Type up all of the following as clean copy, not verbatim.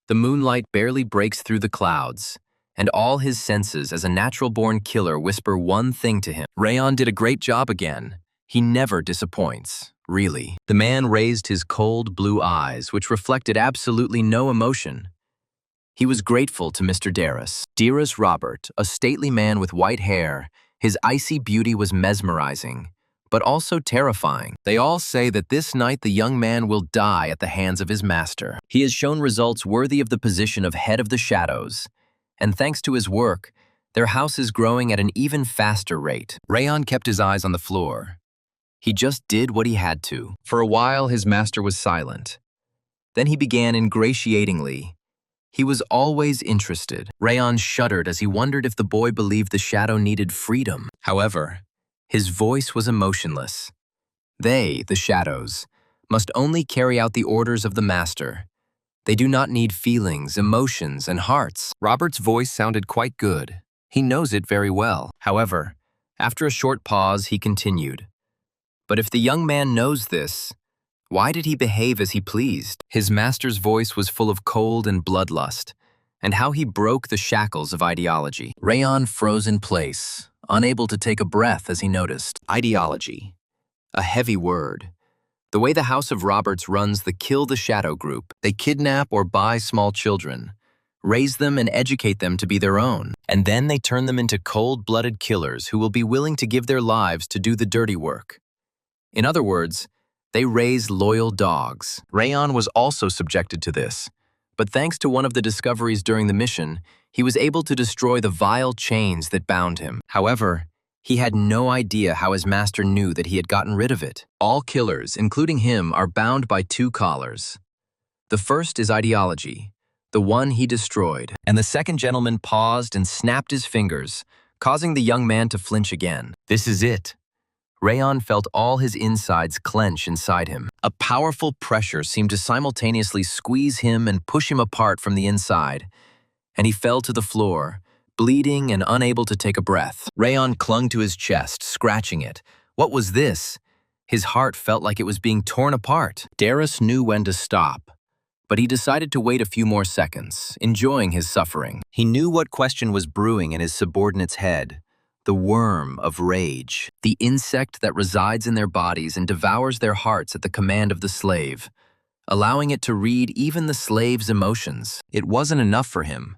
The moonlight barely breaks through the clouds, and all his senses as a natural-born killer whisper one thing to him. Rayon did a great job again. He never disappoints, really. The man raised his cold blue eyes, which reflected absolutely no emotion. He was grateful to Mr. Darris. Dearest Robert, a stately man with white hair, his icy beauty was mesmerizing, but also terrifying. They all say that this night the young man will die at the hands of his master. He has shown results worthy of the position of head of the shadows, and thanks to his work, their house is growing at an even faster rate. Rayon kept his eyes on the floor. He just did what he had to. For a while, his master was silent. Then he began ingratiatingly. He was always interested. Rayon shuddered as he wondered if the boy believed the shadow needed freedom. However, his voice was emotionless. They, the shadows, must only carry out the orders of the master. They do not need feelings, emotions, and hearts. Robert's voice sounded quite good. He knows it very well. However, after a short pause, he continued. But if the young man knows this, why did he behave as he pleased? His master's voice was full of cold and bloodlust, and how he broke the shackles of ideology. Rayon froze in place, unable to take a breath as he noticed. Ideology. A heavy word. The way the House of Roberts runs the Kill the Shadow group, they kidnap or buy small children, raise them and educate them to be their own, and then they turn them into cold-blooded killers who will be willing to give their lives to do the dirty work. In other words, they raise loyal dogs. Rayon was also subjected to this, but thanks to one of the discoveries during the mission, he was able to destroy the vile chains that bound him. However, he had no idea how his master knew that he had gotten rid of it. All killers, including him, are bound by two collars. The first is ideology, the one he destroyed, and the second gentleman paused and snapped his fingers, causing the young man to flinch again. This is it. Rayon felt all his insides clench inside him. A powerful pressure seemed to simultaneously squeeze him and push him apart from the inside, and he fell to the floor, bleeding and unable to take a breath. Rayon clung to his chest, scratching it. What was this? His heart felt like it was being torn apart. Darris knew when to stop, but he decided to wait a few more seconds, enjoying his suffering. He knew what question was brewing in his subordinate's head. The worm of rage, the insect that resides in their bodies and devours their hearts at the command of the slave, allowing it to read even the slave's emotions. It wasn't enough for him,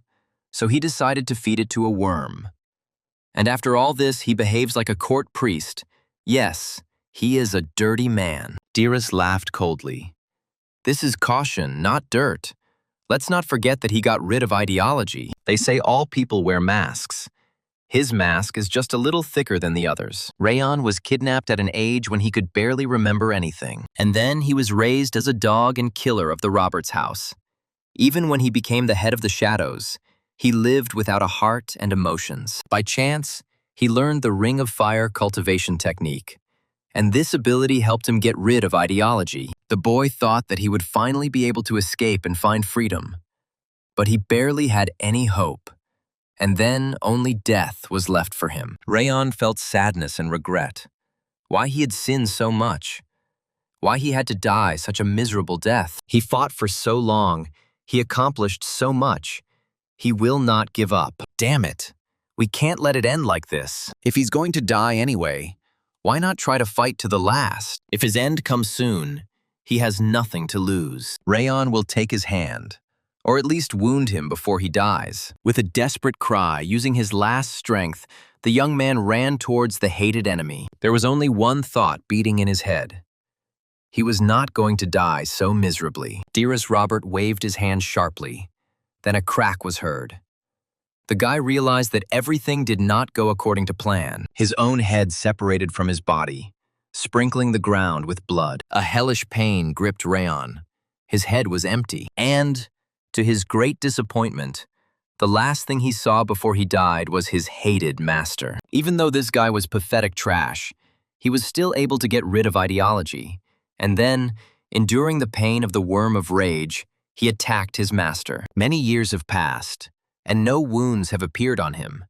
so he decided to feed it to a worm. And after all this, he behaves like a court priest. Yes, he is a dirty man. Dearest laughed coldly. This is caution, not dirt. Let's not forget that he got rid of ideology. They say all people wear masks. His mask is just a little thicker than the others. Rayon was kidnapped at an age when he could barely remember anything. And then he was raised as a dog and killer of the Roberts house. Even when he became the head of the shadows, he lived without a heart and emotions. By chance, he learned the Ring of Fire cultivation technique. And this ability helped him get rid of ideology. The boy thought that he would finally be able to escape and find freedom. But he barely had any hope. And then only death was left for him. Rayon felt sadness and regret. Why he had sinned so much. Why he had to die such a miserable death. He fought for so long. He accomplished so much. He will not give up. Damn it. We can't let it end like this. If he's going to die anyway, why not try to fight to the last? If his end comes soon, he has nothing to lose. Rayon will take his hand, or at least wound him before he dies. With a desperate cry, using his last strength, the young man ran towards the hated enemy. There was only one thought beating in his head. He was not going to die so miserably. Dearest Robert waved his hand sharply. Then a crack was heard. The guy realized that everything did not go according to plan. His own head separated from his body, sprinkling the ground with blood. A hellish pain gripped Rayon. His head was empty, and to his great disappointment, the last thing he saw before he died was his hated master. Even though this guy was pathetic trash, he was still able to get rid of ideology. And then, enduring the pain of the worm of rage, he attacked his master. Many years have passed, and no wounds have appeared on him.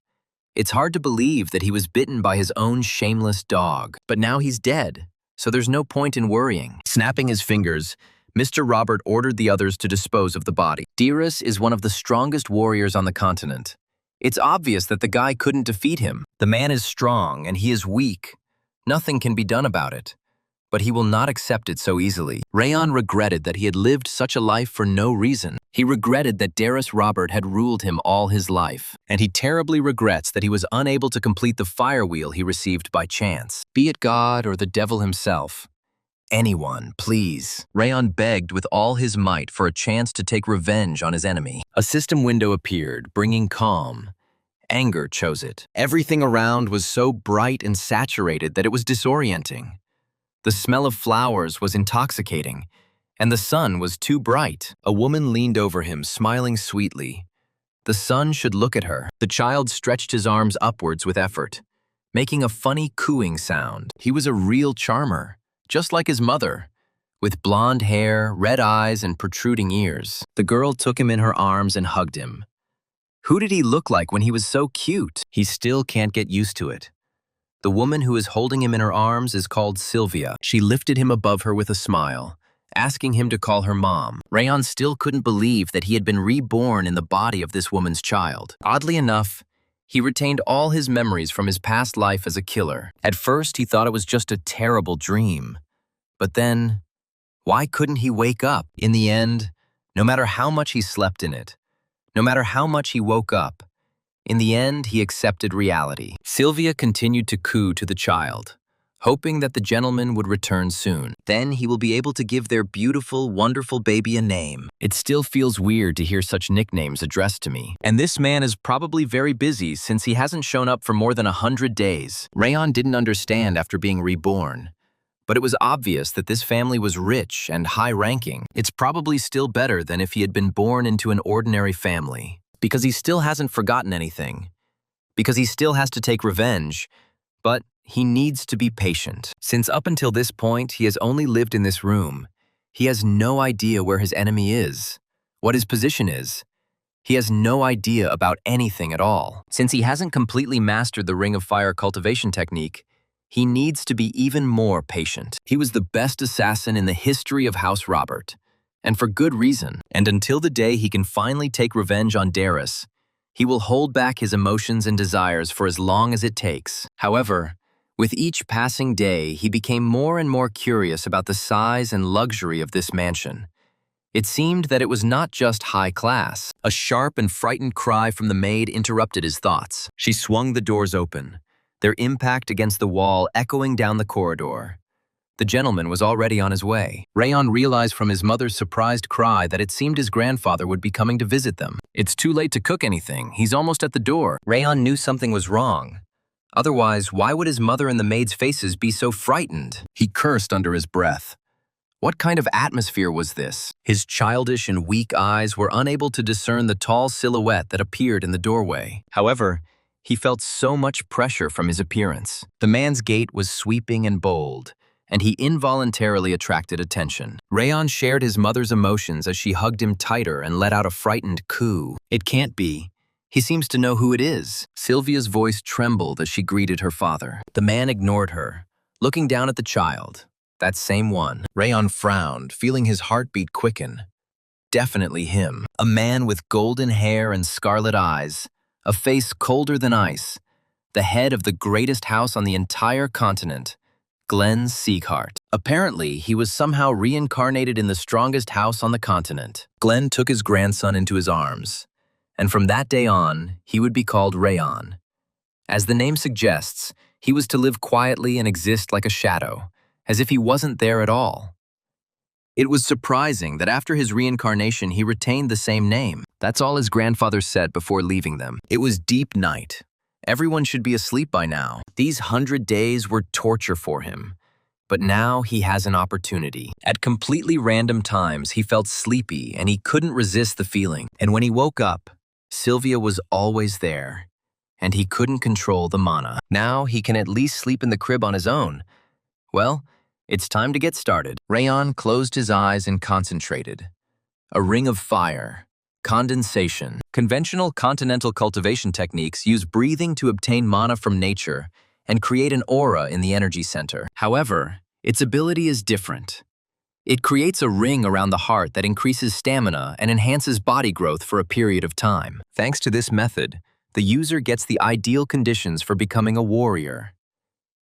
It's hard to believe that he was bitten by his own shameless dog. But now he's dead, so there's no point in worrying. Snapping his fingers, Mr. Robert ordered the others to dispose of the body. Dearest is one of the strongest warriors on the continent. It's obvious that the guy couldn't defeat him. The man is strong and he is weak. Nothing can be done about it. But he will not accept it so easily. Rayon regretted that he had lived such a life for no reason. He regretted that Darius Robert had ruled him all his life. And he terribly regrets that he was unable to complete the fire wheel he received by chance. Be it God or the devil himself. Anyone, please. Rayon begged with all his might for a chance to take revenge on his enemy. A system window appeared, bringing calm. Anger chose it. Everything around was so bright and saturated that it was disorienting. The smell of flowers was intoxicating, and the sun was too bright. A woman leaned over him, smiling sweetly. The sun should look at her. The child stretched his arms upwards with effort, making a funny cooing sound. He was a real charmer, just like his mother, with blonde hair, red eyes, and protruding ears. The girl took him in her arms and hugged him. Who did he look like when he was so cute? He still can't get used to it. The woman who is holding him in her arms is called Sylvia. She lifted him above her with a smile, asking him to call her mom. Rayon still couldn't believe that he had been reborn in the body of this woman's child. Oddly enough, he retained all his memories from his past life as a killer. At first, he thought it was just a terrible dream. But then, why couldn't he wake up? In the end, no matter how much he slept in it, no matter how much he woke up, in the end, he accepted reality. Sylvia continued to coo to the child, hoping that the gentleman would return soon. Then he will be able to give their beautiful, wonderful baby a name. It still feels weird to hear such nicknames addressed to me. And this man is probably very busy since he hasn't shown up for more than 100 days. Rayon didn't understand after being reborn. But it was obvious that this family was rich and high-ranking. It's probably still better than if he had been born into an ordinary family. Because he still hasn't forgotten anything. Because he still has to take revenge. But he needs to be patient. Since up until this point, he has only lived in this room. He has no idea where his enemy is, what his position is. He has no idea about anything at all. Since he hasn't completely mastered the Ring of Fire cultivation technique, he needs to be even more patient. He was the best assassin in the history of House Robert. And for good reason. And until the day he can finally take revenge on Darius, he will hold back his emotions and desires for as long as it takes. However, with each passing day, he became more and more curious about the size and luxury of this mansion. It seemed that it was not just high class. A sharp and frightened cry from the maid interrupted his thoughts. She swung the doors open, their impact against the wall echoing down the corridor. The gentleman was already on his way. Rayon realized from his mother's surprised cry that it seemed his grandfather would be coming to visit them. It's too late to cook anything. He's almost at the door. Rayon knew something was wrong. Otherwise, why would his mother and the maids' faces be so frightened? He cursed under his breath. What kind of atmosphere was this? His childish and weak eyes were unable to discern the tall silhouette that appeared in the doorway. However, he felt so much pressure from his appearance. The man's gait was sweeping and bold, and he involuntarily attracted attention. Rayon shared his mother's emotions as she hugged him tighter and let out a frightened coo. It can't be. He seems to know who it is. Sylvia's voice trembled as she greeted her father. The man ignored her, looking down at the child. That same one. Rayon frowned, feeling his heartbeat quicken. Definitely him. A man with golden hair and scarlet eyes, a face colder than ice, the head of the greatest house on the entire continent. Glenn Sieghart. Apparently, he was somehow reincarnated in the strongest house on the continent. Glenn took his grandson into his arms, and from that day on, he would be called Rayon. As the name suggests, he was to live quietly and exist like a shadow, as if he wasn't there at all. It was surprising that after his reincarnation, he retained the same name. That's all his grandfather said before leaving them. It was deep night. Everyone should be asleep by now. These 100 days were torture for him. But now he has an opportunity. At completely random times, he felt sleepy and he couldn't resist the feeling. And when he woke up, Sylvia was always there. And he couldn't control the mana. Now he can at least sleep in the crib on his own. Well, it's time to get started. Rayon closed his eyes and concentrated. A ring of fire. Condensation. Conventional continental cultivation techniques use breathing to obtain mana from nature and create an aura in the energy center. However, its ability is different. It creates a ring around the heart that increases stamina and enhances body growth for a period of time. Thanks to this method, the user gets the ideal conditions for becoming a warrior.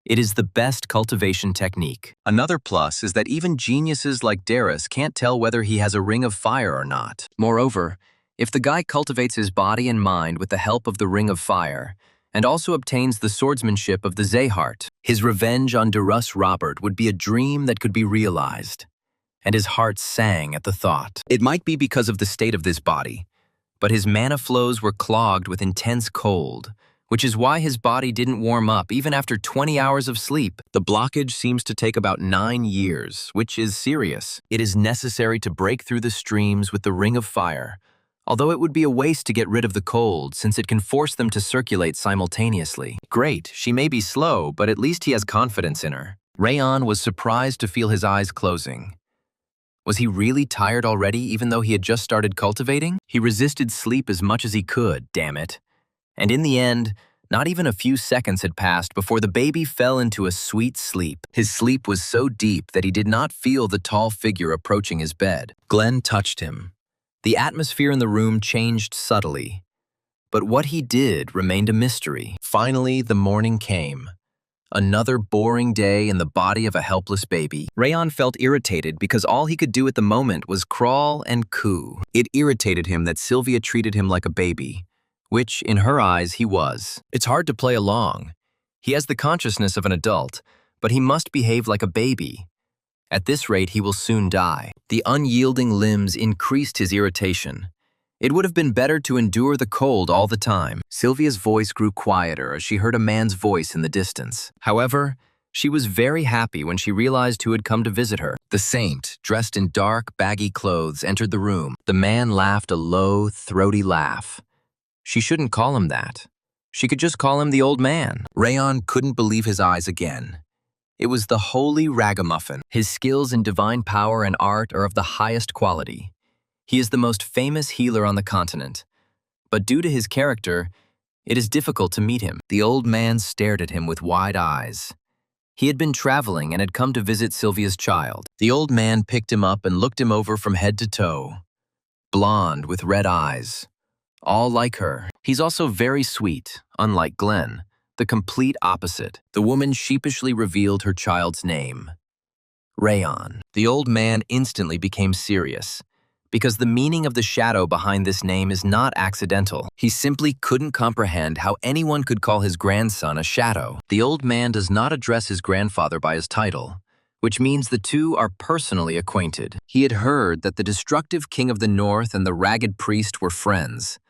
It is the best cultivation technique. Another plus is that even geniuses like Darius can't tell whether he has a ring of fire or not. Moreover, if the guy cultivates his body and mind with the help of the ring of fire, and also obtains the swordsmanship of the Zehart, his revenge on Durus Robert would be a dream that could be realized. And his heart sang at the thought. It might be because of the state of this body, but his mana flows were clogged with intense cold, which is why his body didn't warm up even after 20 hours of sleep. The blockage seems to take about 9 years, which is serious. It is necessary to break through the streams with the Ring of Fire, although it would be a waste to get rid of the cold since it can force them to circulate simultaneously. Great, she may be slow, but at least he has confidence in her. Rayon was surprised to feel his eyes closing. Was he really tired already even though he had just started cultivating? He resisted sleep as much as he could, damn it. And in the end, not even a few seconds had passed before the baby fell into a sweet sleep. His sleep was so deep that he did not feel the tall figure approaching his bed. Glenn touched him. The atmosphere in the room changed subtly, but what he did remained a mystery. Finally, the morning came. Another boring day in the body of a helpless baby. Rayon felt irritated because all he could do at the moment was crawl and coo. It irritated him that Sylvia treated him like a baby, which, in her eyes, he was. It's hard to play along. He has the consciousness of an adult, but he must behave like a baby. At this rate, he will soon die. The unyielding limbs increased his irritation. It would have been better to endure the cold all the time. Sylvia's voice grew quieter as she heard a man's voice in the distance. However, she was very happy when she realized who had come to visit her. The saint, dressed in dark, baggy clothes, entered the room. The man laughed a low, throaty laugh. She shouldn't call him that. She could just call him the old man. Rayon couldn't believe his eyes again. It was the holy ragamuffin. His skills in divine power and art are of the highest quality. He is the most famous healer on the continent. But due to his character, it is difficult to meet him. The old man stared at him with wide eyes. He had been traveling and had come to visit Sylvia's child. The old man picked him up and looked him over from head to toe. Blonde with red eyes. All like her. He's also very sweet, unlike Glenn. The complete opposite. The woman sheepishly revealed her child's name. Rayon. The old man instantly became serious, because the meaning of the shadow behind this name is not accidental. He simply couldn't comprehend how anyone could call his grandson a shadow. The old man does not address his grandfather by his title, which means the two are personally acquainted. He had heard that the destructive king of the north and the ragged priest were friends.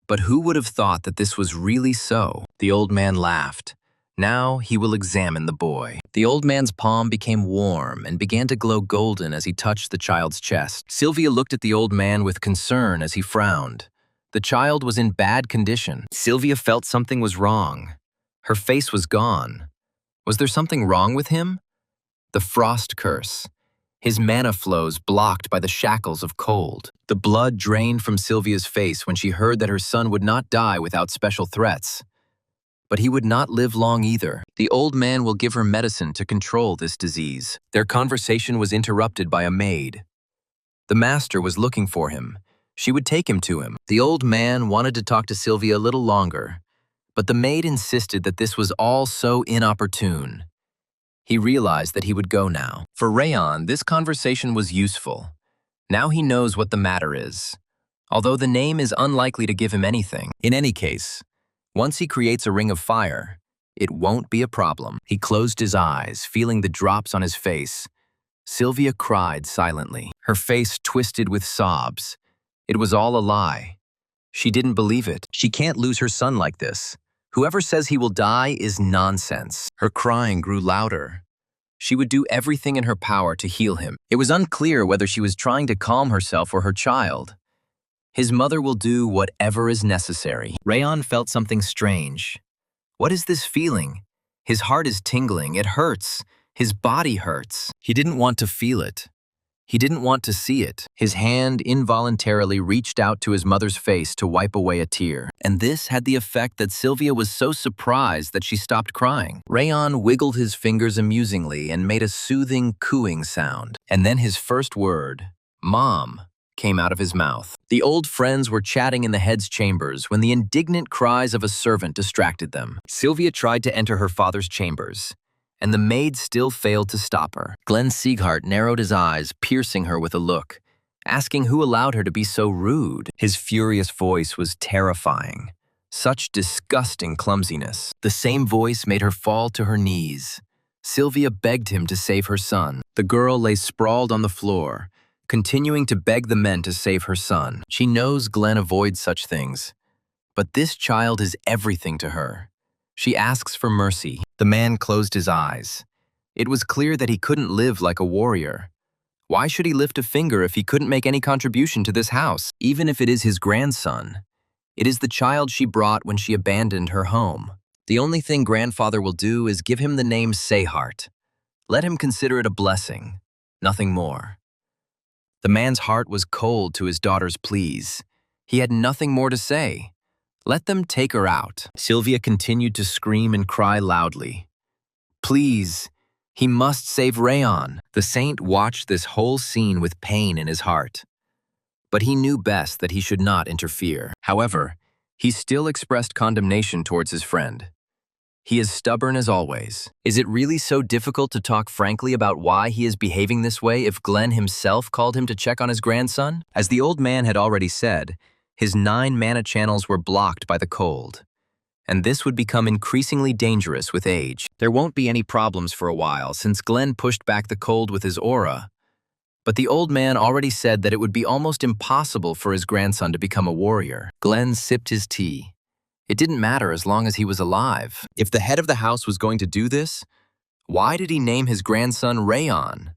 But who would have thought that this was really so? The old man laughed. Now he will examine the boy. The old man's palm became warm and began to glow golden as he touched the child's chest. Sylvia looked at the old man with concern as he frowned. The child was in bad condition. Sylvia felt something was wrong. Her face was gone. Was there something wrong with him? The frost curse. His mana flows blocked by the shackles of cold. The blood drained from Sylvia's face when she heard that her son would not die without special threats. But he would not live long either. The old man will give her medicine to control this disease. Their conversation was interrupted by a maid. The master was looking for him. She would take him to him. The old man wanted to talk to Sylvia a little longer, but the maid insisted that this was all so inopportune. He realized that he would go now. For Rayon, this conversation was useful. Now he knows what the matter is, although the name is unlikely to give him anything. In any case, once he creates a ring of fire, it won't be a problem. He closed his eyes, feeling the drops on his face. Sylvia cried silently, her face twisted with sobs. It was all a lie. She didn't believe it. She can't lose her son like this. Whoever says he will die is nonsense. Her crying grew louder. She would do everything in her power to heal him. It was unclear whether she was trying to calm herself or her child. His mother will do whatever is necessary. Rayon felt something strange. What is this feeling? His heart is tingling. It hurts. His body hurts. He didn't want to feel it. He didn't want to see it. His hand involuntarily reached out to his mother's face to wipe away a tear. And this had the effect that Sylvia was so surprised that she stopped crying. Rayon wiggled his fingers amusingly and made a soothing, cooing sound. And then his first word, "Mom," came out of his mouth. The old friends were chatting in the head's chambers when the indignant cries of a servant distracted them. Sylvia tried to enter her father's chambers, and the maid still failed to stop her. Glenn Sieghart narrowed his eyes, piercing her with a look, asking who allowed her to be so rude. His furious voice was terrifying. Such disgusting clumsiness. The same voice made her fall to her knees. Sylvia begged him to save her son. The girl lay sprawled on the floor, continuing to beg the men to save her son. She knows Glenn avoids such things, but this child is everything to her. She asks for mercy. The man closed his eyes. It was clear that he couldn't live like a warrior. Why should he lift a finger if he couldn't make any contribution to this house? Even if it is his grandson, it is the child she brought when she abandoned her home. The only thing grandfather will do is give him the name Sieghart. Let him consider it a blessing, nothing more. The man's heart was cold to his daughter's pleas. He had nothing more to say. Let them take her out. Sylvia continued to scream and cry loudly. Please, he must save Rayon. The saint watched this whole scene with pain in his heart. But he knew best that he should not interfere. However, he still expressed condemnation towards his friend. He is stubborn as always. Is it really so difficult to talk frankly about why he is behaving this way if Glenn himself called him to check on his grandson? As the old man had already said, his 9 mana channels were blocked by the cold, and this would become increasingly dangerous with age. There won't be any problems for a while since Glenn pushed back the cold with his aura, but the old man already said that it would be almost impossible for his grandson to become a warrior. Glenn sipped his tea. It didn't matter as long as he was alive. If the head of the house was going to do this, why did he name his grandson Rayon?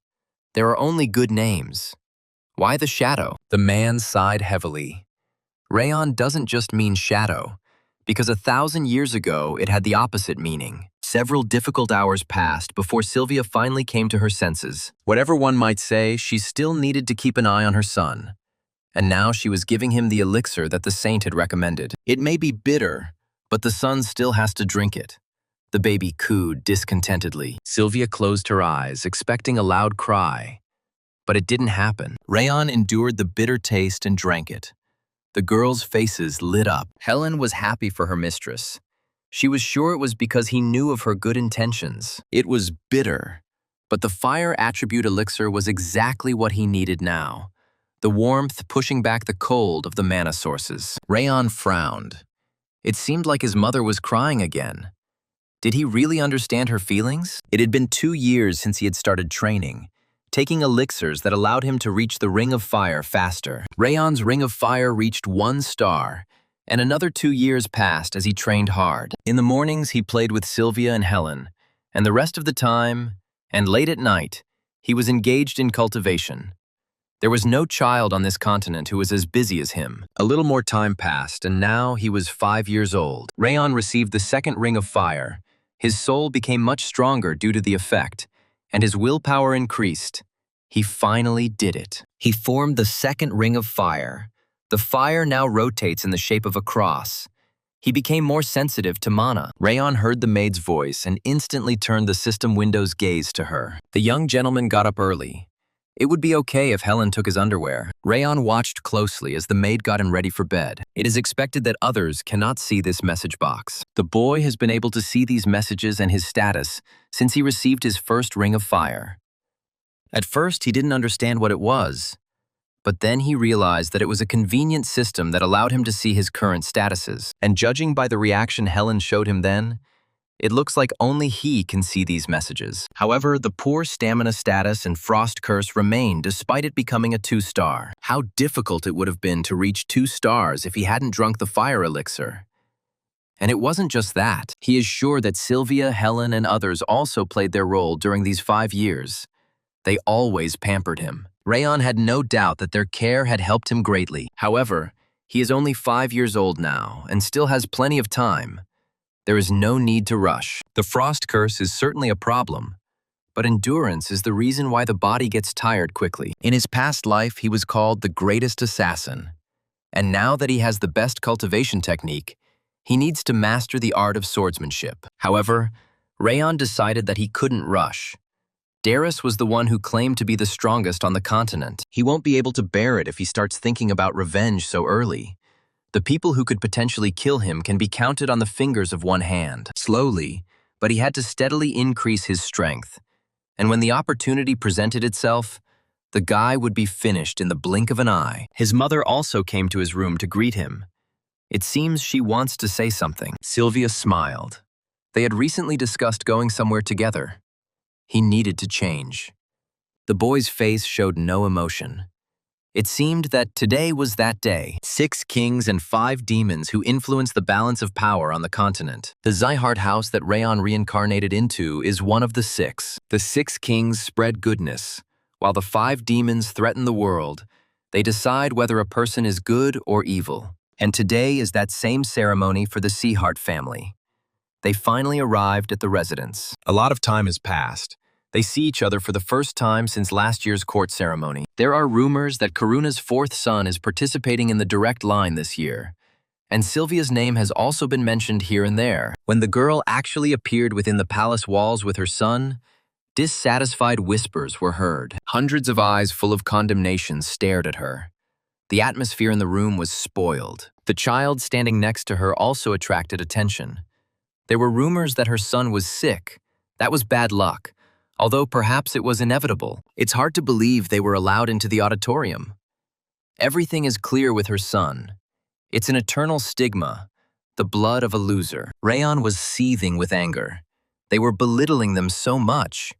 There are only good names. Why the shadow? The man sighed heavily. Rayon doesn't just mean shadow, because 1,000 years ago it had the opposite meaning. Several difficult hours passed before Sylvia finally came to her senses. Whatever one might say, she still needed to keep an eye on her son. And now she was giving him the elixir that the saint had recommended. It may be bitter, but the son still has to drink it. The baby cooed discontentedly. Sylvia closed her eyes, expecting a loud cry. But it didn't happen. Rayon endured the bitter taste and drank it. The girls' faces lit up. Helen was happy for her mistress. She was sure it was because he knew of her good intentions. It was bitter, but the fire attribute elixir was exactly what he needed now. The warmth pushing back the cold of the mana sources. Rayon frowned. It seemed like his mother was crying again. Did he really understand her feelings? It had been 2 years since he had started training, taking elixirs that allowed him to reach the Ring of Fire faster. Rayon's Ring of Fire reached 1 star, and another 2 years passed as he trained hard. In the mornings, he played with Sylvia and Helen, and the rest of the time, and late at night, he was engaged in cultivation. There was no child on this continent who was as busy as him. A little more time passed, and now he was 5 years old. Rayon received the 2nd Ring of Fire. His soul became much stronger due to the effect, and his willpower increased. He finally did it. He formed the 2nd Ring of Fire. The fire now rotates in the shape of a cross. He became more sensitive to mana. Rayon heard the maid's voice and instantly turned the system window's gaze to her. The young gentleman got up early. It would be okay if Helen took his underwear. Rayon watched closely as the maid got him ready for bed. It is expected that others cannot see this message box. The boy has been able to see these messages and his status since he received his 1st Ring of Fire. At first, he didn't understand what it was, but then he realized that it was a convenient system that allowed him to see his current statuses. And judging by the reaction Helen showed him then, it looks like only he can see these messages. However, the poor stamina status and frost curse remained despite it becoming a 2-star. How difficult it would have been to reach 2 stars if he hadn't drunk the fire elixir. And it wasn't just that. He is sure that Sylvia, Helen, and others also played their role during these 5 years. They always pampered him. Rayon had no doubt that their care had helped him greatly. However, he is only 5 years old now and still has plenty of time. There is no need to rush. The frost curse is certainly a problem, but endurance is the reason why the body gets tired quickly. In his past life, he was called the greatest assassin. And now that he has the best cultivation technique, he needs to master the art of swordsmanship. However, Rayon decided that he couldn't rush. Darius was the one who claimed to be the strongest on the continent. He won't be able to bear it if he starts thinking about revenge so early. The people who could potentially kill him can be counted on the fingers of one hand. Slowly, but he had to steadily increase his strength. And when the opportunity presented itself, the guy would be finished in the blink of an eye. His mother also came to his room to greet him. It seems she wants to say something. Sylvia smiled. They had recently discussed going somewhere together. He needed to change. The boy's face showed no emotion. It seemed that today was that day. 6 kings and 5 demons who influence the balance of power on the continent. The Zyhart house that Rayon reincarnated into is one of the 6. The 6 kings spread goodness, while the 5 demons threaten the world. They decide whether a person is good or evil. And today is that same ceremony for the Zyhart family. They finally arrived at the residence. A lot of time has passed. They see each other for the first time since last year's court ceremony. There are rumors that Karuna's 4th son is participating in the direct line this year. And Sylvia's name has also been mentioned here and there. When the girl actually appeared within the palace walls with her son, dissatisfied whispers were heard. Hundreds of eyes full of condemnation stared at her. The atmosphere in the room was spoiled. The child standing next to her also attracted attention. There were rumors that her son was sick. That was bad luck, although perhaps it was inevitable. It's hard to believe they were allowed into the auditorium. Everything is clear with her son. It's an eternal stigma, the blood of a loser. Rayon was seething with anger. They were belittling them so much.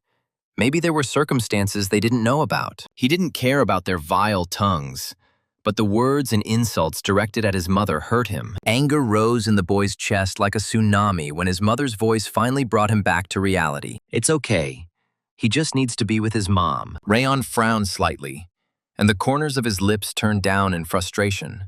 Maybe there were circumstances they didn't know about. He didn't care about their vile tongues. But the words and insults directed at his mother hurt him. Anger rose in the boy's chest like a tsunami when his mother's voice finally brought him back to reality. It's okay. He just needs to be with his mom. Rayon frowned slightly, and the corners of his lips turned down in frustration.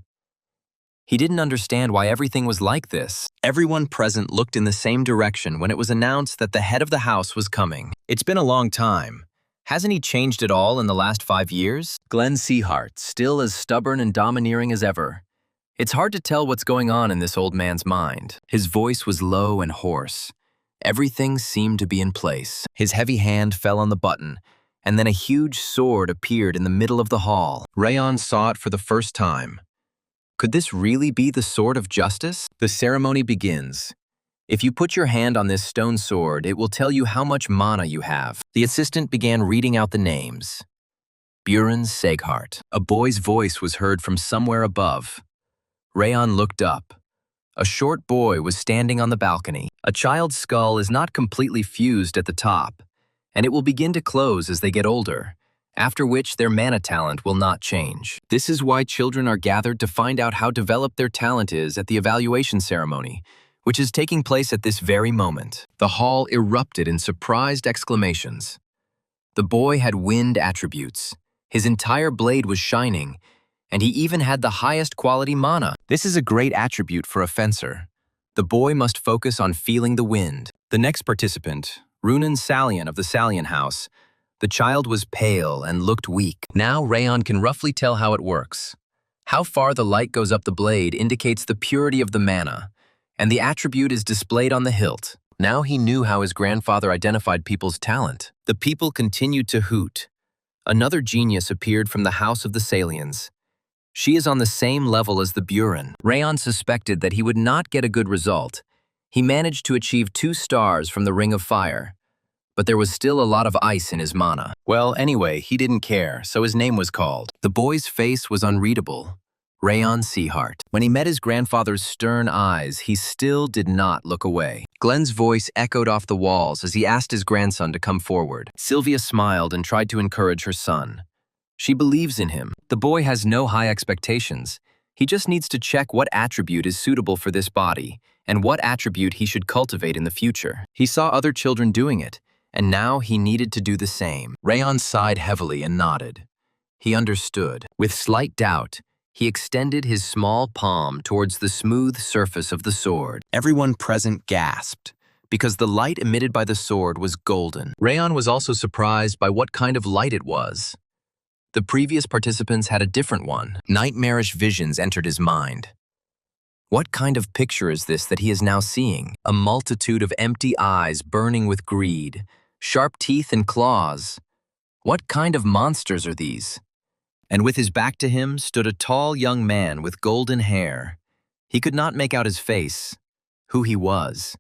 He didn't understand why everything was like this. Everyone present looked in the same direction when it was announced that the head of the house was coming. It's been a long time. Hasn't he changed at all in the last 5 years? Glenn Zyhart, still as stubborn and domineering as ever. It's hard to tell what's going on in this old man's mind. His voice was low and hoarse. Everything seemed to be in place. His heavy hand fell on the button, and then a huge sword appeared in the middle of the hall. Rayon saw it for the first time. Could this really be the sword of justice? The ceremony begins. If you put your hand on this stone sword, it will tell you how much mana you have. The assistant began reading out the names. Buren Seghart. A boy's voice was heard from somewhere above. Rayon looked up. A short boy was standing on the balcony. A child's skull is not completely fused at the top, and it will begin to close as they get older, after which their mana talent will not change. This is why children are gathered to find out how developed their talent is at the evaluation ceremony, which is taking place at this very moment. The hall erupted in surprised exclamations. The boy had wind attributes. His entire blade was shining, and he even had the highest quality mana. This is a great attribute for a fencer. The boy must focus on feeling the wind. The next participant, Runan Salian of the Salian house. The child was pale and looked weak. Now Rayon can roughly tell how it works. How far the light goes up the blade indicates the purity of the mana, and the attribute is displayed on the hilt. Now he knew how his grandfather identified people's talent. The people continued to hoot. Another genius appeared from the house of the Salians. She is on the same level as the Buren. Rayon suspected that he would not get a good result. He managed to achieve 2 stars from the Ring of Fire, but there was still a lot of ice in his mana. Well, anyway, he didn't care, so his name was called. The boy's face was unreadable. Rayon Zyhart. When he met his grandfather's stern eyes, he still did not look away. Glenn's voice echoed off the walls as he asked his grandson to come forward. Sylvia smiled and tried to encourage her son. She believes in him. The boy has no high expectations. He just needs to check what attribute is suitable for this body and what attribute he should cultivate in the future. He saw other children doing it, and now he needed to do the same. Rayon sighed heavily and nodded. He understood. With slight doubt, he extended his small palm towards the smooth surface of the sword. Everyone present gasped, because the light emitted by the sword was golden. Rayon was also surprised by what kind of light it was. The previous participants had a different one. Nightmarish visions entered his mind. What kind of picture is this that he is now seeing? A multitude of empty eyes burning with greed, sharp teeth and claws. What kind of monsters are these? And with his back to him stood a tall young man with golden hair. He could not make out his face, who he was.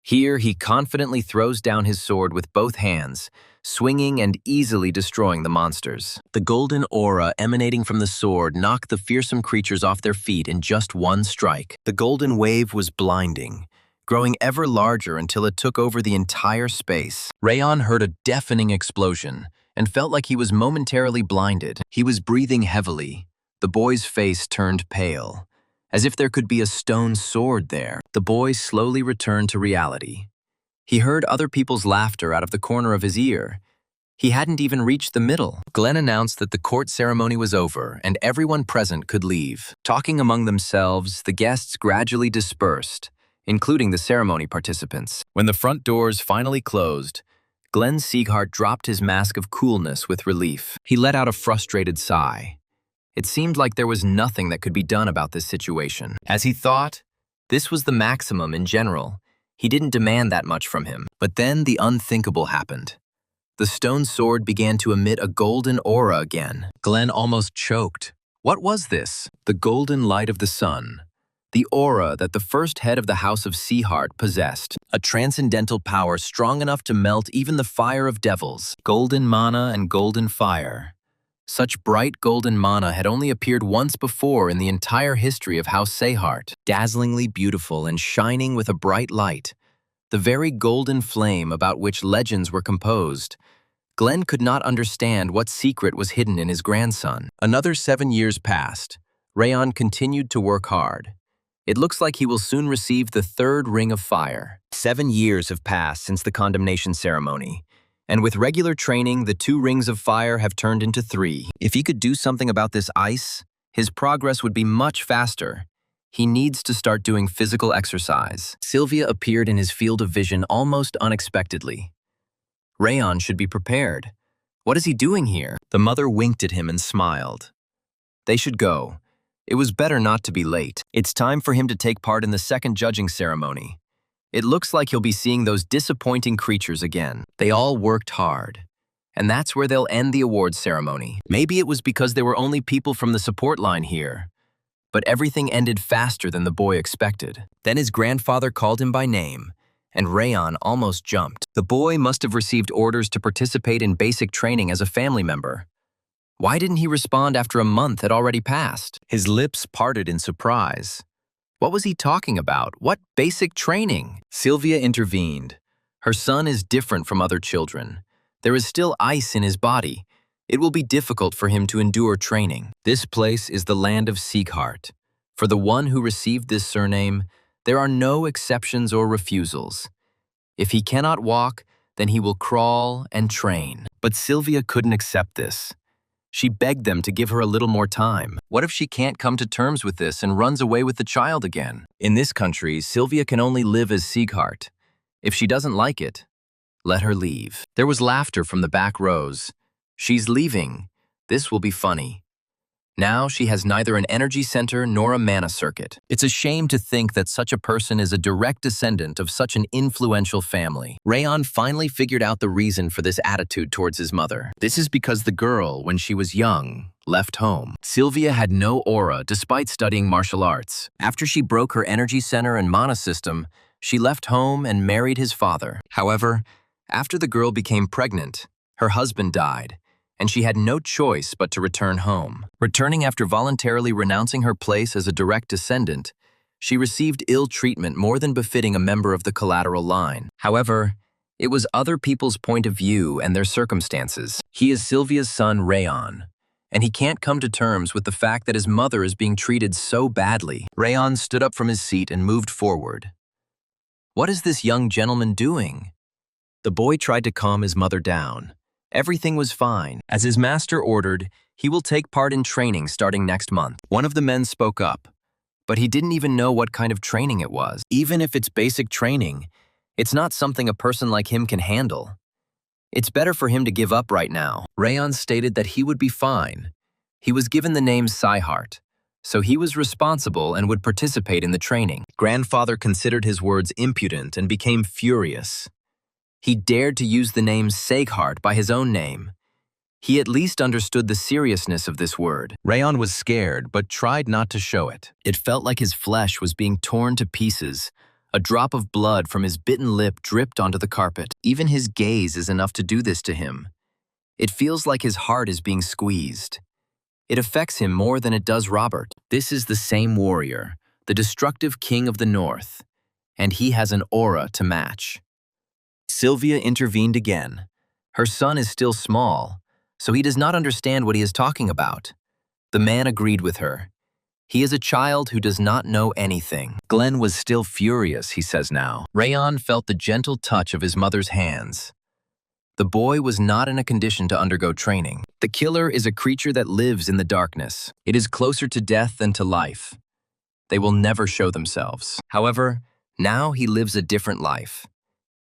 Here he confidently throws down his sword with both hands, swinging and easily destroying the monsters. The golden aura emanating from the sword knocked the fearsome creatures off their feet in just one strike. The golden wave was blinding, growing ever larger until it took over the entire space. Rayon heard a deafening explosion and felt like he was momentarily blinded. He was breathing heavily. The boy's face turned pale, as if there could be a stone sword there. The boy slowly returned to reality. He heard other people's laughter out of the corner of his ear. He hadn't even reached the middle. Glenn announced that the court ceremony was over and everyone present could leave. Talking among themselves, the guests gradually dispersed, including the ceremony participants. When the front doors finally closed, Glenn Sieghart dropped his mask of coolness with relief. He let out a frustrated sigh. It seemed like there was nothing that could be done about this situation. As he thought, this was the maximum in general. He didn't demand that much from him. But then the unthinkable happened. The stone sword began to emit a golden aura again. Glenn almost choked. What was this? The golden light of the sun. The aura that the first head of the House of Sieghart possessed. A transcendental power strong enough to melt even the fire of devils. Golden mana and golden fire. Such bright golden mana had only appeared once before in the entire history of House Sieghart. Dazzlingly beautiful and shining with a bright light, the very golden flame about which legends were composed. Glenn could not understand what secret was hidden in his grandson. Another 7 years passed. Rayon continued to work hard. It looks like he will soon receive the third ring of fire. 7 years have passed since the condemnation ceremony. And with regular training, the 2 rings of fire have turned into 3. If he could do something about this ice, his progress would be much faster. He needs to start doing physical exercise. Sylvia appeared in his field of vision almost unexpectedly. Rayon should be prepared. What is he doing here? The mother winked at him and smiled. They should go. It was better not to be late. It's time for him to take part in the second judging ceremony. It looks like he'll be seeing those disappointing creatures again. They all worked hard. And that's where they'll end the awards ceremony. Maybe it was because there were only people from the support line here. But everything ended faster than the boy expected. Then his grandfather called him by name, and Rayon almost jumped. The boy must have received orders to participate in basic training as a family member. Why didn't he respond after a month had already passed? His lips parted in surprise. What was he talking about? What basic training? Sylvia intervened. Her son is different from other children. There is still ice in his body. It will be difficult for him to endure training. This place is the land of Sieghart. For the one who received this surname, there are no exceptions or refusals. If he cannot walk, then he will crawl and train. But Sylvia couldn't accept this. She begged them to give her a little more time. What if she can't come to terms with this and runs away with the child again? In this country, Sylvia can only live as Sieghart. If she doesn't like it, let her leave. There was laughter from the back rows. She's leaving. This will be funny. Now she has neither an energy center nor a mana circuit. It's a shame to think that such a person is a direct descendant of such an influential family. Rayon finally figured out the reason for this attitude towards his mother. This is because the girl, when she was young, left home. Sylvia had no aura despite studying martial arts. After she broke her energy center and mana system, she left home and married his father. However, after the girl became pregnant, her husband died, and she had no choice but to return home. Returning after voluntarily renouncing her place as a direct descendant, she received ill treatment more than befitting a member of the collateral line. However, it was other people's point of view and their circumstances. He is Sylvia's son, Rayon, and he can't come to terms with the fact that his mother is being treated so badly. Rayon stood up from his seat and moved forward. What is this young gentleman doing? The boy tried to calm his mother down. Everything was fine. As his master ordered, he will take part in training starting next month. One of the men spoke up, but he didn't even know what kind of training it was. Even if it's basic training, It's not something a person like him can handle. It's better for him to give up right now. Rayon stated that he would be fine. He was given the name Psyheart, so he was responsible and would participate in the training. Grandfather considered his words impudent and became furious. He dared to use the name Seghart by his own name. He at least understood the seriousness of this word. Rayon was scared, but tried not to show it. It felt like his flesh was being torn to pieces. A drop of blood from his bitten lip dripped onto the carpet. Even his gaze is enough to do this to him. It feels like his heart is being squeezed. It affects him more than it does Robert. This is the same warrior, the destructive king of the north, and he has an aura to match. Sylvia intervened again. Her son is still small, so he does not understand what he is talking about. The man agreed with her. He is a child who does not know anything. Glenn was still furious, he says now. Rayon felt the gentle touch of his mother's hands. The boy was not in a condition to undergo training. The killer is a creature that lives in the darkness. It is closer to death than to life. They will never show themselves. However, now he lives a different life.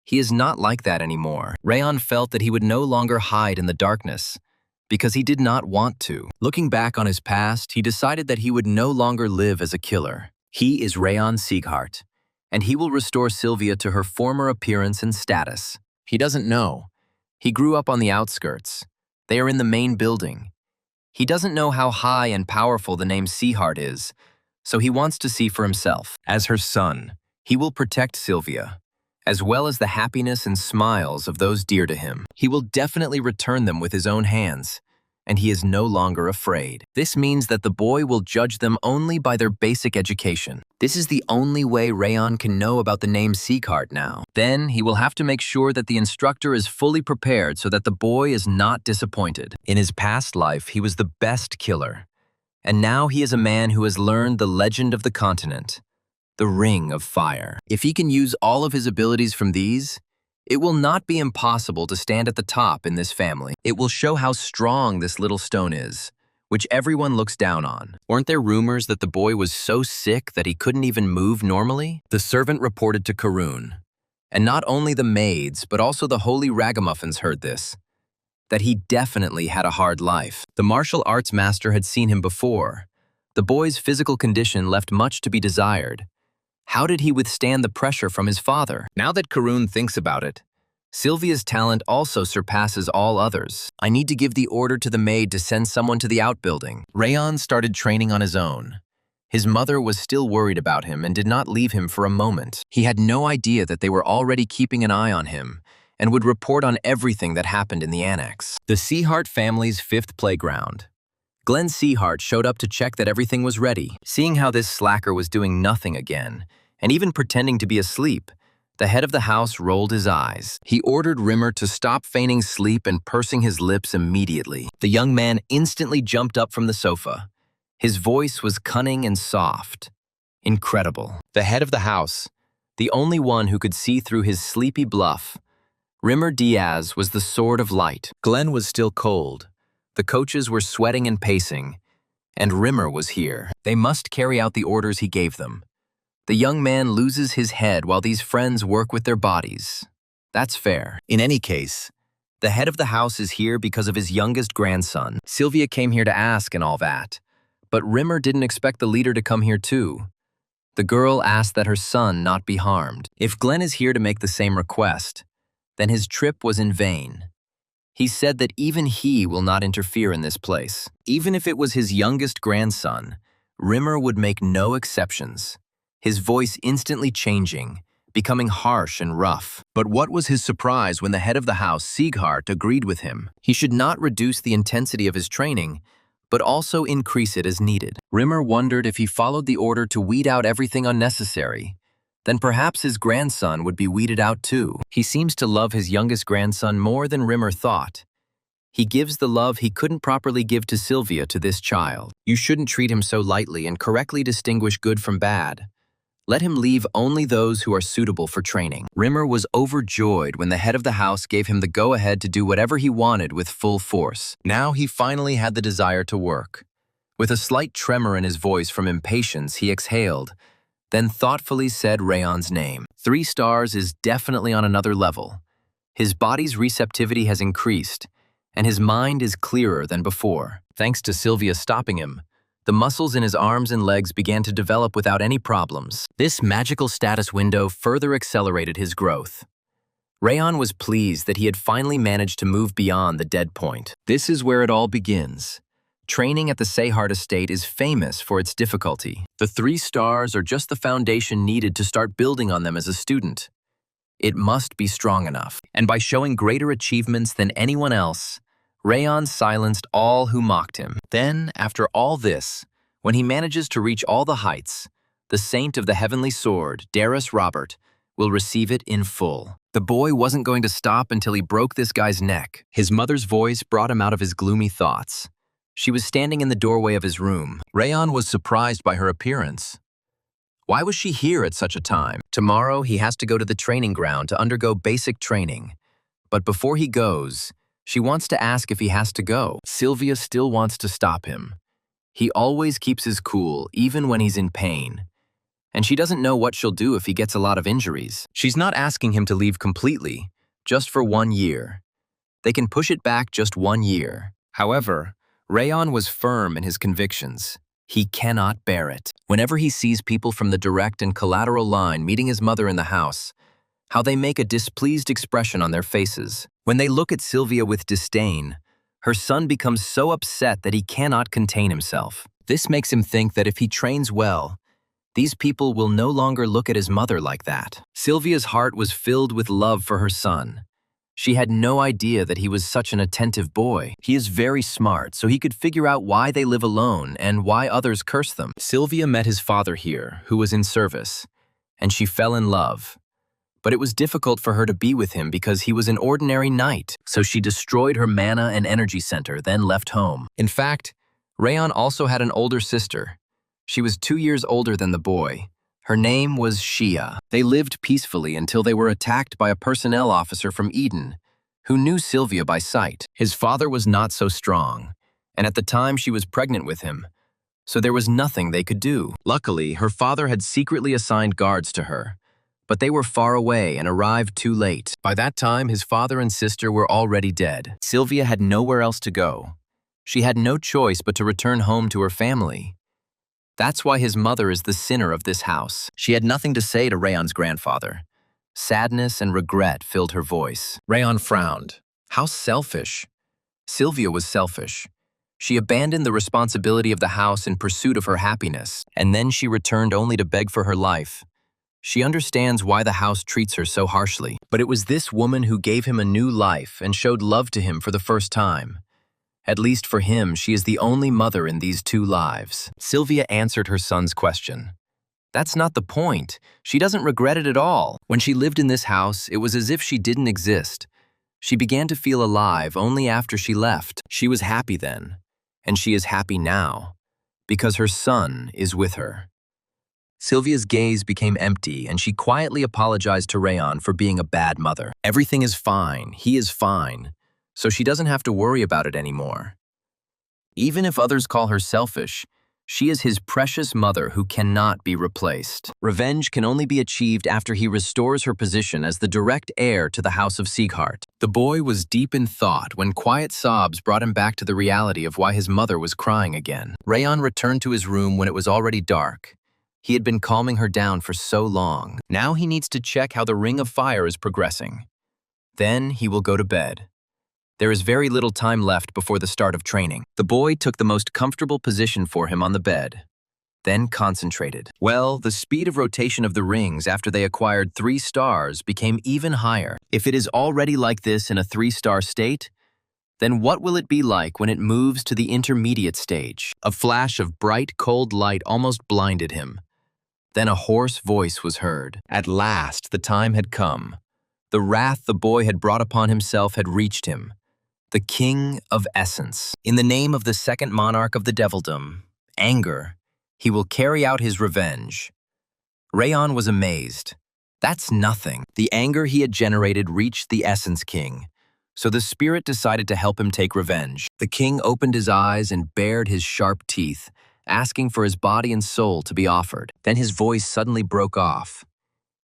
He is not like that anymore. Rayon felt that he would no longer hide in the darkness because he did not want to. Looking back on his past, he decided that he would no longer live as a killer. He is Rayon Seghart, and he will restore Sylvia to her former appearance and status. He doesn't know. He grew up on the outskirts. They are in the main building. He doesn't know how high and powerful the name Seghart is, so he wants to see for himself. As her son, he will protect Sylvia, as well as the happiness and smiles of those dear to him. He will definitely return them with his own hands, and he is no longer afraid. This means that the boy will judge them only by their basic education. This is the only way Rayon can know about the name Seghart now. Then he will have to make sure that the instructor is fully prepared so that the boy is not disappointed. In his past life, he was the best killer, and now he is a man who has learned the legend of the continent, the Ring of Fire. If he can use all of his abilities from these, it will not be impossible to stand at the top in this family. It will show how strong this little stone is, which everyone looks down on. Weren't there rumors that the boy was so sick that he couldn't even move normally? The servant reported to Karun, and not only the maids, but also the holy ragamuffins heard this, that he definitely had a hard life. The martial arts master had seen him before. The boy's physical condition left much to be desired. How did he withstand the pressure from his father? Now that Karun thinks about it, Sylvia's talent also surpasses all others. I need to give the order to the maid to send someone to the outbuilding. Rayon started training on his own. His mother was still worried about him and did not leave him for a moment. He had no idea that they were already keeping an eye on him and would report on everything that happened in the annex. The Seghart family's fifth playground. Glenn Seghart showed up to check that everything was ready. Seeing how this slacker was doing nothing again, and even pretending to be asleep, the head of the house rolled his eyes. He ordered Rimmer to stop feigning sleep and pursing his lips immediately. The young man instantly jumped up from the sofa. His voice was cunning and soft. Incredible. The head of the house, the only one who could see through his sleepy bluff. Rimmer Diaz was the sword of light. Glenn was still cold. The coaches were sweating and pacing, and Rimmer was here. They must carry out the orders he gave them. The young man loses his head while these friends work with their bodies. That's fair. In any case, the head of the house is here because of his youngest grandson. Sylvia came here to ask and all that, but Rimmer didn't expect the leader to come here too. The girl asked that her son not be harmed. If Glenn is here to make the same request, then his trip was in vain. He said that even he will not interfere in this place. Even if it was his youngest grandson, Rimmer would make no exceptions, his voice instantly changing, becoming harsh and rough. But what was his surprise when the head of the house, Seghart, agreed with him? He should not reduce the intensity of his training, but also increase it as needed. Rimmer wondered if he followed the order to weed out everything unnecessary, then perhaps his grandson would be weeded out too. He seems to love his youngest grandson more than Rimmer thought. He gives the love he couldn't properly give to Sylvia to this child. You shouldn't treat him so lightly and correctly distinguish good from bad. Let him leave only those who are suitable for training. Rimmer was overjoyed when the head of the house gave him the go-ahead to do whatever he wanted with full force. Now he finally had the desire to work. With a slight tremor in his voice from impatience, he exhaled, then thoughtfully said Rayon's name. 3 stars is definitely on another level. His body's receptivity has increased, and his mind is clearer than before. Thanks to Sylvia stopping him, the muscles in his arms and legs began to develop without any problems. This magical status window further accelerated his growth. Rayon was pleased that he had finally managed to move beyond the dead point. This is where it all begins. Training at the Seyhart estate is famous for its difficulty. The 3 stars are just the foundation needed to start building on them as a student. It must be strong enough. And by showing greater achievements than anyone else, Rayon silenced all who mocked him. Then, after all this, when he manages to reach all the heights, the Saint of the Heavenly Sword, Darius Robert, will receive it in full. The boy wasn't going to stop until he broke this guy's neck. His mother's voice brought him out of his gloomy thoughts. She was standing in the doorway of his room. Rayon was surprised by her appearance. Why was she here at such a time? Tomorrow, he has to go to the training ground to undergo basic training. But before he goes, she wants to ask if he has to go. Sylvia still wants to stop him. He always keeps his cool, even when he's in pain. And she doesn't know what she'll do if he gets a lot of injuries. She's not asking him to leave completely, just for 1 year. They can push it back just 1 year. However, Rayon was firm in his convictions. He cannot bear it. Whenever he sees people from the direct and collateral line meeting his mother in the house, how they make a displeased expression on their faces. When they look at Sylvia with disdain, her son becomes so upset that he cannot contain himself. This makes him think that if he trains well, these people will no longer look at his mother like that. Sylvia's heart was filled with love for her son. She had no idea that he was such an attentive boy. He is very smart, so he could figure out why they live alone and why others curse them. Sylvia met his father here, who was in service, and she fell in love. But it was difficult for her to be with him because he was an ordinary knight, so she destroyed her mana and energy center, then left home. In fact, Rayon also had an older sister. She was 2 years older than the boy. Her name was Shia. They lived peacefully until they were attacked by a personnel officer from Eden, who knew Sylvia by sight. His father was not so strong, and at the time she was pregnant with him, so there was nothing they could do. Luckily, her father had secretly assigned guards to her, but they were far away and arrived too late. By that time, his father and sister were already dead. Sylvia had nowhere else to go. She had no choice but to return home to her family. That's why his mother is the sinner of this house. She had nothing to say to Rayon's grandfather. Sadness and regret filled her voice. Rayon frowned. How selfish. Sylvia was selfish. She abandoned the responsibility of the house in pursuit of her happiness, and then she returned only to beg for her life. She understands why the house treats her so harshly. But it was this woman who gave him a new life and showed love to him for the first time. At least for him, she is the only mother in these 2 lives. Sylvia answered her son's question. That's not the point. She doesn't regret it at all. When she lived in this house, it was as if she didn't exist. She began to feel alive only after she left. She was happy then, and she is happy now, because her son is with her. Sylvia's gaze became empty, and she quietly apologized to Rayon for being a bad mother. Everything is fine. He is fine. So she doesn't have to worry about it anymore. Even if others call her selfish, she is his precious mother who cannot be replaced. Revenge can only be achieved after he restores her position as the direct heir to the House of Seyhart. The boy was deep in thought when quiet sobs brought him back to the reality of why his mother was crying again. Rayon returned to his room when it was already dark. He had been calming her down for so long. Now he needs to check how the Ring of Fire is progressing. Then he will go to bed. There is very little time left before the start of training. The boy took the most comfortable position for him on the bed, then concentrated. Well, the speed of rotation of the rings after they acquired 3 stars became even higher. If it is already like this in a 3-star state, then what will it be like when it moves to the intermediate stage? A flash of bright, cold light almost blinded him. Then a hoarse voice was heard. At last, the time had come. The wrath the boy had brought upon himself had reached him. The King of Essence. In the name of the second monarch of the Devildom, Anger, he will carry out his revenge. Rayon was amazed. That's nothing. The anger he had generated reached the Essence King, so the spirit decided to help him take revenge. The king opened his eyes and bared his sharp teeth, asking for his body and soul to be offered. Then his voice suddenly broke off.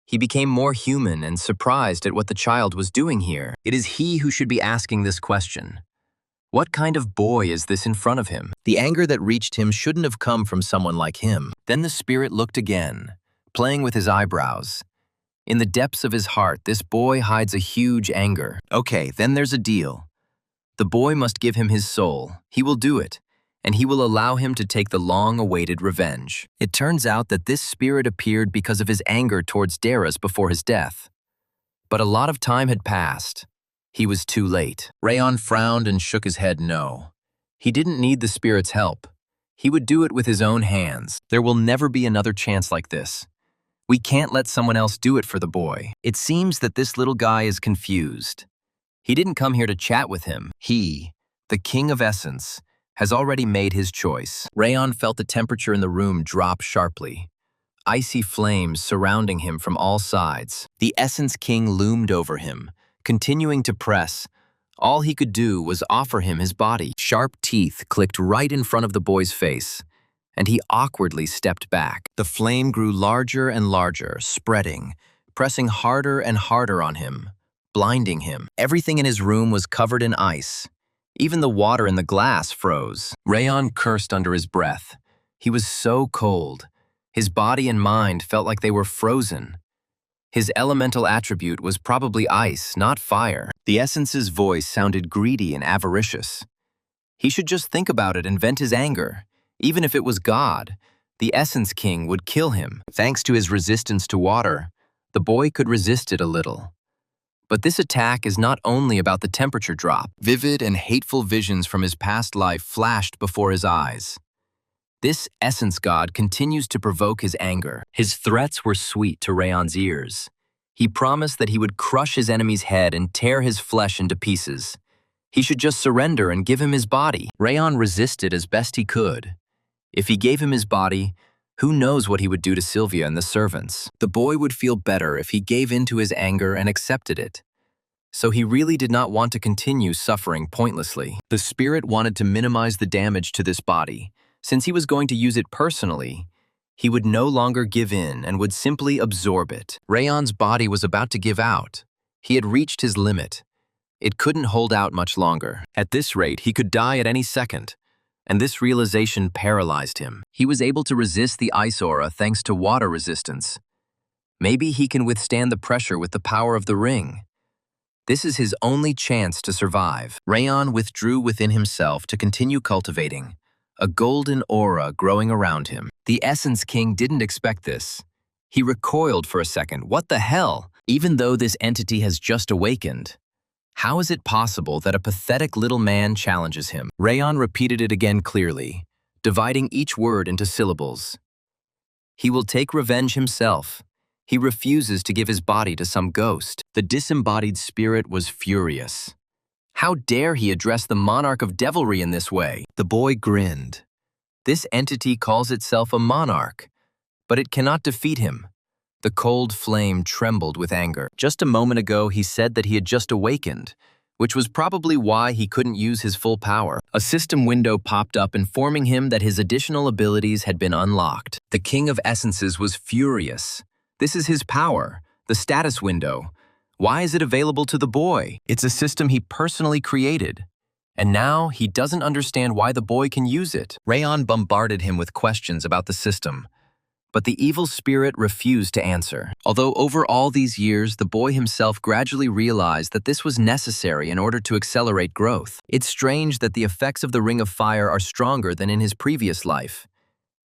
He became more human and surprised at what the child was doing here. It is he who should be asking this question. What kind of boy is this in front of him? The anger that reached him shouldn't have come from someone like him. Then the spirit looked again, playing with his eyebrows. In the depths of his heart, this boy hides a huge anger. Okay, then there's a deal. The boy must give him his soul. He will do it, and he will allow him to take the long-awaited revenge. It turns out that this spirit appeared because of his anger towards Darius before his death. But a lot of time had passed. He was too late. Rayon frowned and shook his head no. He didn't need the spirit's help. He would do it with his own hands. There will never be another chance like this. We can't let someone else do it for the boy. It seems that this little guy is confused. He didn't come here to chat with him. He, the king of essence, has already made his choice. Rayon felt the temperature in the room drop sharply. Icy flames surrounding him from all sides. The Essence King loomed over him, continuing to press. All he could do was offer him his body. Sharp teeth clicked right in front of the boy's face, and he awkwardly stepped back. The flame grew larger and larger, spreading, pressing harder and harder on him, blinding him. Everything in his room was covered in ice. Even the water in the glass froze. Rayon cursed under his breath. He was so cold. His body and mind felt like they were frozen. His elemental attribute was probably ice, not fire. The essence's voice sounded greedy and avaricious. He should just think about it and vent his anger. Even if it was God, the Essence King would kill him. Thanks to his resistance to water, the boy could resist it a little. But this attack is not only about the temperature drop. Vivid and hateful visions from his past life flashed before his eyes. This Essence God continues to provoke his anger. His threats were sweet to Rayon's ears. He promised that he would crush his enemy's head and tear his flesh into pieces. He should just surrender and give him his body. Rayon resisted as best he could. If he gave him his body, who knows what he would do to Sylvia and the servants. The boy would feel better if he gave in to his anger and accepted it. So he really did not want to continue suffering pointlessly. The spirit wanted to minimize the damage to this body. Since he was going to use it personally, he would no longer give in and would simply absorb it. Rayon's body was about to give out. He had reached his limit. It couldn't hold out much longer. At this rate, he could die at any second, and this realization paralyzed him. He was able to resist the ice aura thanks to water resistance. Maybe he can withstand the pressure with the power of the ring. This is his only chance to survive. Rayon withdrew within himself to continue cultivating, a golden aura growing around him. The Essence King didn't expect this. He recoiled for a second. What the hell? Even though this entity has just awakened, how is it possible that a pathetic little man challenges him? Rayon repeated it again clearly, dividing each word into syllables. He will take revenge himself. He refuses to give his body to some ghost. The disembodied spirit was furious. How dare he address the monarch of devilry in this way? The boy grinned. This entity calls itself a monarch, but it cannot defeat him. The cold flame trembled with anger. Just a moment ago, he said that he had just awakened, which was probably why he couldn't use his full power. A system window popped up informing him that his additional abilities had been unlocked. The King of Essences was furious. This is his power, the status window. Why is it available to the boy? It's a system he personally created. And now he doesn't understand why the boy can use it. Rayon bombarded him with questions about the system, but the evil spirit refused to answer. Although over all these years, the boy himself gradually realized that this was necessary in order to accelerate growth. It's strange that the effects of the Ring of Fire are stronger than in his previous life.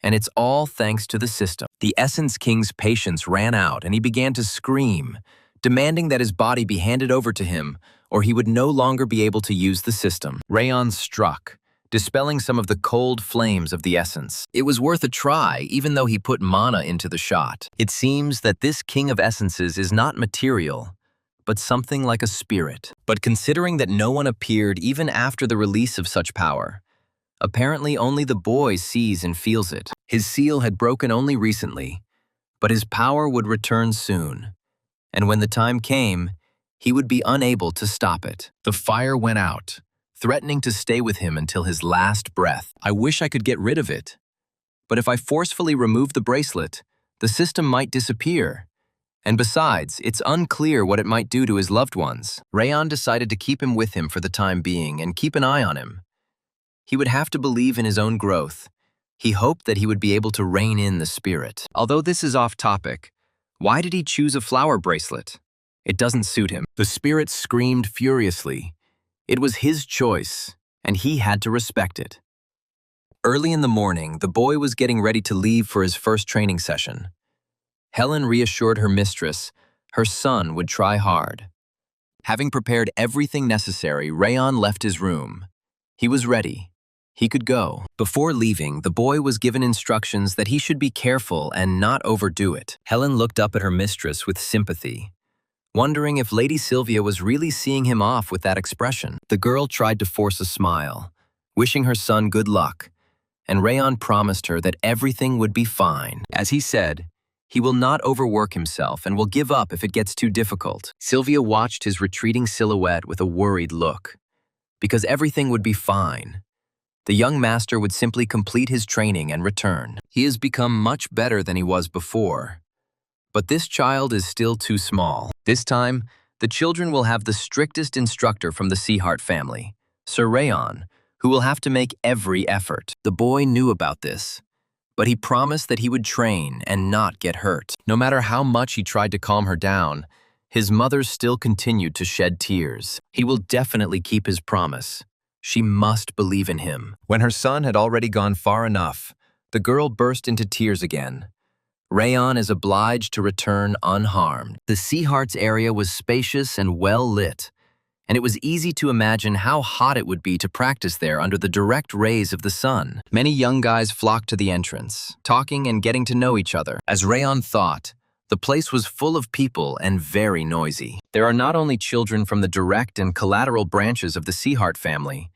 And it's all thanks to the system. The Essence King's patience ran out and he began to scream, demanding that his body be handed over to him or he would no longer be able to use the system. Rayon struck, dispelling some of the cold flames of the essence. It was worth a try, even though he put mana into the shot. It seems that this King of Essences is not material, but something like a spirit. But considering that no one appeared even after the release of such power, apparently only the boy sees and feels it. His seal had broken only recently, but his power would return soon. And when the time came, he would be unable to stop it. The fire went out, threatening to stay with him until his last breath. I wish I could get rid of it. But if I forcefully remove the bracelet, the system might disappear. And besides, it's unclear what it might do to his loved ones. Rayon decided to keep him with him for the time being and keep an eye on him. He would have to believe in his own growth. He hoped that he would be able to rein in the spirit. Although this is off topic, why did he choose a flower bracelet? It doesn't suit him. The spirit screamed furiously. It was his choice, and he had to respect it. Early in the morning, the boy was getting ready to leave for his first training session. Helen reassured her mistress her son would try hard. Having prepared everything necessary, Rayon left his room. He was ready. He could go. Before leaving, the boy was given instructions that he should be careful and not overdo it. Helen looked up at her mistress with sympathy, wondering if Lady Sylvia was really seeing him off with that expression. The girl tried to force a smile, wishing her son good luck, and Rayon promised her that everything would be fine. As he said, he will not overwork himself and will give up if it gets too difficult. Sylvia watched his retreating silhouette with a worried look, because everything would be fine. The young master would simply complete his training and return. He has become much better than he was before. But this child is still too small. This time, the children will have the strictest instructor from the Seahart family, Sir Rayon, who will have to make every effort. The boy knew about this, but he promised that he would train and not get hurt. No matter how much he tried to calm her down, his mother still continued to shed tears. He will definitely keep his promise. She must believe in him. When her son had already gone far enough, the girl burst into tears again. Rayon is obliged to return unharmed. The Seaharts area was spacious and well lit, and it was easy to imagine how hot it would be to practice there under the direct rays of the sun. Many young guys flocked to the entrance, talking and getting to know each other. As Rayon thought, the place was full of people and very noisy. There are not only children from the direct and collateral branches of the Seahart family,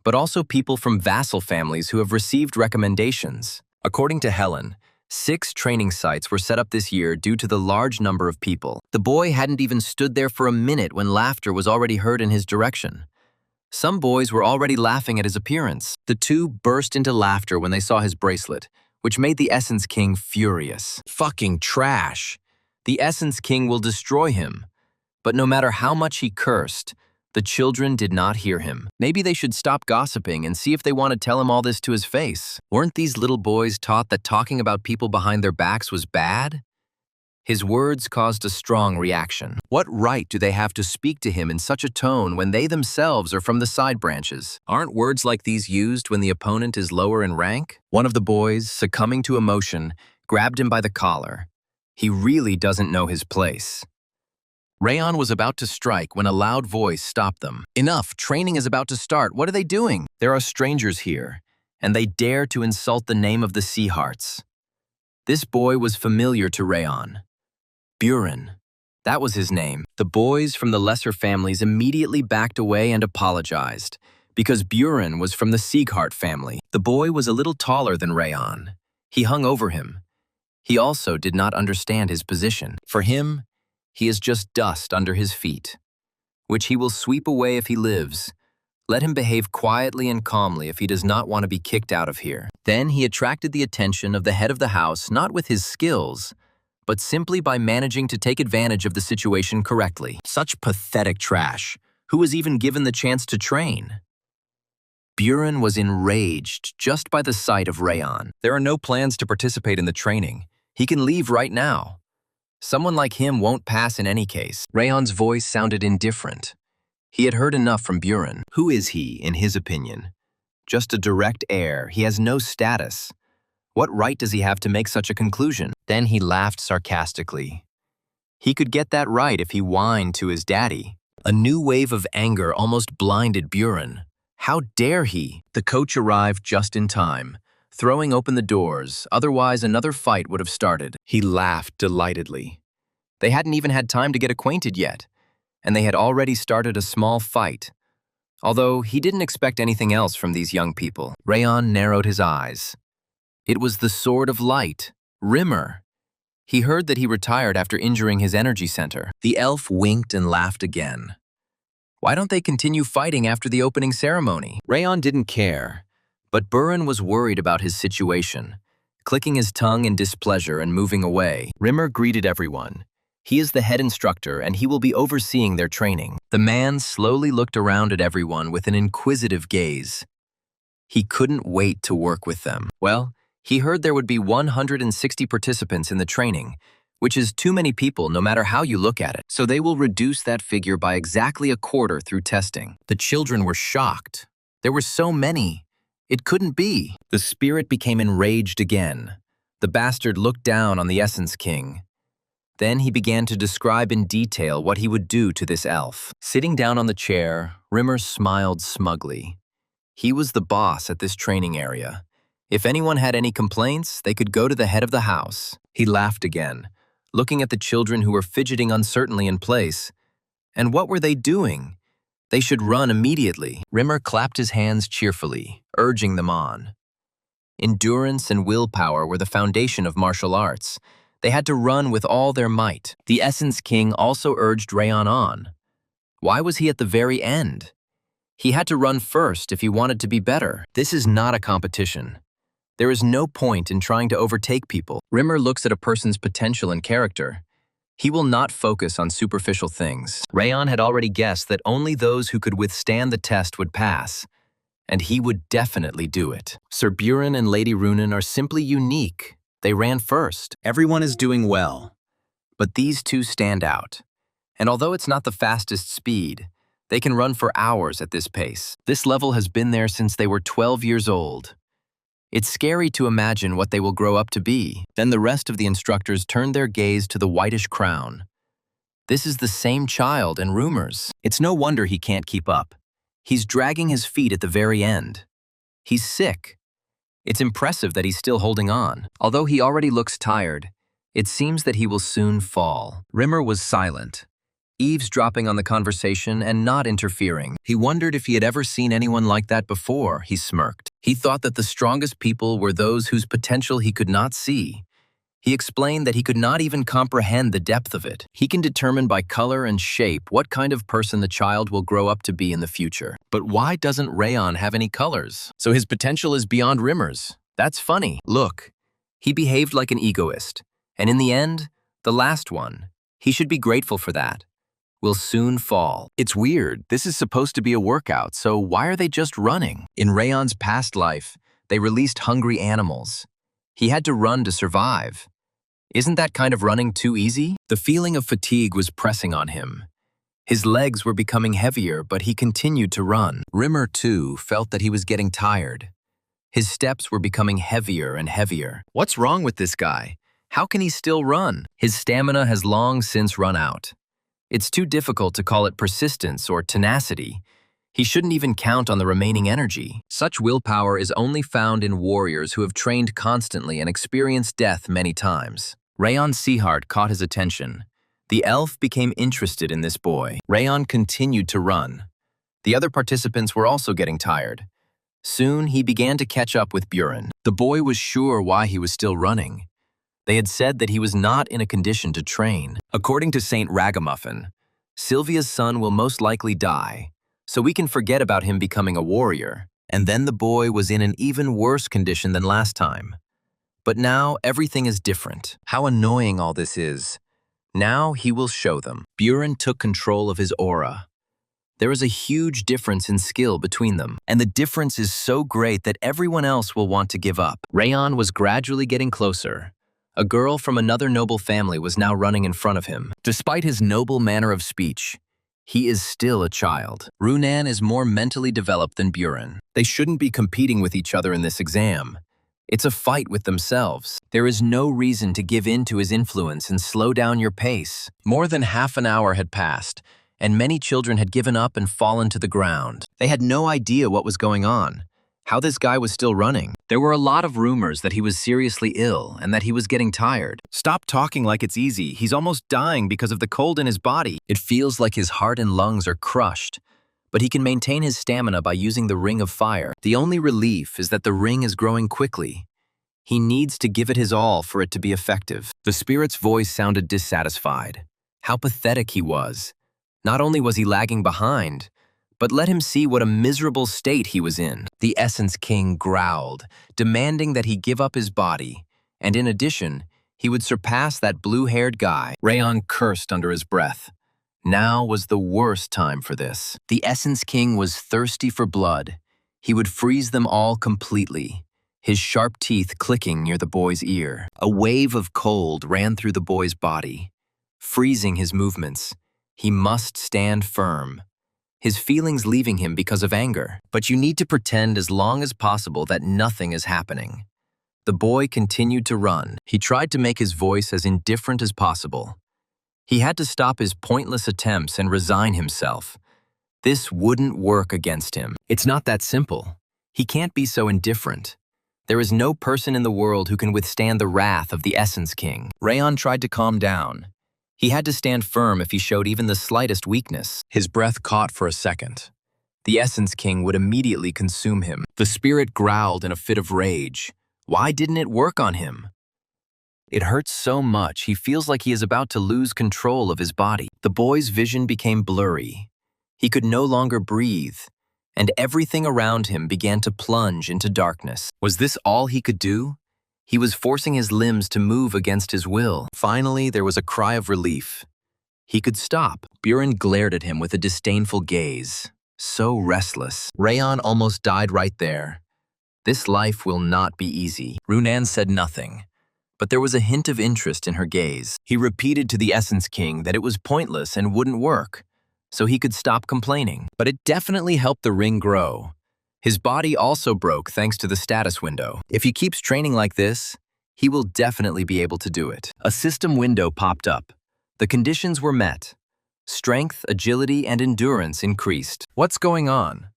but also people from vassal families who have received recommendations. According to Helen, 6 training sites were set up this year due to the large number of people. The boy hadn't even stood there for a minute when laughter was already heard in his direction. Some boys were already laughing at his appearance. The two burst into laughter when they saw his bracelet, which made the Essence King furious. Fucking trash! The Essence King will destroy him. But no matter how much he cursed, the children did not hear him. Maybe they should stop gossiping and see if they want to tell him all this to his face. Weren't these little boys taught that talking about people behind their backs was bad? His words caused a strong reaction. What right do they have to speak to him in such a tone when they themselves are from the side branches? Aren't words like these used when the opponent is lower in rank? One of the boys, succumbing to emotion, grabbed him by the collar. He really doesn't know his place. Rayon was about to strike when a loud voice stopped them. Enough, training is about to start. What are they doing? There are strangers here, and they dare to insult the name of the Seaharts. This boy was familiar to Rayon. Buren. That was his name. The boys from the lesser families immediately backed away and apologized, because Buren was from the Seaghart family. The boy was a little taller than Rayon. He hung over him. He also did not understand his position. For him, he is just dust under his feet, which he will sweep away if he lives. Let him behave quietly and calmly if he does not want to be kicked out of here. Then he attracted the attention of the head of the house not with his skills, but simply by managing to take advantage of the situation correctly. Such pathetic trash. Who was even given the chance to train? Buren was enraged just by the sight of Rayon. There are no plans to participate in the training. He can leave right now. Someone like him won't pass in any case. Rayon's voice sounded indifferent. He had heard enough from Buren. Who is he, in his opinion? Just a direct heir. He has no status. What right does he have to make such a conclusion? Then he laughed sarcastically. He could get that right if he whined to his daddy. A new wave of anger almost blinded Buren. How dare he? The coach arrived just in time, throwing open the doors, otherwise another fight would have started. He laughed delightedly. They hadn't even had time to get acquainted yet, and they had already started a small fight. Although he didn't expect anything else from these young people. Rayon narrowed his eyes. It was the Sword of Light, Rimmer. He heard that he retired after injuring his energy center. The elf winked and laughed again. Why don't they continue fighting after the opening ceremony? Rayon didn't care. But Buren was worried about his situation. clicking his tongue in displeasure and moving away. Rimmer greeted everyone. He is the head instructor and he will be overseeing their training. The man slowly looked around at everyone with an inquisitive gaze. He couldn't wait to work with them. Well, he heard there would be 160 participants in the training, which is too many people no matter how you look at it. So they will reduce that figure by exactly a quarter through testing. The children were shocked. There were so many. It couldn't be. The spirit became enraged again. The bastard looked down on the Essence King. Then he began to describe in detail what he would do to this elf. Sitting down on the chair, Rimmer smiled smugly. He was the boss at this training area. If anyone had any complaints, they could go to the head of the house. He laughed again, looking at the children who were fidgeting uncertainly in place. And what were they doing? They should run immediately. Rimmer clapped his hands cheerfully, urging them on. Endurance and willpower were the foundation of martial arts. They had to run with all their might. The Essence King also urged Rayon on. Why was he at the very end? He had to run first if he wanted to be better. This is not a competition. There is no point in trying to overtake people. Rimmer looks at a person's potential and character. He will not focus on superficial things. Rayon had already guessed that only those who could withstand the test would pass, and he would definitely do it. Sir Buren and Lady Runen are simply unique. They ran first. Everyone is doing well. But these two stand out. And although it's not the fastest speed, they can run for hours at this pace. This level has been there since they were 12 years old. It's scary to imagine what they will grow up to be. Then the rest of the instructors turned their gaze to the whitish crown. This is the same child in rumors. It's no wonder he can't keep up. He's dragging his feet at the very end. He's sick. It's impressive that he's still holding on. Although he already looks tired, it seems that he will soon fall. Rimmer was silent, eavesdropping on the conversation and not interfering. He wondered if he had ever seen anyone like that before. He smirked. He thought that the strongest people were those whose potential he could not see. He explained that he could not even comprehend the depth of it. He can determine by color and shape what kind of person the child will grow up to be in the future. But why doesn't Rayon have any colors? So his potential is beyond Rimmer's. That's funny. Look, he behaved like an egoist. And in the end, the last one, he should be grateful for that, will soon fall. It's weird. This is supposed to be a workout, so why are they just running? In Rayon's past life, they released hungry animals. He had to run to survive. Isn't that kind of running too easy? The feeling of fatigue was pressing on him. His legs were becoming heavier, but he continued to run. Rimmer, too, felt that he was getting tired. His steps were becoming heavier and heavier. What's wrong with this guy? How can he still run? His stamina has long since run out. It's too difficult to call it persistence or tenacity. He shouldn't even count on the remaining energy. Such willpower is only found in warriors who have trained constantly and experienced death many times. Rayon Seahart caught his attention. The elf became interested in this boy. Rayon continued to run. The other participants were also getting tired. Soon, he began to catch up with Buren. The boy was sure why he was still running. They had said that he was not in a condition to train. According to Saint Ragamuffin, Sylvia's son will most likely die, so we can forget about him becoming a warrior. And then the boy was in an even worse condition than last time. But now everything is different. How annoying all this is. Now he will show them. Buren took control of his aura. There is a huge difference in skill between them, and the difference is so great that everyone else will want to give up. Rayon was gradually getting closer. A girl from another noble family was now running in front of him. Despite his noble manner of speech, he is still a child. Runan is more mentally developed than Buren. They shouldn't be competing with each other in this exam. It's a fight with themselves. There is no reason to give in to his influence and slow down your pace. More than half an hour had passed, and many children had given up and fallen to the ground. They had no idea what was going on, how this guy was still running. There were a lot of rumors that he was seriously ill and that he was getting tired. Stop talking like it's easy. He's almost dying because of the cold in his body. It feels like his heart and lungs are crushed, but he can maintain his stamina by using the ring of fire. The only relief is that the ring is growing quickly. He needs to give it his all for it to be effective. The spirit's voice sounded dissatisfied. How pathetic he was. Not only was he lagging behind, but let him see what a miserable state he was in. The Essence King growled, demanding that he give up his body. And in addition, he would surpass that blue-haired guy. Rayon cursed under his breath. Now was the worst time for this. The Essence King was thirsty for blood. He would freeze them all completely, his sharp teeth clicking near the boy's ear. A wave of cold ran through the boy's body, freezing his movements. He must stand firm, his feelings leaving him because of anger. But you need to pretend as long as possible that nothing is happening. The boy continued to run. He tried to make his voice as indifferent as possible. He had to stop his pointless attempts and resign himself. This wouldn't work against him. It's not that simple. He can't be so indifferent. There is no person in the world who can withstand the wrath of the Essence King. Rayon tried to calm down. He had to stand firm if he showed even the slightest weakness. His breath caught for a second. The Essence King would immediately consume him. The spirit growled in a fit of rage. Why didn't it work on him? It hurts so much, he feels like he is about to lose control of his body. The boy's vision became blurry. He could no longer breathe, and everything around him began to plunge into darkness. Was this all he could do? He was forcing his limbs to move against his will. Finally, there was a cry of relief. He could stop. Buren glared at him with a disdainful gaze. So restless. Rayon almost died right there. This life will not be easy. Runan said nothing, but there was a hint of interest in her gaze. He repeated to the Essence King that it was pointless and wouldn't work, so he could stop complaining. But it definitely helped the ring grow. His body also broke thanks to the status window. If he keeps training like this, he will definitely be able to do it. A system window popped up. The conditions were met. Strength, agility, and endurance increased. What's going on?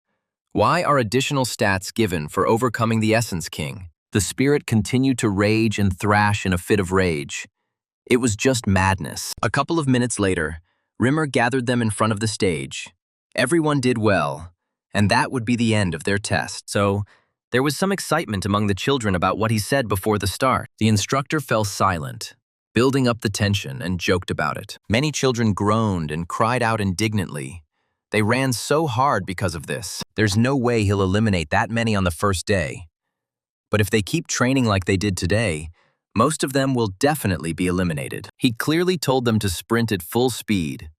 Why are additional stats given for overcoming the Essence King? The spirit continued to rage and thrash in a fit of rage. It was just madness. A couple of minutes later, Rimmer gathered them in front of the stage. Everyone did well, and that would be the end of their test. So, there was some excitement among the children about what he said before the start. The instructor fell silent, building up the tension, and joked about it. Many children groaned and cried out indignantly. They ran so hard because of this. There's no way he'll eliminate that many on the first day. But if they keep training like they did today, most of them will definitely be eliminated. He clearly told them to sprint at full speed,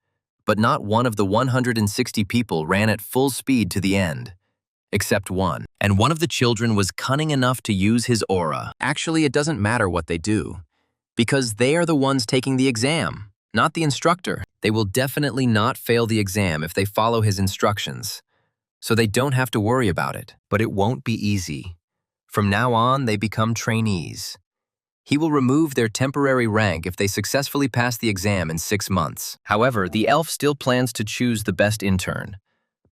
but not one of the 160 people ran at full speed to the end, except one. And one of the children was cunning enough to use his aura. Actually, it doesn't matter what they do, because they are the ones taking the exam, not the instructor. They will definitely not fail the exam if they follow his instructions, so they don't have to worry about it. But it won't be easy. From now on, they become trainees. He will remove their temporary rank if they successfully pass the exam in 6 months. However, the elf still plans to choose the best intern,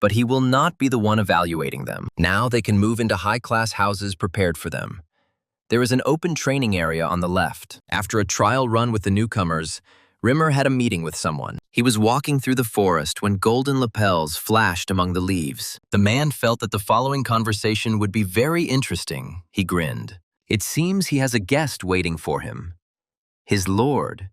but he will not be the one evaluating them. Now they can move into high-class houses prepared for them. There is an open training area on the left. After a trial run with the newcomers, Rimmer had a meeting with someone. He was walking through the forest when golden lapels flashed among the leaves. The man felt that the following conversation would be very interesting. He grinned. It seems he has a guest waiting for him. His lord.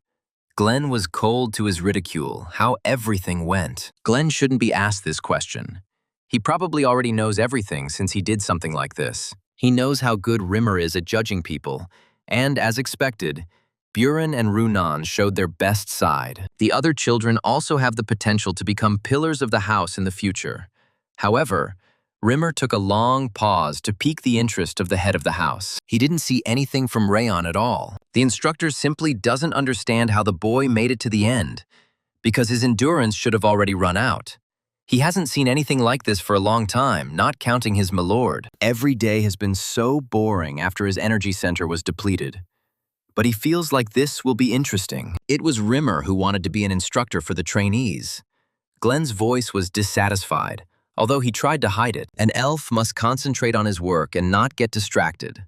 Glenn was cold to his ridicule, how everything went. Glenn shouldn't be asked this question. He probably already knows everything since he did something like this. He knows how good Rimmer is at judging people, and as expected, Buren and Runan showed their best side. The other children also have the potential to become pillars of the house in the future. However, Rimmer took a long pause to pique the interest of the head of the house. He didn't see anything from Rayon at all. The instructor simply doesn't understand how the boy made it to the end, because his endurance should have already run out. He hasn't seen anything like this for a long time, not counting his milord. Every day has been so boring after his energy center was depleted. But he feels like this will be interesting. It was Rimmer who wanted to be an instructor for the trainees. Glenn's voice was dissatisfied, although he tried to hide it. An elf must concentrate on his work and not get distracted.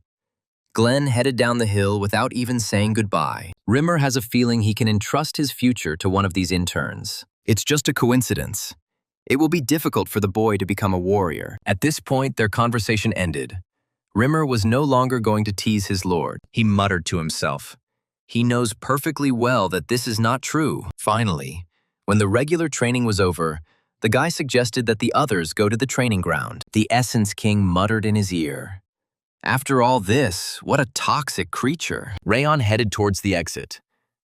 Glenn headed down the hill without even saying goodbye. Rimmer has a feeling he can entrust his future to one of these interns. It's just a coincidence. It will be difficult for the boy to become a warrior. At this point, their conversation ended. Rimmer was no longer going to tease his lord. He muttered to himself. He knows perfectly well that this is not true. Finally, when the regular training was over, the guy suggested that the others go to the training ground. The Essence King muttered in his ear. After all this, what a toxic creature. Rayon headed towards the exit,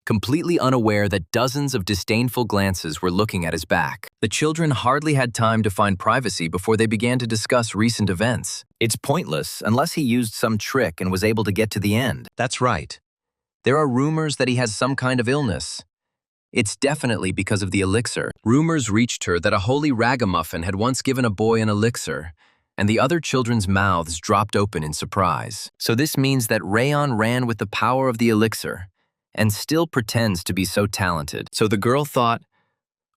completely unaware that dozens of disdainful glances were looking at his back. The children hardly had time to find privacy before they began to discuss recent events. It's pointless unless he used some trick and was able to get to the end. That's right. There are rumors that he has some kind of illness. It's definitely because of the elixir. Rumors reached her that a holy ragamuffin had once given a boy an elixir, and the other children's mouths dropped open in surprise. So this means that Rayon ran with the power of the elixir, and still pretends to be so talented. So the girl thought,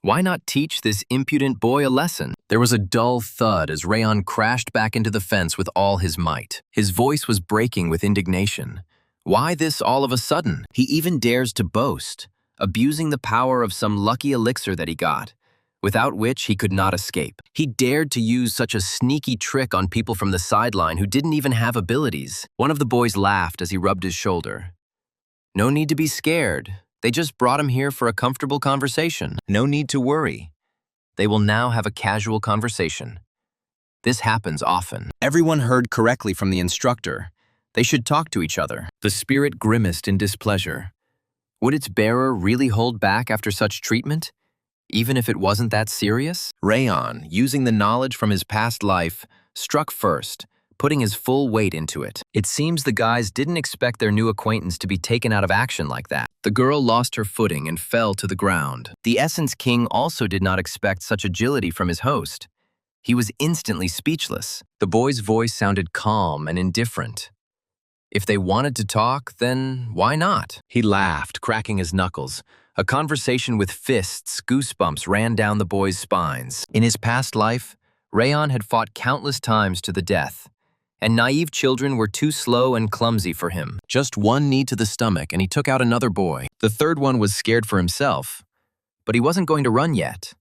why not teach this impudent boy a lesson? There was a dull thud as Rayon crashed back into the fence with all his might. His voice was breaking with indignation. Why this all of a sudden? He even dares to boast, abusing the power of some lucky elixir that he got, without which he could not escape. He dared to use such a sneaky trick on people from the sideline who didn't even have abilities. One of the boys laughed as he rubbed his shoulder. No need to be scared. They just brought him here for a comfortable conversation. No need to worry. They will now have a casual conversation. This happens often. Everyone heard correctly from the instructor. They should talk to each other. The spirit grimaced in displeasure. Would its bearer really hold back after such treatment, even if it wasn't that serious? Rayon, using the knowledge from his past life, struck first, putting his full weight into it. It seems the guys didn't expect their new acquaintance to be taken out of action like that. The girl lost her footing and fell to the ground. The Essence King also did not expect such agility from his host. He was instantly speechless. The boy's voice sounded calm and indifferent. If they wanted to talk, then why not? He laughed, cracking his knuckles. A conversation with fists, goosebumps ran down the boy's spines. In his past life, Rayon had fought countless times to the death, and naive children were too slow and clumsy for him. Just one knee to the stomach and he took out another boy. The third one was scared for himself, but he wasn't going to run yet.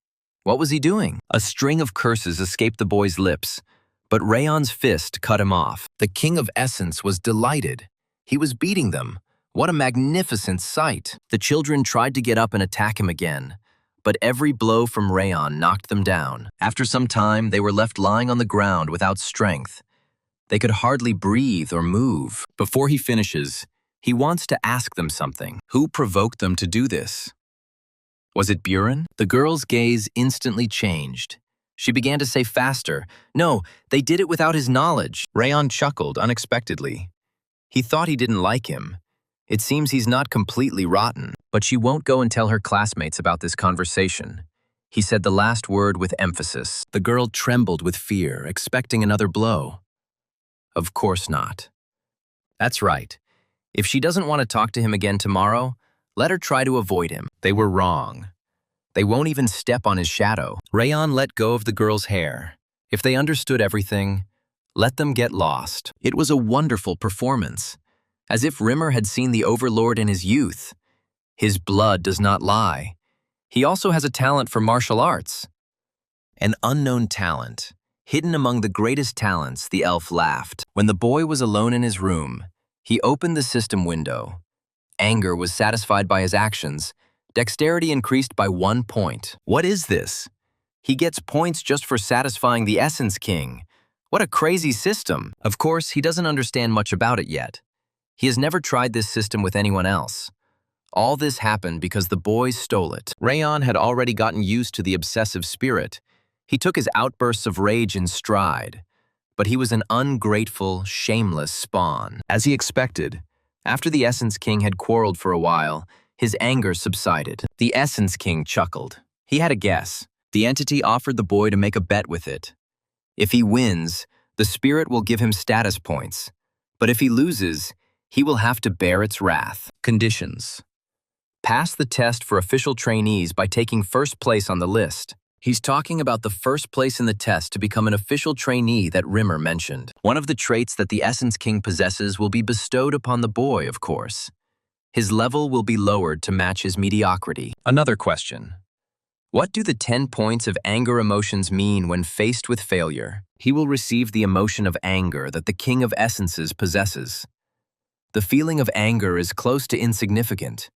What was he doing? A string of curses escaped the boy's lips, but Rayon's fist cut him off. The King of Essence was delighted. He was beating them. What a magnificent sight! The children tried to get up and attack him again, but every blow from Rayon knocked them down. After some time, they were left lying on the ground without strength. They could hardly breathe or move. Before he finishes, he wants to ask them something. Who provoked them to do this? Was it Buren? The girl's gaze instantly changed. She began to say faster, "No, they did it without his knowledge." Rayon chuckled unexpectedly. He thought he didn't like him. It seems he's not completely rotten. But she won't go and tell her classmates about this conversation. He said the last word with emphasis. The girl trembled with fear, expecting another blow. Of course not. That's right. If she doesn't want to talk to him again tomorrow, let her try to avoid him. They were wrong. They won't even step on his shadow. Rayon let go of the girl's hair. If they understood everything, let them get lost. It was a wonderful performance, as if Rimmer had seen the Overlord in his youth. His blood does not lie. He also has a talent for martial arts. An unknown talent. Hidden among the greatest talents, the elf laughed. When the boy was alone in his room, he opened the system window. Anger was satisfied by his actions. Dexterity increased by 1 point. What is this? He gets points just for satisfying the Essence King. What a crazy system. Of course, he doesn't understand much about it yet. He has never tried this system with anyone else. All this happened because the boys stole it. Rayon had already gotten used to the obsessive spirit. He took his outbursts of rage in stride. But he was an ungrateful, shameless spawn. As he expected, after the Essence King had quarreled for a while, his anger subsided. The Essence King chuckled. He had a guess. The entity offered the boy to make a bet with it. If he wins, the spirit will give him status points. But if he loses, he will have to bear its wrath. Conditions. Pass the test for official trainees by taking first place on the list. He's talking about the first place in the test to become an official trainee that Rimmer mentioned. One of the traits that the Essence King possesses will be bestowed upon the boy, of course. His level will be lowered to match his mediocrity. Another question. What do the 10 points of anger emotions mean when faced with failure? He will receive the emotion of anger that the King of Essences possesses. The feeling of anger is close to insignificant.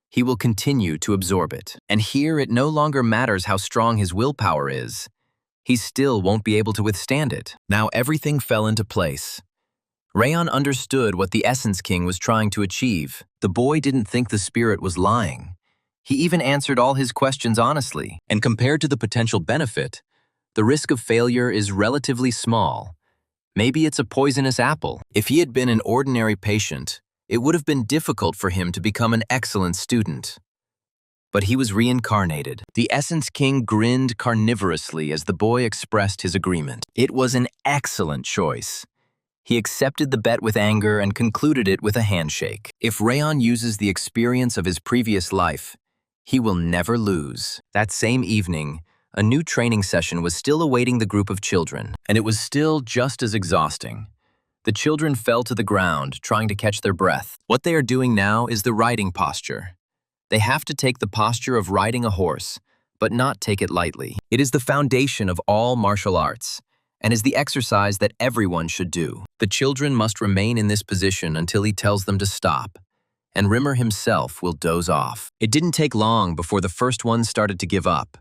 He will continue to absorb it. And here it no longer matters how strong his willpower is. He still won't be able to withstand it. Now everything fell into place. Rayon understood what the Essence King was trying to achieve. The boy didn't think the spirit was lying. He even answered all his questions honestly, and compared to the potential benefit, the risk of failure is relatively small. Maybe it's a poisonous apple. If he had been an ordinary patient, it would have been difficult for him to become an excellent student. But he was reincarnated. The Essence King grinned carnivorously as the boy expressed his agreement. It was an excellent choice. He accepted the bet with anger and concluded it with a handshake. If Rayon uses the experience of his previous life, he will never lose. That same evening, a new training session was still awaiting the group of children, and it was still just as exhausting. The children fell to the ground, trying to catch their breath. What they are doing now is the riding posture. They have to take the posture of riding a horse, but not take it lightly. It is the foundation of all martial arts, and is the exercise that everyone should do. The children must remain in this position until he tells them to stop, and Rimmer himself will doze off. It didn't take long before the first ones started to give up.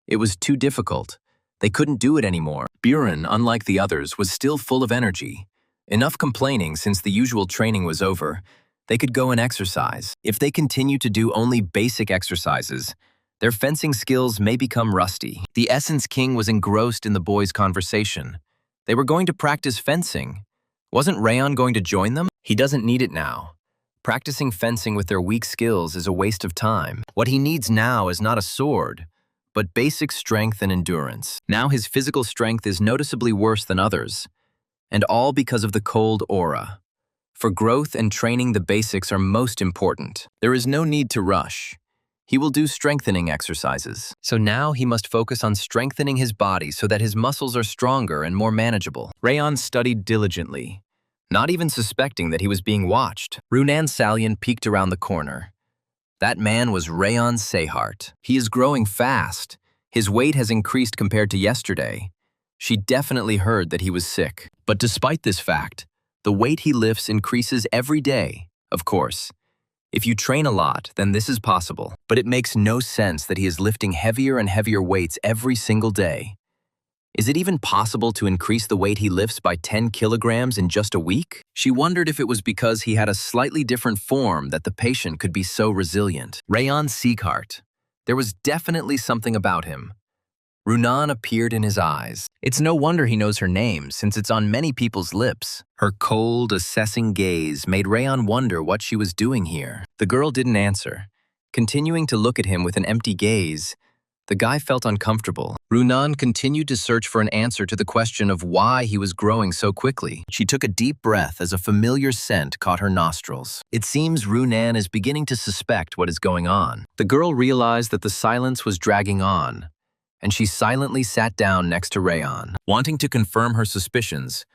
It was too difficult. They couldn't do it anymore. Buren, unlike the others, was still full of energy. Enough complaining since the usual training was over. They could go and exercise. If they continue to do only basic exercises, their fencing skills may become rusty. The Essence King was engrossed in the boys' conversation. They were going to practice fencing. Wasn't Rayon going to join them? He doesn't need it now. Practicing fencing with their weak skills is a waste of time. What he needs now is not a sword, but basic strength and endurance. Now his physical strength is noticeably worse than others, and all because of the cold aura. For growth and training, the basics are most important. There is no need to rush. He will do strengthening exercises. So now he must focus on strengthening his body so that his muscles are stronger and more manageable. Rayon studied diligently, not even suspecting that he was being watched. Runan Salyan peeked around the corner. That man was Rayon Sehart. He is growing fast. His weight has increased compared to yesterday. She definitely heard that he was sick. But despite this fact, the weight he lifts increases every day. Of course, if you train a lot, then this is possible. But it makes no sense that he is lifting heavier and heavier weights every single day. Is it even possible to increase the weight he lifts by 10 kilograms in just a week? She wondered if it was because he had a slightly different form that the patient could be so resilient. Rayon Sieghart. There was definitely something about him. Runan appeared in his eyes. It's no wonder he knows her name, since it's on many people's lips. Her cold, assessing gaze made Rayon wonder what she was doing here. The girl didn't answer. Continuing to look at him with an empty gaze, the guy felt uncomfortable. Runan continued to search for an answer to the question of why he was growing so quickly. She took a deep breath as a familiar scent caught her nostrils. It seems Runan is beginning to suspect what is going on. The girl realized that the silence was dragging on, and she silently sat down next to Rayon. Wanting to confirm her suspicions,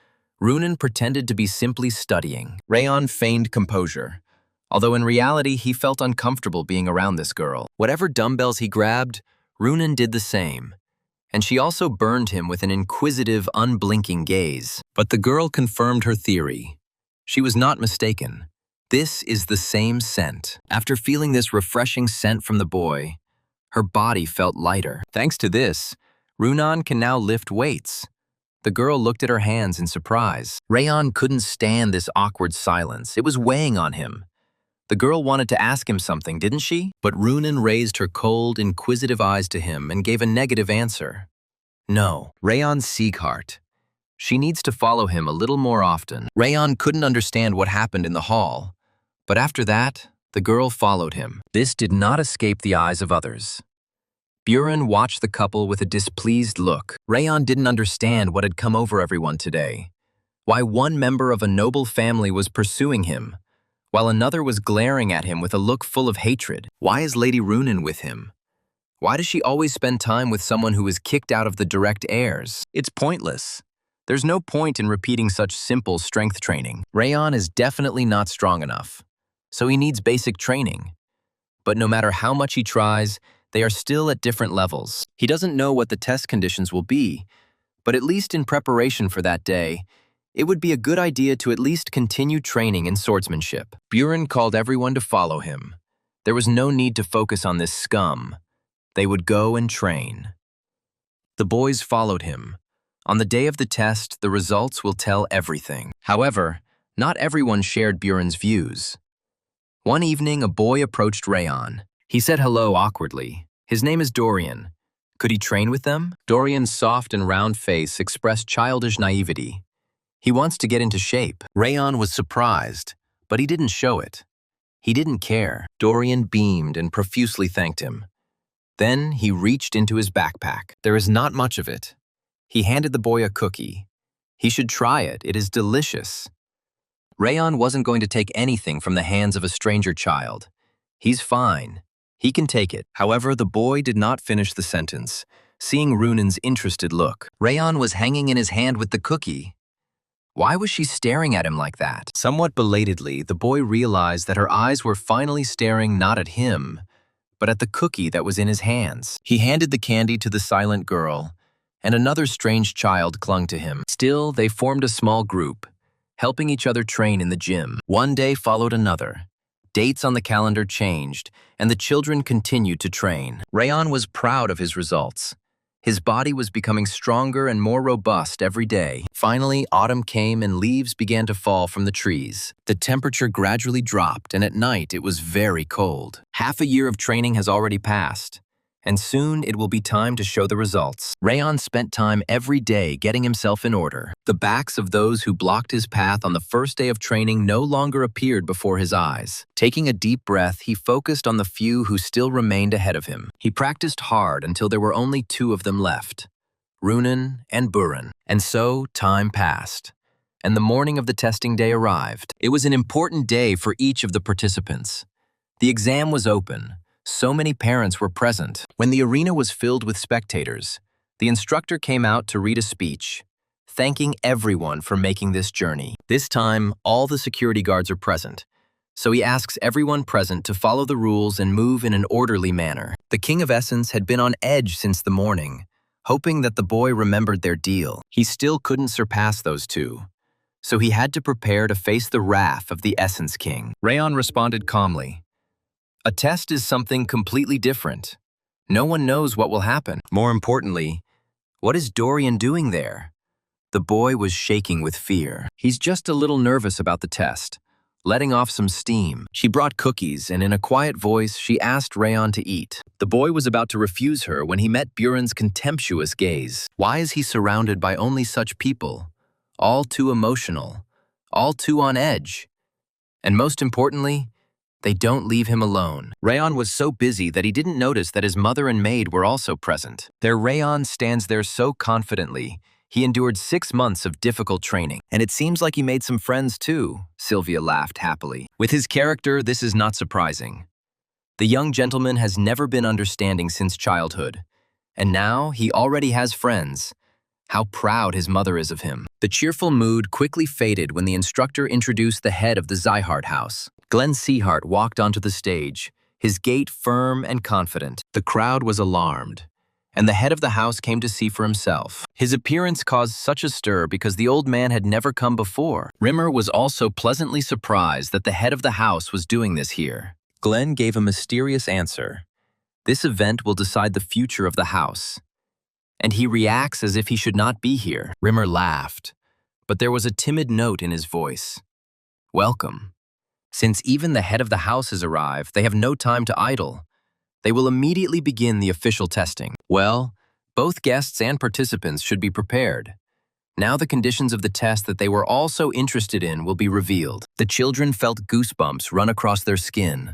Runan pretended to be simply studying. Rayon feigned composure, although in reality he felt uncomfortable being around this girl. Whatever dumbbells he grabbed, Runan did the same, and she also burned him with an inquisitive, unblinking gaze. But the girl confirmed her theory. She was not mistaken. This is the same scent. After feeling this refreshing scent from the boy, her body felt lighter. Thanks to this, Runan can now lift weights. The girl looked at her hands in surprise. Rayon couldn't stand this awkward silence. It was weighing on him. The girl wanted to ask him something, didn't she? But Runan raised her cold, inquisitive eyes to him and gave a negative answer. No, Rayon Sieghart. She needs to follow him a little more often. Rayon couldn't understand what happened in the hall, but after that, the girl followed him. This did not escape the eyes of others. Buren watched the couple with a displeased look. Rayon didn't understand what had come over everyone today. Why one member of a noble family was pursuing him, while another was glaring at him with a look full of hatred. Why is Lady Runan with him? Why does she always spend time with someone who is kicked out of the direct heirs? It's pointless. There's no point in repeating such simple strength training. Rayon is definitely not strong enough, so he needs basic training. But no matter how much he tries, they are still at different levels. He doesn't know what the test conditions will be, but at least in preparation for that day, it would be a good idea to at least continue training in swordsmanship. Buren called everyone to follow him. There was no need to focus on this scum. They would go and train. The boys followed him. On the day of the test, the results will tell everything. However, Not everyone shared Buren's views. One evening, a boy approached Rayon. He said hello awkwardly. His name is Dorian. Could he train with them? Dorian's soft and round face expressed childish naivety. He wants to get into shape. Rayon was surprised, but he didn't show it. He didn't care. Dorian beamed and profusely thanked him. Then he reached into his backpack. There is not much of it. He handed the boy a cookie. He should try it. It is delicious. Rayon wasn't going to take anything from the hands of a stranger child. He's fine. He can take it. However, the boy did not finish the sentence, seeing Runen's interested look. Rayon was hanging in his hand with the cookie. Why was she staring at him like that? Somewhat belatedly, the boy realized that her eyes were finally staring not at him, but at the cookie that was in his hands. He handed the candy to the silent girl, and another strange child clung to him. Still, they formed a small group, helping each other train in the gym. One day followed another. Dates on the calendar changed, and the children continued to train. Rayon was proud of his results. His body was becoming stronger and more robust every day. Finally, autumn came and leaves began to fall from the trees. The temperature gradually dropped, and at night it was very cold. Half a year of training has already passed, and soon it will be time to show the results. Rayon spent time every day getting himself in order. The backs of those who blocked his path on the first day of training no longer appeared before his eyes. Taking a deep breath, he focused on the few who still remained ahead of him. He practiced hard until there were only two of them left, Runen and Buren. And so time passed, and the morning of the testing day arrived. It was an important day for each of the participants. The exam was open. So many parents were present. When the arena was filled with spectators, the instructor came out to read a speech, thanking everyone for making this journey. This time, all the security guards are present, so he asks everyone present to follow the rules and move in an orderly manner. The King of Essence had been on edge since the morning, hoping that the boy remembered their deal. He still couldn't surpass those two, so he had to prepare to face the wrath of the Essence King. Rayon responded calmly. A test is something completely different. No one knows what will happen. More importantly, what is Dorian doing there? The boy was shaking with fear. He's just a little nervous about the test, letting off some steam. She brought cookies, and in a quiet voice, she asked Rayon to eat. The boy was about to refuse her when he met Buren's contemptuous gaze. Why is he surrounded by only such people? All too emotional, all too on edge. And most importantly, they don't leave him alone. Rayon was so busy that he didn't notice that his mother and maid were also present. Their Rayon stands there so confidently. He endured 6 months of difficult training. And it seems like he made some friends too, Sylvia laughed happily. With his character, this is not surprising. The young gentleman has never been understanding since childhood. And now he already has friends. How proud his mother is of him. The cheerful mood quickly faded when the instructor introduced the head of the Zyhart house. Glenn Seahart walked onto the stage, his gait firm and confident. The crowd was alarmed, and the head of the house came to see for himself. His appearance caused such a stir because the old man had never come before. Rimmer was also pleasantly surprised that the head of the house was doing this here. Glenn gave a mysterious answer. This event will decide the future of the house. And he reacts as if he should not be here. Rimmer laughed, but there was a timid note in his voice. Welcome. Since even the head of the house has arrived, they have no time to idle. They will immediately begin the official testing. Well, both guests and participants should be prepared. Now the conditions of the test that they were all so interested in will be revealed. The children felt goosebumps run across their skin,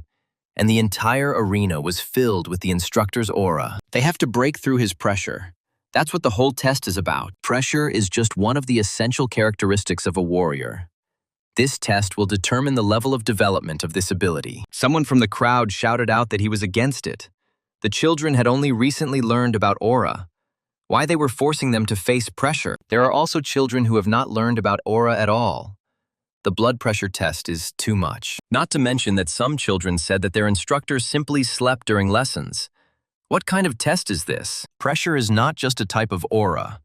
and the entire arena was filled with the instructor's aura. They have to break through his pressure. That's what the whole test is about. Pressure is just one of the essential characteristics of a warrior. This test will determine the level of development of this ability. Someone from the crowd shouted out that he was against it. The children had only recently learned about aura. Why they were forcing them to face pressure. There are also children who have not learned about aura at all. The blood pressure test is too much. Not to mention that some children said that their instructor simply slept during lessons. What kind of test is this? Pressure is not just a type of aura.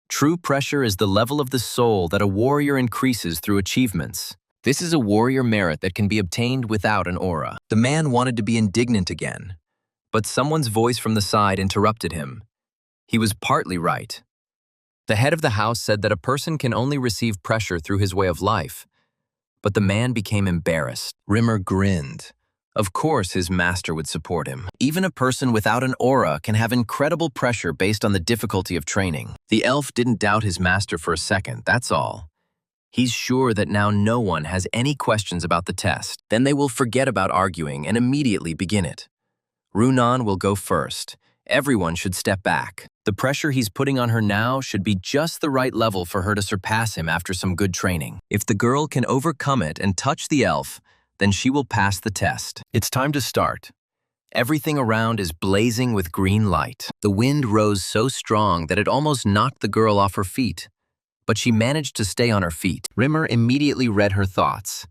True pressure is the level of the soul that a warrior increases through achievements. This is a warrior merit that can be obtained without an aura. The man wanted to be indignant again, but someone's voice from the side interrupted him. He was partly right. The head of the house said that a person can only receive pressure through his way of life. But the man became embarrassed. Rimmer grinned. Of course his master would support him. Even a person without an aura can have incredible pressure based on the difficulty of training. The elf didn't doubt his master for a second, that's all. He's sure that now no one has any questions about the test. Then they will forget about arguing and immediately begin it. Runan will go first. Everyone should step back. The pressure he's putting on her now should be just the right level for her to surpass him after some good training. If the girl can overcome it and touch the elf, then she will pass the test. It's time to start. Everything around is blazing with green light. The wind rose so strong that it almost knocked the girl off her feet. But she managed to stay on her feet. Rimmer immediately read her thoughts.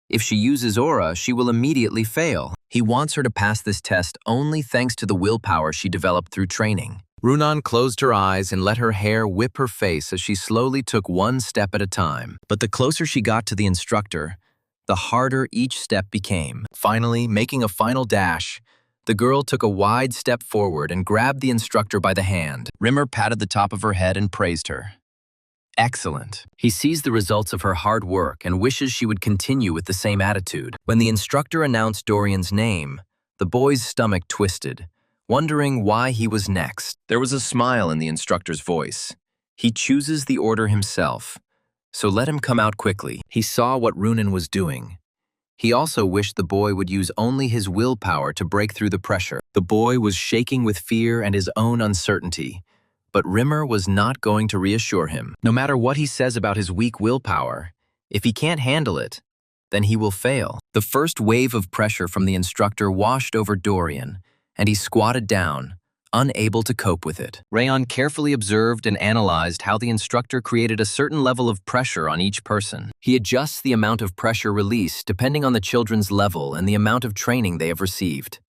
If she uses aura, she will immediately fail. He wants her to pass this test only thanks to the willpower she developed through training. Runan closed her eyes and let her hair whip her face as she slowly took one step at a time. But the closer she got to the instructor, the harder each step became. Finally, making a final dash, the girl took a wide step forward and grabbed the instructor by the hand. Rimmer patted the top of her head and praised her. Excellent. He sees the results of her hard work and wishes she would continue with the same attitude. When the instructor announced Dorian's name, the boy's stomach twisted, wondering why he was next. There was a smile in the instructor's voice. He chooses the order himself, so let him come out quickly. He saw what Runan was doing. He also wished the boy would use only his willpower to break through the pressure. The boy was shaking with fear and his own uncertainty, but Rimmer was not going to reassure him. No matter what he says about his weak willpower, if he can't handle it, then he will fail. The first wave of pressure from the instructor washed over Dorian, and he squatted down, unable to cope with it. Rayon carefully observed and analyzed how the instructor created a certain level of pressure on each person. He adjusts the amount of pressure released depending on the children's level and the amount of training they have received,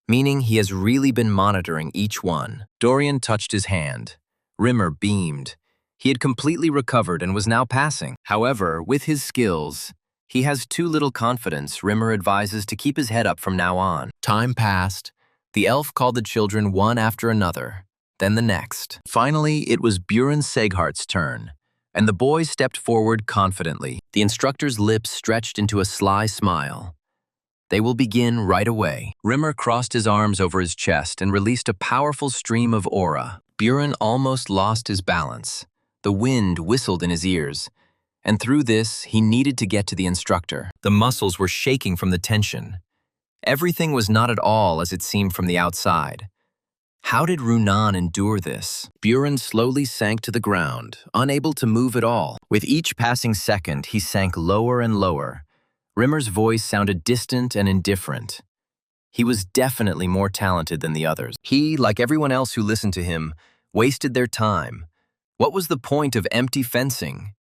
meaning he has really been monitoring each one. Dorian touched his hand. Rimmer beamed. He had completely recovered and was now passing. However, with his skills, he has too little confidence. Rimmer advises to keep his head up from now on. Time passed. The elf called the children one after another, then the next. Finally, it was Buren Seghart's turn, and the boy stepped forward confidently. The instructor's lips stretched into a sly smile. They will begin right away. Rimmer crossed his arms over his chest and released a powerful stream of aura. Buren almost lost his balance. The wind whistled in his ears, and through this, he needed to get to the instructor. The muscles were shaking from the tension. Everything was not at all as it seemed from the outside. How did Runan endure this? Buren slowly sank to the ground, unable to move at all. With each passing second, he sank lower and lower. Rimmer's voice sounded distant and indifferent. He was definitely more talented than the others. He, like everyone else who listened to him, wasted their time. What was the point of empty fencing?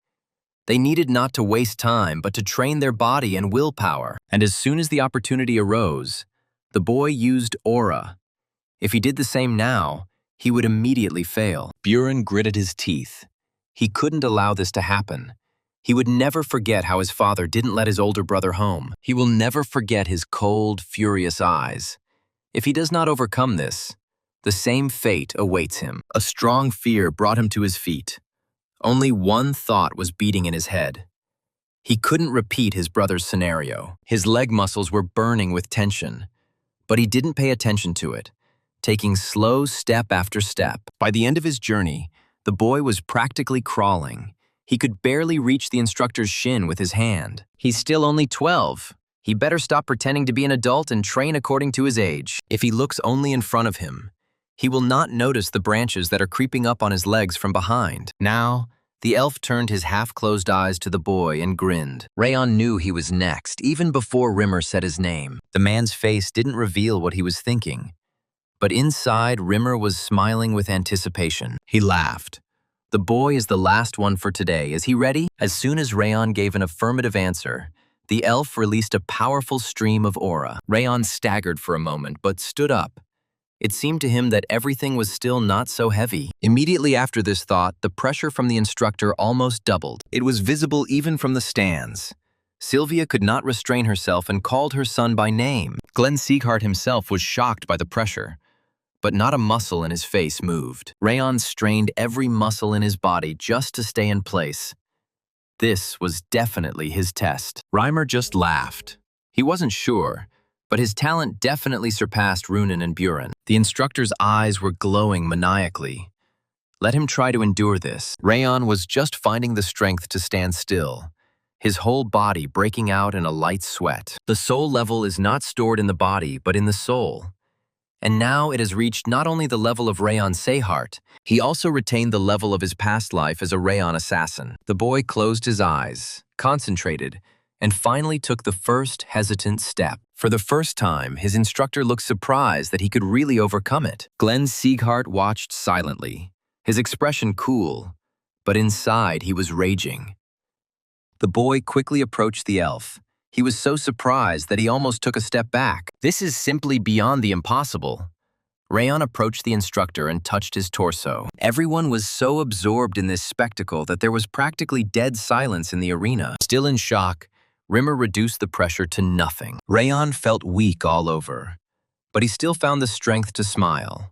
They needed not to waste time, but to train their body and willpower. And as soon as the opportunity arose, the boy used aura. If he did the same now, he would immediately fail. Buren gritted his teeth. He couldn't allow this to happen. He would never forget how his father didn't let his older brother home. He will never forget his cold, furious eyes. If he does not overcome this, the same fate awaits him. A strong fear brought him to his feet. Only one thought was beating in his head. He couldn't repeat his brother's scenario. His leg muscles were burning with tension, but he didn't pay attention to it, taking slow step after step. By the end of his journey, the boy was practically crawling. He could barely reach the instructor's shin with his hand. He's still only 12. He better stop pretending to be an adult and train according to his age. If he looks only in front of him, he will not notice the branches that are creeping up on his legs from behind. Now, the elf turned his half-closed eyes to the boy and grinned. Rayon knew he was next, even before Rimmer said his name. The man's face didn't reveal what he was thinking, but inside, Rimmer was smiling with anticipation. He laughed. The boy is the last one for today. Is he ready? As soon as Rayon gave an affirmative answer, the elf released a powerful stream of aura. Rayon staggered for a moment, but stood up. It seemed to him that everything was still not so heavy. Immediately after this thought, the pressure from the instructor almost doubled. It was visible even from the stands. Sylvia could not restrain herself and called her son by name. Glenn Sieghart himself was shocked by the pressure, but not a muscle in his face moved. Rayon strained every muscle in his body just to stay in place. This was definitely his test. Reimer just laughed. He wasn't sure, but his talent definitely surpassed Runen and Buren. The instructor's eyes were glowing maniacally. Let him try to endure this. Rayon was just finding the strength to stand still, his whole body breaking out in a light sweat. The soul level is not stored in the body, but in the soul. And now it has reached not only the level of Rayon Seyhart, he also retained the level of his past life as a Rayon assassin. The boy closed his eyes, concentrated, and finally took the first hesitant step. For the first time, his instructor looked surprised that he could really overcome it. Glenn Sieghart watched silently, his expression cool, but inside he was raging. The boy quickly approached the elf. He was so surprised that he almost took a step back. This is simply beyond the impossible. Rayon approached the instructor and touched his torso. Everyone was so absorbed in this spectacle that there was practically dead silence in the arena. Still in shock, Rimmer reduced the pressure to nothing. Rayon felt weak all over, but he still found the strength to smile.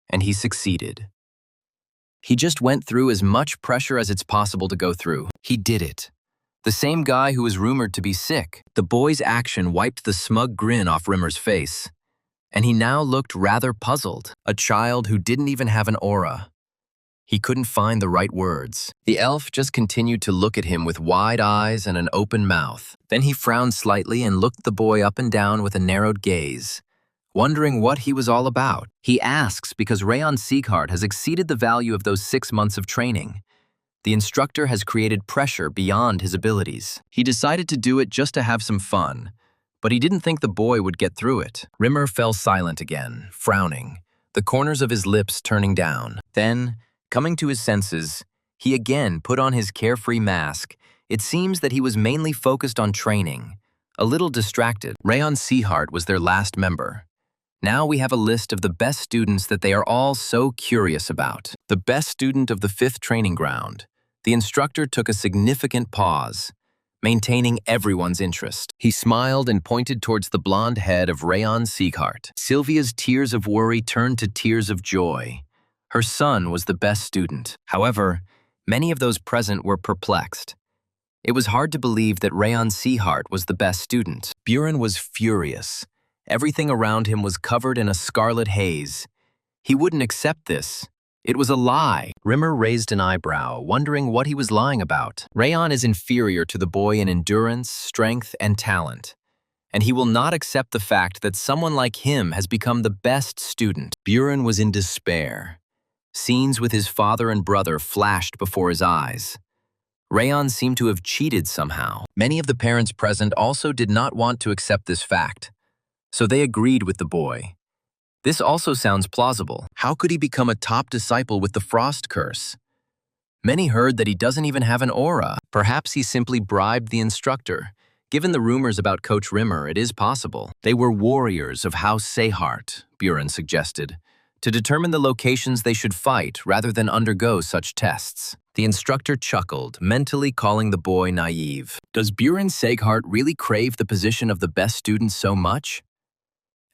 And he succeeded. He just went through as much pressure as it's possible to go through. He did it. The same guy who was rumored to be sick. The boy's action wiped the smug grin off Rimmer's face, and he now looked rather puzzled. A child who didn't even have an aura. He couldn't find the right words. The elf just continued to look at him with wide eyes and an open mouth. Then he frowned slightly and looked the boy up and down with a narrowed gaze, wondering what he was all about. He asks because Rayon Sieghart has exceeded the value of those 6 months of training. The instructor has created pressure beyond his abilities. He decided to do it just to have some fun, but he didn't think the boy would get through it. Rimmer fell silent again, frowning, the corners of his lips turning down. Then, coming to his senses, he again put on his carefree mask. It seems that he was mainly focused on training, a little distracted. Rayon Sieghart was their last member. Now we have a list of the best students that they are all so curious about. The best student of the 5th training ground. The instructor took a significant pause, maintaining everyone's interest. He smiled and pointed towards the blonde head of Rayon Sieghart. Sylvia's tears of worry turned to tears of joy. Her son was the best student. However, many of those present were perplexed. It was hard to believe that Rayon Sieghart was the best student. Buren was furious. Everything around him was covered in a scarlet haze. He wouldn't accept this. It was a lie. Rimmer raised an eyebrow, wondering what he was lying about. Rayon is inferior to the boy in endurance, strength, and talent, and he will not accept the fact that someone like him has become the best student. Buren was in despair. Scenes with his father and brother flashed before his eyes. Rayon seemed to have cheated somehow. Many of the parents present also did not want to accept this fact, so they agreed with the boy. This also sounds plausible. How could he become a top disciple with the Frost Curse? Many heard that he doesn't even have an aura. Perhaps he simply bribed the instructor. Given the rumors about Coach Rimmer, it is possible. They were warriors of House Seyhart, Buren suggested, to determine the locations they should fight rather than undergo such tests. The instructor chuckled, mentally calling the boy naive. Does Buren Seyhart really crave the position of the best student so much?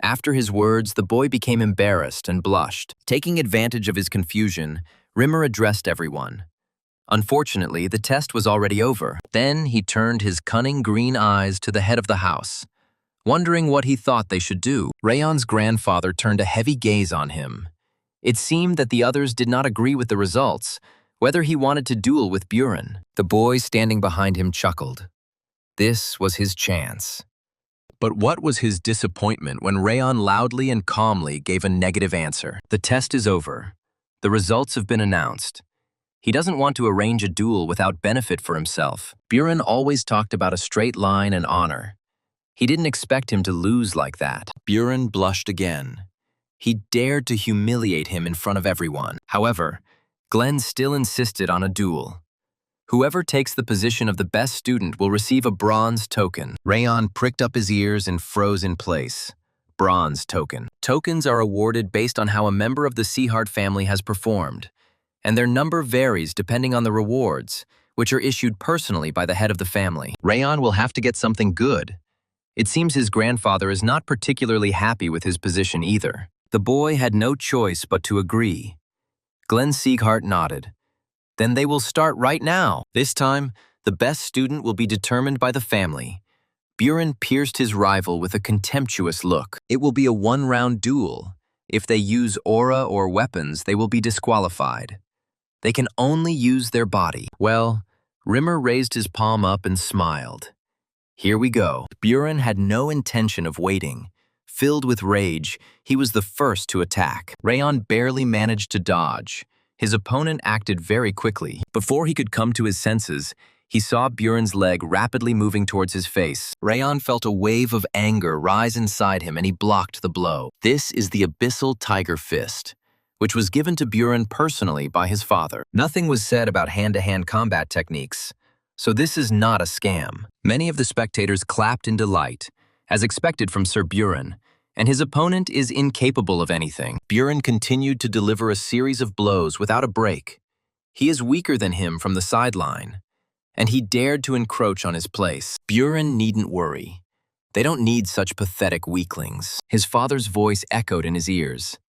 After his words, the boy became embarrassed and blushed. Taking advantage of his confusion, Rimmer addressed everyone. Unfortunately, the test was already over. Then he turned his cunning green eyes to the head of the house, wondering what he thought they should do. Rayon's grandfather turned a heavy gaze on him. It seemed that the others did not agree with the results, whether he wanted to duel with Buren. The boy standing behind him chuckled. This was his chance. But what was his disappointment when Rayon loudly and calmly gave a negative answer? The test is over. The results have been announced. He doesn't want to arrange a duel without benefit for himself. Buren always talked about a straight line and honor. He didn't expect him to lose like that. Buren blushed again. He dared to humiliate him in front of everyone. However, Glenn still insisted on a duel. Whoever takes the position of the best student will receive a bronze token. Rayon pricked up his ears and froze in place. Bronze token. Tokens are awarded based on how a member of the Sieghart family has performed, and their number varies depending on the rewards, which are issued personally by the head of the family. Rayon will have to get something good. It seems his grandfather is not particularly happy with his position either. The boy had no choice but to agree. Glenn Sieghart nodded. Then they will start right now. This time, The best student will be determined by the family. Buren pierced his rival with a contemptuous look. It will be a one-round duel. If they use aura or weapons, they will be disqualified. They can only use their body. Well, Rimmer raised his palm up and smiled. Here we go. Buren had no intention of waiting. Filled with rage, he was the first to attack. Rayon barely managed to dodge. His opponent acted very quickly. Before he could come to his senses, he saw Buren's leg rapidly moving towards his face. Rayon felt a wave of anger rise inside him and he blocked the blow. This is the Abyssal Tiger Fist, which was given to Buren personally by his father. Nothing was said about hand-to-hand combat techniques, so this is not a scam. Many of the spectators clapped in delight, as expected from Sir Buren, and his opponent is incapable of anything. Buren continued to deliver a series of blows without a break. He is weaker than him from the sideline, and he dared to encroach on his place. Buren needn't worry. They don't need such pathetic weaklings. His father's voice echoed in his ears.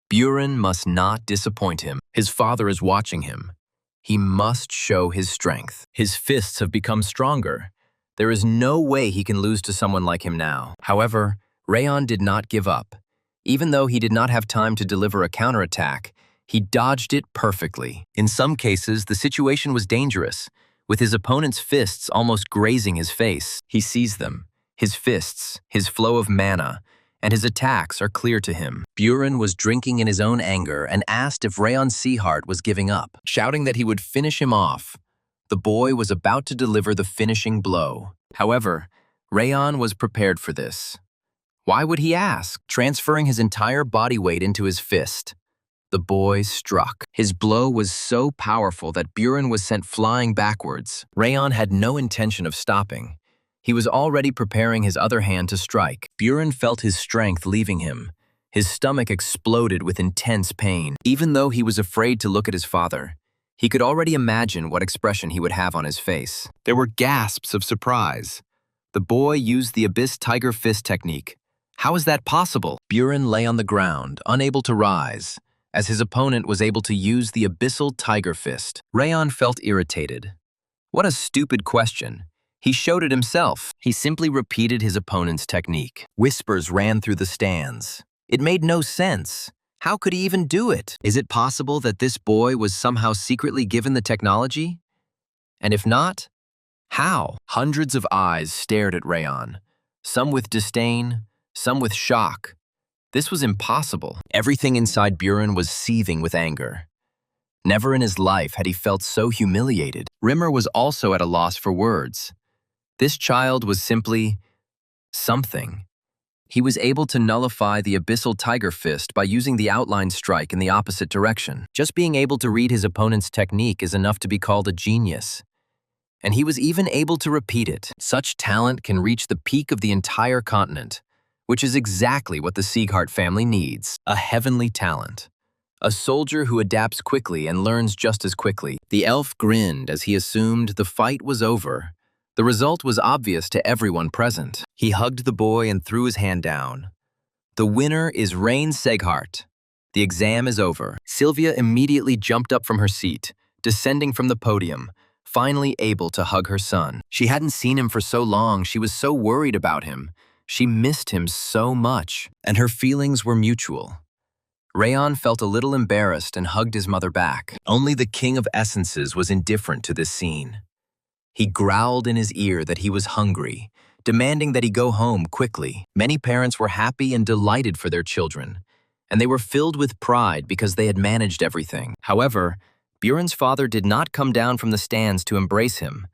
Buren must not disappoint him. His father is watching him. He must show his strength. His fists have become stronger. There is no way he can lose to someone like him now. However, Rayon did not give up. Even though he did not have time to deliver a counterattack, he dodged it perfectly. In some cases, the situation was dangerous, with his opponent's fists almost grazing his face. He sees them, his fists, his flow of mana, and his attacks are clear to him. Buren was drinking in his own anger and asked if Rayon Seahart was giving up, shouting that he would finish him off. The boy was about to deliver the finishing blow. However, Rayon was prepared for this. Why would he ask? Transferring his entire body weight into his fist, the boy struck. His blow was so powerful that Buren was sent flying backwards. Rayon had no intention of stopping. He was already preparing his other hand to strike. Buren felt his strength leaving him. His stomach exploded with intense pain. Even though he was afraid to look at his father, he could already imagine what expression he would have on his face. There were gasps of surprise. The boy used the Abyss Tiger Fist technique. How is that possible? Buren lay on the ground, unable to rise, as his opponent was able to use the Abyssal Tiger Fist. Rayon felt irritated. What a stupid question. He showed it himself. He simply repeated his opponent's technique. Whispers ran through the stands. It made no sense. How could he even do it? Is it possible that this boy was somehow secretly given the technology? And if not, how? Hundreds of eyes stared at Rayon, some with disdain, some with shock. This was impossible. Everything inside Buren was seething with anger. Never in his life had he felt so humiliated. Rimmer was also at a loss for words. This child was simply something. He was able to nullify the Abyssal Tiger Fist by using the outline strike in the opposite direction. Just being able to read his opponent's technique is enough to be called a genius. And he was even able to repeat it. Such talent can reach the peak of the entire continent, which is exactly what the Seahart family needs. A heavenly talent. A soldier who adapts quickly and learns just as quickly. The elf grinned as he assumed the fight was over. The result was obvious to everyone present. He hugged the boy and threw his hand down. The winner is Rain Seghart. The exam is over. Sylvia immediately jumped up from her seat, descending from the podium, finally able to hug her son. She hadn't seen him for so long. She was so worried about him. She missed him so much, and her feelings were mutual. Rayon felt a little embarrassed and hugged his mother back. Only the King of Essences was indifferent to this scene. He growled in his ear that he was hungry, demanding that he go home quickly. Many parents were happy and delighted for their children, and they were filled with pride because they had managed everything. However, Buren's father did not come down from the stands to embrace him.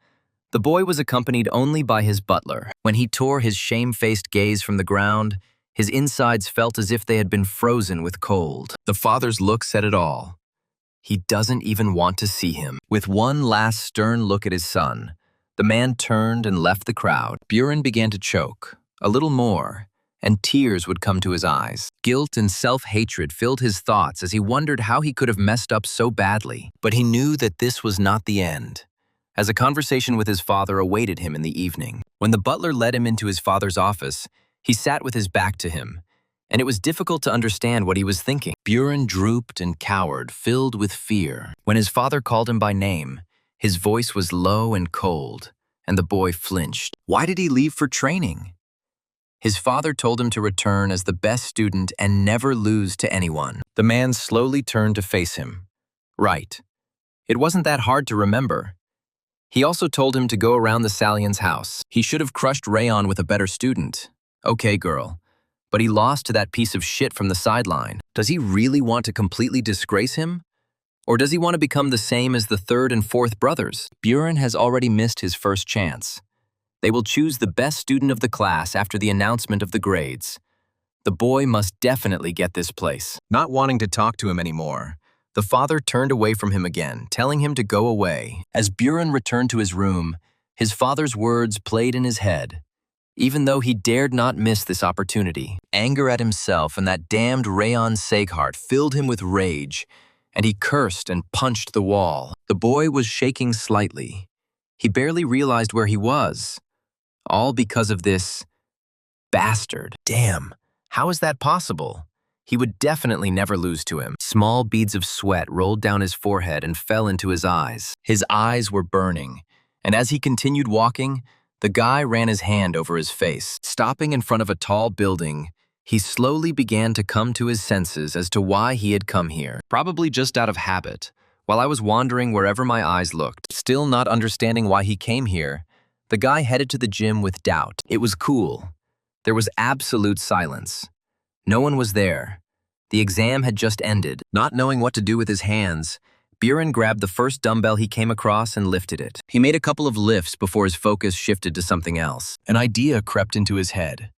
The boy was accompanied only by his butler. When he tore his shame-faced gaze from the ground, his insides felt as if they had been frozen with cold. The father's look said it all. He doesn't even want to see him. With one last stern look at his son, the man turned and left the crowd. Buren began to choke, a little more, and tears would come to his eyes. Guilt and self-hatred filled his thoughts as he wondered how he could have messed up so badly. But he knew that this was not the end, as a conversation with his father awaited him in the evening. When the butler led him into his father's office, he sat with his back to him, and it was difficult to understand what he was thinking. Buren drooped and cowered, filled with fear. When his father called him by name, His voice was low and cold, and the boy flinched. Why did he leave for training? His father told him to return as the best student and never lose to anyone. The man slowly turned to face him. Right. It wasn't that hard to remember. He also told him to go around the Sallion's house. He should have crushed Rayon with a better student. Okay, girl. But he lost to that piece of shit from the sideline. Does he really want to completely disgrace him? Or does he want to become the same as the third and fourth brothers? Buren has already missed his first chance. They will choose the best student of the class after the announcement of the grades. The boy must definitely get this place. Not wanting to talk to him anymore, the father turned away from him again, telling him to go away. As Buren returned to his room, his father's words played in his head. Even though he dared not miss this opportunity, anger at himself and that damned Rayon Seghart filled him with rage, and he cursed and punched the wall. The boy was shaking slightly. He barely realized where he was. All because of this bastard. Damn, how is that possible? He would definitely never lose to him. Small beads of sweat rolled down his forehead and fell into his eyes. His eyes were burning, and as he continued walking, the guy ran his hand over his face. Stopping in front of a tall building, he slowly began to come to his senses as to why he had come here. Probably just out of habit, while I was wandering wherever my eyes looked. Still not understanding why he came here, the guy headed to the gym with doubt. It was cool. There was absolute silence. No one was there. The exam had just ended. Not knowing what to do with his hands, Buren grabbed the first dumbbell he came across and lifted it. He made a couple of lifts before his focus shifted to something else. An idea crept into his head.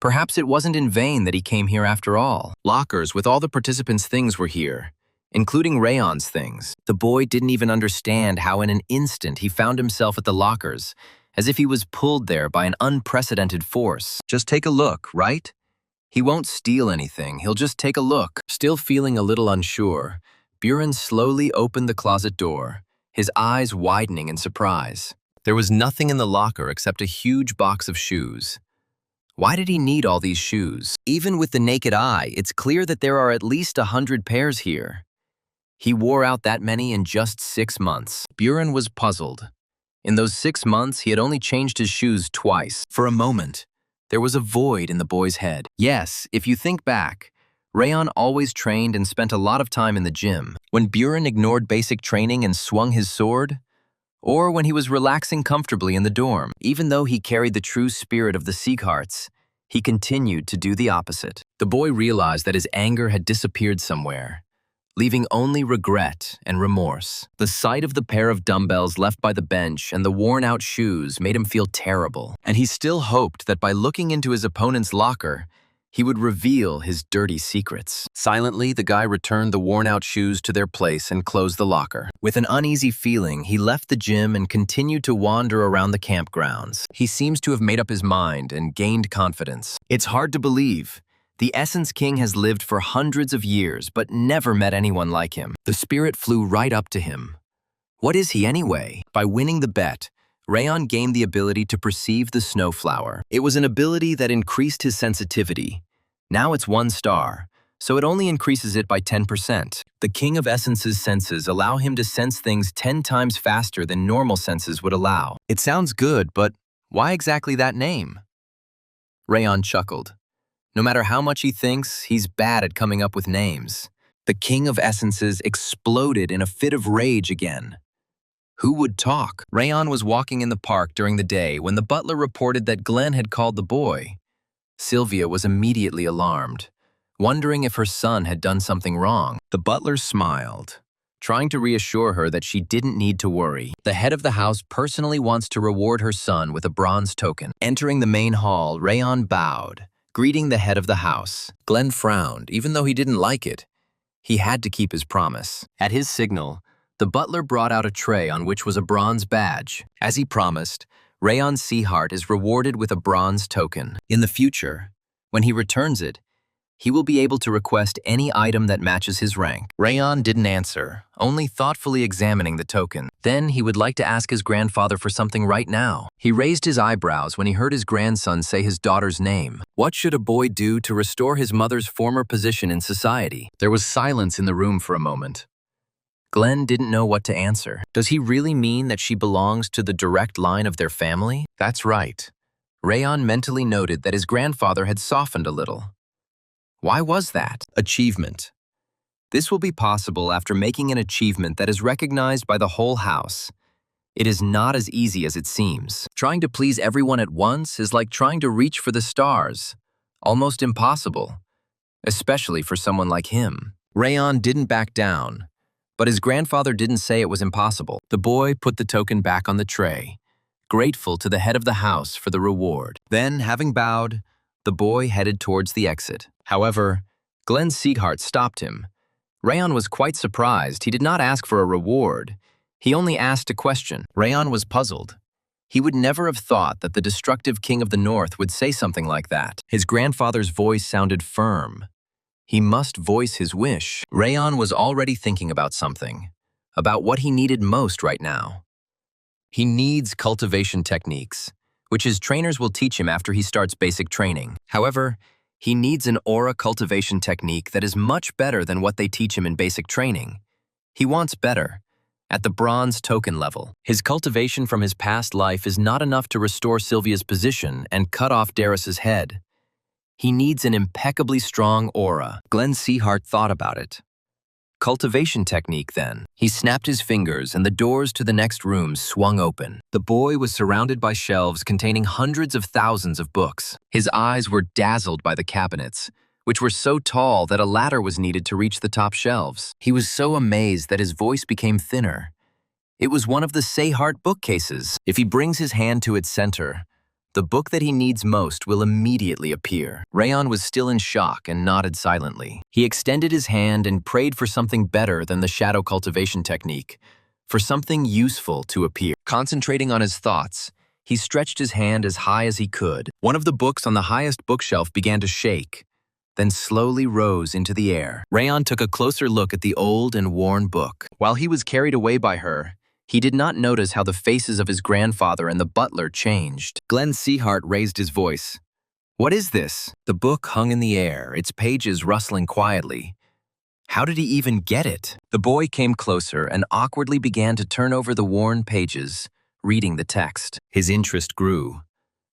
Perhaps it wasn't in vain that he came here after all. Lockers with all the participants' things were here, including Rayon's things. The boy didn't even understand how in an instant he found himself at the lockers, as if he was pulled there by an unprecedented force. Just take a look, right? He won't steal anything, he'll just take a look. Still feeling a little unsure, Buren slowly opened the closet door, his eyes widening in surprise. There was nothing in the locker except a huge box of shoes. Why did he need all these shoes? Even with the naked eye, it's clear that there are at least 100 pairs here. He wore out that many in just 6 months. Buren was puzzled. In those 6 months, he had only changed his shoes twice. For a moment, there was a void in the boy's head. Yes, if you think back, Rayon always trained and spent a lot of time in the gym. When Buren ignored basic training and swung his sword, or when he was relaxing comfortably in the dorm, even though he carried the true spirit of the Seagharts, he continued to do the opposite. The boy realized that his anger had disappeared somewhere, leaving only regret and remorse. The sight of the pair of dumbbells left by the bench and the worn-out shoes made him feel terrible, and he still hoped that by looking into his opponent's locker, he would reveal his dirty secrets. Silently, the guy returned the worn-out shoes to their place and closed the locker. With an uneasy feeling, he left the gym and continued to wander around the campgrounds. He seems to have made up his mind and gained confidence. It's hard to believe. The Essence King has lived for hundreds of years, but never met anyone like him. The spirit flew right up to him. What is he anyway? By winning the bet, Rayon gained the ability to perceive the snowflower. It was an ability that increased his sensitivity. Now it's 1 star, so it only increases it by 10%. The King of Essence's senses allow him to sense things 10 times faster than normal senses would allow. It sounds good, but why exactly that name? Rayon chuckled. No matter how much he thinks, he's bad at coming up with names. The King of Essences exploded in a fit of rage again. Who would talk? Rayon was walking in the park during the day when the butler reported that Glenn had called the boy. Sylvia was immediately alarmed, wondering if her son had done something wrong. The butler smiled, trying to reassure her that she didn't need to worry. The head of the house personally wants to reward her son with a bronze token. Entering the main hall, Rayon bowed, greeting the head of the house. Glenn frowned, even though he didn't like it. He had to keep his promise. At his signal, the butler brought out a tray on which was a bronze badge. As he promised, Rayon Seahart is rewarded with a bronze token. In the future, when he returns it, he will be able to request any item that matches his rank. Rayon didn't answer, only thoughtfully examining the token. Then he would like to ask his grandfather for something right now. He raised his eyebrows when he heard his grandson say his daughter's name. What should a boy do to restore his mother's former position in society? There was silence in the room for a moment. Glenn didn't know what to answer. Does he really mean that she belongs to the direct line of their family? That's right. Rayon mentally noted that his grandfather had softened a little. Why was that? Achievement. This will be possible after making an achievement that is recognized by the whole house. It is not as easy as it seems. Trying to please everyone at once is like trying to reach for the stars. Almost impossible, especially for someone like him. Rayon didn't back down, but his grandfather didn't say it was impossible. The boy put the token back on the tray, grateful to the head of the house for the reward. Then, having bowed, the boy headed towards the exit. However, Glenn Sieghart stopped him. Rayon was quite surprised. He did not ask for a reward. He only asked a question. Rayon was puzzled. He would never have thought that the destructive king of the north would say something like that. His grandfather's voice sounded firm. He must voice his wish. Rayon was already thinking about something, about what he needed most right now. He needs cultivation techniques, which his trainers will teach him after he starts basic training. However, he needs an aura cultivation technique that is much better than what they teach him in basic training. He wants better, at the bronze token level. His cultivation from his past life is not enough to restore Sylvia's position and cut off Darius's head. He needs an impeccably strong aura. Glenn Sieghart thought about it. Cultivation technique, then. He snapped his fingers and the doors to the next room swung open. The boy was surrounded by shelves containing hundreds of thousands of books. His eyes were dazzled by the cabinets, which were so tall that a ladder was needed to reach the top shelves. He was so amazed that his voice became thinner. It was one of the Sieghart bookcases. If he brings his hand to its center, the book that he needs most will immediately appear. Rayon was still in shock and nodded silently. He extended his hand and prayed for something better than the shadow cultivation technique, for something useful to appear. Concentrating on his thoughts, he stretched his hand as high as he could. One of the books on the highest bookshelf began to shake, then slowly rose into the air. Rayon took a closer look at the old and worn book. While he was carried away by her, he did not notice how the faces of his grandfather and the butler changed. Glenn Sieghart raised his voice. What is this? The book hung in the air, its pages rustling quietly. How did he even get it? The boy came closer and awkwardly began to turn over the worn pages, reading the text. His interest grew.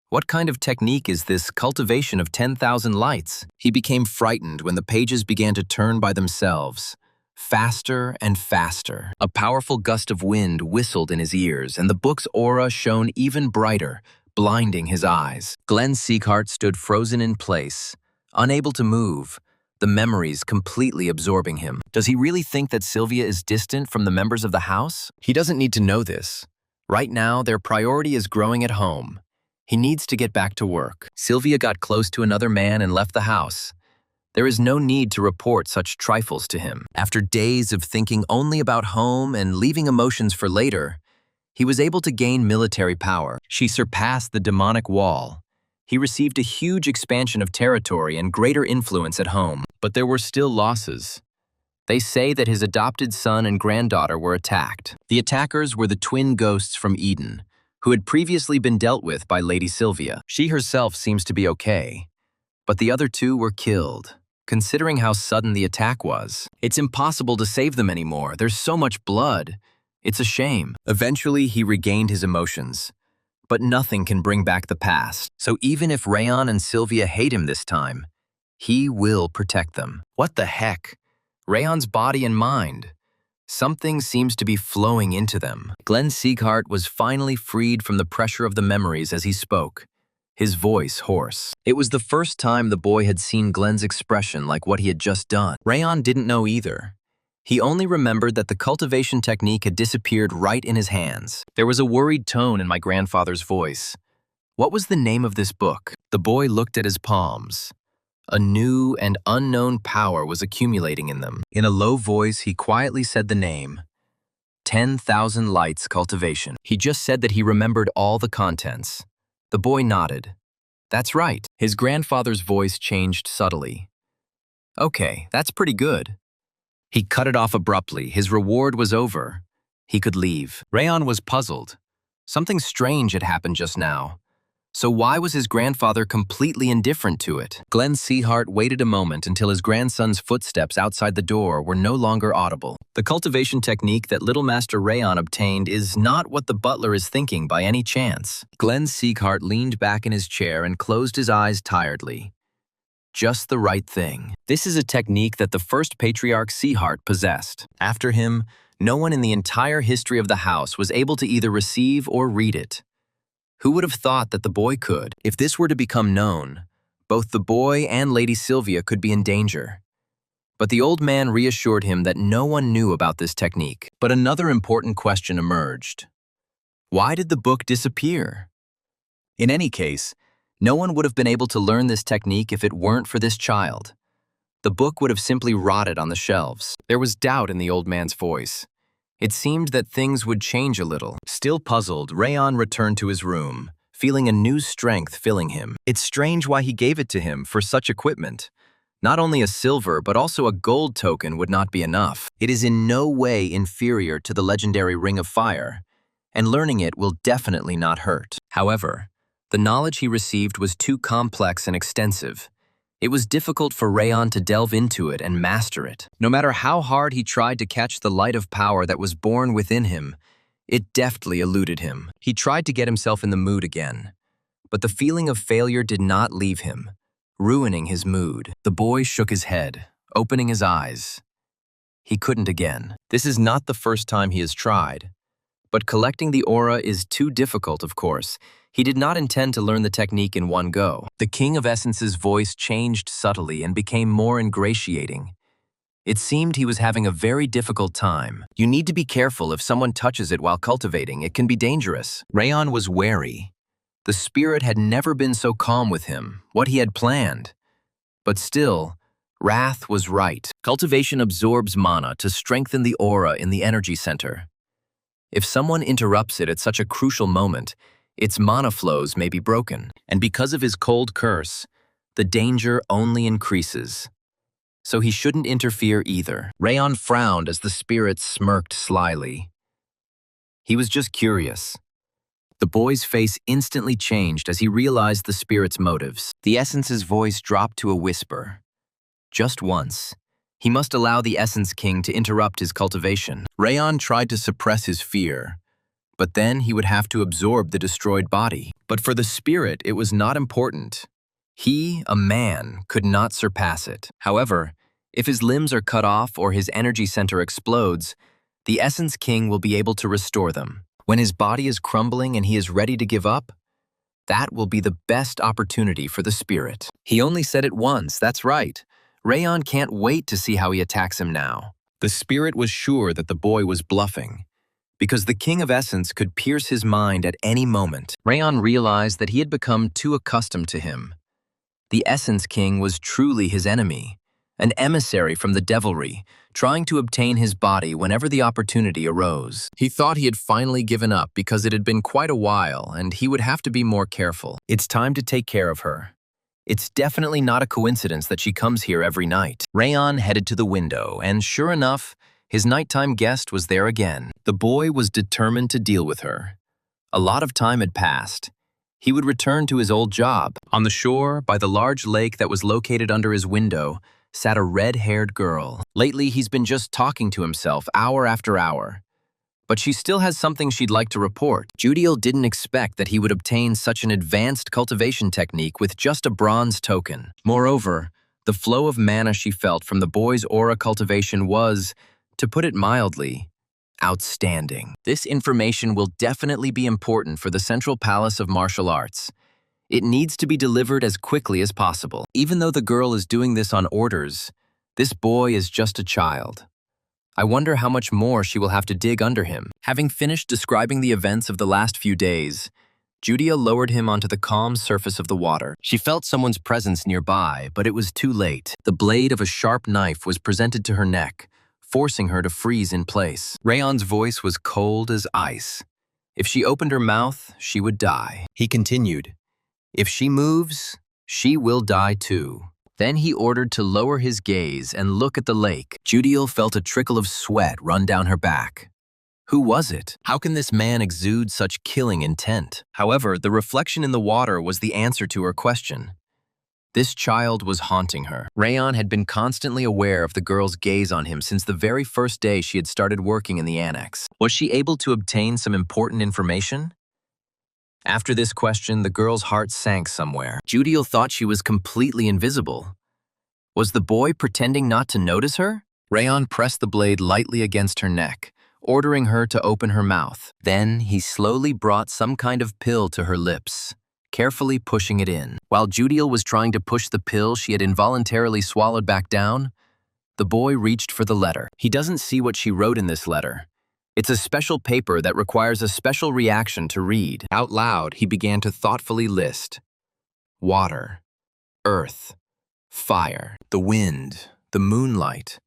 What kind of technique is this cultivation of 10,000 lights? He became frightened when the pages began to turn by themselves. Faster and faster. A powerful gust of wind whistled in his ears, and the book's aura shone even brighter, blinding his eyes. Glenn Sieghart stood frozen in place, unable to move, the memories completely absorbing him. Does he really think that Sylvia is distant from the members of the house? He doesn't need to know this. Right now, their priority is growing at home. He needs to get back to work. Sylvia got close to another man and left the house. There is no need to report such trifles to him. After days of thinking only about home and leaving emotions for later, he was able to gain military power. She surpassed the demonic wall. He received a huge expansion of territory and greater influence at home. But there were still losses. They say that his adopted son and granddaughter were attacked. The attackers were the twin ghosts from Eden, who had previously been dealt with by Lady Sylvia. She herself seems to be okay, but the other two were killed. Considering how sudden the attack was, it's impossible to save them anymore. There's so much blood. It's a shame. Eventually, he regained his emotions. But nothing can bring back the past. So even if Rayon and Sylvia hate him this time, he will protect them. What the heck? Rayon's body and mind. Something seems to be flowing into them. Glenn Sieghart was finally freed from the pressure of the memories as he spoke, his voice hoarse. It was the first time the boy had seen Glenn's expression like what he had just done. Rayon didn't know either. He only remembered that the cultivation technique had disappeared right in his hands. There was a worried tone in my grandfather's voice. What was the name of this book? The boy looked at his palms. A new and unknown power was accumulating in them. In a low voice, he quietly said the name, 10,000 Lights Cultivation. He just said that he remembered all the contents. The boy nodded. That's right. His grandfather's voice changed subtly. Okay, that's pretty good. He cut it off abruptly. His reward was over. He could leave. Rayon was puzzled. Something strange had happened just now. So why was his grandfather completely indifferent to it? Glenn Seahart waited a moment until his grandson's footsteps outside the door were no longer audible. The cultivation technique that Little Master Rayon obtained is not what the butler is thinking by any chance. Glenn Seahart leaned back in his chair and closed his eyes tiredly. Just the right thing. This is a technique that the first patriarch Seahart possessed. After him, no one in the entire history of the house was able to either receive or read it. Who would have thought that the boy could? If this were to become known, both the boy and Lady Sylvia could be in danger. But the old man reassured him that no one knew about this technique. But another important question emerged. Why did the book disappear? In any case, no one would have been able to learn this technique if it weren't for this child. The book would have simply rotted on the shelves. There was doubt in the old man's voice. It seemed that things would change a little. Still puzzled, Rayon returned to his room, feeling a new strength filling him. It's strange why he gave it to him for such equipment. Not only a silver, but also a gold token would not be enough. It is in no way inferior to the legendary Ring of Fire, and learning it will definitely not hurt. However, the knowledge he received was too complex and extensive. It was difficult for Rayon to delve into it and master it. No matter how hard he tried to catch the light of power that was born within him, it deftly eluded him. He tried to get himself in the mood again, but the feeling of failure did not leave him, ruining his mood. The boy shook his head, opening his eyes. He couldn't again. This is not the first time he has tried. But collecting the aura is too difficult, of course. He did not intend to learn the technique in one go. The King of Essence's voice changed subtly and became more ingratiating. It seemed he was having a very difficult time. You need to be careful if someone touches it while cultivating. It can be dangerous. Rayon was wary. The spirit had never been so calm with him, what he had planned. But still, Wrath was right. Cultivation absorbs mana to strengthen the aura in the energy center. If someone interrupts it at such a crucial moment, its mana flows may be broken, and because of his cold curse, the danger only increases. So he shouldn't interfere either. Rayon frowned as the spirit smirked slyly. He was just curious. The boy's face instantly changed as he realized the spirit's motives. The essence's voice dropped to a whisper. Just once. He must allow the Essence King to interrupt his cultivation. Rayon tried to suppress his fear, but then he would have to absorb the destroyed body. But for the spirit, it was not important. He, a man, could not surpass it. However, if his limbs are cut off or his energy center explodes, the Essence King will be able to restore them. When his body is crumbling and he is ready to give up, that will be the best opportunity for the spirit. He only said it once, that's right. Rayon can't wait to see how he attacks him now. The spirit was sure that the boy was bluffing, because the King of Essence could pierce his mind at any moment. Rayon realized that he had become too accustomed to him. The Essence King was truly his enemy, an emissary from the devilry, trying to obtain his body whenever the opportunity arose. He thought he had finally given up because it had been quite a while and he would have to be more careful. It's time to take care of her. It's definitely not a coincidence that she comes here every night. Rayon headed to the window, and sure enough, his nighttime guest was there again. The boy was determined to deal with her. A lot of time had passed. He would return to his old job. On the shore, by the large lake that was located under his window, sat a red-haired girl. Lately, he's been just talking to himself hour after hour. But she still has something she'd like to report. Judiel didn't expect that he would obtain such an advanced cultivation technique with just a bronze token. Moreover, the flow of mana she felt from the boy's aura cultivation was, to put it mildly, outstanding. This information will definitely be important for the Central Palace of Martial Arts. It needs to be delivered as quickly as possible. Even though the girl is doing this on orders, this boy is just a child. I wonder how much more she will have to dig under him. Having finished describing the events of the last few days, Judia lowered him onto the calm surface of the water. She felt someone's presence nearby, but it was too late. The blade of a sharp knife was presented to her neck, forcing her to freeze in place. Rayon's voice was cold as ice. If she opened her mouth, she would die. He continued, "If she moves, she will die too." Then he ordered to lower his gaze and look at the lake. Judiel felt a trickle of sweat run down her back. Who was it? How can this man exude such killing intent? However, the reflection in the water was the answer to her question. This child was haunting her. Rayon had been constantly aware of the girl's gaze on him since the very first day she had started working in the annex. Was she able to obtain some important information? After this question, the girl's heart sank somewhere. Judiel thought she was completely invisible. Was the boy pretending not to notice her? Rayon pressed the blade lightly against her neck, ordering her to open her mouth. Then he slowly brought some kind of pill to her lips, carefully pushing it in. While Judiel was trying to push the pill she had involuntarily swallowed back down, the boy reached for the letter. He doesn't see what she wrote in this letter. It's a special paper that requires a special reaction to read. Out loud, he began to thoughtfully list: water, earth, fire, the wind, the moonlight.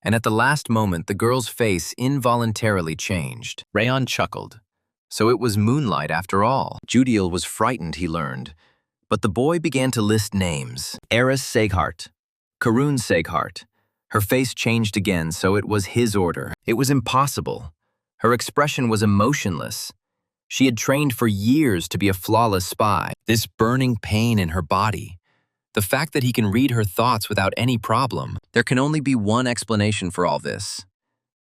And at the last moment, the girl's face involuntarily changed. Rayon chuckled. So it was moonlight after all. Judiel was frightened, he learned. But the boy began to list names. Eris Seghart, Karun Seghart. Her face changed again, so it was his order. It was impossible. Her expression was emotionless. She had trained for years to be a flawless spy. This burning pain in her body, the fact that he can read her thoughts without any problem. There can only be one explanation for all this.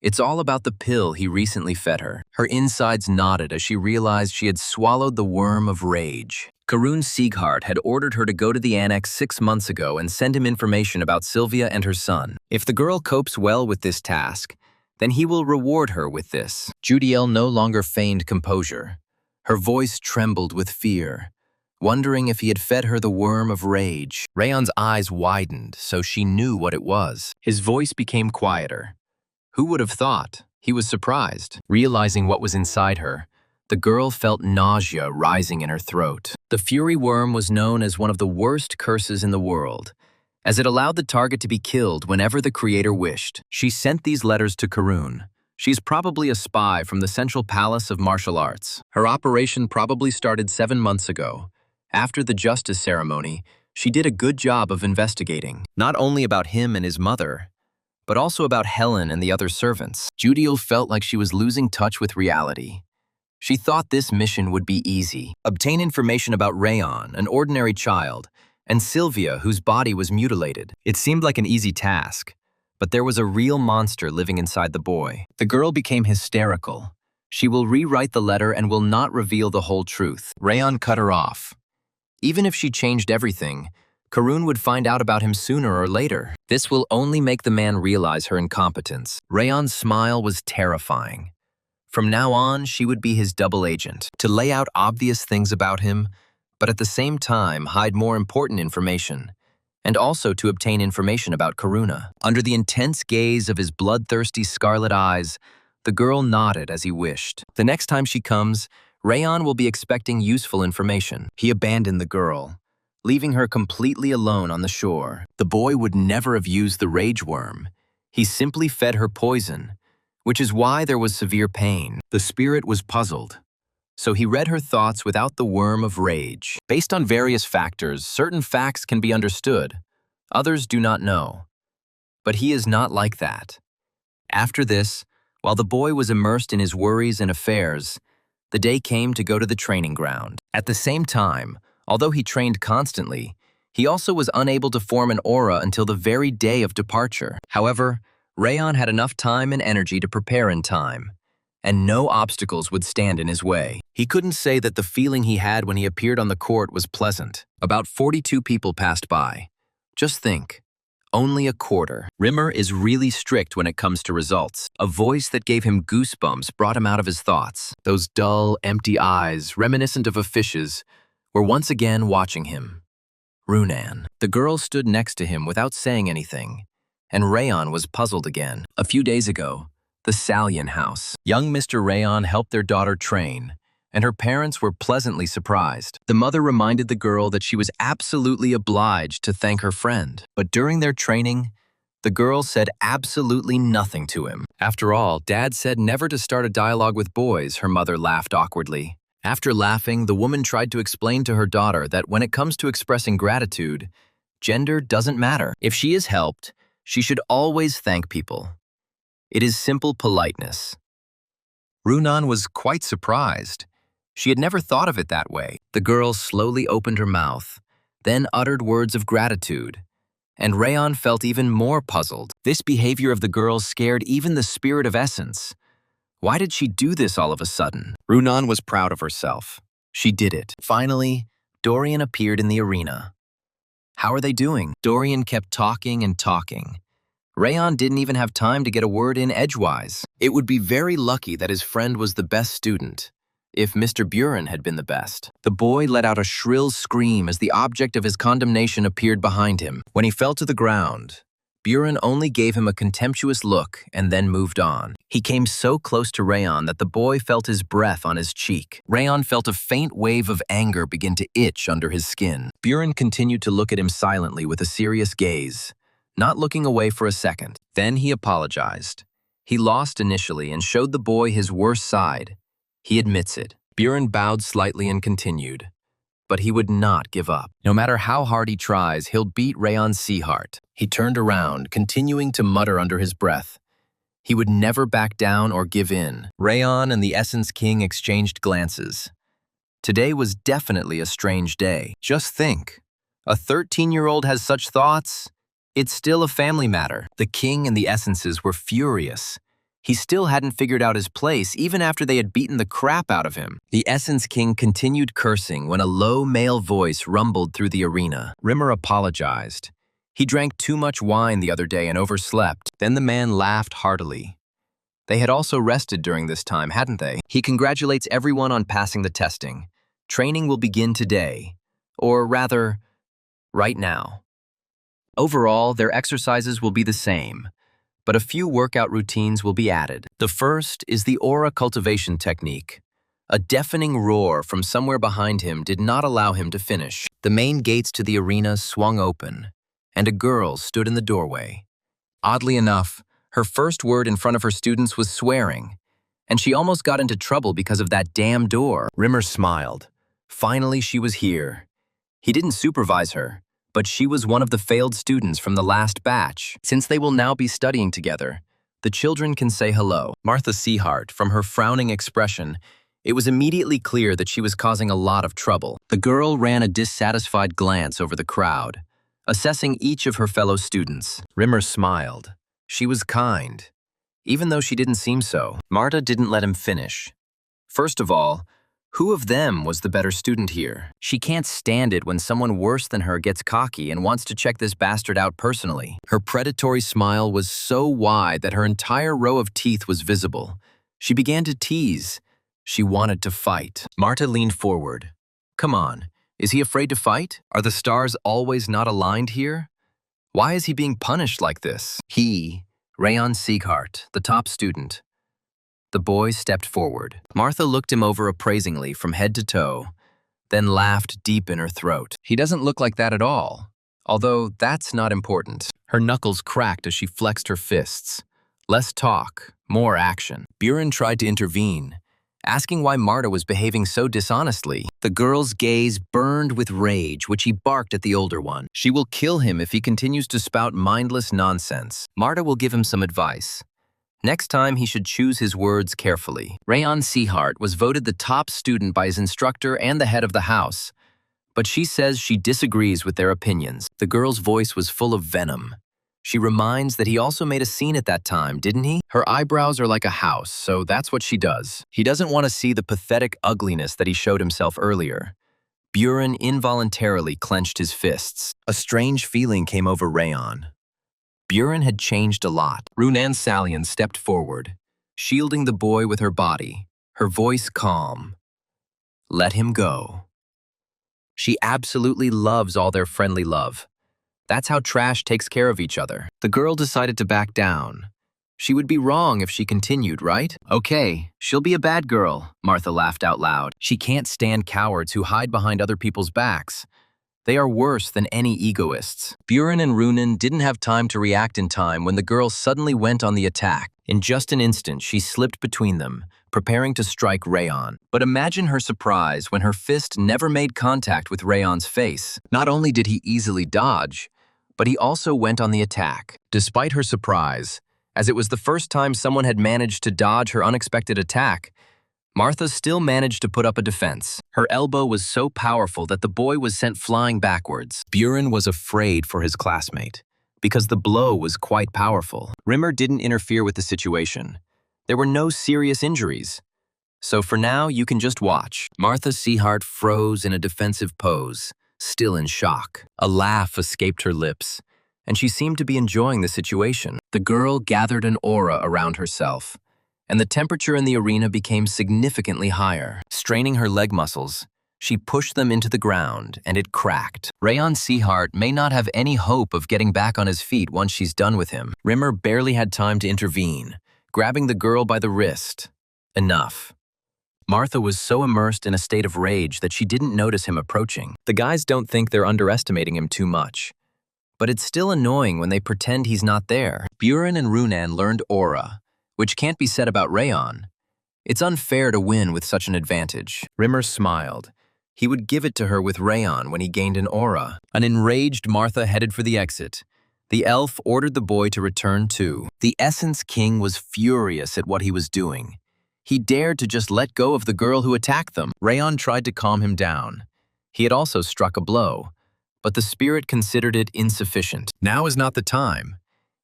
It's all about the pill he recently fed her. Her insides nodded as she realized she had swallowed the worm of rage. Karun Seghart had ordered her to go to the annex 6 months ago and send him information about Sylvia and her son. If the girl copes well with this task, then he will reward her with this. Judiel no longer feigned composure. Her voice trembled with fear, wondering if he had fed her the worm of rage. Rayon's eyes widened, so she knew what it was. His voice became quieter. Who would have thought? He was surprised. Realizing what was inside her, the girl felt nausea rising in her throat. The fury worm was known as one of the worst curses in the world, as it allowed the target to be killed whenever the creator wished. She sent these letters to Karun. She's probably a spy from the Central Palace of Martial Arts. Her operation probably started 7 months ago. After the justice ceremony, she did a good job of investigating, not only about him and his mother, but also about Helen and the other servants. Judiel felt like she was losing touch with reality. She thought this mission would be easy. Obtain information about Rayon, an ordinary child, and Sylvia, whose body was mutilated. It seemed like an easy task, but there was a real monster living inside the boy. The girl became hysterical. She will rewrite the letter and will not reveal the whole truth. Rayon cut her off. Even if she changed everything, Karun would find out about him sooner or later. This will only make the man realize her incompetence. Rayon's smile was terrifying. From now on, she would be his double agent, to lay out obvious things about him, but at the same time hide more important information, and also to obtain information about Karuna. Under the intense gaze of his bloodthirsty scarlet eyes, the girl nodded as he wished. The next time she comes, Rayon will be expecting useful information. He abandoned the girl, leaving her completely alone on the shore. The boy would never have used the rage worm. He simply fed her poison, which is why there was severe pain. The spirit was puzzled, so he read her thoughts without the worm of rage. Based on various factors, certain facts can be understood. Others do not know. But he is not like that. After this, while the boy was immersed in his worries and affairs, the day came to go to the training ground. At the same time, although he trained constantly, he also was unable to form an aura until the very day of departure. However, Rayon had enough time and energy to prepare in time, and no obstacles would stand in his way. He couldn't say that the feeling he had when he appeared on the court was pleasant. About 42 people passed by. Just think, only a quarter. Rimmer is really strict when it comes to results. A voice that gave him goosebumps brought him out of his thoughts. Those dull, empty eyes, reminiscent of a fish's, were once again watching him. Runan. The girl stood next to him without saying anything, and Rayon was puzzled again. A few days ago, the Salian house. Young Mr. Rayon helped their daughter train, and her parents were pleasantly surprised. The mother reminded the girl that she was absolutely obliged to thank her friend. But during their training, the girl said absolutely nothing to him. After all, Dad said never to start a dialogue with boys, her mother laughed awkwardly. After laughing, the woman tried to explain to her daughter that when it comes to expressing gratitude, gender doesn't matter. If she is helped, she should always thank people. It is simple politeness. Runan was quite surprised. She had never thought of it that way. The girl slowly opened her mouth, then uttered words of gratitude. And Rayon felt even more puzzled. This behavior of the girl scared even the spirit of essence. Why did she do this all of a sudden? Runan was proud of herself. She did it. Finally, Dorian appeared in the arena. How are they doing? Dorian kept talking and talking. Rayon didn't even have time to get a word in edgewise. It would be very lucky that his friend was the best student, if Mr. Buren had been the best. The boy let out a shrill scream as the object of his condemnation appeared behind him. When he fell to the ground, Buren only gave him a contemptuous look and then moved on. He came so close to Rayon that the boy felt his breath on his cheek. Rayon felt a faint wave of anger begin to itch under his skin. Buren continued to look at him silently with a serious gaze, not looking away for a second. Then he apologized. He lost initially and showed the boy his worst side. He admits it. Buren bowed slightly and continued. But he would not give up. No matter how hard he tries, he'll beat Rayon Seahart. He turned around, continuing to mutter under his breath. He would never back down or give in. Rayon and the Essence King exchanged glances. Today was definitely a strange day. Just think, a 13-year-old has such thoughts? It's still a family matter. The king and the essences were furious. He still hadn't figured out his place even after they had beaten the crap out of him. The Essence King continued cursing when a low male voice rumbled through the arena. Rimmer apologized. He drank too much wine the other day and overslept. Then the man laughed heartily. They had also rested during this time, hadn't they? He congratulates everyone on passing the testing. Training will begin today. Or rather, right now. Overall, their exercises will be the same, but a few workout routines will be added. The first is the aura cultivation technique. A deafening roar from somewhere behind him did not allow him to finish. The main gates to the arena swung open, and a girl stood in the doorway. Oddly enough, her first word in front of her students was swearing, and she almost got into trouble because of that damn door. Rimmer smiled. Finally, she was here. He didn't supervise her, but she was one of the failed students from the last batch. Since they will now be studying together, the children can say hello. Martha Seahart, from her frowning expression, it was immediately clear that she was causing a lot of trouble. The girl ran a dissatisfied glance over the crowd, assessing each of her fellow students. Rimmer smiled. She was kind, even though she didn't seem so. Marta didn't let him finish. First of all, who of them was the better student here? She can't stand it when someone worse than her gets cocky and wants to check this bastard out personally. Her predatory smile was so wide that her entire row of teeth was visible. She began to tease. She wanted to fight. Marta leaned forward. Come on, is he afraid to fight? Are the stars always not aligned here? Why is he being punished like this? He, Rayon Seahart, the top student. The boy stepped forward. Martha looked him over appraisingly from head to toe, then laughed deep in her throat. He doesn't look like that at all, although that's not important. Her knuckles cracked as she flexed her fists. Less talk, more action. Buren tried to intervene, asking why Marta was behaving so dishonestly. The girl's gaze burned with rage, which he barked at the older one. She will kill him if he continues to spout mindless nonsense. Marta will give him some advice. Next time, he should choose his words carefully. Rayon Seahart was voted the top student by his instructor and the head of the house, but she says she disagrees with their opinions. The girl's voice was full of venom. She reminds that he also made a scene at that time, didn't he? Her eyebrows are like a house, so that's what she does. He doesn't want to see the pathetic ugliness that he showed himself earlier. Buren involuntarily clenched his fists. A strange feeling came over Rayon. Buren had changed a lot. Runan Salian stepped forward, shielding the boy with her body, her voice calm. Let him go. She absolutely loves all their friendly love. That's how trash takes care of each other. The girl decided to back down. She would be wrong if she continued, right? Okay, she'll be a bad girl, Martha laughed out loud. She can't stand cowards who hide behind other people's backs. They are worse than any egoists. Buren and Runan didn't have time to react in time when the girl suddenly went on the attack. In just an instant, she slipped between them, preparing to strike Rayon. But imagine her surprise when her fist never made contact with Rayon's face. Not only did he easily dodge, but he also went on the attack. Despite her surprise, as it was the first time someone had managed to dodge her unexpected attack, Martha still managed to put up a defense. Her elbow was so powerful that the boy was sent flying backwards. Buren was afraid for his classmate, because the blow was quite powerful. Rimmer didn't interfere with the situation. There were no serious injuries. So for now, you can just watch. Martha Seahart froze in a defensive pose, still in shock. A laugh escaped her lips, and she seemed to be enjoying the situation. The girl gathered an aura around herself, and the temperature in the arena became significantly higher. Straining her leg muscles, she pushed them into the ground, and it cracked. Rayon Seahart may not have any hope of getting back on his feet once she's done with him. Rimmer barely had time to intervene, grabbing the girl by the wrist. Enough. Martha was so immersed in a state of rage that she didn't notice him approaching. The guys don't think they're underestimating him too much, but it's still annoying when they pretend he's not there. Buren and Runan learned aura, which can't be said about Rayon. It's unfair to win with such an advantage. Rimmer smiled. He would give it to her with Rayon when he gained an aura. An enraged Martha headed for the exit. The elf ordered the boy to return too. The Essence King was furious at what he was doing. He dared to just let go of the girl who attacked them. Rayon tried to calm him down. He had also struck a blow, but the spirit considered it insufficient. Now is not the time.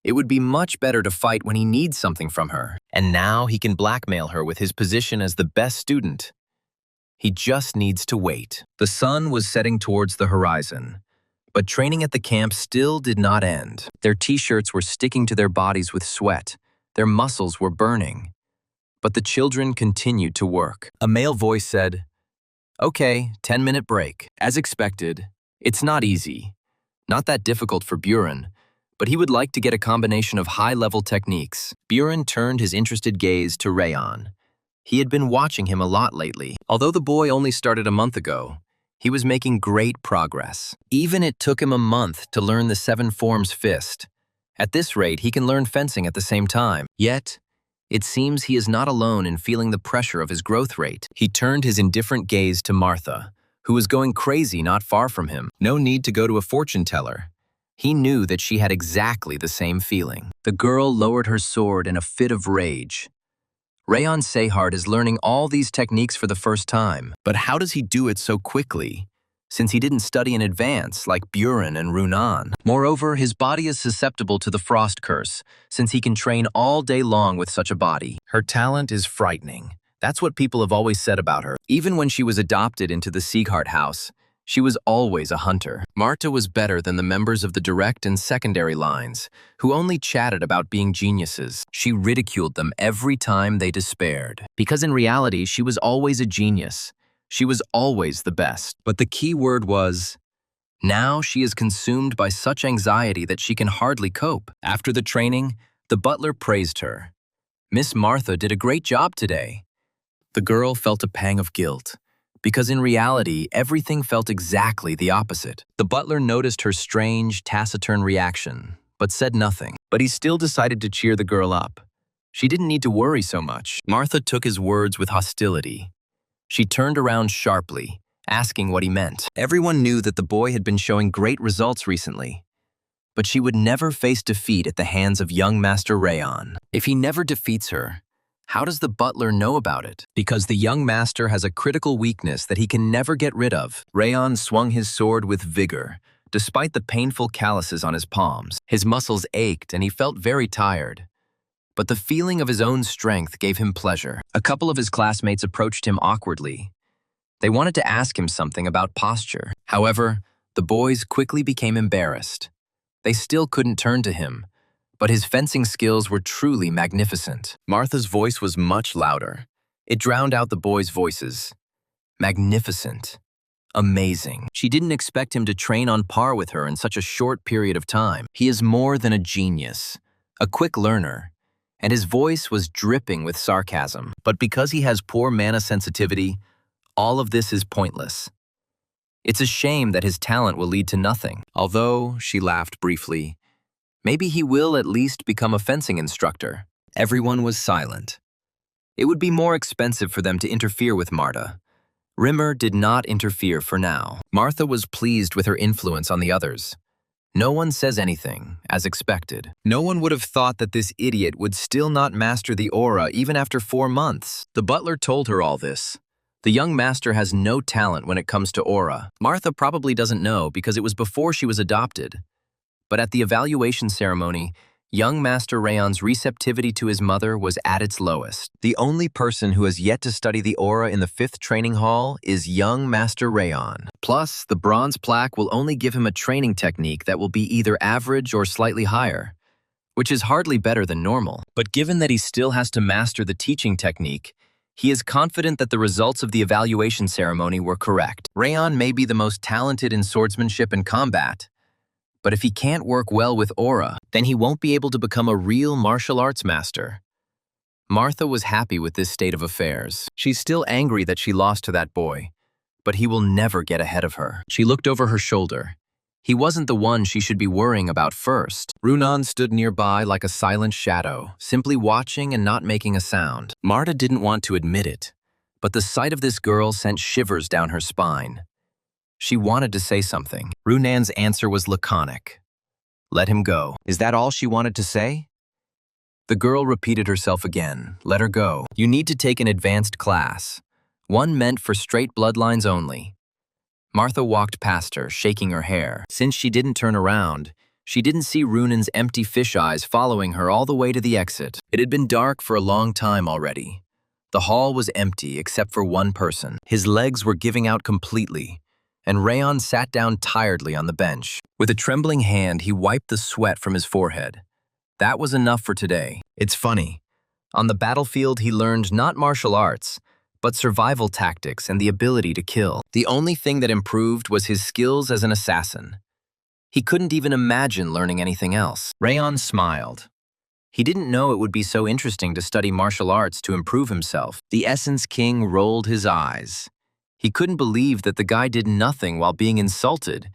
It would be much better to fight when he needs something from her. And now he can blackmail her with his position as the best student. He just needs to wait. The sun was setting towards the horizon, but training at the camp still did not end. Their t-shirts were sticking to their bodies with sweat. Their muscles were burning. But the children continued to work. A male voice said, "Okay, 10-minute break." As expected, it's not easy. Not that difficult for Buren, but he would like to get a combination of high-level techniques. Buren turned his interested gaze to Rayon. He had been watching him a lot lately. Although the boy only started a month ago, he was making great progress. Even it took him a month to learn the 7 forms fist. At this rate, he can learn fencing at the same time. Yet, it seems he is not alone in feeling the pressure of his growth rate. He turned his indifferent gaze to Martha, who was going crazy not far from him. No need to go to a fortune teller. He knew that she had exactly the same feeling. The girl lowered her sword in a fit of rage. Rayon Seahart is learning all these techniques for the first time. But how does he do it so quickly, since he didn't study in advance like Buren and Runan? Moreover, his body is susceptible to the frost curse, since he can train all day long with such a body. Her talent is frightening. That's what people have always said about her. Even when she was adopted into the Seahart house, she was always a hunter. Marta was better than the members of the direct and secondary lines, who only chatted about being geniuses. She ridiculed them every time they despaired. Because in reality, she was always a genius. She was always the best. But the key word was, now she is consumed by such anxiety that she can hardly cope. After the training, the butler praised her. "Miss Martha did a great job today." The girl felt a pang of guilt, because in reality, everything felt exactly the opposite. The butler noticed her strange, taciturn reaction, but said nothing. But he still decided to cheer the girl up. She didn't need to worry so much. Martha took his words with hostility. She turned around sharply, asking what he meant. Everyone knew that the boy had been showing great results recently, but she would never face defeat at the hands of young Master Rayon. If he never defeats her, how does the butler know about it? Because the young master has a critical weakness that he can never get rid of. Rayon swung his sword with vigor, despite the painful calluses on his palms. His muscles ached and he felt very tired. But the feeling of his own strength gave him pleasure. A couple of his classmates approached him awkwardly. They wanted to ask him something about posture. However, the boys quickly became embarrassed. They still couldn't turn to him, but his fencing skills were truly magnificent. Martha's voice was much louder. It drowned out the boys' voices. Magnificent. Amazing. She didn't expect him to train on par with her in such a short period of time. He is more than a genius, a quick learner, and his voice was dripping with sarcasm. But because he has poor mana sensitivity, all of this is pointless. It's a shame that his talent will lead to nothing. Although, she laughed briefly, maybe he will at least become a fencing instructor. Everyone was silent. It would be more expensive for them to interfere with Marta. Rimmer did not interfere for now. Martha was pleased with her influence on the others. No one says anything, as expected. No one would have thought that this idiot would still not master the aura even after 4 months. The butler told her all this. The young master has no talent when it comes to aura. Martha probably doesn't know because it was before she was adopted. But at the evaluation ceremony, young Master Rayon's receptivity to his mother was at its lowest. The only person who has yet to study the aura in the 5th training hall is young Master Rayon. Plus, the bronze plaque will only give him a training technique that will be either average or slightly higher, which is hardly better than normal. But given that he still has to master the teaching technique, he is confident that the results of the evaluation ceremony were correct. Rayon may be the most talented in swordsmanship and combat, but if he can't work well with aura, then he won't be able to become a real martial arts master. Martha was happy with this state of affairs. She's still angry that she lost to that boy, but he will never get ahead of her. She looked over her shoulder. He wasn't the one she should be worrying about first. Runan stood nearby like a silent shadow, simply watching and not making a sound. Marta didn't want to admit it, but the sight of this girl sent shivers down her spine. She wanted to say something. Runan's answer was laconic. Let him go. Is that all she wanted to say? The girl repeated herself again. Let her go. You need to take an advanced class, one meant for straight bloodlines only. Martha walked past her, shaking her hair. Since she didn't turn around, she didn't see Runan's empty fish eyes following her all the way to the exit. It had been dark for a long time already. The hall was empty except for one person. His legs were giving out completely, and Rayon sat down tiredly on the bench. With a trembling hand, he wiped the sweat from his forehead. That was enough for today. It's funny. On the battlefield, he learned not martial arts, but survival tactics and the ability to kill. The only thing that improved was his skills as an assassin. He couldn't even imagine learning anything else. Rayon smiled. He didn't know it would be so interesting to study martial arts to improve himself. The Essence King rolled his eyes. He couldn't believe that the guy did nothing while being insulted.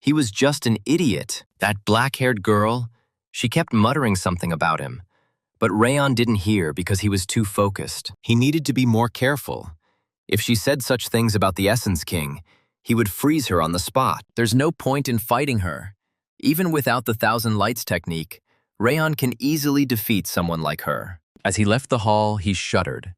He was just an idiot. That black-haired girl, she kept muttering something about him. But Rayon didn't hear because he was too focused. He needed to be more careful. If she said such things about the Essence King, he would freeze her on the spot. There's no point in fighting her. Even without the Thousand Lights technique, Rayon can easily defeat someone like her. As he left the hall, he shuddered.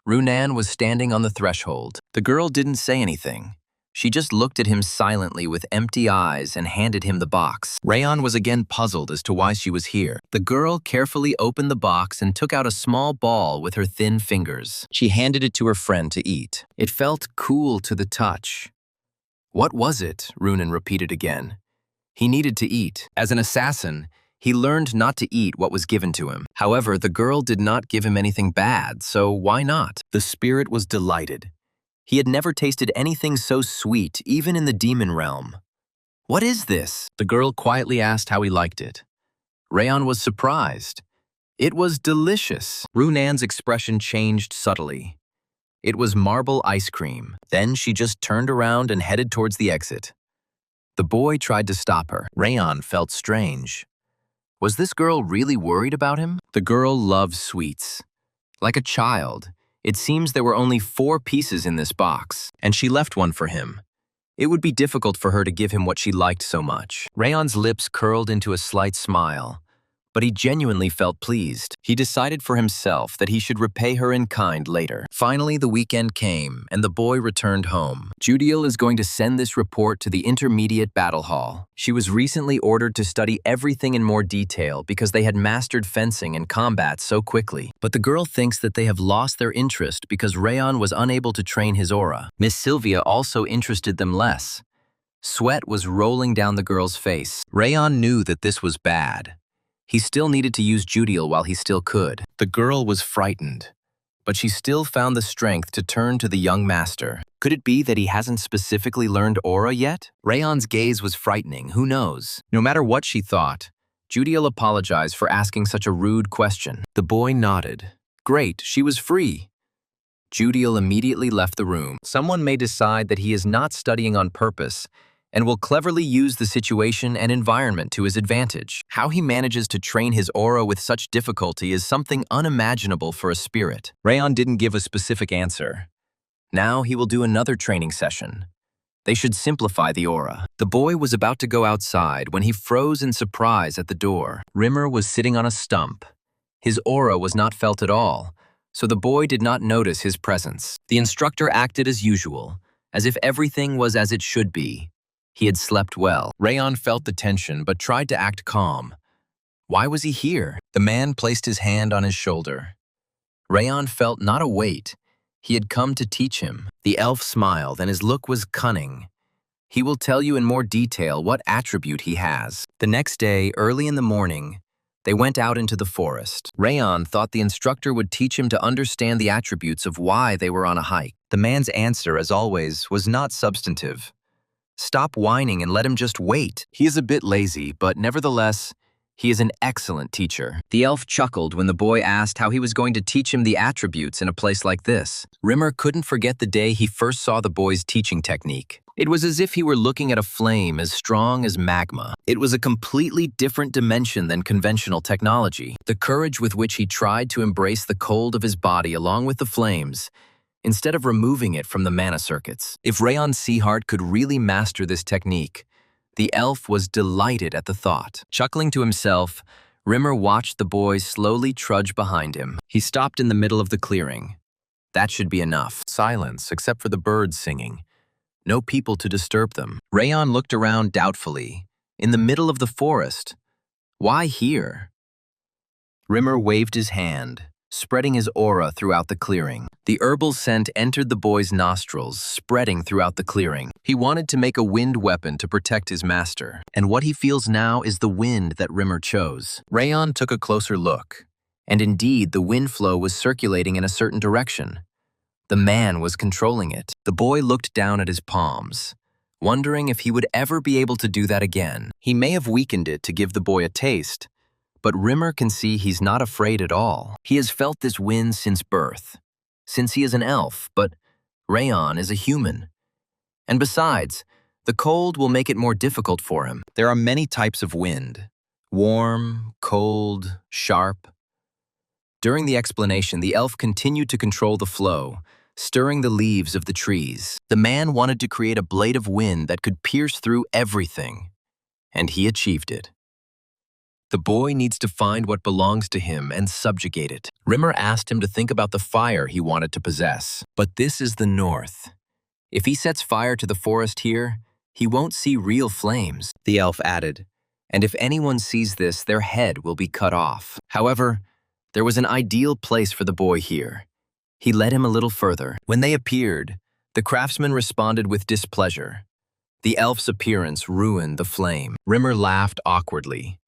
Runan was standing on the threshold. The girl didn't say anything. She just looked at him silently with empty eyes and handed him the box. Rayon was again puzzled as to why she was here. The girl carefully opened the box and took out a small ball with her thin fingers. She handed it to her friend to eat. It felt cool to the touch. What was it? Runan repeated again. He needed to eat. As an assassin, he learned not to eat what was given to him. However, the girl did not give him anything bad, so why not? The spirit was delighted. He had never tasted anything so sweet, even in the demon realm. What is this? The girl quietly asked how he liked it. Rayon was surprised. It was delicious. Runan's expression changed subtly. It was marble ice cream. Then she just turned around and headed towards the exit. The boy tried to stop her. Rayon felt strange. Was this girl really worried about him? The girl loved sweets. Like a child, it seems there were only 4 pieces in this box, and she left one for him. It would be difficult for her to give him what she liked so much. Rayon's lips curled into a slight smile, but he genuinely felt pleased. He decided for himself that he should repay her in kind later. Finally, the weekend came, and the boy returned home. Judiel is going to send this report to the Intermediate Battle Hall. She was recently ordered to study everything in more detail because they had mastered fencing and combat so quickly. But the girl thinks that they have lost their interest because Rayon was unable to train his aura. Miss Sylvia also interested them less. Sweat was rolling down the girl's face. Rayon knew that this was bad. He still needed to use Judiel while he still could. The girl was frightened, but she still found the strength to turn to the young master. Could it be that he hasn't specifically learned aura yet? Rayon's gaze was frightening, who knows? No matter what she thought, Judiel apologized for asking such a rude question. The boy nodded. Great, she was free. Judiel immediately left the room. Someone may decide that he is not studying on purpose and will cleverly use the situation and environment to his advantage. How he manages to train his aura with such difficulty is something unimaginable for a spirit. Rayon didn't give a specific answer. Now he will do another training session. They should simplify the aura. The boy was about to go outside when he froze in surprise at the door. Rimmer was sitting on a stump. His aura was not felt at all, so the boy did not notice his presence. The instructor acted as usual, as if everything was as it should be. He had slept well. Rayon felt the tension but tried to act calm. Why was he here? The man placed his hand on his shoulder. Rayon felt not a weight. He had come to teach him. The elf smiled, and his look was cunning. He will tell you in more detail what attribute he has. The next day, early in the morning, they went out into the forest. Rayon thought the instructor would teach him to understand the attributes of why they were on a hike. The man's answer, as always, was not substantive. Stop whining and let him just wait. He is a bit lazy, but nevertheless, he is an excellent teacher. The elf chuckled when the boy asked how he was going to teach him the attributes in a place like this. Rimmer couldn't forget the day he first saw the boy's teaching technique. It was as if he were looking at a flame as strong as magma. It was a completely different dimension than conventional technology. The courage with which he tried to embrace the cold of his body along with the flames, instead of removing it from the mana circuits. If Rayon Seaheart could really master this technique, the elf was delighted at the thought. Chuckling to himself, Rimmer watched the boy slowly trudge behind him. He stopped in the middle of the clearing. That should be enough. Silence, except for the birds singing. No people to disturb them. Rayon looked around doubtfully. In the middle of the forest. Why here? Rimmer waved his hand, spreading his aura throughout the clearing. The herbal scent entered the boy's nostrils, spreading throughout the clearing. He wanted to make a wind weapon to protect his master, and what he feels now is the wind that Rimmer chose. Rayon took a closer look, and indeed the wind flow was circulating in a certain direction. The man was controlling it. The boy looked down at his palms, wondering if he would ever be able to do that again. He may have weakened it to give the boy a taste, but Rimmer can see he's not afraid at all. He has felt this wind since birth, since he is an elf, but Rayon is a human. And besides, the cold will make it more difficult for him. There are many types of wind: warm, cold, sharp. During the explanation, the elf continued to control the flow, stirring the leaves of the trees. The man wanted to create a blade of wind that could pierce through everything, and he achieved it. The boy needs to find what belongs to him and subjugate it. Rimmer asked him to think about the fire he wanted to possess. But this is the north. If he sets fire to the forest here, he won't see real flames, the elf added. And if anyone sees this, their head will be cut off. However, there was an ideal place for the boy here. He led him a little further. When they appeared, the craftsman responded with displeasure. The elf's appearance ruined the flame. Rimmer laughed awkwardly.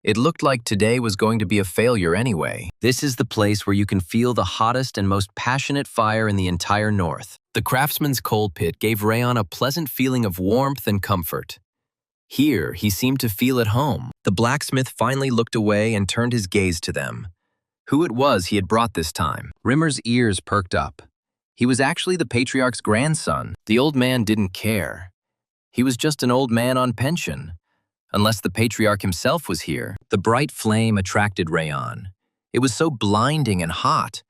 It looked like today was going to be a failure anyway. This is the place where you can feel the hottest and most passionate fire in the entire north. The craftsman's coal pit gave Rayon a pleasant feeling of warmth and comfort. Here, he seemed to feel at home. The blacksmith finally looked away and turned his gaze to them. Who it was he had brought this time. Rimmer's ears perked up. He was actually the patriarch's grandson. The old man didn't care. He was just an old man on pension. Unless the patriarch himself was here. The bright flame attracted Rayon. It was so blinding and hot.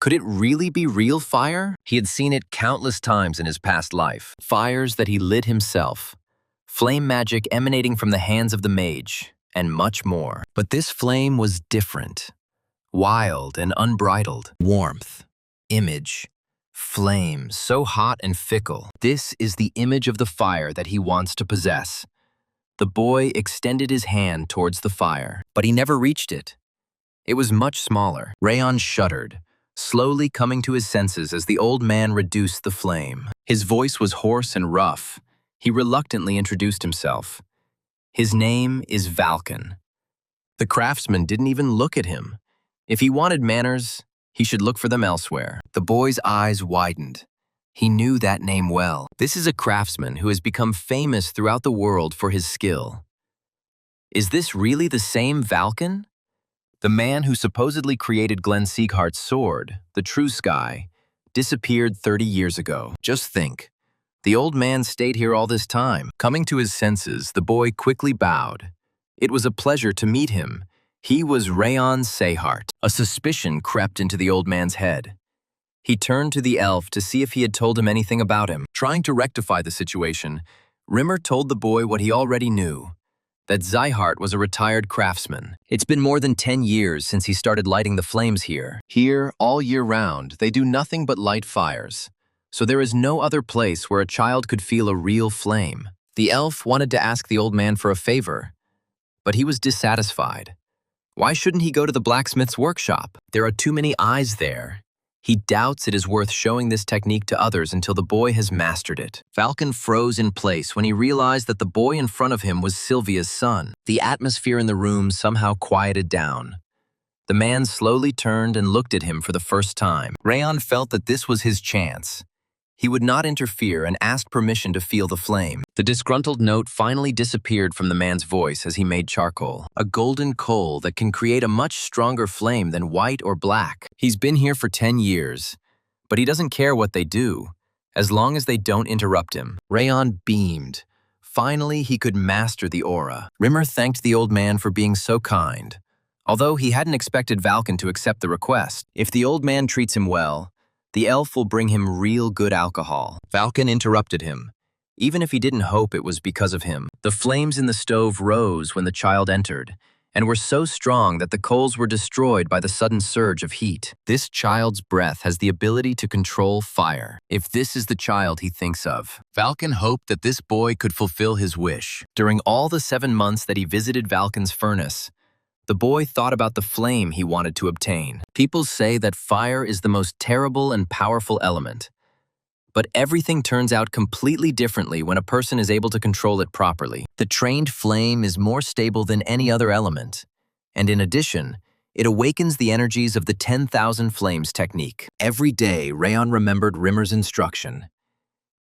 Could it really be real fire? He had seen it countless times in his past life. Fires that he lit himself. Flame magic emanating from the hands of the mage, and much more. But this flame was different. Wild and unbridled. Warmth. Image. Flame, so hot and fickle. This is the image of the fire that he wants to possess. The boy extended his hand towards the fire, but he never reached it. It was much smaller. Rayon shuddered, slowly coming to his senses as the old man reduced the flame. His voice was hoarse and rough. He reluctantly introduced himself. His name is Valken. The craftsman didn't even look at him. If he wanted manners, he should look for them elsewhere. The boy's eyes widened. He knew that name well. This is a craftsman who has become famous throughout the world for his skill. Is this really the same Valken? The man who supposedly created Glenn Sieghart's sword, the True Sky, disappeared 30 years ago. Just think. The old man stayed here all this time. Coming to his senses, the boy quickly bowed. It was a pleasure to meet him. He was Rayon Seaheart. A suspicion crept into the old man's head. He turned to the elf to see if he had told him anything about him. Trying to rectify the situation, Rimmer told the boy what he already knew, that Zyhart was a retired craftsman. It's been more than 10 years since he started lighting the flames here. Here, all year round, they do nothing but light fires. So there is no other place where a child could feel a real flame. The elf wanted to ask the old man for a favor, but he was dissatisfied. Why shouldn't he go to the blacksmith's workshop? There are too many eyes there. He doubts it is worth showing this technique to others until the boy has mastered it. Falcon froze in place when he realized that the boy in front of him was Sylvia's son. The atmosphere in the room somehow quieted down. The man slowly turned and looked at him for the first time. Rayon felt that this was his chance. He would not interfere and asked permission to feel the flame. The disgruntled note finally disappeared from the man's voice as he made charcoal, a golden coal that can create a much stronger flame than white or black. He's been here for 10 years, but he doesn't care what they do, as long as they don't interrupt him. Rayon beamed. Finally, he could master the aura. Rimmer thanked the old man for being so kind, although he hadn't expected Falcon to accept the request. If the old man treats him well, the elf will bring him real good alcohol. Falcon interrupted him, even if he didn't hope it was because of him. The flames in the stove rose when the child entered, and were so strong that the coals were destroyed by the sudden surge of heat. This child's breath has the ability to control fire. If this is the child he thinks of, Falcon hoped that this boy could fulfill his wish. During all the 7 months that he visited Falcon's furnace, the boy thought about the flame he wanted to obtain. People say that fire is the most terrible and powerful element. But everything turns out completely differently when a person is able to control it properly. The trained flame is more stable than any other element. And in addition, it awakens the energies of the 10,000 flames technique. Every day, Rayon remembered Rimmer's instruction.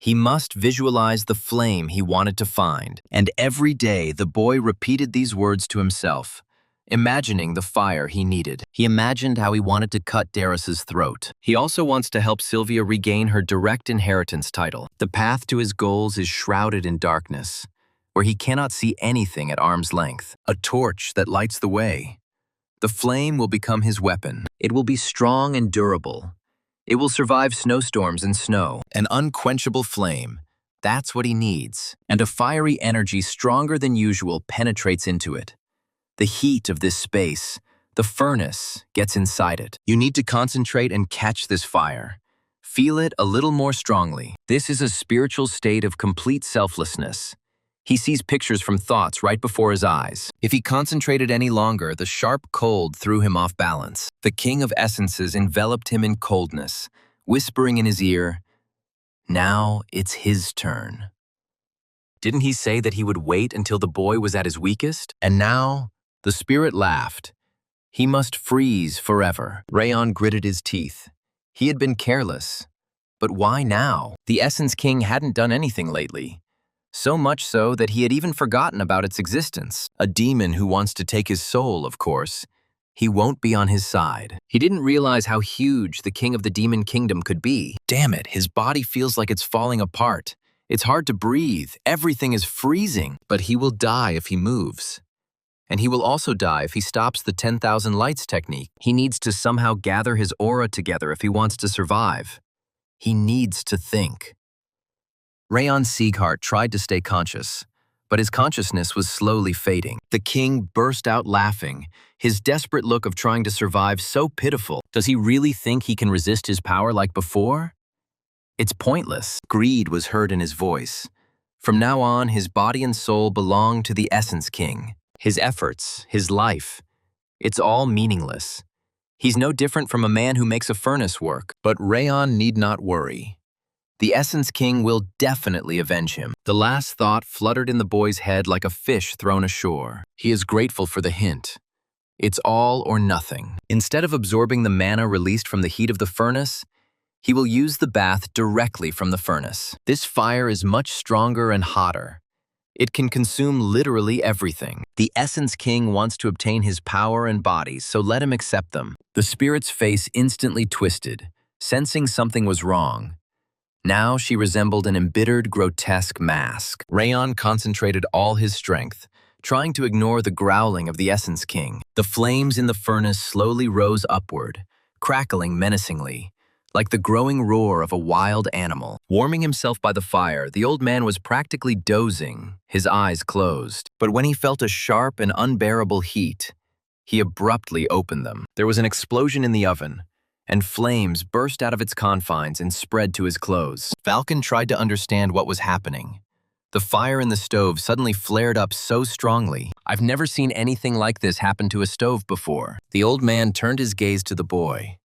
He must visualize the flame he wanted to find. And every day, the boy repeated these words to himself, imagining the fire he needed. He imagined how he wanted to cut Darius's throat. He also wants to help Sylvia regain her direct inheritance title. The path to his goals is shrouded in darkness, where he cannot see anything at arm's length. A torch that lights the way. The flame will become his weapon. It will be strong and durable. It will survive snowstorms and snow. An unquenchable flame. That's what he needs. And a fiery energy stronger than usual penetrates into it. The heat of this space, the furnace, gets inside it. You need to concentrate and catch this fire. Feel it a little more strongly. This is a spiritual state of complete selflessness. He sees pictures from thoughts right before his eyes. If he concentrated any longer, the sharp cold threw him off balance. The king of essences enveloped him in coldness, whispering in his ear, "Now it's his turn." Didn't he say that he would wait until the boy was at his weakest? And now, the spirit laughed. He must freeze forever. Rayon gritted his teeth. He had been careless. But why now? The Essence King hadn't done anything lately. So much so that he had even forgotten about its existence. A demon who wants to take his soul, of course. He won't be on his side. He didn't realize how huge the king of the demon kingdom could be. Damn it, his body feels like it's falling apart. It's hard to breathe. Everything is freezing. But he will die if he moves. And he will also die if he stops the 10,000 lights technique. He needs to somehow gather his aura together if he wants to survive. He needs to think. Rayon Sieghart tried to stay conscious, but his consciousness was slowly fading. The king burst out laughing, his desperate look of trying to survive so pitiful. Does he really think he can resist his power like before? It's pointless. Greed was heard in his voice. From now on, his body and soul belong to the Essence King. His efforts, his life, it's all meaningless. He's no different from a man who makes a furnace work. But Rayon need not worry. The Essence King will definitely avenge him. The last thought fluttered in the boy's head like a fish thrown ashore. He is grateful for the hint. It's all or nothing. Instead of absorbing the mana released from the heat of the furnace, he will use the bath directly from the furnace. This fire is much stronger and hotter. It can consume literally everything. The Essence King wants to obtain his power and bodies, so let him accept them. The spirit's face instantly twisted, sensing something was wrong. Now she resembled an embittered, grotesque mask. Rayon concentrated all his strength, trying to ignore the growling of the Essence King. The flames in the furnace slowly rose upward, crackling menacingly, like the growing roar of a wild animal. Warming himself by the fire, the old man was practically dozing, his eyes closed. But when he felt a sharp and unbearable heat, he abruptly opened them. There was an explosion in the oven, and flames burst out of its confines and spread to his clothes. Falcon tried to understand what was happening. The fire in the stove suddenly flared up so strongly. I've never seen anything like this happen to a stove before. The old man turned his gaze to the boy.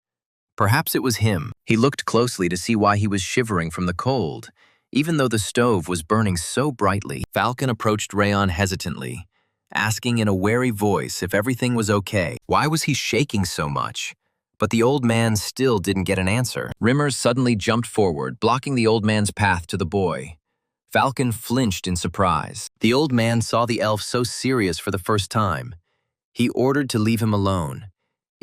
Perhaps it was him. He looked closely to see why he was shivering from the cold, even though the stove was burning so brightly. Falcon approached Rayon hesitantly, asking in a wary voice if everything was okay. Why was he shaking so much? But the old man still didn't get an answer. Rimmer suddenly jumped forward, blocking the old man's path to the boy. Falcon flinched in surprise. The old man saw the elf so serious for the first time. He ordered to leave him alone,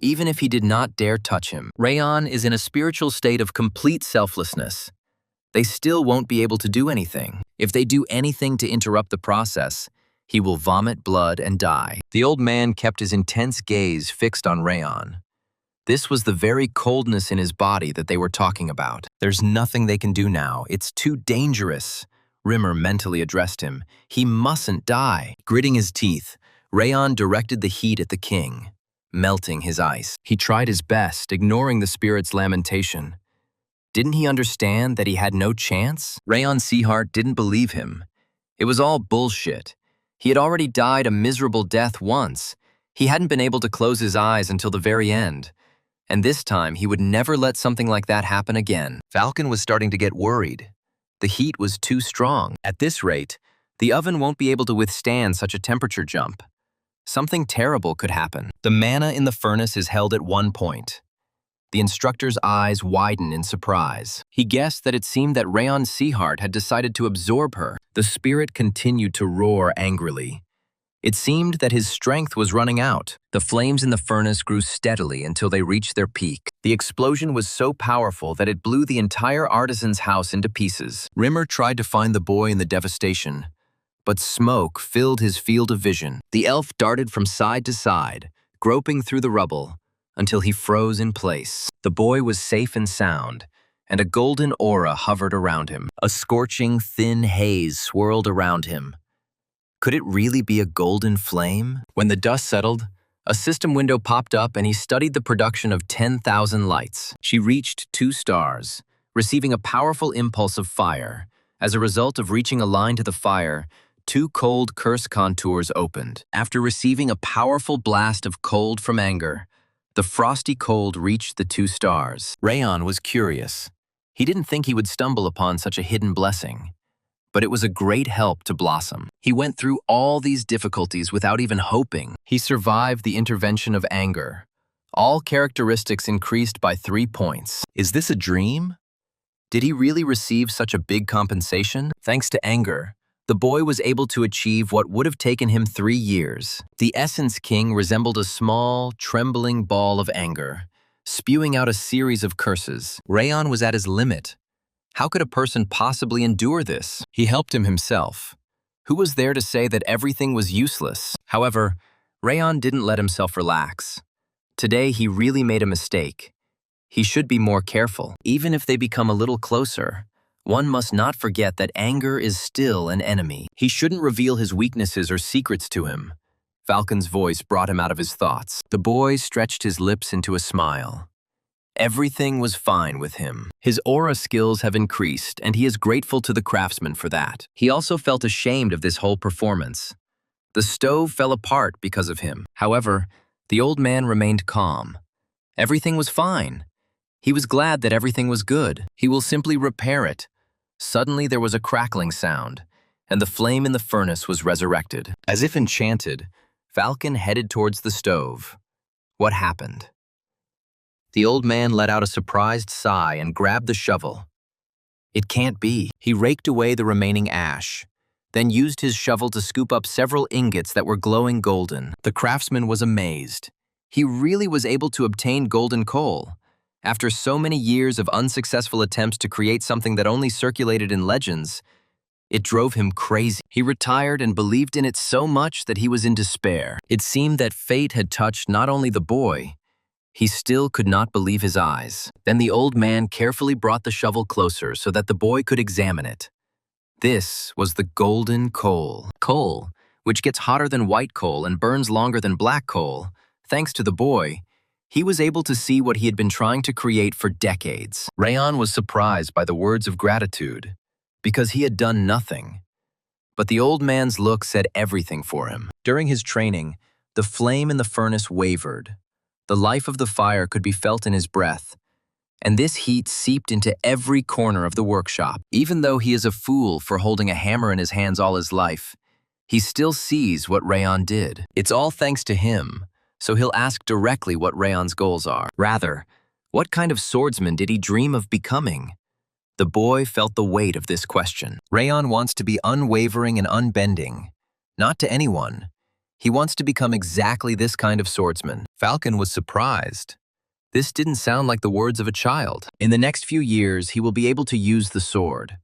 even if he did not dare touch him. Rayon is in a spiritual state of complete selflessness. They still won't be able to do anything. If they do anything to interrupt the process, he will vomit blood and die. The old man kept his intense gaze fixed on Rayon. This was the very coldness in his body that they were talking about. There's nothing they can do now. It's too dangerous. Rimmer mentally addressed him. He mustn't die. Gritting his teeth, Rayon directed the heat at the king, melting his ice. He tried his best, ignoring the spirit's lamentation. Didn't he understand that he had no chance? Rayon Seaheart didn't believe him. It was all bullshit. He had already died a miserable death once. He hadn't been able to close his eyes until the very end. And this time, he would never let something like that happen again. Falcon was starting to get worried. The heat was too strong. At this rate, the oven won't be able to withstand such a temperature jump. Something terrible could happen. The mana in the furnace is held at 1 point. The instructor's eyes widen in surprise. He guessed that it seemed that Rayon Seaheart had decided to absorb her. The spirit continued to roar angrily. It seemed that his strength was running out. The flames in the furnace grew steadily until they reached their peak. The explosion was so powerful that it blew the entire artisan's house into pieces. Rimmer tried to find the boy in the devastation, but smoke filled his field of vision. The elf darted from side to side, groping through the rubble, until he froze in place. The boy was safe and sound, and a golden aura hovered around him. A scorching, thin haze swirled around him. Could it really be a golden flame? When the dust settled, a system window popped up and he studied the production of 10,000 lights. She reached 2 stars, receiving a powerful impulse of fire. As a result of reaching a line to the fire, 2 cold curse contours opened. After receiving a powerful blast of cold from anger, the frosty cold reached the 2 stars. Rayon was curious. He didn't think he would stumble upon such a hidden blessing. But it was a great help to Blossom. He went through all these difficulties without even hoping. He survived the intervention of anger. All characteristics increased by 3 points. Is this a dream? Did he really receive such a big compensation? Thanks to anger, the boy was able to achieve what would have taken him 3 years. The Essence King resembled a small, trembling ball of anger, spewing out a series of curses. Rayon was at his limit. How could a person possibly endure this? He helped him himself. Who was there to say that everything was useless? However, Rayon didn't let himself relax. Today, he really made a mistake. He should be more careful. Even if they become a little closer, one must not forget that anger is still an enemy. He shouldn't reveal his weaknesses or secrets to him. Falcon's voice brought him out of his thoughts. The boy stretched his lips into a smile. Everything was fine with him. His aura skills have increased, and he is grateful to the craftsman for that. He also felt ashamed of this whole performance. The stove fell apart because of him. However, the old man remained calm. Everything was fine. He was glad that everything was good. He will simply repair it. Suddenly there was a crackling sound, and the flame in the furnace was resurrected. As if enchanted, Falcon headed towards the stove. What happened? The old man let out a surprised sigh and grabbed the shovel. It can't be. He raked away the remaining ash, then used his shovel to scoop up several ingots that were glowing golden. The craftsman was amazed. He really was able to obtain golden coal. After so many years of unsuccessful attempts to create something that only circulated in legends, it drove him crazy. He retired and believed in it so much that he was in despair. It seemed that fate had touched not only the boy, He still could not believe his eyes. Then the old man carefully brought the shovel closer so that the boy could examine it. This was the golden coal. Coal, which gets hotter than white coal and burns longer than black coal. Thanks to the boy, he was able to see what he had been trying to create for decades. Rayon was surprised by the words of gratitude, because he had done nothing. But the old man's look said everything for him. During his training, the flame in the furnace wavered. The life of the fire could be felt in his breath, and this heat seeped into every corner of the workshop. Even though he is a fool for holding a hammer in his hands all his life, he still sees what Rayon did. It's all thanks to him, so he'll ask directly what Rayon's goals are. Rather, what kind of swordsman did he dream of becoming? The boy felt the weight of this question. Rayon wants to be unwavering and unbending, not to anyone. He wants to become exactly this kind of swordsman. Falcon was surprised. This didn't sound like the words of a child. In the next few years, he will be able to use the sword.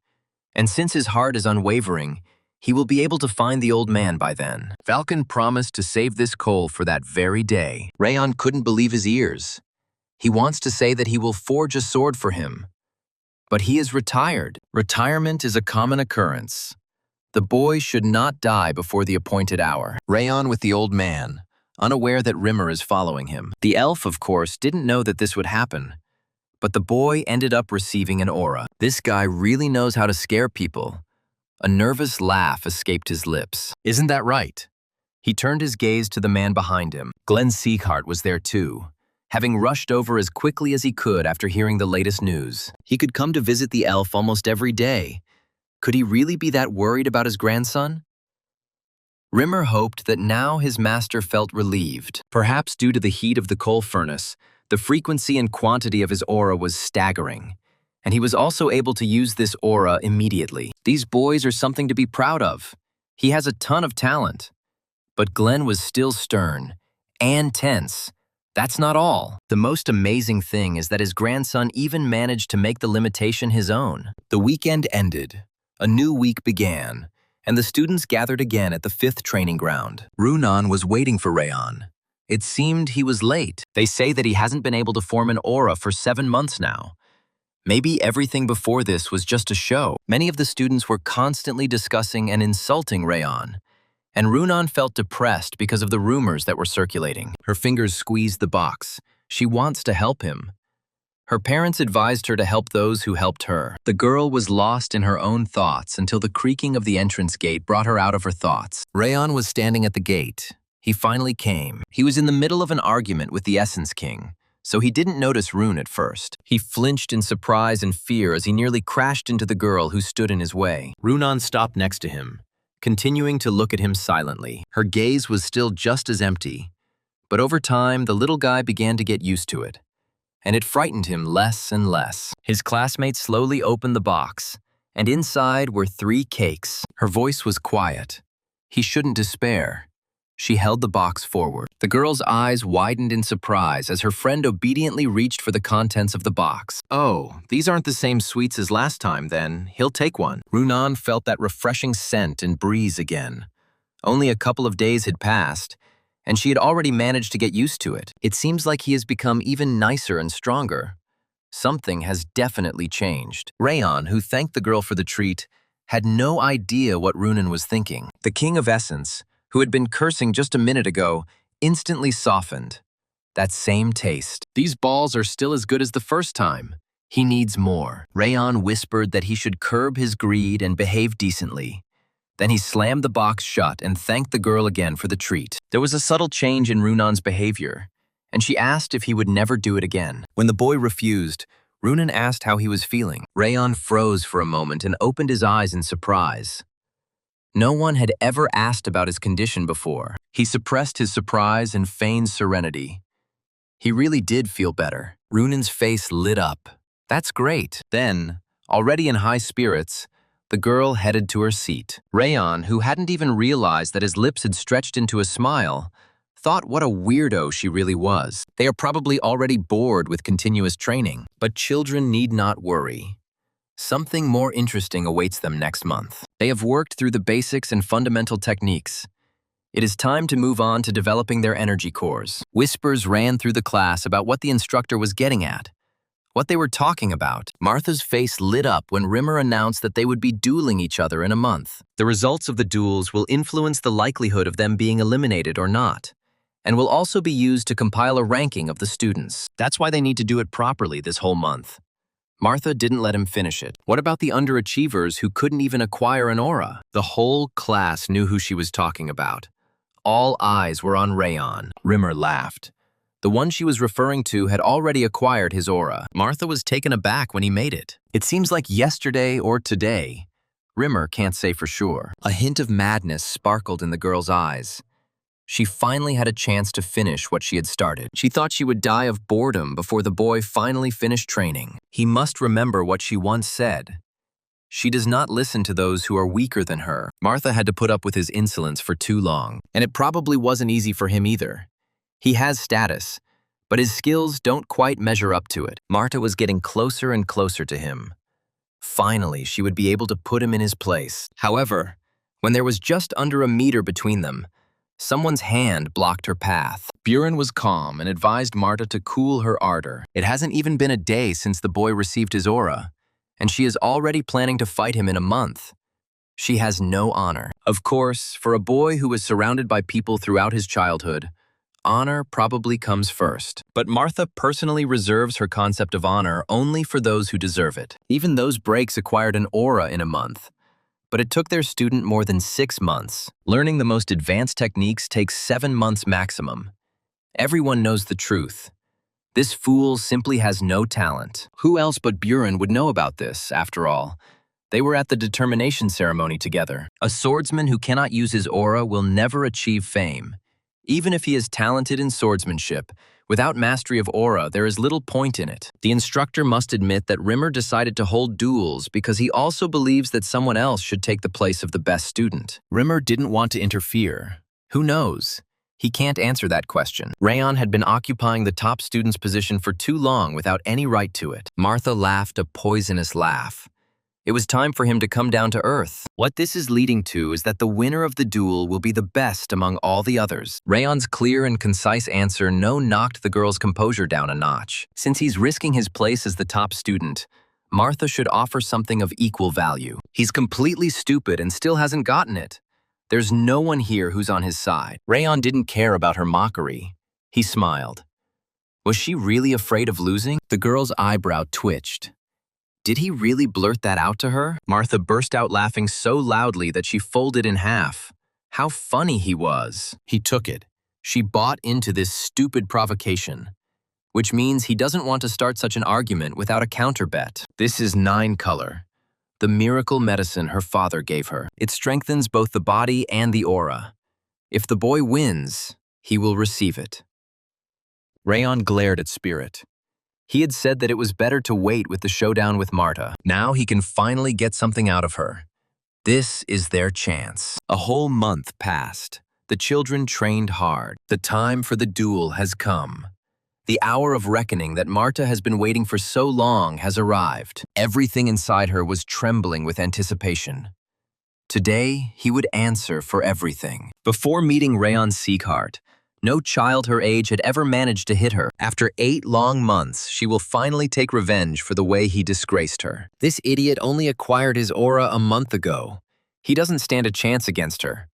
And since his heart is unwavering, he will be able to find the old man by then. Falcon promised to save this coal for that very day. Rayon couldn't believe his ears. He wants to say that he will forge a sword for him. But he is retired. Retirement is a common occurrence. The boy should not die before the appointed hour. Rayon with the old man, unaware that Rimmer is following him. The elf, of course, didn't know that this would happen. But the boy ended up receiving an aura. This guy really knows how to scare people. A nervous laugh escaped his lips. Isn't that right? He turned his gaze to the man behind him. Glenn Sieghart was there too, having rushed over as quickly as he could after hearing the latest news. He could come to visit the elf almost every day. Could he really be that worried about his grandson? Rimmer hoped that now his master felt relieved. Perhaps due to the heat of the coal furnace, the frequency and quantity of his aura was staggering, and he was also able to use this aura immediately. These boys are something to be proud of. He has a ton of talent. But Glenn was still stern and tense. That's not all. The most amazing thing is that his grandson even managed to make the limitation his own. The weekend ended. A new week began, and the students gathered again at the 5th training ground. Runan was waiting for Rayon. It seemed he was late. They say that he hasn't been able to form an aura for 7 months now. Maybe everything before this was just a show. Many of the students were constantly discussing and insulting Rayon, and Runan felt depressed because of the rumors that were circulating. Her fingers squeezed the box. She wants to help him. Her parents advised her to help those who helped her. The girl was lost in her own thoughts until the creaking of the entrance gate brought her out of her thoughts. Rayon was standing at the gate. He finally came. He was in the middle of an argument with the Essence King, so he didn't notice Rune at first. He flinched in surprise and fear as he nearly crashed into the girl who stood in his way. Runan stopped next to him, continuing to look at him silently. Her gaze was still just as empty, but over time the little guy began to get used to it, and it frightened him less and less. His classmates slowly opened the box, and inside were 3 cakes. Her voice was quiet. He shouldn't despair. She held the box forward. The girl's eyes widened in surprise as her friend obediently reached for the contents of the box. Oh, these aren't the same sweets as last time, then. He'll take one. Runan felt that refreshing scent and breeze again. Only a couple of days had passed, and she had already managed to get used to it. It seems like he has become even nicer and stronger. Something has definitely changed. Rayon, who thanked the girl for the treat, had no idea what Runan was thinking. The King of Essence, who had been cursing just a minute ago, instantly softened. That same taste. These balls are still as good as the first time. He needs more. Rayon whispered that he should curb his greed and behave decently. Then he slammed the box shut and thanked the girl again for the treat. There was a subtle change in Runan's behavior, and she asked if he would never do it again. When the boy refused, Runan asked how he was feeling. Rayon froze for a moment and opened his eyes in surprise. No one had ever asked about his condition before. He suppressed his surprise and feigned serenity. He really did feel better. Runan's face lit up. That's great. Then, already in high spirits, the girl headed to her seat. Rayon, who hadn't even realized that his lips had stretched into a smile, thought what a weirdo she really was. They are probably already bored with continuous training. But children need not worry. Something more interesting awaits them next month. They have worked through the basics and fundamental techniques. It is time to move on to developing their energy cores. Whispers ran through the class about what the instructor was getting at, what they were talking about. Martha's face lit up when Rimmer announced that they would be dueling each other in a month. The results of the duels will influence the likelihood of them being eliminated or not, and will also be used to compile a ranking of the students. That's why they need to do it properly this whole month. Martha didn't let him finish it. What about the underachievers who couldn't even acquire an aura? The whole class knew who she was talking about. All eyes were on Rayon. Rimmer laughed. The one she was referring to had already acquired his aura. Martha was taken aback when he made it. It seems like yesterday or today. Rimmer can't say for sure. A hint of madness sparkled in the girl's eyes. She finally had a chance to finish what she had started. She thought she would die of boredom before the boy finally finished training. He must remember what she once said. She does not listen to those who are weaker than her. Martha had to put up with his insolence for too long, and it probably wasn't easy for him either. He has status, but his skills don't quite measure up to it. Martha was getting closer and closer to him. Finally, she would be able to put him in his place. However, when there was just under a meter between them, someone's hand blocked her path. Buren was calm and advised Martha to cool her ardor. It hasn't even been a day since the boy received his aura, and she is already planning to fight him in a month. She has no honor. Of course, for a boy who was surrounded by people throughout his childhood, honor probably comes first. But Martha personally reserves her concept of honor only for those who deserve it. Even those breaks acquired an aura in a month, but it took their student more than 6 months. Learning the most advanced techniques takes 7 months maximum. Everyone knows the truth. This fool simply has no talent. Who else but Buren would know about this, after all? They were at the determination ceremony together. A swordsman who cannot use his aura will never achieve fame. Even if he is talented in swordsmanship, without mastery of aura, there is little point in it. The instructor must admit that Rimmer decided to hold duels because he also believes that someone else should take the place of the best student. Rimmer didn't want to interfere. Who knows? He can't answer that question. Rayon had been occupying the top student's position for too long without any right to it. Martha laughed a poisonous laugh. It was time for him to come down to earth. What this is leading to is that the winner of the duel will be the best among all the others. Rayon's clear and concise answer knocked the girl's composure down a notch. Since he's risking his place as the top student, Martha should offer something of equal value. He's completely stupid and still hasn't gotten it. There's no one here who's on his side. Rayon didn't care about her mockery. He smiled. Was she really afraid of losing? The girl's eyebrow twitched. Did he really blurt that out to her? Martha burst out laughing so loudly that she folded in half. How funny he was. He took it. She bought into this stupid provocation, which means he doesn't want to start such an argument without a counter-bet. This is 9 color. The miracle medicine her father gave her. It strengthens both the body and the aura. If the boy wins, he will receive it. Rayon glared at Spirit. He had said that it was better to wait with the showdown with Martha. Now he can finally get something out of her. This is their chance. A whole month passed. The children trained hard. The time for the duel has come. The hour of reckoning that Martha has been waiting for so long has arrived. Everything inside her was trembling with anticipation. Today, he would answer for everything. Before meeting Rayon Sieghart, no child her age had ever managed to hit her. After 8 long months, she will finally take revenge for the way he disgraced her. This idiot only acquired his aura a month ago. He doesn't stand a chance against her.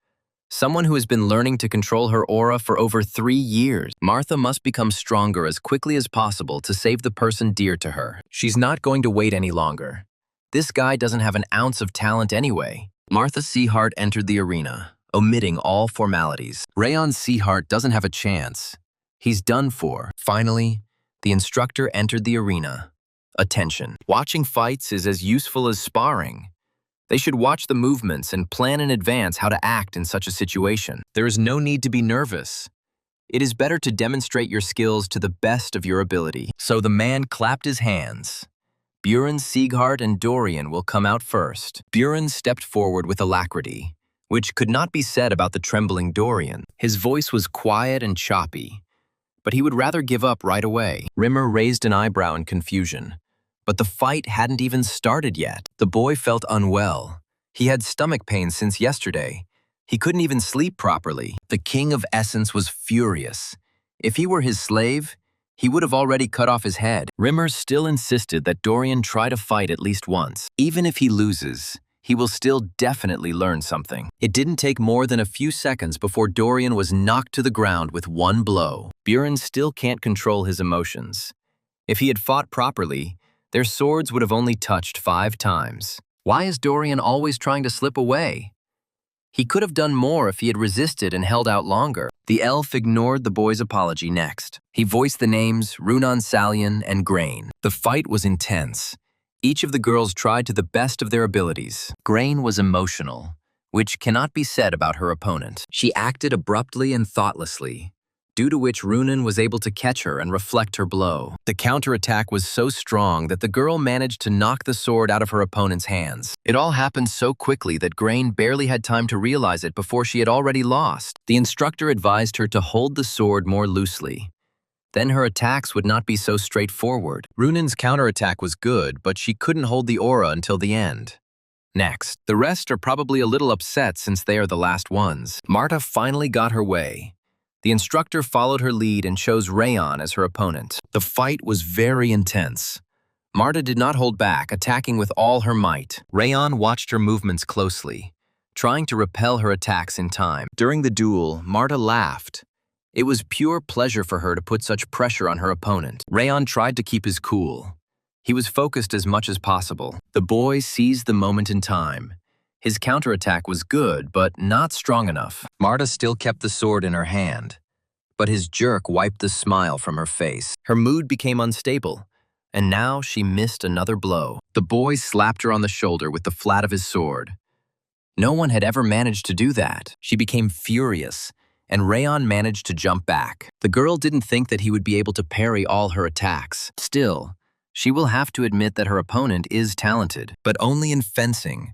Someone who has been learning to control her aura for over 3 years. Martha must become stronger as quickly as possible to save the person dear to her. She's not going to wait any longer. This guy doesn't have an ounce of talent anyway. Martha Sieghart entered the arena, omitting all formalities. Rayon Sieghart doesn't have a chance. He's done for. Finally, the instructor entered the arena. Attention. Watching fights is as useful as sparring. They should watch the movements and plan in advance how to act in such a situation. There is no need to be nervous. It is better to demonstrate your skills to the best of your ability. So the man clapped his hands. Buren, Sieghart, and Dorian will come out first. Buren stepped forward with alacrity, which could not be said about the trembling Dorian. His voice was quiet and choppy, but he would rather give up right away. Rimmer raised an eyebrow in confusion. But the fight hadn't even started yet. The boy felt unwell. He had stomach pains since yesterday. He couldn't even sleep properly. The King of Essence was furious. If he were his slave, he would have already cut off his head. Rimmer still insisted that Dorian try to fight at least once. Even if he loses, he will still definitely learn something. It didn't take more than a few seconds before Dorian was knocked to the ground with one blow. Buren still can't control his emotions. If he had fought properly, their swords would have only touched 5 times. Why is Dorian always trying to slip away? He could have done more if he had resisted and held out longer. The elf ignored the boy's apology next. He voiced the names Runan Salian and Grain. The fight was intense. Each of the girls tried to the best of their abilities. Grain was emotional, which cannot be said about her opponent. She acted abruptly and thoughtlessly, due to which Runan was able to catch her and reflect her blow. The counterattack was so strong that the girl managed to knock the sword out of her opponent's hands. It all happened so quickly that Grain barely had time to realize it before she had already lost. The instructor advised her to hold the sword more loosely. Then her attacks would not be so straightforward. Runan's counterattack was good, but she couldn't hold the aura until the end. Next, the rest are probably a little upset since they are the last ones. Marta finally got her way. The instructor followed her lead and chose Rayon as her opponent. The fight was very intense. Marta did not hold back, attacking with all her might. Rayon watched her movements closely, trying to repel her attacks in time. During the duel, Marta laughed. It was pure pleasure for her to put such pressure on her opponent. Rayon tried to keep his cool. He was focused as much as possible. The boy seized the moment in time. His counterattack was good, but not strong enough. Marta still kept the sword in her hand, but his jerk wiped the smile from her face. Her mood became unstable, and now she missed another blow. The boy slapped her on the shoulder with the flat of his sword. No one had ever managed to do that. She became furious, and Rayon managed to jump back. The girl didn't think that he would be able to parry all her attacks. Still, she will have to admit that her opponent is talented, but only in fencing.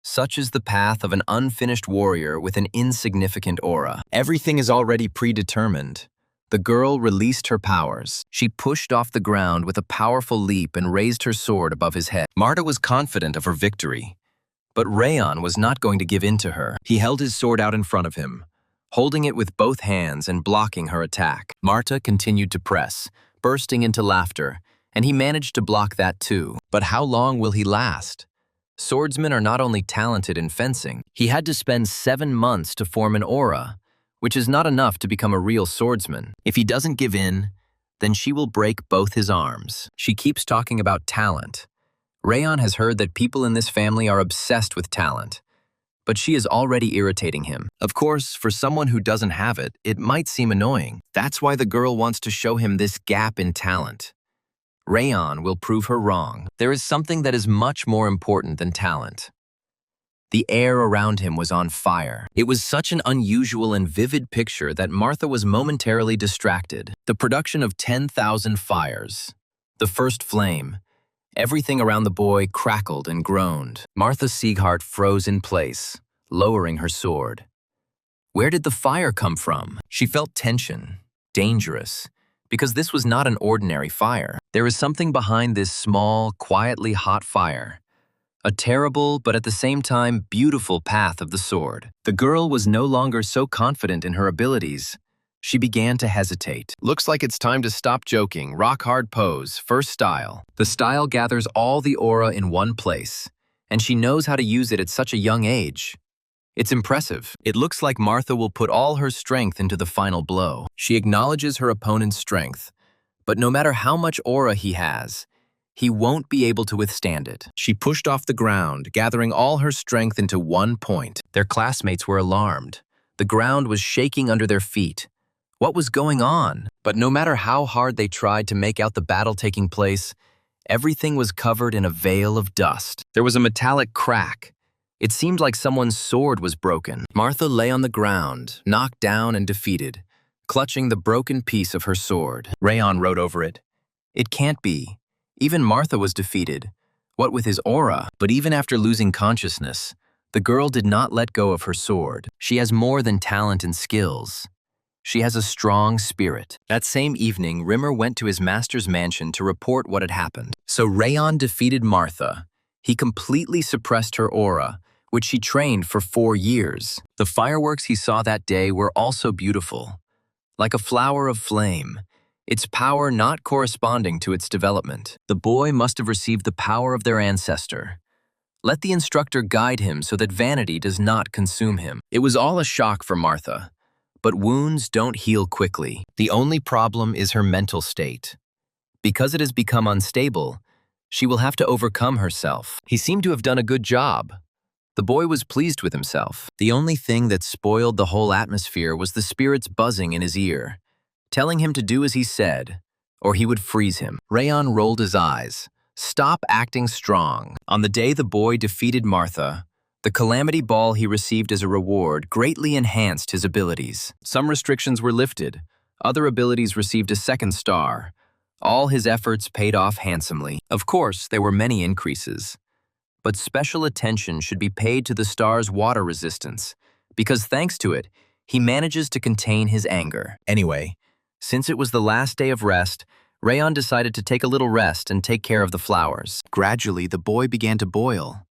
Such is the path of an unfinished warrior with an insignificant aura. Everything is already predetermined. The girl released her powers. She pushed off the ground with a powerful leap and raised her sword above his head. Marta was confident of her victory, but Rayon was not going to give in to her. He held his sword out in front of him, holding it with both hands and blocking her attack. Marta continued to press, bursting into laughter, and he managed to block that too. But how long will he last? Swordsmen are not only talented in fencing. He had to spend 7 months to form an aura, which is not enough to become a real swordsman. If he doesn't give in, then she will break both his arms. She keeps talking about talent. Rayon has heard that people in this family are obsessed with talent, but she is already irritating him. Of course, for someone who doesn't have it, it might seem annoying. That's why the girl wants to show him this gap in talent. Rayon will prove her wrong. There is something that is much more important than talent. The air around him was on fire. It was such an unusual and vivid picture that Martha was momentarily distracted. The production of 10,000 fires. The first flame. Everything around the boy crackled and groaned. Martha Sieghart froze in place, lowering her sword. Where did the fire come from? She felt tension, dangerous, because this was not an ordinary fire. There is something behind this small, quietly hot fire. A terrible, but at the same time beautiful path of the sword. The girl was no longer so confident in her abilities. She began to hesitate. Looks like it's time to stop joking. Rock hard pose, first style. The style gathers all the aura in one place, and she knows how to use it at such a young age. It's impressive. It looks like Martha will put all her strength into the final blow. She acknowledges her opponent's strength, but no matter how much aura he has, he won't be able to withstand it. She pushed off the ground, gathering all her strength into one point. Their classmates were alarmed. The ground was shaking under their feet. What was going on? But no matter how hard they tried to make out the battle taking place, everything was covered in a veil of dust. There was a metallic crack. It seemed like someone's sword was broken. Martha lay on the ground, knocked down and defeated, clutching the broken piece of her sword. Rayon wrote over it. It can't be. Even Martha was defeated. What with his aura? But even after losing consciousness, the girl did not let go of her sword. She has more than talent and skills. She has a strong spirit. That same evening, Rimmer went to his master's mansion to report what had happened. So Rayon defeated Martha. He completely suppressed her aura, which she trained for 4 years. The fireworks he saw that day were also beautiful, like a flower of flame, its power not corresponding to its development. The boy must have received the power of their ancestor. Let the instructor guide him so that vanity does not consume him. It was all a shock for Martha, but wounds don't heal quickly. The only problem is her mental state. Because it has become unstable, she will have to overcome herself. He seemed to have done a good job. The boy was pleased with himself. The only thing that spoiled the whole atmosphere was the spirits buzzing in his ear, telling him to do as he said, or he would freeze him. Rayon rolled his eyes. Stop acting strong. On the day the boy defeated Martha, the calamity ball he received as a reward greatly enhanced his abilities. Some restrictions were lifted. Other abilities received a second star. All his efforts paid off handsomely. Of course, there were many increases. But special attention should be paid to the star's water resistance, because thanks to it, he manages to contain his anger. Anyway, since it was the last day of rest, Rayon decided to take a little rest and take care of the flowers. Gradually, the boy began to boil.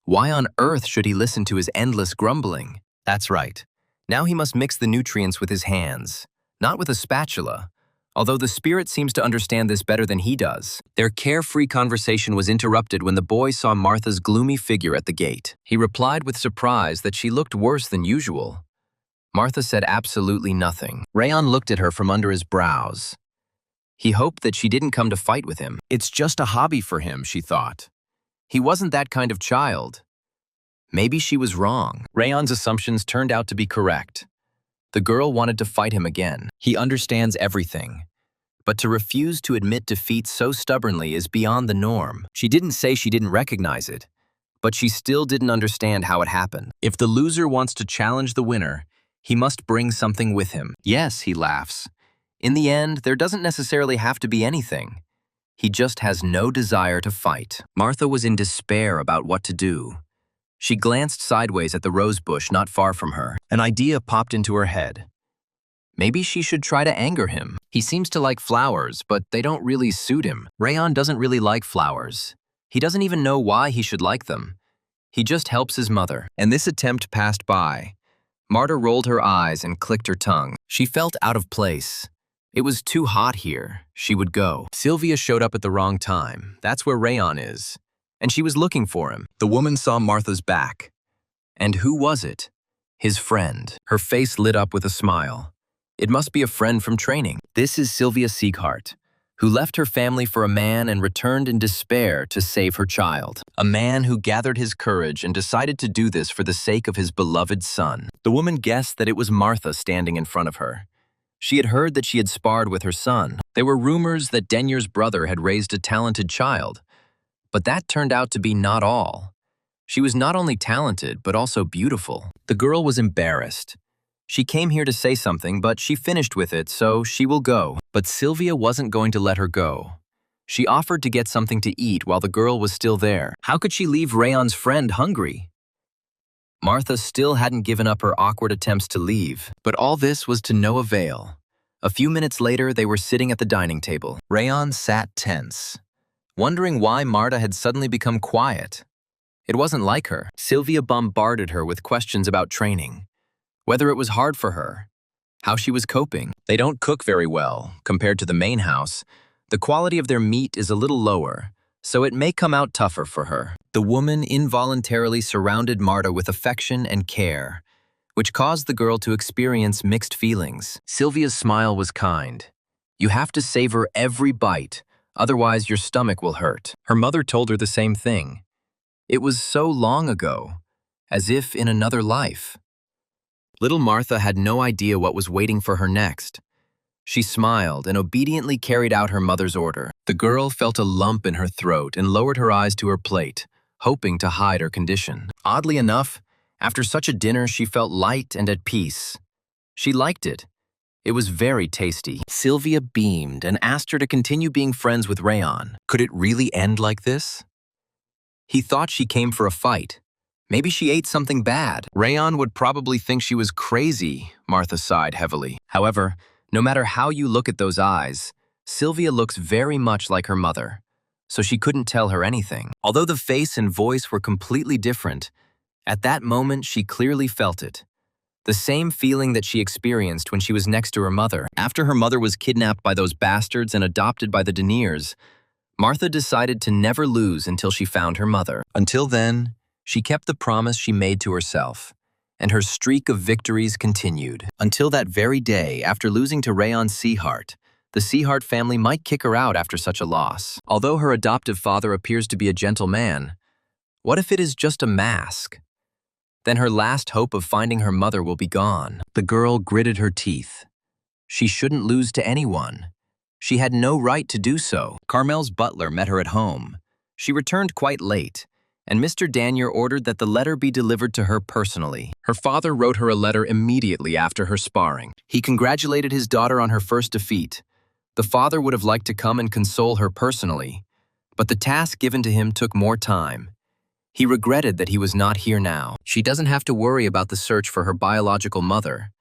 Why on earth should he listen to his endless grumbling? That's right. Now he must mix the nutrients with his hands, not with a spatula, although the spirit seems to understand this better than he does. Their carefree conversation was interrupted when the boy saw Martha's gloomy figure at the gate. He replied with surprise that she looked worse than usual. Martha said absolutely nothing. Rayon looked at her from under his brows. He hoped that she didn't come to fight with him. It's just a hobby for him, she thought. He wasn't that kind of child. Maybe she was wrong. Rayon's assumptions turned out to be correct. The girl wanted to fight him again. He understands everything. But to refuse to admit defeat so stubbornly is beyond the norm. She didn't say she didn't recognize it, but she still didn't understand how it happened. If the loser wants to challenge the winner, he must bring something with him. Yes, he laughs. In the end, there doesn't necessarily have to be anything. He just has no desire to fight. Martha was in despair about what to do. She glanced sideways at the rose bush not far from her. An idea popped into her head. Maybe she should try to anger him. He seems to like flowers, but they don't really suit him. Rayon doesn't really like flowers. He doesn't even know why he should like them. He just helps his mother. And this attempt passed by. Marta rolled her eyes and clicked her tongue. She felt out of place. It was too hot here. She would go. Sylvia showed up at the wrong time. That's where Rayon is. And she was looking for him. The woman saw Martha's back. And who was it? His friend. Her face lit up with a smile. It must be a friend from training. This is Sylvia Sieghart, who left her family for a man and returned in despair to save her child. A man who gathered his courage and decided to do this for the sake of his beloved son. The woman guessed that it was Martha standing in front of her. She had heard that she had sparred with her son. There were rumors that Denyer's brother had raised a talented child. But that turned out to be not all. She was not only talented, but also beautiful. The girl was embarrassed. She came here to say something, but she finished with it, so she will go. But Sylvia wasn't going to let her go. She offered to get something to eat while the girl was still there. How could she leave Rayon's friend hungry? Martha still hadn't given up her awkward attempts to leave, but all this was to no avail. A few minutes later, they were sitting at the dining table. Rayon sat tense, wondering why Marta had suddenly become quiet. It wasn't like her. Sylvia bombarded her with questions about training, whether it was hard for her, how she was coping. They don't cook very well compared to the main house. The quality of their meat is a little lower, so it may come out tougher for her. The woman involuntarily surrounded Marta with affection and care, which caused the girl to experience mixed feelings. Sylvia's smile was kind. You have to savor every bite, otherwise your stomach will hurt. Her mother told her the same thing. It was so long ago, as if in another life. Little Martha had no idea what was waiting for her next. She smiled and obediently carried out her mother's order. The girl felt a lump in her throat and lowered her eyes to her plate, hoping to hide her condition. Oddly enough, after such a dinner, she felt light and at peace. She liked it. It was very tasty. Sylvia beamed and asked her to continue being friends with Rayon. Could it really end like this? He thought she came for a fight. Maybe she ate something bad. Rayon would probably think she was crazy, Martha sighed heavily. However, no matter how you look at those eyes, Sylvia looks very much like her mother, so she couldn't tell her anything. Although the face and voice were completely different, At that moment, she clearly felt it. The same feeling that she experienced when she was next to her mother. After her mother was kidnapped by those bastards and adopted by the Deniers, Martha decided to never lose until she found her mother. Until then, she kept the promise she made to herself, and her streak of victories continued. Until that very day, after losing to Rayon Seahart, the Seahart family might kick her out after such a loss. Although her adoptive father appears to be a gentle man, what if it is just a mask? Then her last hope of finding her mother will be gone. The girl gritted her teeth. She shouldn't lose to anyone. She had no right to do so. Carmel's butler met her at home. She returned quite late, and Mr. Danier ordered that the letter be delivered to her personally. Her father wrote her a letter immediately after her sparring. He congratulated his daughter on her first defeat. The father would have liked to come and console her personally, but the task given to him took more time. He regretted that he was not here now. She doesn't have to worry about the search for her biological mother.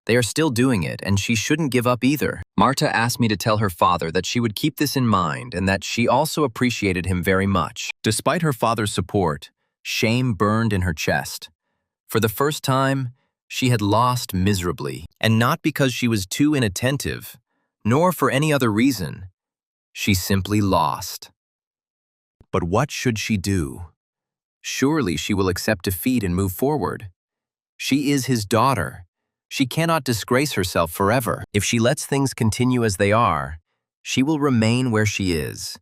They are still doing it, and she shouldn't give up either. Marta asked me to tell her father that she would keep this in mind and that she also appreciated him very much. Despite her father's support, shame burned in her chest. For the first time, she had lost miserably, and not because she was too inattentive, nor for any other reason. She simply lost. But what should she do? Surely she will accept defeat and move forward. She is his daughter. She cannot disgrace herself forever. If she lets things continue as they are, she will remain where she is.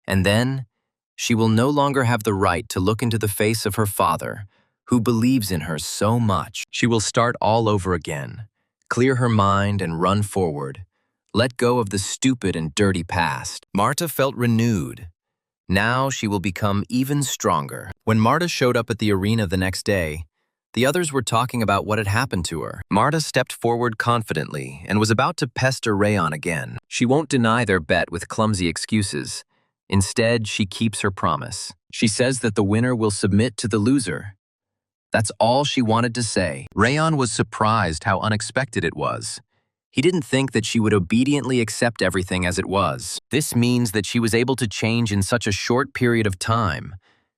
And then, she will no longer have the right to look into the face of her father, who believes in her so much. She will start all over again, clear her mind and run forward. Let go of the stupid and dirty past. Marta felt renewed. Now she will become even stronger. When Marta showed up at the arena the next day, the others were talking about what had happened to her. Marta stepped forward confidently and was about to pester Rayon again. She won't deny their bet with clumsy excuses. Instead, she keeps her promise. She says that the winner will submit to the loser. That's all she wanted to say. Rayon was surprised how unexpected it was. He didn't think that she would obediently accept everything as it was. This means that she was able to change in such a short period of time,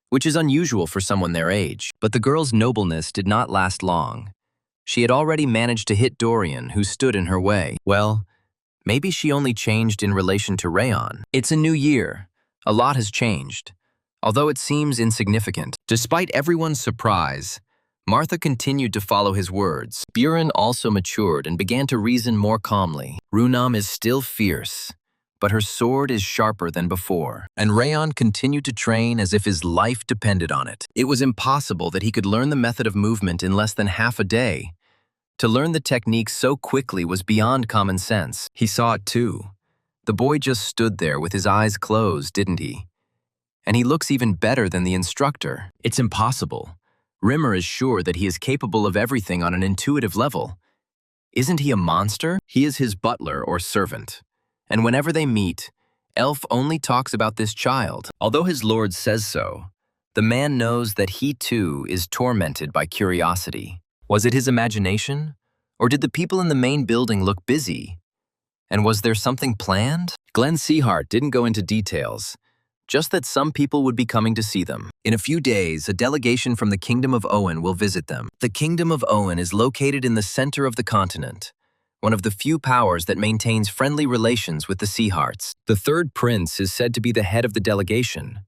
which is unusual for someone their age. But the girl's nobleness did not last long. She had already managed to hit Dorian, who stood in her way. Well, maybe she only changed in relation to Rayon. It's a new year. A lot has changed, although it seems insignificant. Despite everyone's surprise, Martha continued to follow his words. Buren also matured and began to reason more calmly. Runam is still fierce, but her sword is sharper than before. And Rayon continued to train as if his life depended on it. It was impossible that he could learn the method of movement in less than half a day. To learn the technique so quickly was beyond common sense. He saw it too. The boy just stood there with his eyes closed, didn't he? And he looks even better than the instructor. It's impossible. Rimmer is sure that he is capable of everything on an intuitive level. Isn't he a monster? He is his butler or servant. And whenever they meet, Elf only talks about this child. Although his lord says so, the man knows that he too is tormented by curiosity. Was it his imagination? Or did the people in the main building look busy? And was there something planned? Glenn Seahart didn't go into details, just that some people would be coming to see them. In a few days, a delegation from the Kingdom of Owen will visit them. The Kingdom of Owen is located in the center of the continent, one of the few powers that maintains friendly relations with the Seaharts. The third prince is said to be the head of the delegation,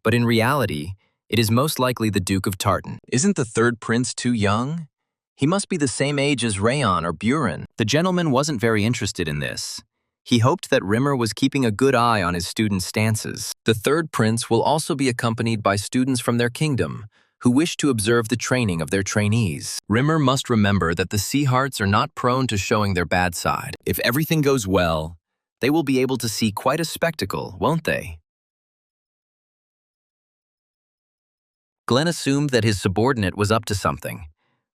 but in reality, it is most likely the Duke of Tartan. Isn't the third prince too young? He must be the same age as Rayon or Buren. The gentleman wasn't very interested in this. He hoped that Rimmer was keeping a good eye on his students' stances. The third prince will also be accompanied by students from their kingdom, who wish to observe the training of their trainees. Rimmer must remember that the Seaharts are not prone to showing their bad side. If everything goes well, they will be able to see quite a spectacle, won't they? Glenn assumed that his subordinate was up to something,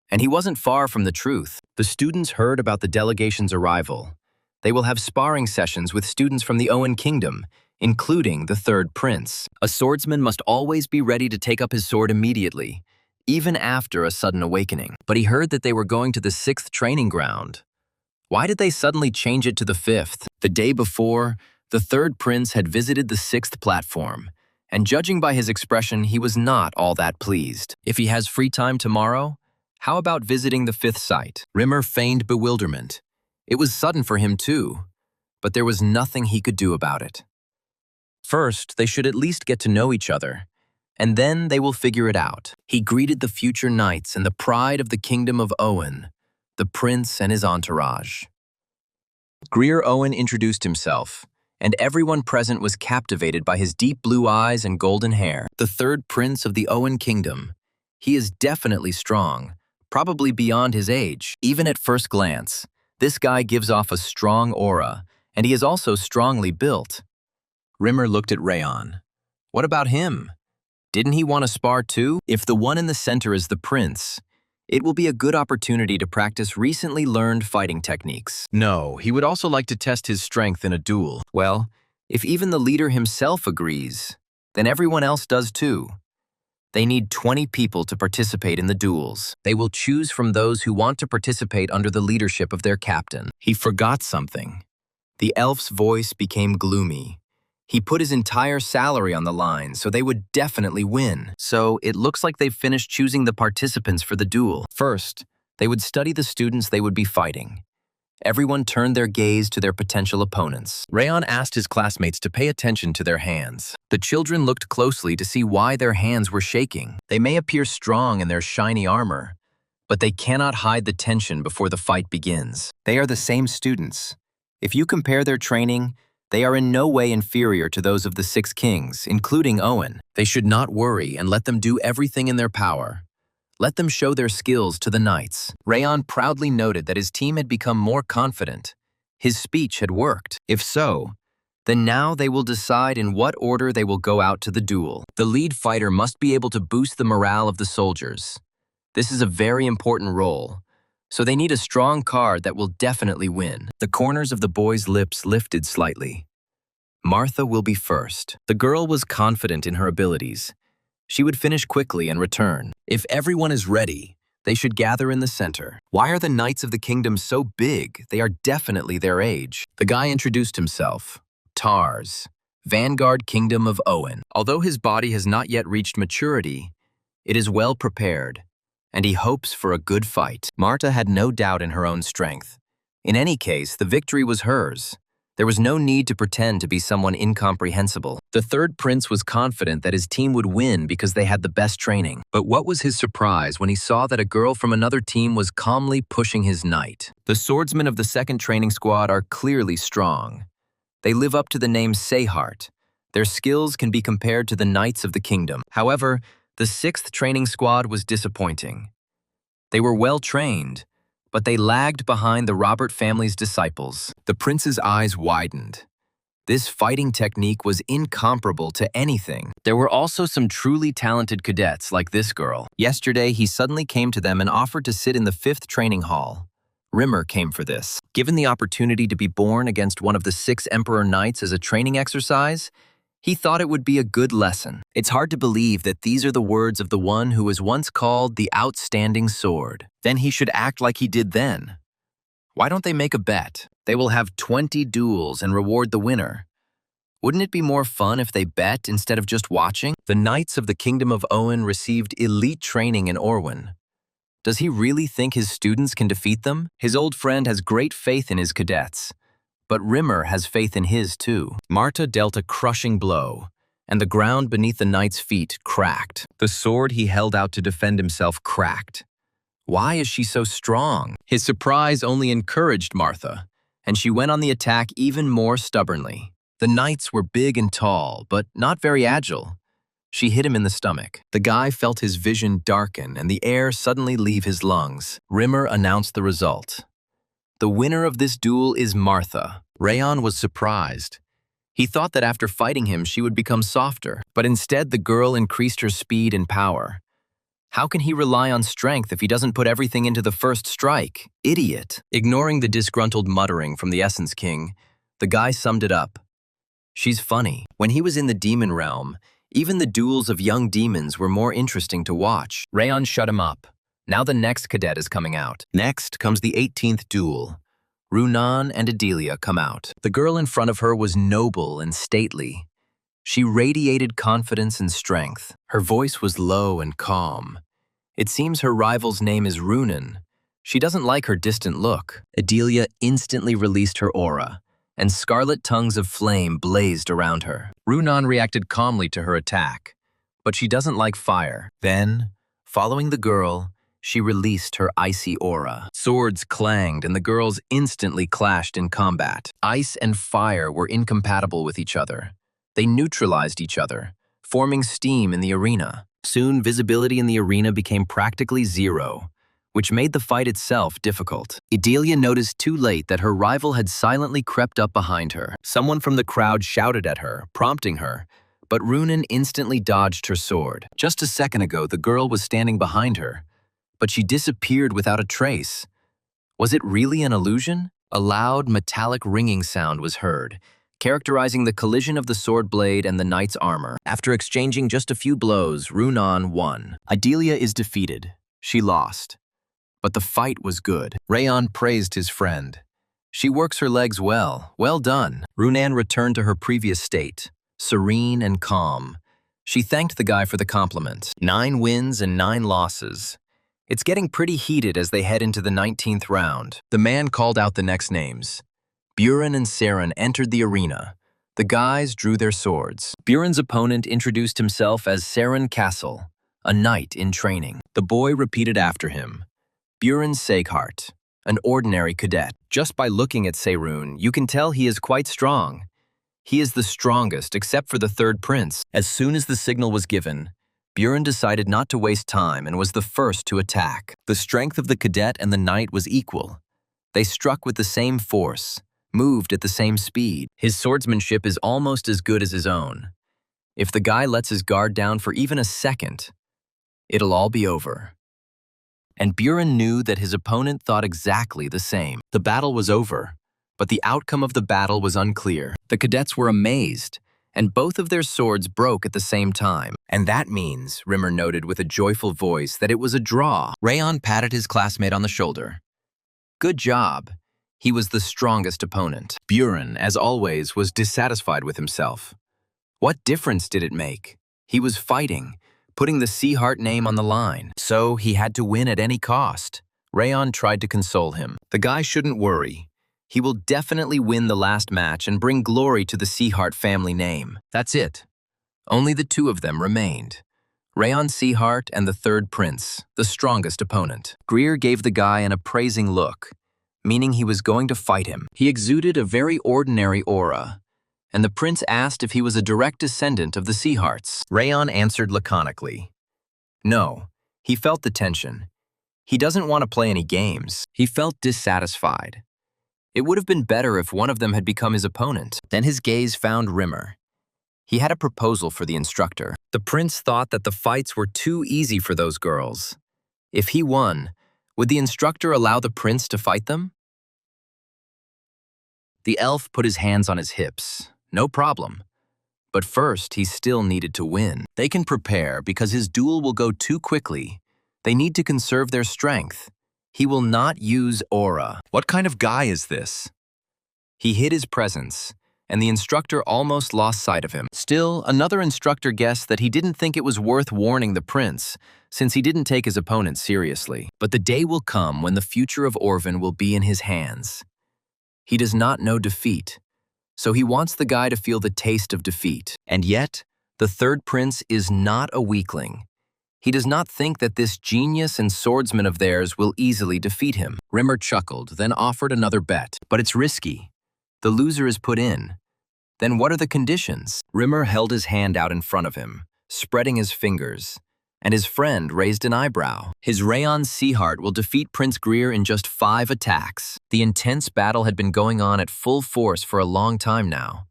and he wasn't far from the truth. The students heard about the delegation's arrival. They will have sparring sessions with students from the Owen Kingdom, including the third prince. A swordsman must always be ready to take up his sword immediately, even after a sudden awakening. But he heard that they were going to the 6th training ground. Why did they suddenly change it to the 5th? The day before, the third prince had visited the 6th platform, and judging by his expression, he was not all that pleased. If he has free time tomorrow, how about visiting the fifth site? Rimmer feigned bewilderment. It was sudden for him too, but there was nothing he could do about it. First, they should at least get to know each other, and then they will figure it out. He greeted the future knights and the pride of the kingdom of Owen, the prince and his entourage. Greer Owen introduced himself, and everyone present was captivated by his deep blue eyes and golden hair. The third prince of the Owen kingdom. He is definitely strong, probably beyond his age. Even at first glance, this guy gives off a strong aura, and he is also strongly built. Rimmer looked at Rayon. What about him? Didn't he want to spar too? If the one in the center is the prince, it will be a good opportunity to practice recently learned fighting techniques. No, he would also like to test his strength in a duel. Well, if even the leader himself agrees, then everyone else does too. They need 20 people to participate in the duels. They will choose from those who want to participate under the leadership of their captain. He forgot something. The elf's voice became gloomy. He put his entire salary on the line, so they would definitely win. So it looks like they've finished choosing the participants for the duel. First, they would study the students they would be fighting. Everyone turned their gaze to their potential opponents. Rayon asked his classmates to pay attention to their hands. The children looked closely to see why their hands were shaking. They may appear strong in their shiny armor, but they cannot hide the tension before the fight begins. They are the same students. If you compare their training, they are in no way inferior to those of the Six Kings, including Owen. They should not worry and let them do everything in their power. Let them show their skills to the knights. Rayon proudly noted that his team had become more confident. His speech had worked. If so, then now they will decide in what order they will go out to the duel. The lead fighter must be able to boost the morale of the soldiers. This is a very important role, so they need a strong card that will definitely win. The corners of the boy's lips lifted slightly. Martha will be first. The girl was confident in her abilities. She would finish quickly and return. If everyone is ready, they should gather in the center. Why are the knights of the kingdom so big? They are definitely their age. The guy introduced himself. Tars, Vanguard Kingdom of Owen. Although his body has not yet reached maturity, it is well prepared, and he hopes for a good fight. Marta had no doubt in her own strength. In any case, the victory was hers. There was no need to pretend to be someone incomprehensible. The third prince was confident that his team would win because they had the best training. But what was his surprise when he saw that a girl from another team was calmly pushing his knight? The swordsmen of the second training squad are clearly strong. They live up to the name Sehart. Their skills can be compared to the knights of the kingdom. However, the sixth training squad was disappointing. They were well trained, but they lagged behind the Robert family's disciples. The prince's eyes widened. This fighting technique was incomparable to anything. There were also some truly talented cadets like this girl. Yesterday, he suddenly came to them and offered to sit in the fifth training hall. Rimmer came for this. Given the opportunity to be born against one of the 6 Emperor Knights as a training exercise, he thought it would be a good lesson. It's hard to believe that these are the words of the one who was once called the Outstanding Sword. Then he should act like he did then. Why don't they make a bet? They will have 20 duels and reward the winner. Wouldn't it be more fun if they bet instead of just watching? The Knights of the Kingdom of Owen received elite training in Orwyn. Does he really think his students can defeat them? His old friend has great faith in his cadets. But Rimmer has faith in his too. Marta dealt a crushing blow, and the ground beneath the knight's feet cracked. The sword he held out to defend himself cracked. Why is she so strong? His surprise only encouraged Martha, and she went on the attack even more stubbornly. The knights were big and tall, but not very agile. She hit him in the stomach. The guy felt his vision darken and the air suddenly leave his lungs. Rimmer announced the result. The winner of this duel is Martha. Rayon was surprised. He thought that after fighting him, she would become softer, but instead the girl increased her speed and power. How can he rely on strength if he doesn't put everything into the first strike? Idiot. Ignoring the disgruntled muttering from the Essence King, the guy summed it up. She's funny. When he was in the demon realm, even the duels of young demons were more interesting to watch. Rayon shut him up. Now the next cadet is coming out. Next comes the 18th duel. Runan and Adelia come out. The girl in front of her was noble and stately. She radiated confidence and strength. Her voice was low and calm. It seems her rival's name is Runan. She doesn't like her distant look. Adelia instantly released her aura, and scarlet tongues of flame blazed around her. Runan reacted calmly to her attack, but she doesn't like fire. Then, following the girl, she released her icy aura. Swords clanged and the girls instantly clashed in combat. Ice and fire were incompatible with each other. They neutralized each other, forming steam in the arena. Soon, visibility in the arena became practically zero, which made the fight itself difficult. Adelia noticed too late that her rival had silently crept up behind her. Someone from the crowd shouted at her, prompting her, but Runan instantly dodged her sword. Just a second ago, the girl was standing behind her, but she disappeared without a trace. Was it really an illusion? A loud, metallic ringing sound was heard, characterizing the collision of the sword blade and the knight's armor. After exchanging just a few blows, Runan won. Adelia is defeated. She lost. But the fight was good. Rayon praised his friend. She works her legs well. Well done. Runan returned to her previous state, serene and calm. She thanked the guy for the compliment. 9 wins and 9 losses. It's getting pretty heated as they head into the 19th round. The man called out the next names. Buren and Saren entered the arena. The guys drew their swords. Buren's opponent introduced himself as Saren Castle, a knight in training. The boy repeated after him. Buren Seghart, an ordinary cadet. Just by looking at Seirun, you can tell he is quite strong. He is the strongest except for the third prince. As soon as the signal was given, Buren decided not to waste time and was the first to attack. The strength of the cadet and the knight was equal. They struck with the same force, moved at the same speed. His swordsmanship is almost as good as his own. If the guy lets his guard down for even a second, it'll all be over. And Buren knew that his opponent thought exactly the same. The battle was over, but the outcome of the battle was unclear. The cadets were amazed, and both of their swords broke at the same time. And that means, Rimmer noted with a joyful voice, that it was a draw. Rayon patted his classmate on the shoulder. Good job. He was the strongest opponent. Buren, as always, was dissatisfied with himself. What difference did it make? He was fighting, putting the Seahart name on the line. So he had to win at any cost. Rayon tried to console him. The guy shouldn't worry. He will definitely win the last match and bring glory to the Seahart family name. That's it. Only the 2 of them remained. Rayon Seahart and the third prince, the strongest opponent. Greer gave the guy an appraising look, meaning he was going to fight him. He exuded a very ordinary aura, and the prince asked if he was a direct descendant of the Seaharts. Rayon answered laconically. No, he felt the tension. He doesn't want to play any games. He felt dissatisfied. It would have been better if one of them had become his opponent. Then his gaze found Rimmer. He had a proposal for the instructor. The prince thought that the fights were too easy for those girls. If he won, would the instructor allow the prince to fight them? The elf put his hands on his hips. No problem. But first, he still needed to win. They can prepare because his duel will go too quickly. They need to conserve their strength. He will not use aura. What kind of guy is this? He hid his presence, and the instructor almost lost sight of him. Still, another instructor guessed that he didn't think it was worth warning the prince, since he didn't take his opponent seriously. But the day will come when the future of Orvin will be in his hands. He does not know defeat, so he wants the guy to feel the taste of defeat. And yet, the third prince is not a weakling. He does not think that this genius and swordsman of theirs will easily defeat him. Rimmer chuckled, then offered another bet. But it's risky. The loser is put in. Then what are the conditions? Rimmer held his hand out in front of him, spreading his fingers, and his friend raised an eyebrow. His Rayon Seahart will defeat Prince Greer in just 5 attacks. The intense battle had been going on at full force for a long time now.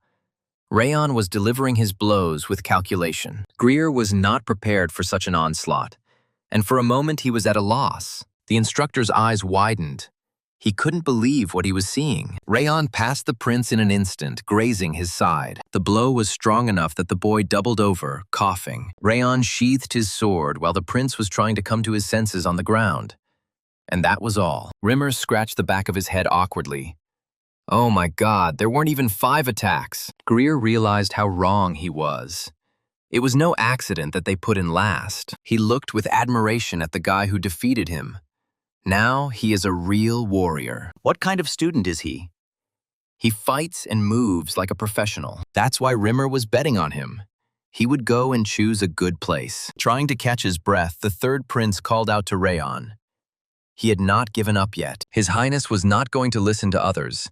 Rayon was delivering his blows with calculation. Greer was not prepared for such an onslaught, and for a moment he was at a loss. The instructor's eyes widened. He couldn't believe what he was seeing. Rayon passed the prince in an instant, grazing his side. The blow was strong enough that the boy doubled over, coughing. Rayon sheathed his sword while the prince was trying to come to his senses on the ground. And that was all. Rimmer scratched the back of his head awkwardly. Oh my God, there weren't even 5 attacks. Greer realized how wrong he was. It was no accident that they put in last. He looked with admiration at the guy who defeated him. Now he is a real warrior. What kind of student is he? He fights and moves like a professional. That's why Rimmer was betting on him. He would go and choose a good place. Trying to catch his breath, the third prince called out to Rayon. He had not given up yet. His Highness was not going to listen to others.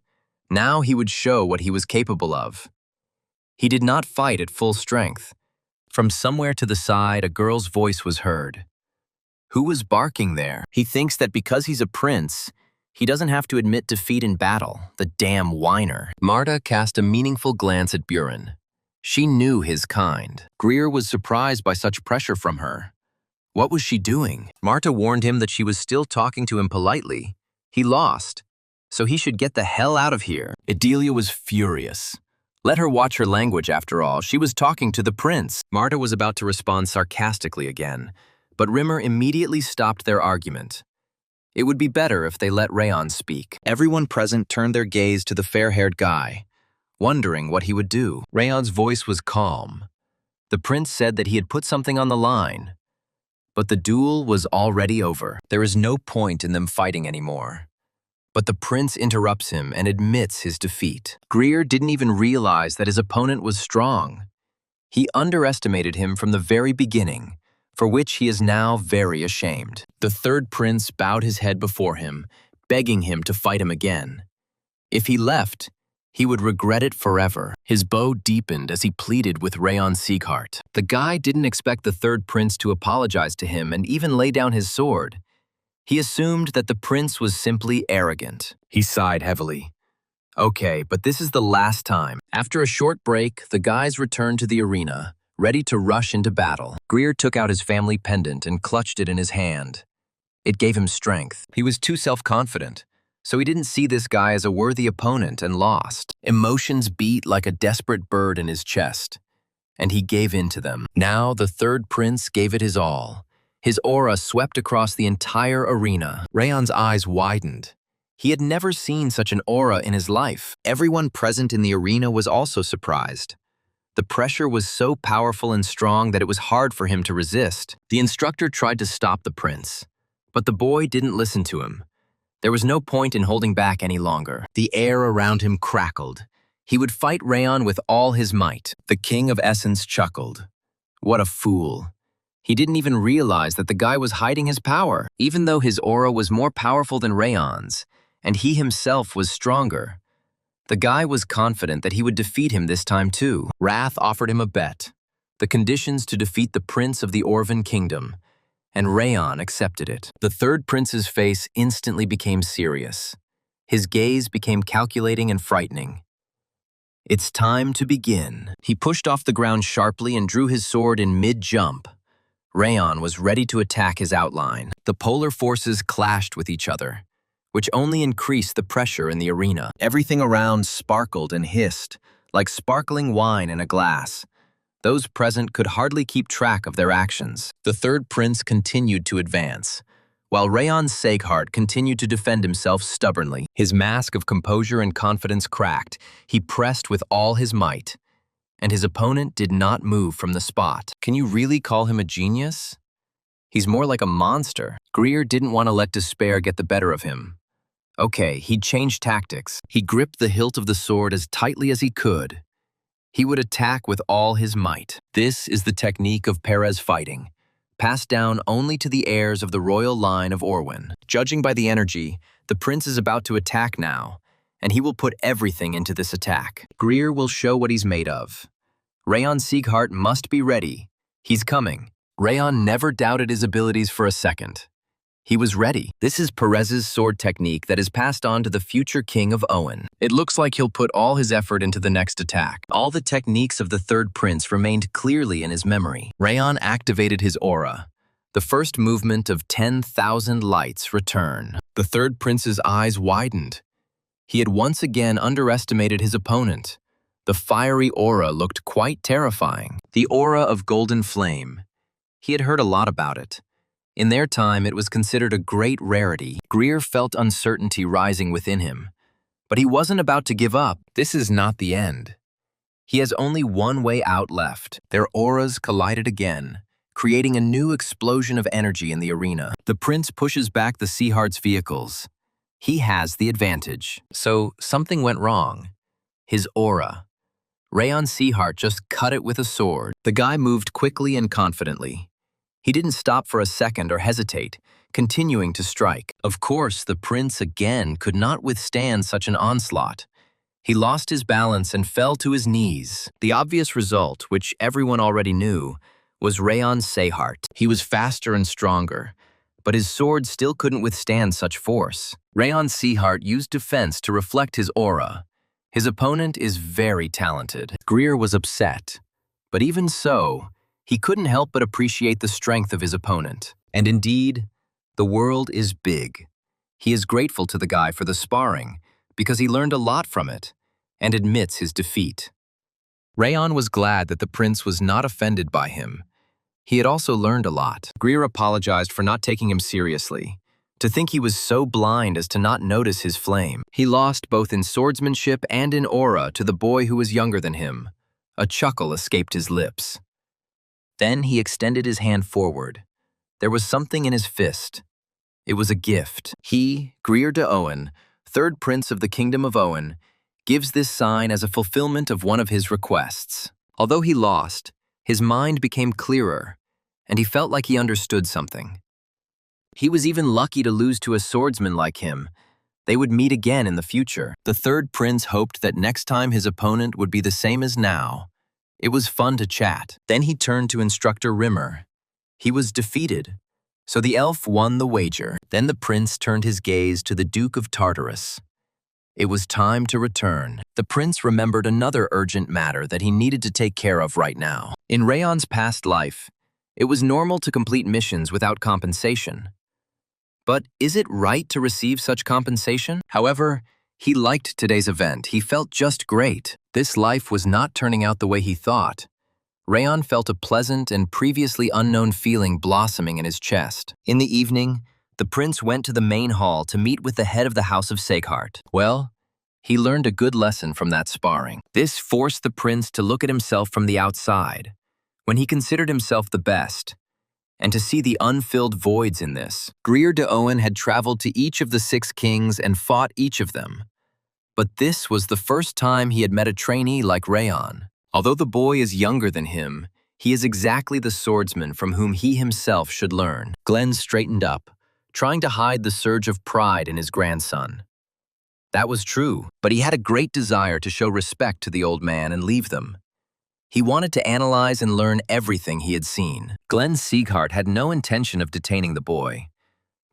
Now he would show what he was capable of. He did not fight at full strength. From somewhere to the side, a girl's voice was heard. Who was barking there? He thinks that because he's a prince, he doesn't have to admit defeat in battle, the damn whiner. Marta cast a meaningful glance at Buren. She knew his kind. Greer was surprised by such pressure from her. What was she doing? Marta warned him that she was still talking to him politely. He lost, so he should get the hell out of here. Adelia was furious. Let her watch her language, after all. She was talking to the prince. Marta was about to respond sarcastically again, but Rimmer immediately stopped their argument. It would be better if they let Rayon speak. Everyone present turned their gaze to the fair-haired guy, wondering what he would do. Rayon's voice was calm. The prince said that he had put something on the line. But the duel was already over. There is no point in them fighting anymore. But the prince interrupts him and admits his defeat. Greer didn't even realize that his opponent was strong. He underestimated him from the very beginning, for which he is now very ashamed. The third prince bowed his head before him, begging him to fight him again. If he left, he would regret it forever. His bow deepened as he pleaded with Rayon Sieghart. The guy didn't expect the third prince to apologize to him and even lay down his sword. He assumed that the prince was simply arrogant. He sighed heavily. Okay, but this is the last time. After a short break, the guys returned to the arena, ready to rush into battle. Greer took out his family pendant and clutched it in his hand. It gave him strength. He was too self-confident, so he didn't see this guy as a worthy opponent and lost. Emotions beat like a desperate bird in his chest, and he gave in to them. Now the third prince gave it his all. His aura swept across the entire arena. Rayon's eyes widened. He had never seen such an aura in his life. Everyone present in the arena was also surprised. The pressure was so powerful and strong that it was hard for him to resist. The instructor tried to stop the prince, but the boy didn't listen to him. There was no point in holding back any longer. The air around him crackled. He would fight Rayon with all his might. The King of Essence chuckled. What a fool. He didn't even realize that the guy was hiding his power, even though his aura was more powerful than Rayon's, and he himself was stronger. The guy was confident that he would defeat him this time too. Wrath offered him a bet, the conditions to defeat the prince of the Orvan Kingdom, and Rayon accepted it. The third prince's face instantly became serious. His gaze became calculating and frightening. It's time to begin. He pushed off the ground sharply and drew his sword in mid-jump. Rayon was ready to attack his outline. The polar forces clashed with each other, which only increased the pressure in the arena. Everything around sparkled and hissed, like sparkling wine in a glass. Those present could hardly keep track of their actions. The third prince continued to advance, while Rayon Sieghart continued to defend himself stubbornly. His mask of composure and confidence cracked. He pressed with all his might, and his opponent did not move from the spot. Can you really call him a genius? He's more like a monster. Greer didn't want to let despair get the better of him. Okay, he'd changed tactics. He gripped the hilt of the sword as tightly as he could. He would attack with all his might. This is the technique of Perez fighting, passed down only to the heirs of the royal line of Orwin. Judging by the energy, the prince is about to attack now, and he will put everything into this attack. Greer will show what he's made of. Rayon Sieghart must be ready. He's coming. Rayon never doubted his abilities for a second. He was ready. This is Perez's sword technique that is passed on to the future king of Owen. It looks like he'll put all his effort into the next attack. All the techniques of the third prince remained clearly in his memory. Rayon activated his aura. The first movement of 10,000 lights return. The third prince's eyes widened. He had once again underestimated his opponent. The fiery aura looked quite terrifying. The aura of golden flame. He had heard a lot about it. In their time, it was considered a great rarity. Greer felt uncertainty rising within him. But he wasn't about to give up. This is not the end. He has only one way out left. Their auras collided again, creating a new explosion of energy in the arena. The prince pushes back the Sea Heart's vehicles. He has the advantage. So something went wrong. His aura. Rayon Seaheart just cut it with a sword. The guy moved quickly and confidently. He didn't stop for a second or hesitate, continuing to strike. Of course, the prince again could not withstand such an onslaught. He lost his balance and fell to his knees. The obvious result, which everyone already knew, was Rayon Seaheart. He was faster and stronger, but his sword still couldn't withstand such force. Rayon Seaheart used defense to reflect his aura. His opponent is very talented. Greer was upset, but even so, he couldn't help but appreciate the strength of his opponent. And indeed, the world is big. He is grateful to the guy for the sparring, because he learned a lot from it, and admits his defeat. Rayon was glad that the prince was not offended by him. He had also learned a lot. Greer apologized for not taking him seriously, to think he was so blind as to not notice his flame. He lost both in swordsmanship and in aura to the boy who was younger than him. A chuckle escaped his lips. Then he extended his hand forward. There was something in his fist. It was a gift. He, Greer de Owen, third prince of the kingdom of Owen, gives this sign as a fulfillment of one of his requests. Although he lost, his mind became clearer, and he felt like he understood something. He was even lucky to lose to a swordsman like him. They would meet again in the future. The third prince hoped that next time his opponent would be the same as now. It was fun to chat. Then he turned to Instructor Rimmer. He was defeated, so the elf won the wager. Then the prince turned his gaze to the Duke of Tartarus. It was time to return. The prince remembered another urgent matter that he needed to take care of right now. In Rayon's past life, it was normal to complete missions without compensation. But is it right to receive such compensation? However, he liked today's event. He felt just great. This life was not turning out the way he thought. Rayon felt a pleasant and previously unknown feeling blossoming in his chest. In the evening, the prince went to the main hall to meet with the head of the House of Seaheart. Well, he learned a good lesson from that sparring. This forced the prince to look at himself from the outside, when he considered himself the best, and to see the unfilled voids in this. Greer de Owen had traveled to each of the 6 kings and fought each of them. But this was the first time he had met a trainee like Rayon. Although the boy is younger than him, he is exactly the swordsman from whom he himself should learn. Glenn straightened up, trying to hide the surge of pride in his grandson. That was true, but he had a great desire to show respect to the old man and leave them. He wanted to analyze and learn everything he had seen. Glenn Seaheart had no intention of detaining the boy,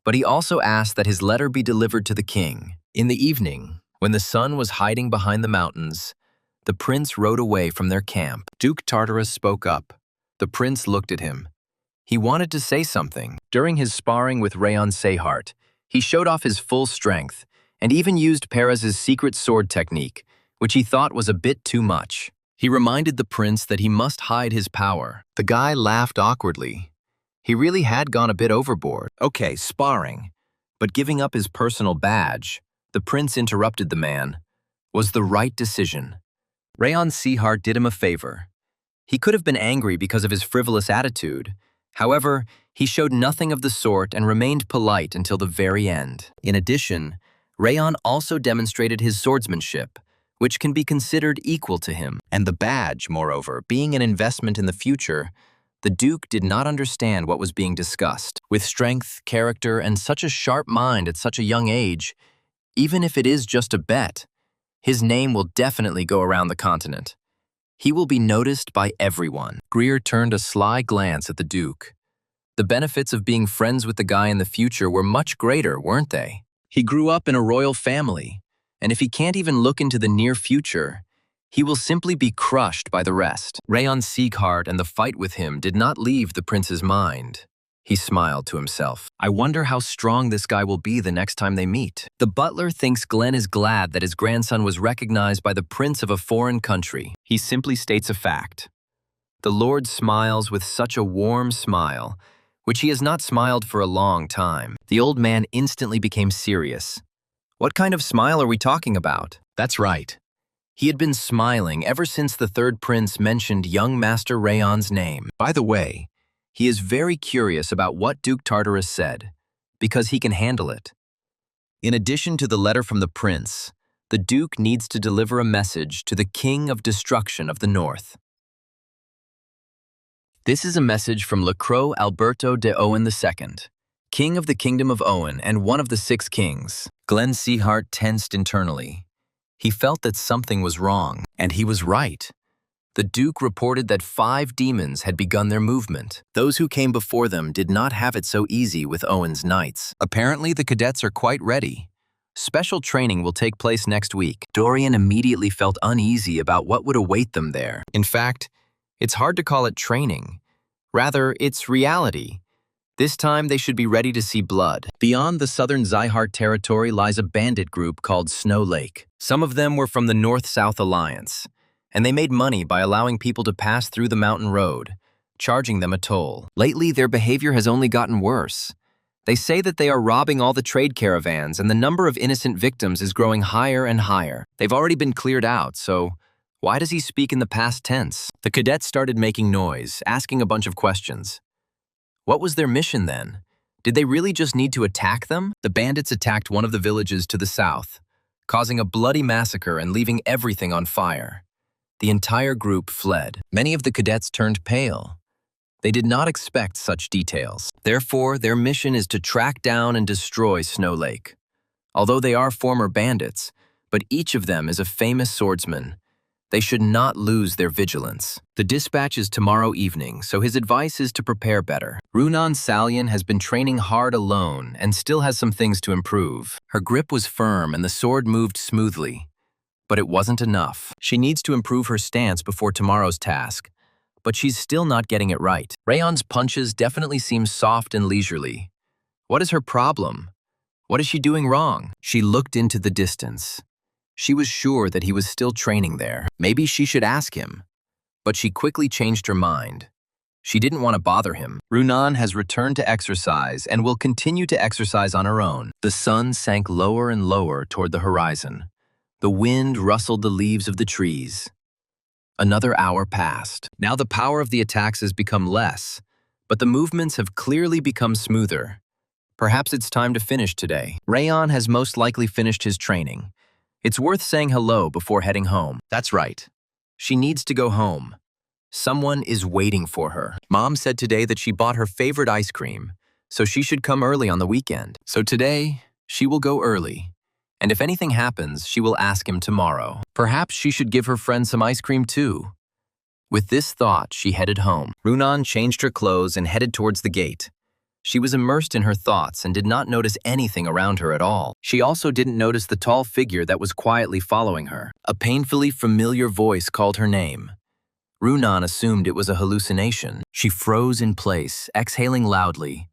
but he also asked that his letter be delivered to the king. In the evening, when the sun was hiding behind the mountains, the prince rode away from their camp. Duke Tartarus spoke up. The prince looked at him. He wanted to say something. During his sparring with Rayon Seaheart, he showed off his full strength and even used Perez's secret sword technique, which he thought was a bit too much. He reminded the prince that he must hide his power. The guy laughed awkwardly. He really had gone a bit overboard. Okay, sparring, but giving up his personal badge, the prince interrupted the man, was the right decision. Rayon Seaheart did him a favor. He could have been angry because of his frivolous attitude. However, he showed nothing of the sort and remained polite until the very end. In addition, Rayon also demonstrated his swordsmanship, which can be considered equal to him. And the badge, moreover, being an investment in the future, the Duke did not understand what was being discussed. With strength, character, and such a sharp mind at such a young age, even if it is just a bet, his name will definitely go around the continent. He will be noticed by everyone. Greer turned a sly glance at the Duke. The benefits of being friends with the guy in the future were much greater, weren't they? He grew up in a royal family, and if he can't even look into the near future, he will simply be crushed by the rest. Rayon Seaheart and the fight with him did not leave the prince's mind. He smiled to himself. I wonder how strong this guy will be the next time they meet. The butler thinks Glenn is glad that his grandson was recognized by the prince of a foreign country. He simply states a fact. The Lord smiles with such a warm smile, which he has not smiled for a long time. The old man instantly became serious. What kind of smile are we talking about? That's right. He had been smiling ever since the third prince mentioned young Master Rayon's name. By the way, he is very curious about what Duke Tartarus said, because he can handle it. In addition to the letter from the prince, the Duke needs to deliver a message to the King of Destruction of the North. This is a message from Lacroix Alberto de Owen II, King of the Kingdom of Owen and one of the 6 kings. Glenn Seahart tensed internally. He felt that something was wrong, and he was right. The Duke reported that 5 demons had begun their movement. Those who came before them did not have it so easy with Owen's knights. Apparently, the cadets are quite ready. Special training will take place next week. Dorian immediately felt uneasy about what would await them there. In fact, it's hard to call it training. Rather, it's reality. This time, they should be ready to see blood. Beyond the southern Zyhart territory lies a bandit group called Snow Lake. Some of them were from the North-South Alliance, and they made money by allowing people to pass through the mountain road, charging them a toll. Lately, their behavior has only gotten worse. They say that they are robbing all the trade caravans, and the number of innocent victims is growing higher and higher. They've already been cleared out, so why does he speak in the past tense? The cadets started making noise, asking a bunch of questions. What was their mission then? Did they really just need to attack them? The bandits attacked one of the villages to the south, causing a bloody massacre and leaving everything on fire. The entire group fled. Many of the cadets turned pale. They did not expect such details. Therefore, their mission is to track down and destroy Snow Lake. Although they are former bandits, but each of them is a famous swordsman. They should not lose their vigilance. The dispatch is tomorrow evening, so his advice is to prepare better. Runan Salian has been training hard alone and still has some things to improve. Her grip was firm and the sword moved smoothly. But it wasn't enough. She needs to improve her stance before tomorrow's task, but she's still not getting it right. Rayon's punches definitely seem soft and leisurely. What is her problem? What is she doing wrong? She looked into the distance. She was sure that he was still training there. Maybe she should ask him. But she quickly changed her mind. She didn't want to bother him. Runan has returned to exercise and will continue to exercise on her own. The sun sank lower and lower toward the horizon. The wind rustled the leaves of the trees. Another hour passed. Now the power of the attacks has become less, but the movements have clearly become smoother. Perhaps it's time to finish today. Rayon has most likely finished his training. It's worth saying hello before heading home. That's right. She needs to go home. Someone is waiting for her. Mom said today that she bought her favorite ice cream, so she should come early on the weekend. So today, she will go early. And if anything happens, she will ask him tomorrow. Perhaps she should give her friend some ice cream too. With this thought, she headed home. Runan changed her clothes and headed towards the gate. She was immersed in her thoughts and did not notice anything around her at all. She also didn't notice the tall figure that was quietly following her. A painfully familiar voice called her name. Runan assumed it was a hallucination. She froze in place, exhaling loudly.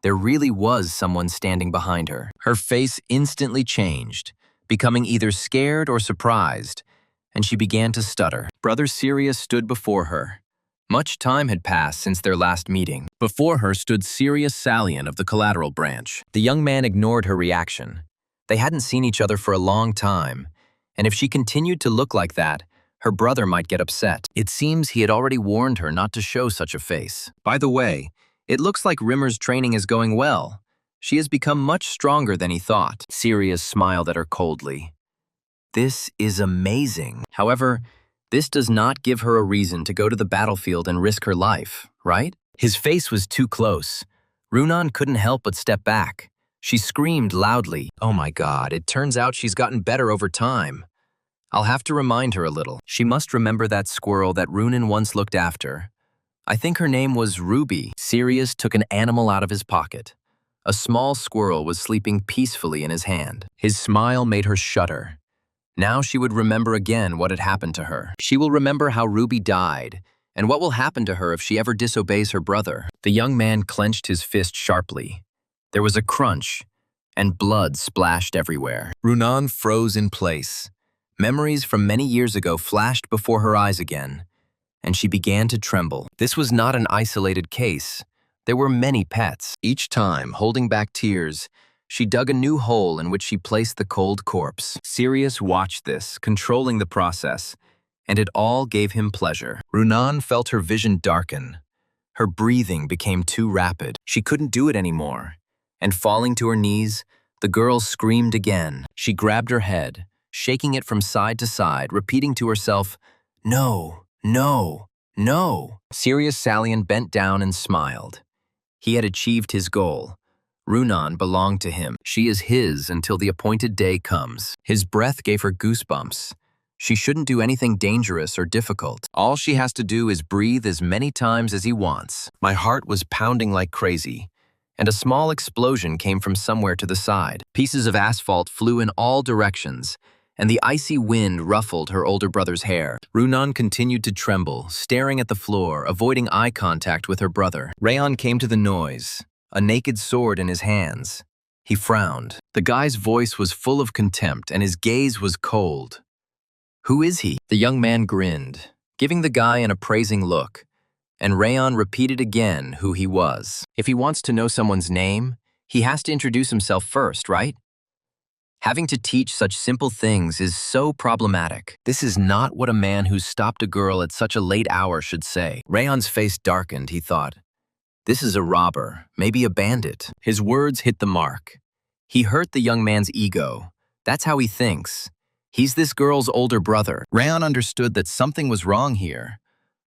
There really was someone standing behind her. Her face instantly changed, becoming either scared or surprised, and she began to stutter. Brother Sirius stood before her. Much time had passed since their last meeting. Before her stood Sirius Salian of the Collateral Branch. The young man ignored her reaction. They hadn't seen each other for a long time, and if she continued to look like that, her brother might get upset. It seems he had already warned her not to show such a face. By the way, it looks like Rimmer's training is going well. She has become much stronger than he thought. Sirius smiled at her coldly. This is amazing. However, this does not give her a reason to go to the battlefield and risk her life, right? His face was too close. Runan couldn't help but step back. She screamed loudly. Oh my God, it turns out she's gotten better over time. I'll have to remind her a little. She must remember that squirrel that Runan once looked after. I think her name was Ruby. Sirius took an animal out of his pocket. A small squirrel was sleeping peacefully in his hand. His smile made her shudder. Now she would remember again what had happened to her. She will remember how Ruby died, and what will happen to her if she ever disobeys her brother. The young man clenched his fist sharply. There was a crunch, and blood splashed everywhere. Runan froze in place. Memories from many years ago flashed before her eyes again, and she began to tremble. This was not an isolated case. There were many pets. Each time, holding back tears, She dug a new hole in which she placed the cold corpse. Sirius watched this, controlling the process, and it all gave him pleasure. Runan felt her vision darken. Her breathing became too rapid. She couldn't do it anymore. And falling to her knees, the girl screamed again. She grabbed her head, shaking it from side to side, repeating to herself, "No, no, no." Sirius Salian bent down and smiled. He had achieved his goal. Runan belonged to him. She is his until the appointed day comes. His breath gave her goosebumps. She shouldn't do anything dangerous or difficult. All she has to do is breathe as many times as he wants. My heart was pounding like crazy, and a small explosion came from somewhere to the side. Pieces of asphalt flew in all directions, and the icy wind ruffled her older brother's hair. Runan continued to tremble, staring at the floor, avoiding eye contact with her brother. Rayon came to the noise, a naked sword in his hands. He frowned. The guy's voice was full of contempt, and his gaze was cold. "Who is he?" The young man grinned, giving the guy an appraising look, and Rayon repeated again who he was. If he wants to know someone's name, he has to introduce himself first, right? Having to teach such simple things is so problematic. This is not what a man who's stopped a girl at such a late hour should say. Rayon's face darkened, he thought. This is a robber, maybe a bandit. His words hit the mark. He hurt the young man's ego. That's how he thinks. He's this girl's older brother. Rayon understood that something was wrong here.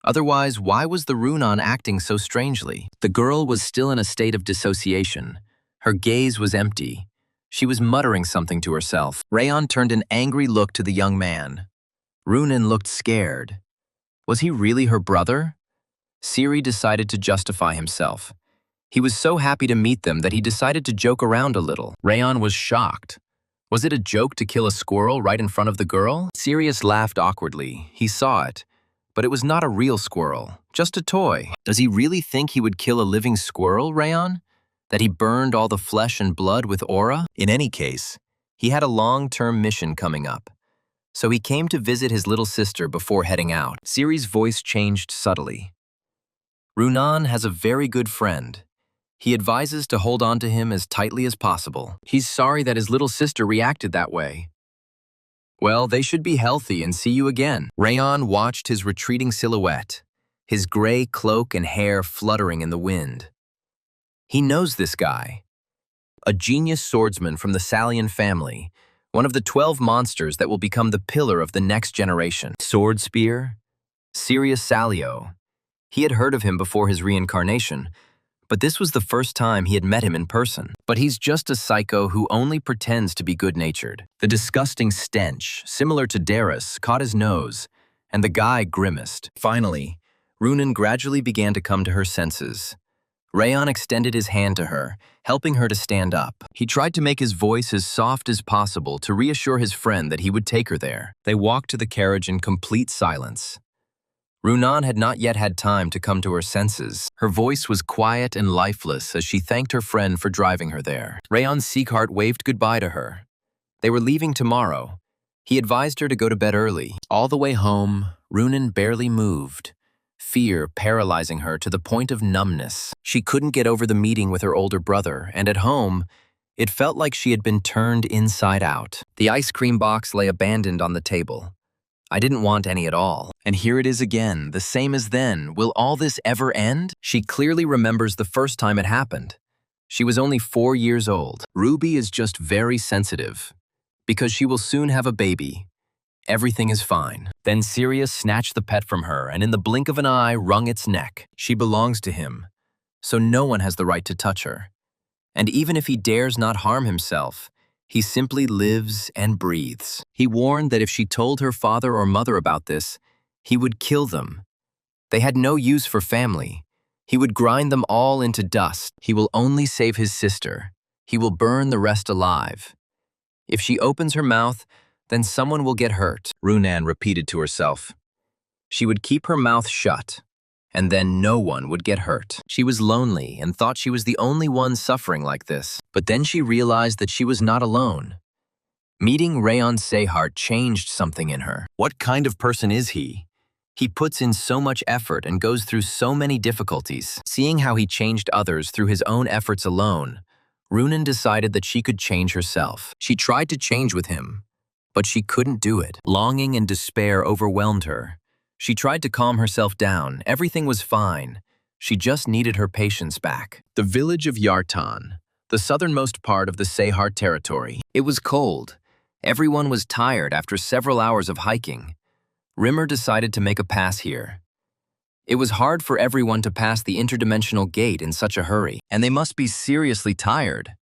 Otherwise, why was the Runan acting so strangely? The girl was still in a state of dissociation. Her gaze was empty. She was muttering something to herself. Rayon turned an angry look to the young man. Runan looked scared. Was he really her brother? Siri decided to justify himself. He was so happy to meet them that he decided to joke around a little. Rayon was shocked. Was it a joke to kill a squirrel right in front of the girl? Sirius laughed awkwardly. He saw it. But it was not a real squirrel, just a toy. Does he really think he would kill a living squirrel, Rayon? That he burned all the flesh and blood with aura? In any case, he had a long-term mission coming up. So he came to visit his little sister before heading out. Siri's voice changed subtly. Runan has a very good friend. He advises to hold on to him as tightly as possible. He's sorry that his little sister reacted that way. Well, they should be healthy and see you again. Rayon watched his retreating silhouette, his gray cloak and hair fluttering in the wind. He knows this guy. A genius swordsman from the Salian family, one of the 12 monsters that will become the pillar of the next generation. Sword Spear? Sirius Salio. He had heard of him before his reincarnation, but this was the first time he had met him in person. But he's just a psycho who only pretends to be good-natured. The disgusting stench, similar to Darius, caught his nose, and the guy grimaced. Finally, Runan gradually began to come to her senses. Rayon extended his hand to her, helping her to stand up. He tried to make his voice as soft as possible to reassure his friend that he would take her there. They walked to the carriage in complete silence. Runan had not yet had time to come to her senses. Her voice was quiet and lifeless as she thanked her friend for driving her there. Rayon Sieghart waved goodbye to her. They were leaving tomorrow. He advised her to go to bed early. All the way home, Runan barely moved, fear paralyzing her to the point of numbness. She couldn't get over the meeting with her older brother, and at home, it felt like she had been turned inside out. The ice cream box lay abandoned on the table. I didn't want any at all. And here it is again, the same as then. Will all this ever end? She clearly remembers the first time it happened. She was only 4 years old. Ruby is just very sensitive, because she will soon have a baby. Everything is fine. Then Sirius snatched the pet from her and in the blink of an eye wrung its neck. She belongs to him, so no one has the right to touch her. And even if he dares not harm himself, he simply lives and breathes. He warned that if she told her father or mother about this, he would kill them. They had no use for family. He would grind them all into dust. He will only save his sister. He will burn the rest alive. If she opens her mouth, then someone will get hurt, Runan repeated to herself. She would keep her mouth shut, and then no one would get hurt. She was lonely and thought she was the only one suffering like this. But then she realized that she was not alone. Meeting Rayon Sieghart changed something in her. What kind of person is he? He puts in so much effort and goes through so many difficulties. Seeing how he changed others through his own efforts alone, Runan decided that she could change herself. She tried to change with him, but she couldn't do it. Longing and despair overwhelmed her. She tried to calm herself down. Everything was fine. She just needed her patience back. The village of Yartan, the southernmost part of the Sehart territory. It was cold. Everyone was tired after several hours of hiking. Rimmer decided to make a pass here. It was hard for everyone to pass the interdimensional gate in such a hurry, and they must be seriously tired.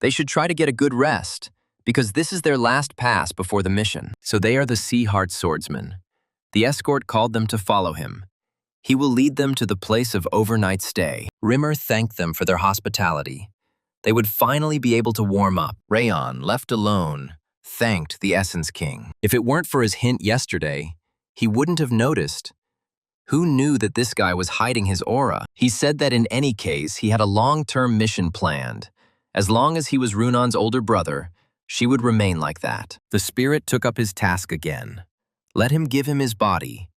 They should try to get a good rest, because this is their last pass before the mission. So they are the Sehart swordsmen. The escort called them to follow him. He will lead them to the place of overnight stay. Rimmer thanked them for their hospitality. They would finally be able to warm up. Rayon, left alone, thanked the Essence King. If it weren't for his hint yesterday, he wouldn't have noticed. Who knew that this guy was hiding his aura? He said that in any case, he had a long-term mission planned. As long as he was Runan's older brother, she would remain like that. The spirit took up his task again. Let him give him his body.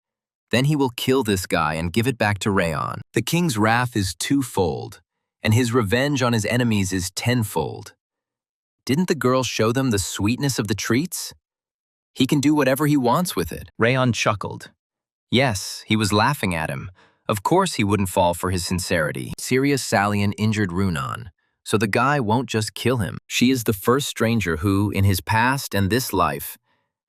Then he will kill this guy and give it back to Rayon. The king's wrath is twofold, and his revenge on his enemies is tenfold. Didn't the girl show them the sweetness of the treats? He can do whatever he wants with it. Rayon chuckled. Yes, he was laughing at him. Of course he wouldn't fall for his sincerity. Sirius Salian injured Runan, so the guy won't just kill him. She is the first stranger who, in his past and this life,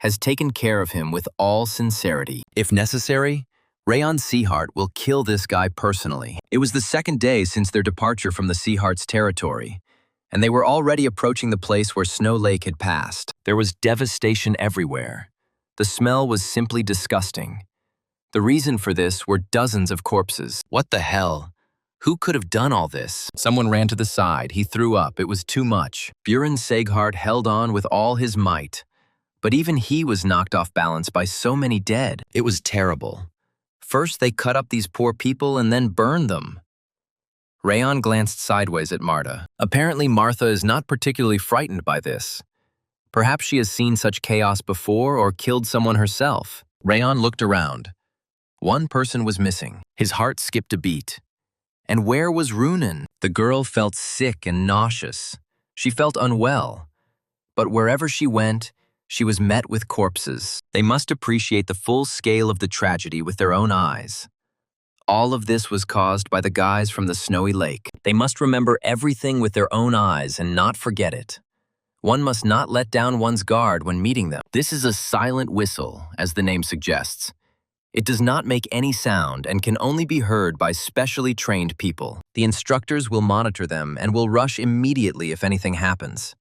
has taken care of him with all sincerity. If necessary, Rayon Sehart will kill this guy personally. It was the second day since their departure from the Sehart's territory, and they were already approaching the place where Snow Lake had passed. There was devastation everywhere. The smell was simply disgusting. The reason for this were dozens of corpses. What the hell? Who could have done all this? Someone ran to the side. He threw up. It was too much. Buren Seghart held on with all his might. But even he was knocked off balance by so many dead. It was terrible. First, they cut up these poor people and then burned them. Rayon glanced sideways at Marta. Apparently, Martha is not particularly frightened by this. Perhaps she has seen such chaos before or killed someone herself. Rayon looked around. One person was missing. His heart skipped a beat. And where was Runan? The girl felt sick and nauseous. She felt unwell. But wherever she went, she was met with corpses. They must appreciate the full scale of the tragedy with their own eyes. All of this was caused by the guys from the Snowy Lake. They must remember everything with their own eyes and not forget it. One must not let down one's guard when meeting them. This is a silent whistle, as the name suggests. It does not make any sound and can only be heard by specially trained people. The instructors will monitor them and will rush immediately if anything happens.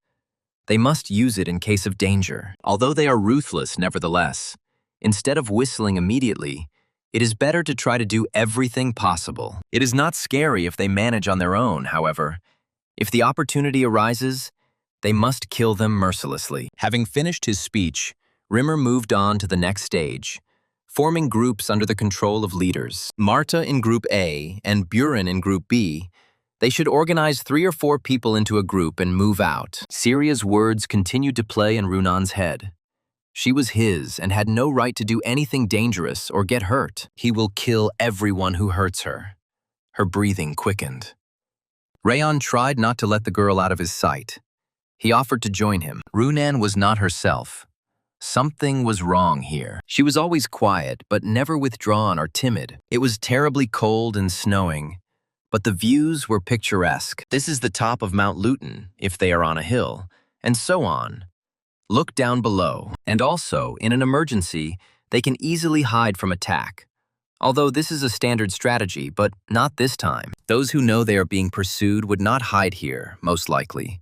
They must use it in case of danger. Although they are ruthless, nevertheless, instead of whistling immediately, it is better to try to do everything possible. It is not scary if they manage on their own, however. If the opportunity arises, they must kill them mercilessly. Having finished his speech, Rimmer moved on to the next stage, forming groups under the control of leaders. Marta in Group A and Buren in Group B, they should organize 3 or 4 people into a group and move out. Syria's words continued to play in Runan's head. She was his and had no right to do anything dangerous or get hurt. He will kill everyone who hurts her. Her breathing quickened. Rayon tried not to let the girl out of his sight. He offered to join him. Runan was not herself. Something was wrong here. She was always quiet, but never withdrawn or timid. It was terribly cold and snowing, but the views were picturesque. This is the top of Mount Luton, if they are on a hill, and so on. Look down below. And also, in an emergency, they can easily hide from attack. Although this is a standard strategy, but not this time. Those who know they are being pursued would not hide here, most likely.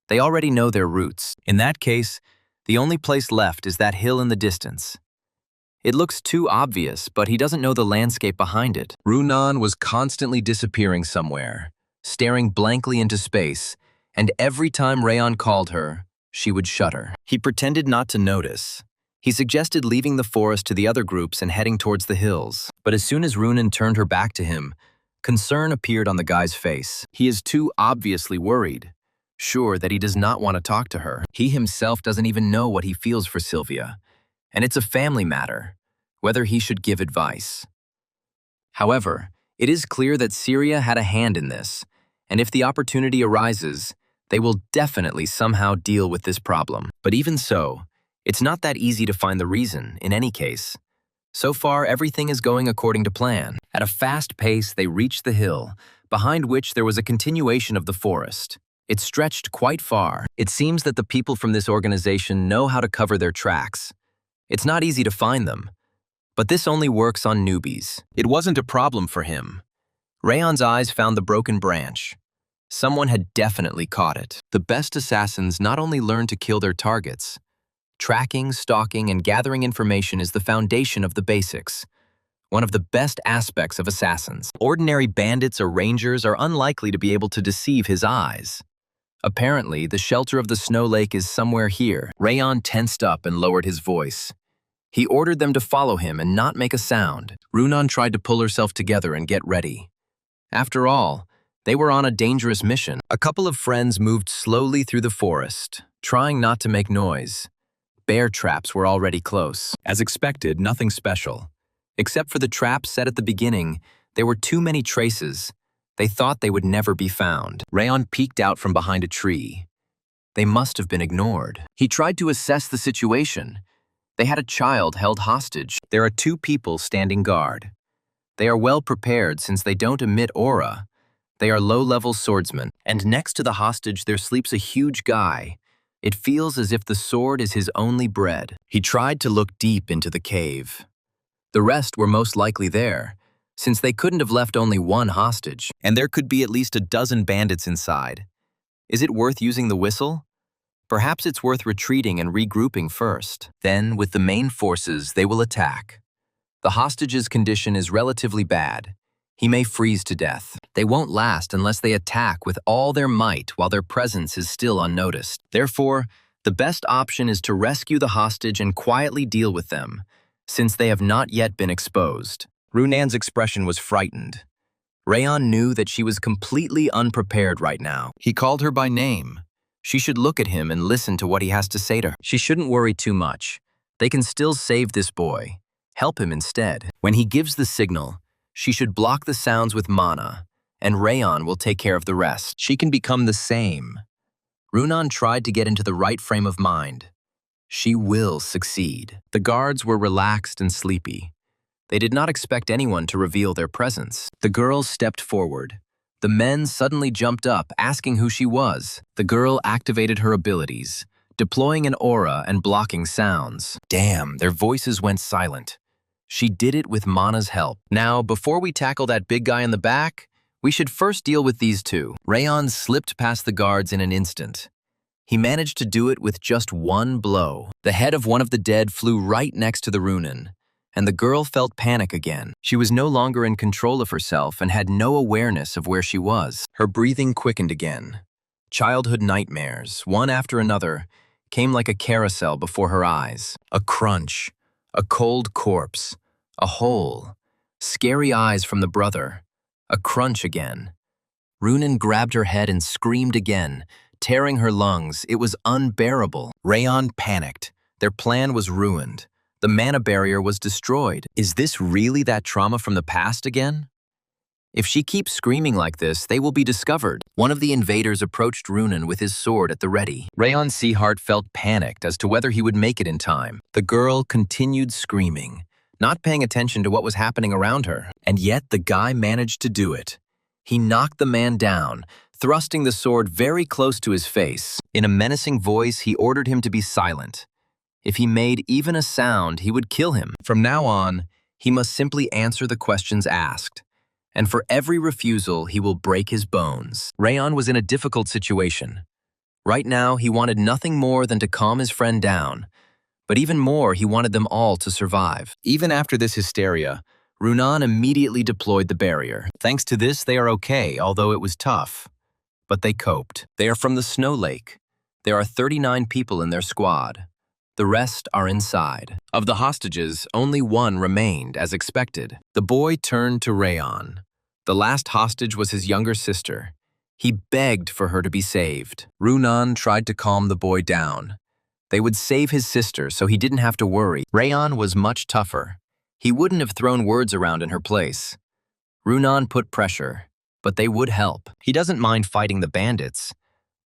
They already know their routes. In that case, the only place left is that hill in the distance. It looks too obvious, but he doesn't know the landscape behind it. Runan was constantly disappearing somewhere, staring blankly into space, and every time Rayon called her, she would shudder. He pretended not to notice. He suggested leaving the forest to the other groups and heading towards the hills. But as soon as Runan turned her back to him, concern appeared on the guy's face. He is too obviously worried. Sure that he does not want to talk to her. He himself doesn't even know what he feels for Sylvia, and it's a family matter, whether he should give advice. However, it is clear that Syria had a hand in this, and if the opportunity arises, They will definitely somehow deal with this problem. But even so, it's not that easy to find the reason, in any case. So far, everything is going according to plan. At a fast pace, they reached the hill, behind which there was a continuation of the forest. It stretched quite far. It seems that the people from this organization know how to cover their tracks. It's not easy to find them, but this only works on newbies. It wasn't a problem for him. Rayon's eyes found the broken branch. Someone had definitely caught it. The best assassins not only learn to kill their targets. Tracking, stalking, and gathering information is the foundation of the basics. One of the best aspects of assassins. Ordinary bandits or rangers are unlikely to be able to deceive his eyes. Apparently, the shelter of the snow lake is somewhere here. Rayon tensed up and lowered his voice. He ordered them to follow him and not make a sound. Runan tried to pull herself together and get ready. After all, they were on a dangerous mission. A couple of friends moved slowly through the forest, trying not to make noise. Bear traps were already close. As expected, nothing special. Except for the trap set at the beginning, there were too many traces. They thought they would never be found. Rayon peeked out from behind a tree. They must have been ignored. He tried to assess the situation. They had a child held hostage. There are 2 people standing guard. They are well prepared since they don't emit aura. They are low-level swordsmen. And next to the hostage there sleeps a huge guy. It feels as if the sword is his only bread. He tried to look deep into the cave. The rest were most likely there, since they couldn't have left only one hostage, and there could be at least a dozen bandits inside. Is it worth using the whistle? Perhaps it's worth retreating and regrouping first. Then, with the main forces, they will attack. The hostage's condition is relatively bad. He may freeze to death. They won't last unless they attack with all their might while their presence is still unnoticed. Therefore, the best option is to rescue the hostage and quietly deal with them, since they have not yet been exposed. Runan's expression was frightened. Rayon knew that she was completely unprepared right now. He called her by name. She should look at him and listen to what he has to say to her. She shouldn't worry too much. They can still save this boy. Help him instead. When he gives the signal, she should block the sounds with mana, and Rayon will take care of the rest. She can become the same. Runan tried to get into the right frame of mind. She will succeed. The guards were relaxed and sleepy. They did not expect anyone to reveal their presence. The girl stepped forward. The men suddenly jumped up, asking who she was. The girl activated her abilities, deploying an aura and blocking sounds. Damn, their voices went silent. She did it with Mana's help. Now, before we tackle that big guy in the back, we should first deal with these 2. Rayon slipped past the guards in an instant. He managed to do it with just one blow. The head of one of the dead flew right next to the Runan, and the girl felt panic again. She was no longer in control of herself and had no awareness of where she was. Her breathing quickened again. Childhood nightmares, one after another, came like a carousel before her eyes. A crunch, a cold corpse, a hole, scary eyes from the brother, a crunch again. Runan grabbed her head and screamed again, tearing her lungs. It was unbearable. Rayon panicked. Their plan was ruined. The mana barrier was destroyed. Is this really that trauma from the past again? If she keeps screaming like this, they will be discovered. One of the invaders approached Runan with his sword at the ready. Rayon Seahart felt panicked as to whether he would make it in time. The girl continued screaming, not paying attention to what was happening around her. And yet the guy managed to do it. He knocked the man down, thrusting the sword very close to his face. In a menacing voice, he ordered him to be silent. If he made even a sound, he would kill him. From now on, he must simply answer the questions asked. And for every refusal, he will break his bones. Rayon was in a difficult situation. Right now, he wanted nothing more than to calm his friend down. But even more, he wanted them all to survive. Even after this hysteria, Runan immediately deployed the barrier. Thanks to this, they are okay, although it was tough. But they coped. They are from the Snow Lake. There are 39 people in their squad. The rest are inside. Of the hostages, only one remained, as expected. The boy turned to Rayon. The last hostage was his younger sister. He begged for her to be saved. Runan tried to calm the boy down. They would save his sister, so he didn't have to worry. Rayon was much tougher. He wouldn't have thrown words around in her place. Runan put pressure, but they would help. He doesn't mind fighting the bandits,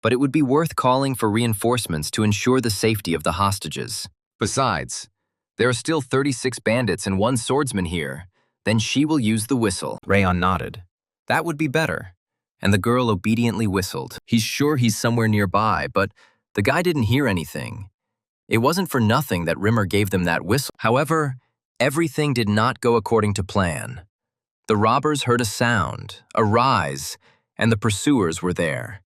but it would be worth calling for reinforcements to ensure the safety of the hostages. Besides, there are still 36 bandits and one swordsman here. Then she will use the whistle. Rayon nodded. That would be better. And the girl obediently whistled. He's sure he's somewhere nearby, but the guy didn't hear anything. It wasn't for nothing that Rimmer gave them that whistle. However, everything did not go according to plan. The robbers heard a sound, a rise, and the pursuers were there.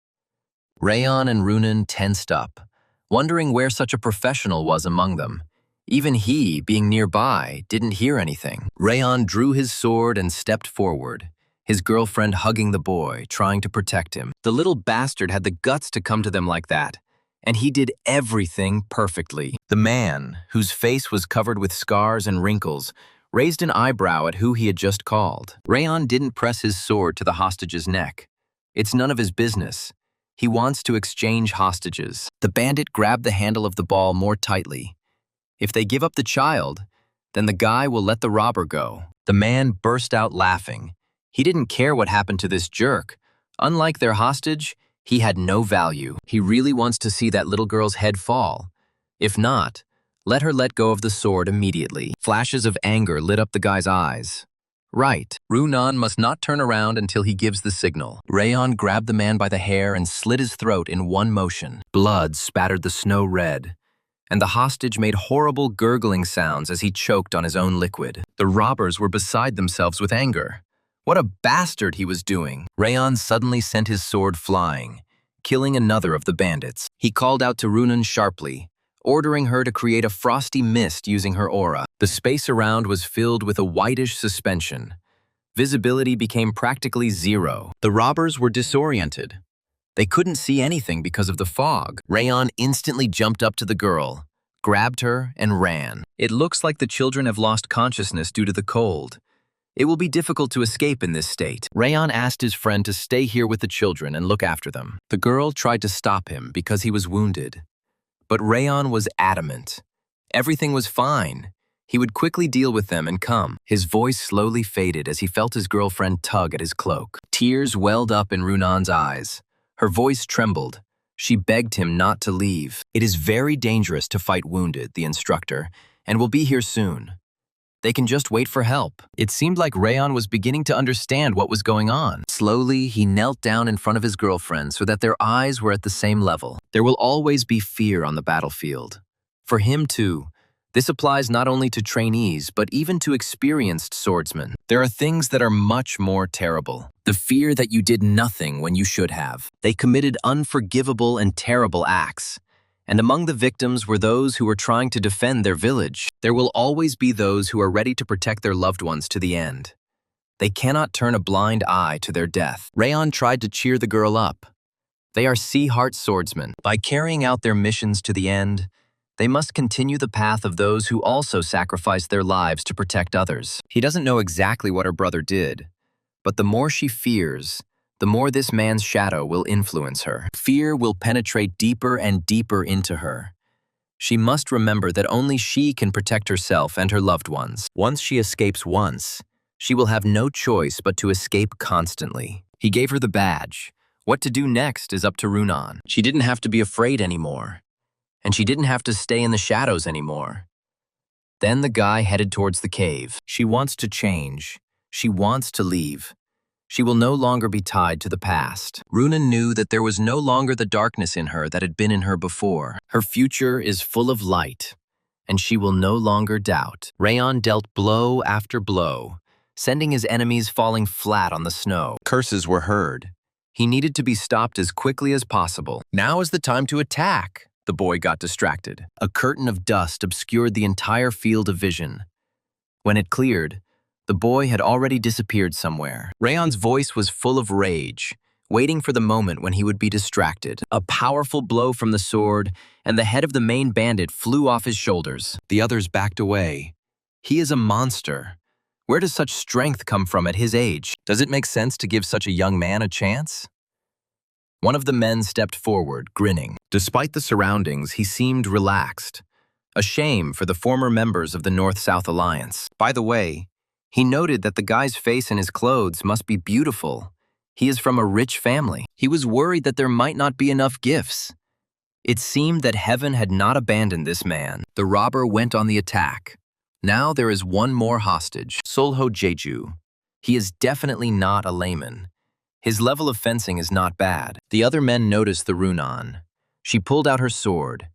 Rayon and Runan tensed up, wondering where such a professional was among them. Even he, being nearby, didn't hear anything. Rayon drew his sword and stepped forward, his girlfriend hugging the boy, trying to protect him. The little bastard had the guts to come to them like that, and he did everything perfectly. The man, whose face was covered with scars and wrinkles, raised an eyebrow at who he had just called. Rayon didn't press his sword to the hostage's neck. It's none of his business. He wants to exchange hostages. The bandit grabbed the handle of the ball more tightly. If they give up the child, then the guy will let the robber go. The man burst out laughing. He didn't care what happened to this jerk. Unlike their hostage, he had no value. He really wants to see that little girl's head fall. If not, let her let go of the sword immediately. Flashes of anger lit up the guy's eyes. Right. Runan must not turn around until he gives the signal. Rayon grabbed the man by the hair and slit his throat in one motion. Blood spattered the snow red, and the hostage made horrible gurgling sounds as he choked on his own liquid. The robbers were beside themselves with anger. What a bastard he was doing! Rayon suddenly sent his sword flying, killing another of the bandits. He called out to Runan sharply, ordering her to create a frosty mist using her aura. The space around was filled with a whitish suspension. Visibility became practically zero. The robbers were disoriented. They couldn't see anything because of the fog. Rayon instantly jumped up to the girl, grabbed her, and ran. It looks like the children have lost consciousness due to the cold. It will be difficult to escape in this state. Rayon asked his friend to stay here with the children and look after them. The girl tried to stop him because he was wounded. But Rayon was adamant. Everything was fine. He would quickly deal with them and come. His voice slowly faded as he felt his girlfriend tug at his cloak. Tears welled up in Runan's eyes. Her voice trembled. She begged him not to leave. It is very dangerous to fight wounded, the instructor, and will be here soon. They can just wait for help. It seemed like Rayon was beginning to understand what was going on. Slowly, he knelt down in front of his girlfriend so that their eyes were at the same level. There will always be fear on the battlefield. For him, too, this applies not only to trainees, but even to experienced swordsmen. There are things that are much more terrible. The fear that you did nothing when you should have. They committed unforgivable and terrible acts. And among the victims were those who were trying to defend their village. There will always be those who are ready to protect their loved ones to the end. They cannot turn a blind eye to their death. Rayon tried to cheer the girl up. They are Sea Heart swordsmen. By carrying out their missions to the end, they must continue the path of those who also sacrificed their lives to protect others. He doesn't know exactly what her brother did, but the more she fears, the more this man's shadow will influence her. Fear will penetrate deeper and deeper into her. She must remember that only she can protect herself and her loved ones. Once she escapes once, she will have no choice but to escape constantly. He gave her the badge. What to do next is up to Runan. She didn't have to be afraid anymore, and she didn't have to stay in the shadows anymore. Then the guy headed towards the cave. She wants to change. She wants to leave. She will no longer be tied to the past. Runan knew that there was no longer the darkness in her that had been in her before. Her future is full of light, and she will no longer doubt. Rayon dealt blow after blow, sending his enemies falling flat on the snow. Curses were heard. He needed to be stopped as quickly as possible. Now is the time to attack. The boy got distracted. A curtain of dust obscured the entire field of vision. When it cleared, the boy had already disappeared somewhere. Rayon's voice was full of rage, waiting for the moment when he would be distracted. A powerful blow from the sword, and the head of the main bandit flew off his shoulders. The others backed away. He is a monster. Where does such strength come from at his age? Does it make sense to give such a young man a chance? One of the men stepped forward, grinning. Despite the surroundings, he seemed relaxed. A shame for the former members of the North-South Alliance. By the way, he noted that the guy's face and his clothes must be beautiful. He is from a rich family. He was worried that there might not be enough gifts. It seemed that heaven had not abandoned this man. The robber went on the attack. Now there is one more hostage, Solho Jeju. He is definitely not a layman. His level of fencing is not bad. The other men noticed the Runan. She pulled out her sword.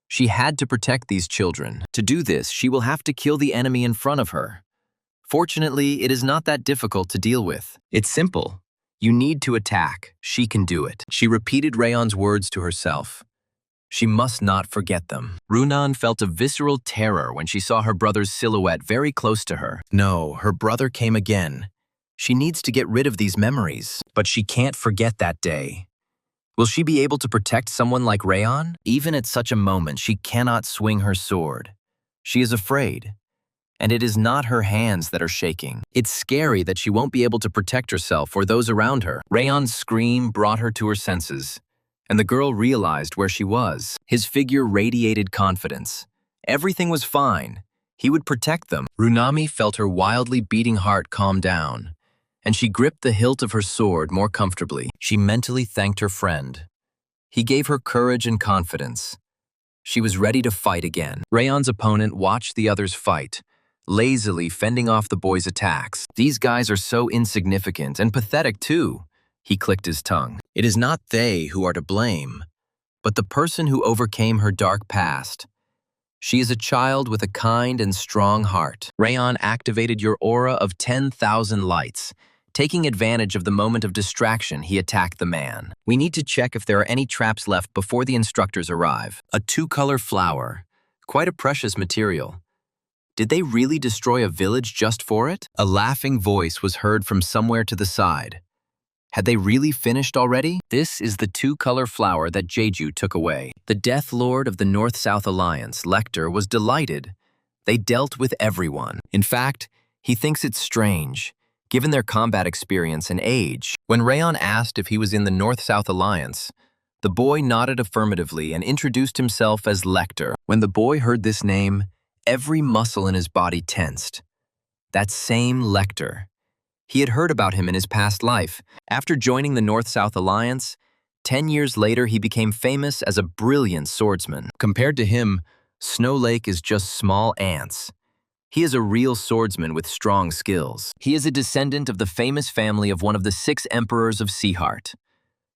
She had to protect these children. To do this, she will have to kill the enemy in front of her. Fortunately, it is not that difficult to deal with. It's simple. You need to attack. She can do it. She repeated Rayon's words to herself. She must not forget them. Runan felt a visceral terror when she saw her brother's silhouette very close to her. No, her brother came again. She needs to get rid of these memories, but she can't forget that day. Will she be able to protect someone like Rayon? Even at such a moment, she cannot swing her sword. She is afraid. And it is not her hands that are shaking. It's scary that she won't be able to protect herself or those around her. Rayon's scream brought her to her senses, and the girl realized where she was. His figure radiated confidence. Everything was fine. He would protect them. Runami felt her wildly beating heart calm down, and she gripped the hilt of her sword more comfortably. She mentally thanked her friend. He gave her courage and confidence. She was ready to fight again. Rayon's opponent watched the others fight, lazily fending off the boy's attacks. These guys are so insignificant and pathetic too. He clicked his tongue. It is not they who are to blame, but the person who overcame her dark past. She is a child with a kind and strong heart. Rayon activated your aura of 10,000 lights. Taking advantage of the moment of distraction, he attacked the man. We need to check if there are any traps left before the instructors arrive. A two-color flower. Quite a precious material. Did they really destroy a village just for it? A laughing voice was heard from somewhere to the side. Had they really finished already? This is the two-color flower that Jeju took away. The Death Lord of the North-South Alliance, Lecter, was delighted. They dealt with everyone. In fact, he thinks it's strange, given their combat experience and age. When Rayon asked if he was in the North-South Alliance, the boy nodded affirmatively and introduced himself as Lecter. When the boy heard this name, every muscle in his body tensed. That same Lecter. He had heard about him in his past life. After joining the North-South Alliance, 10 years later he became famous as a brilliant swordsman. Compared to him, Snow Lake is just small ants. He is a real swordsman with strong skills. He is a descendant of the famous family of one of the 6 emperors of Seaheart.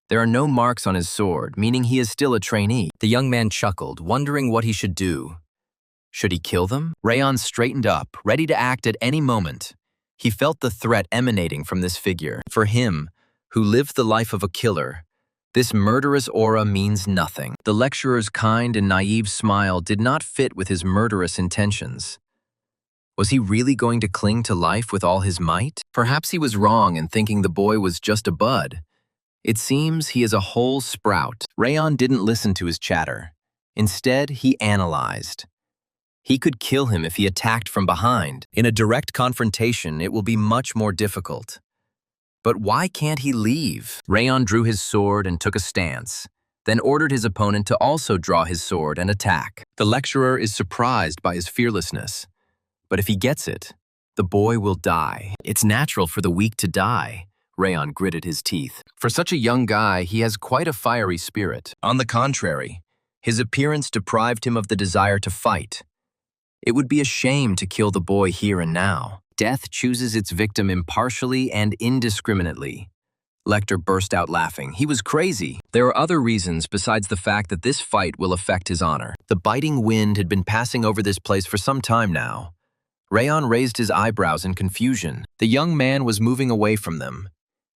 There are no marks on his sword, meaning he is still a trainee. The young man chuckled, wondering what he should do. Should he kill them? Rayon straightened up, ready to act at any moment. He felt the threat emanating from this figure. For him, who lived the life of a killer, this murderous aura means nothing. The lecturer's kind and naive smile did not fit with his murderous intentions. Was he really going to cling to life with all his might? Perhaps he was wrong in thinking the boy was just a bud. It seems he is a whole sprout. Rayon didn't listen to his chatter. Instead, he analyzed. He could kill him if he attacked from behind. In a direct confrontation, it will be much more difficult. But why can't he leave? Rayon drew his sword and took a stance, then ordered his opponent to also draw his sword and attack. The lecturer is surprised by his fearlessness. But if he gets it, the boy will die. It's natural for the weak to die. Rayon gritted his teeth. For such a young guy, he has quite a fiery spirit. On the contrary, his appearance deprived him of the desire to fight. It would be a shame to kill the boy here and now. Death chooses its victim impartially and indiscriminately. Lecter burst out laughing. He was crazy. There are other reasons besides the fact that this fight will affect his honor. The biting wind had been passing over this place for some time now. Rayon raised his eyebrows in confusion. The young man was moving away from them.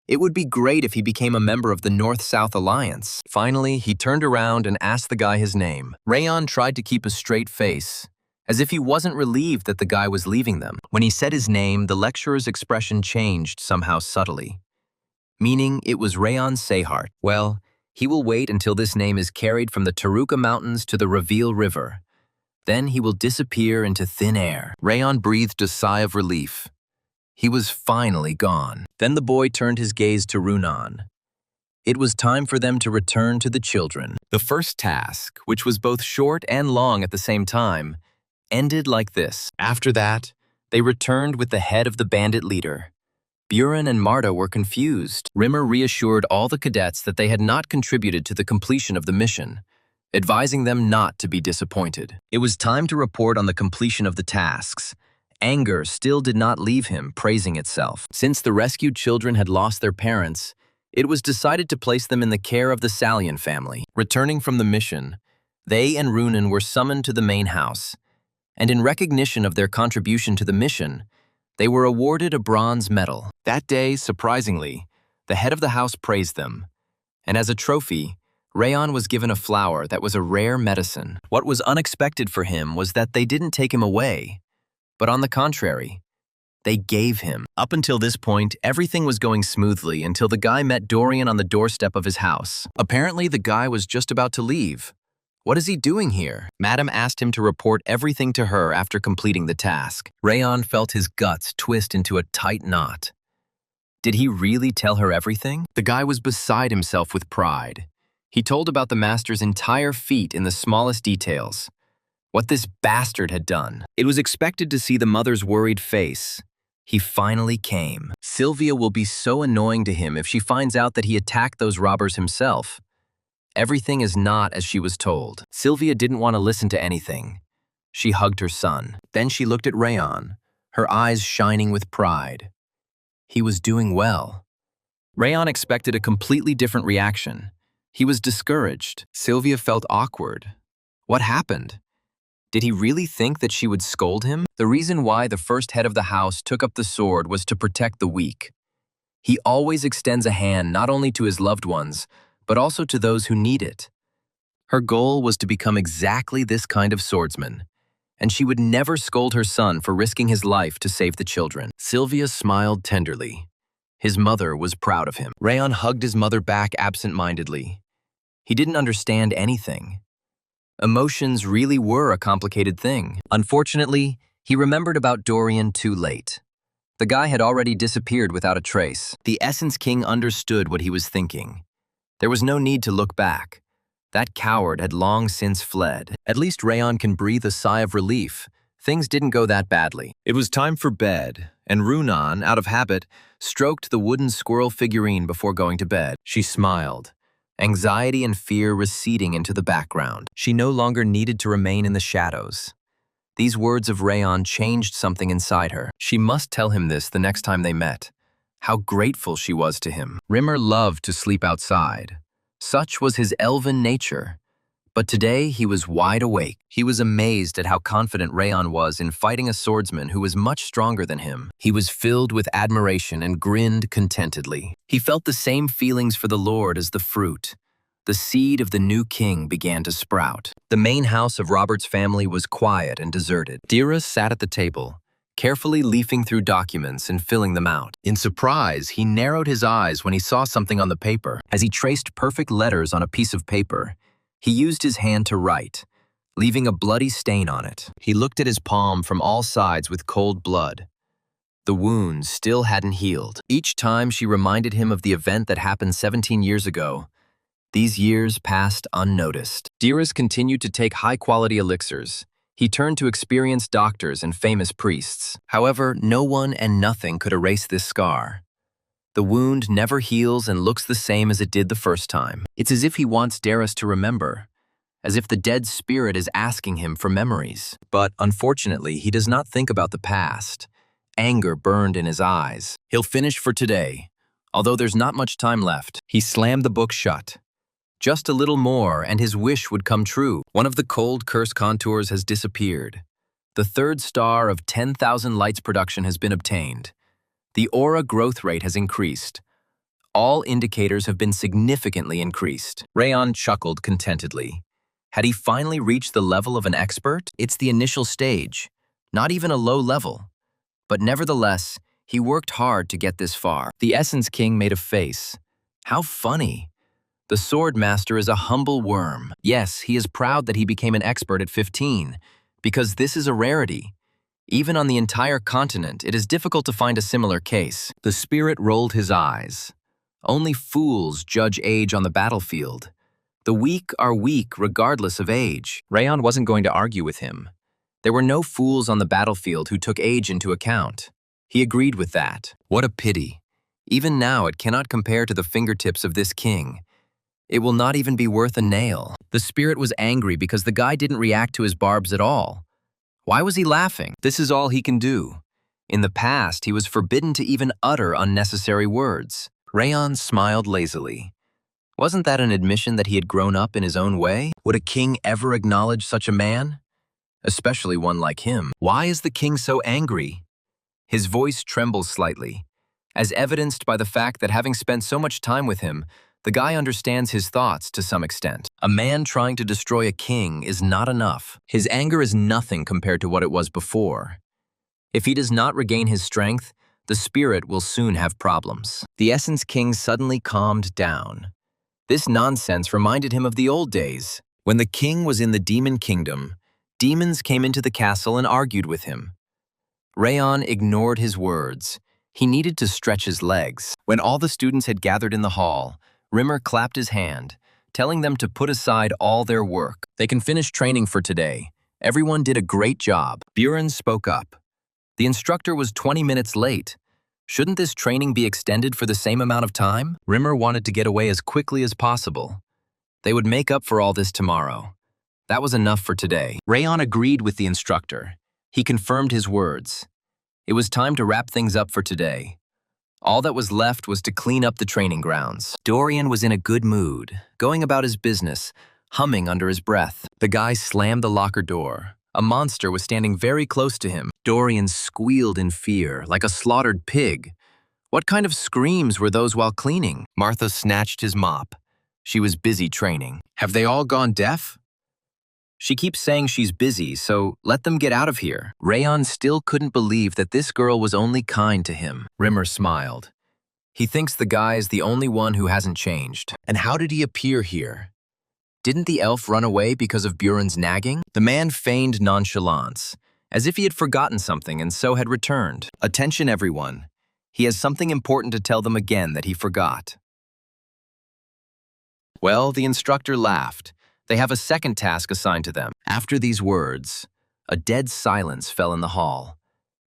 It would be great if he became a member of the North-South Alliance. Finally, he turned around and asked the guy his name. Rayon tried to keep a straight face, as if he wasn't relieved that the guy was leaving them. When he said his name, the lecturer's expression changed somehow subtly, meaning it was Rayon Seaheart. Well, he will wait until this name is carried from the Taruka Mountains to the Reveal River. Then he will disappear into thin air. Rayon breathed a sigh of relief. He was finally gone. Then the boy turned his gaze to Runan. It was time for them to return to the children. The first task, which was both short and long at the same time, ended like this. After that, they returned with the head of the bandit leader. Buren and Marta were confused. Rimmer reassured all the cadets that they had not contributed to the completion of the mission, advising them not to be disappointed. It was time to report on the completion of the tasks. Anger still did not leave him, praising itself. Since the rescued children had lost their parents, it was decided to place them in the care of the Salian family. Returning from the mission, they and Runan were summoned to the main house, and in recognition of their contribution to the mission, they were awarded a bronze medal. That day, surprisingly, the head of the house praised them, and as a trophy, Rayon was given a flower that was a rare medicine. What was unexpected for him was that they didn't take him away, but on the contrary, they gave him. Up until this point, everything was going smoothly until the guy met Dorian on the doorstep of his house. Apparently, the guy was just about to leave. What is he doing here? Madam asked him to report everything to her after completing the task. Rayon felt his guts twist into a tight knot. Did he really tell her everything? The guy was beside himself with pride. He told about the master's entire feat in the smallest details. What this bastard had done. It was expected to see the mother's worried face. He finally came. Sylvia will be so annoying to him if she finds out that he attacked those robbers himself. Everything is not as she was told. Sylvia didn't want to listen to anything. She hugged her son. Then she looked at Rayon, her eyes shining with pride. He was doing well. Rayon expected a completely different reaction. He was discouraged. Sylvia felt awkward. What happened? Did he really think that she would scold him? The reason why the first head of the house took up the sword was to protect the weak. He always extends a hand not only to his loved ones, but also to those who need it. Her goal was to become exactly this kind of swordsman, and she would never scold her son for risking his life to save the children. Sylvia smiled tenderly. His mother was proud of him. Rayon hugged his mother back absent-mindedly. He didn't understand anything. Emotions really were a complicated thing. Unfortunately, he remembered about Dorian too late. The guy had already disappeared without a trace. The Essence King understood what he was thinking. There was no need to look back. That coward had long since fled. At least Rayon can breathe a sigh of relief. Things didn't go that badly. It was time for bed, and Runan, out of habit, stroked the wooden squirrel figurine before going to bed. She smiled, anxiety and fear receding into the background. She no longer needed to remain in the shadows. These words of Rayon changed something inside her. She must tell him this the next time they met. How grateful she was to him. Rimmer loved to sleep outside. Such was his elven nature. But today he was wide awake. He was amazed at how confident Rayon was in fighting a swordsman who was much stronger than him. He was filled with admiration and grinned contentedly. He felt the same feelings for the Lord as the fruit. The seed of the new king began to sprout. The main house of Robert's family was quiet and deserted. Dira sat at the table, carefully leafing through documents and filling them out. In surprise, he narrowed his eyes when he saw something on the paper. As he traced perfect letters on a piece of paper, he used his hand to write, leaving a bloody stain on it. He looked at his palm from all sides with cold blood. The wound still hadn't healed. Each time she reminded him of the event that happened 17 years ago, these years passed unnoticed. Diras continued to take high-quality elixirs. He turned to experienced doctors and famous priests. However, no one and nothing could erase this scar. The wound never heals and looks the same as it did the first time. It's as if he wants Darius to remember, as if the dead spirit is asking him for memories. But unfortunately, he does not think about the past. Anger burned in his eyes. He'll finish for today, although there's not much time left. He slammed the book shut. Just a little more, and his wish would come true. One of the cold curse contours has disappeared. The third star of 10,000 lights production has been obtained. The aura growth rate has increased. All indicators have been significantly increased. Rayon chuckled contentedly. Had he finally reached the level of an expert? It's the initial stage, not even a low level. But nevertheless, he worked hard to get this far. The Essence King made a face. How funny. The Sword Master is a humble worm. Yes, he is proud that he became an expert at 15, because this is a rarity. Even on the entire continent, it is difficult to find a similar case. The spirit rolled his eyes. Only fools judge age on the battlefield. The weak are weak regardless of age. Rayon wasn't going to argue with him. There were no fools on the battlefield who took age into account. He agreed with that. What a pity. Even now it cannot compare to the fingertips of this king. It will not even be worth a nail. The spirit was angry because the guy didn't react to his barbs at all. Why was he laughing? This is all he can do. In the past, he was forbidden to even utter unnecessary words. Rayon smiled lazily. Wasn't that an admission that he had grown up in his own way? Would a king ever acknowledge such a man? Especially one like him. Why is the king so angry? His voice trembles slightly, as evidenced by the fact that having spent so much time with him, the guy understands his thoughts to some extent. A man trying to destroy a king is not enough. His anger is nothing compared to what it was before. If he does not regain his strength, the spirit will soon have problems. The Essence King suddenly calmed down. This nonsense reminded him of the old days. When the king was in the demon kingdom, demons came into the castle and argued with him. Rayon ignored his words. He needed to stretch his legs. When all the students had gathered in the hall, Rimmer clapped his hand, telling them to put aside all their work. They can finish training for today. Everyone did a great job. Buren spoke up. The instructor was 20 minutes late. Shouldn't this training be extended for the same amount of time? Rimmer wanted to get away as quickly as possible. They would make up for all this tomorrow. That was enough for today. Rayon agreed with the instructor. He confirmed his words. It was time to wrap things up for today. All that was left was to clean up the training grounds. Dorian was in a good mood, going about his business, humming under his breath. The guy slammed the locker door. A monster was standing very close to him. Dorian squealed in fear, like a slaughtered pig. What kind of screams were those while cleaning? Martha snatched his mop. She was busy training. Have they all gone deaf? She keeps saying she's busy, so let them get out of here. Rayon still couldn't believe that this girl was only kind to him. Rimmer smiled. He thinks the guy is the only one who hasn't changed. And how did he appear here? Didn't the elf run away because of Buren's nagging? The man feigned nonchalance, as if he had forgotten something and so had returned. Attention everyone. He has something important to tell them again that he forgot. Well, the instructor laughed. They have a second task assigned to them. After these words, a dead silence fell in the hall,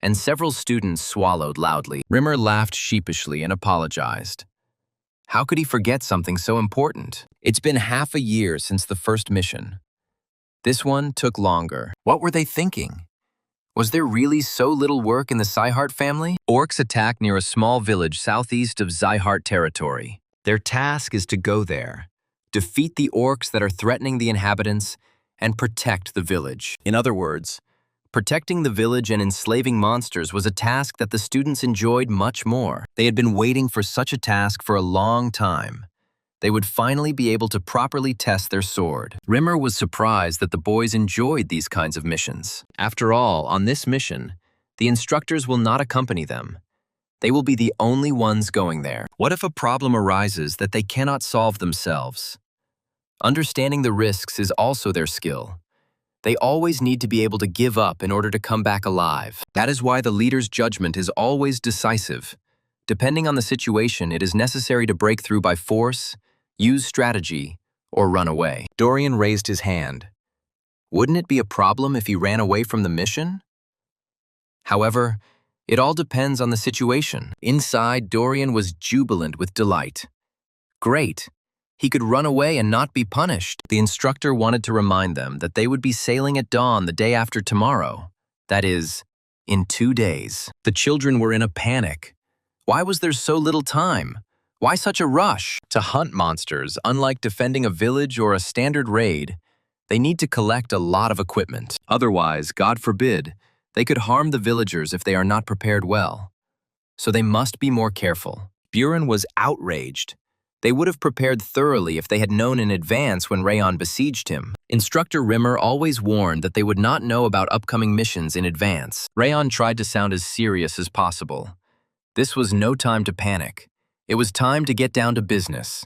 and several students swallowed loudly. Rimmer laughed sheepishly and apologized. How could he forget something so important? It's been half a year since the first mission. This one took longer. What were they thinking? Was there really so little work in the Psyheart family? Orcs attack near a small village southeast of Psyheart territory. Their task is to go there, defeat the orcs that are threatening the inhabitants, and protect the village. In other words, protecting the village and enslaving monsters was a task that the students enjoyed much more. They had been waiting for such a task for a long time. They would finally be able to properly test their sword. Rimmer was surprised that the boys enjoyed these kinds of missions. After all, on this mission, the instructors will not accompany them. They will be the only ones going there. What if a problem arises that they cannot solve themselves? Understanding the risks is also their skill. They always need to be able to give up in order to come back alive. That is why the leader's judgment is always decisive. Depending on the situation, it is necessary to break through by force, use strategy, or run away. Dorian raised his hand. Wouldn't it be a problem if he ran away from the mission? However, it all depends on the situation. Inside, Dorian was jubilant with delight. Great! He could run away and not be punished. The instructor wanted to remind them that they would be sailing at dawn the day after tomorrow. That is, in 2 days. The children were in a panic. Why was there so little time? Why such a rush? To hunt monsters, unlike defending a village or a standard raid, they need to collect a lot of equipment. Otherwise, God forbid, they could harm the villagers if they are not prepared well. So they must be more careful. Buren was outraged. They would have prepared thoroughly if they had known in advance when Rayon besieged him. Instructor Rimmer always warned that they would not know about upcoming missions in advance. Rayon tried to sound as serious as possible. This was no time to panic. It was time to get down to business.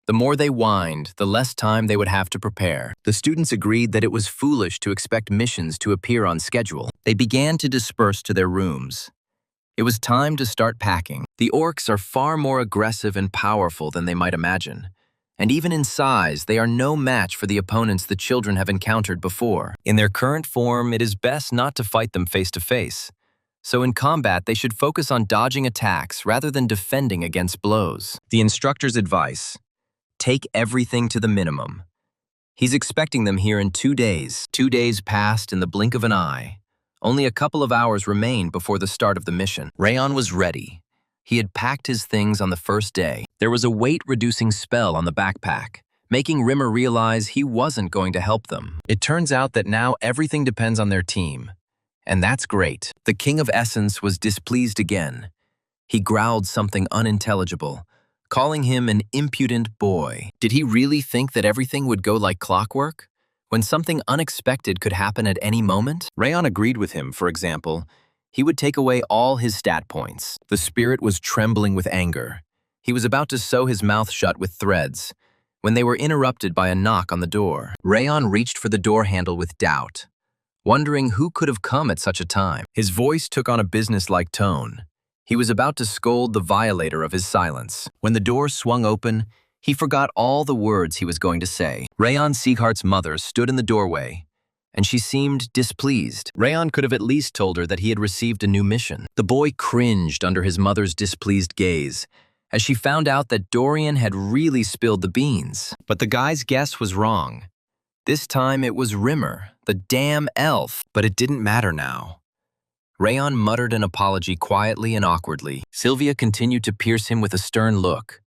The more they whined, the less time they would have to prepare. The students agreed that it was foolish to expect missions to appear on schedule. They began to disperse to their rooms. It was time to start packing. The orcs are far more aggressive and powerful than they might imagine. And even in size, they are no match for the opponents the children have encountered before. In their current form, it is best not to fight them face to face. So in combat, they should focus on dodging attacks rather than defending against blows. The instructor's advice: take everything to the minimum. He's expecting them here in 2 days. 2 days passed in the blink of an eye. Only a couple of hours remained before the start of the mission. Rayon was ready. He had packed his things on the first day. There was a weight-reducing spell on the backpack, making Rimmer realize he wasn't going to help them. It turns out that now everything depends on their team. And that's great. The King of Essence was displeased again. He growled something unintelligible, calling him an impudent boy. Did he really think that everything would go like clockwork, when something unexpected could happen at any moment? Rayon agreed with him. For example, he would take away all his stat points. The spirit was trembling with anger. He was about to sew his mouth shut with threads, when they were interrupted by a knock on the door. Rayon reached for the door handle with doubt, wondering who could have come at such a time. His voice took on a businesslike tone. He was about to scold the violator of his silence. When the door swung open, he forgot all the words he was going to say. Rayon Sieghart's mother stood in the doorway, and she seemed displeased. Rayon could have at least told her that he had received a new mission. The boy cringed under his mother's displeased gaze, as she found out that Dorian had really spilled the beans. But the guy's guess was wrong. This time it was Rimmer, the damn elf. But it didn't matter now. Rayon muttered an apology quietly and awkwardly. Sylvia continued to pierce him with a stern look,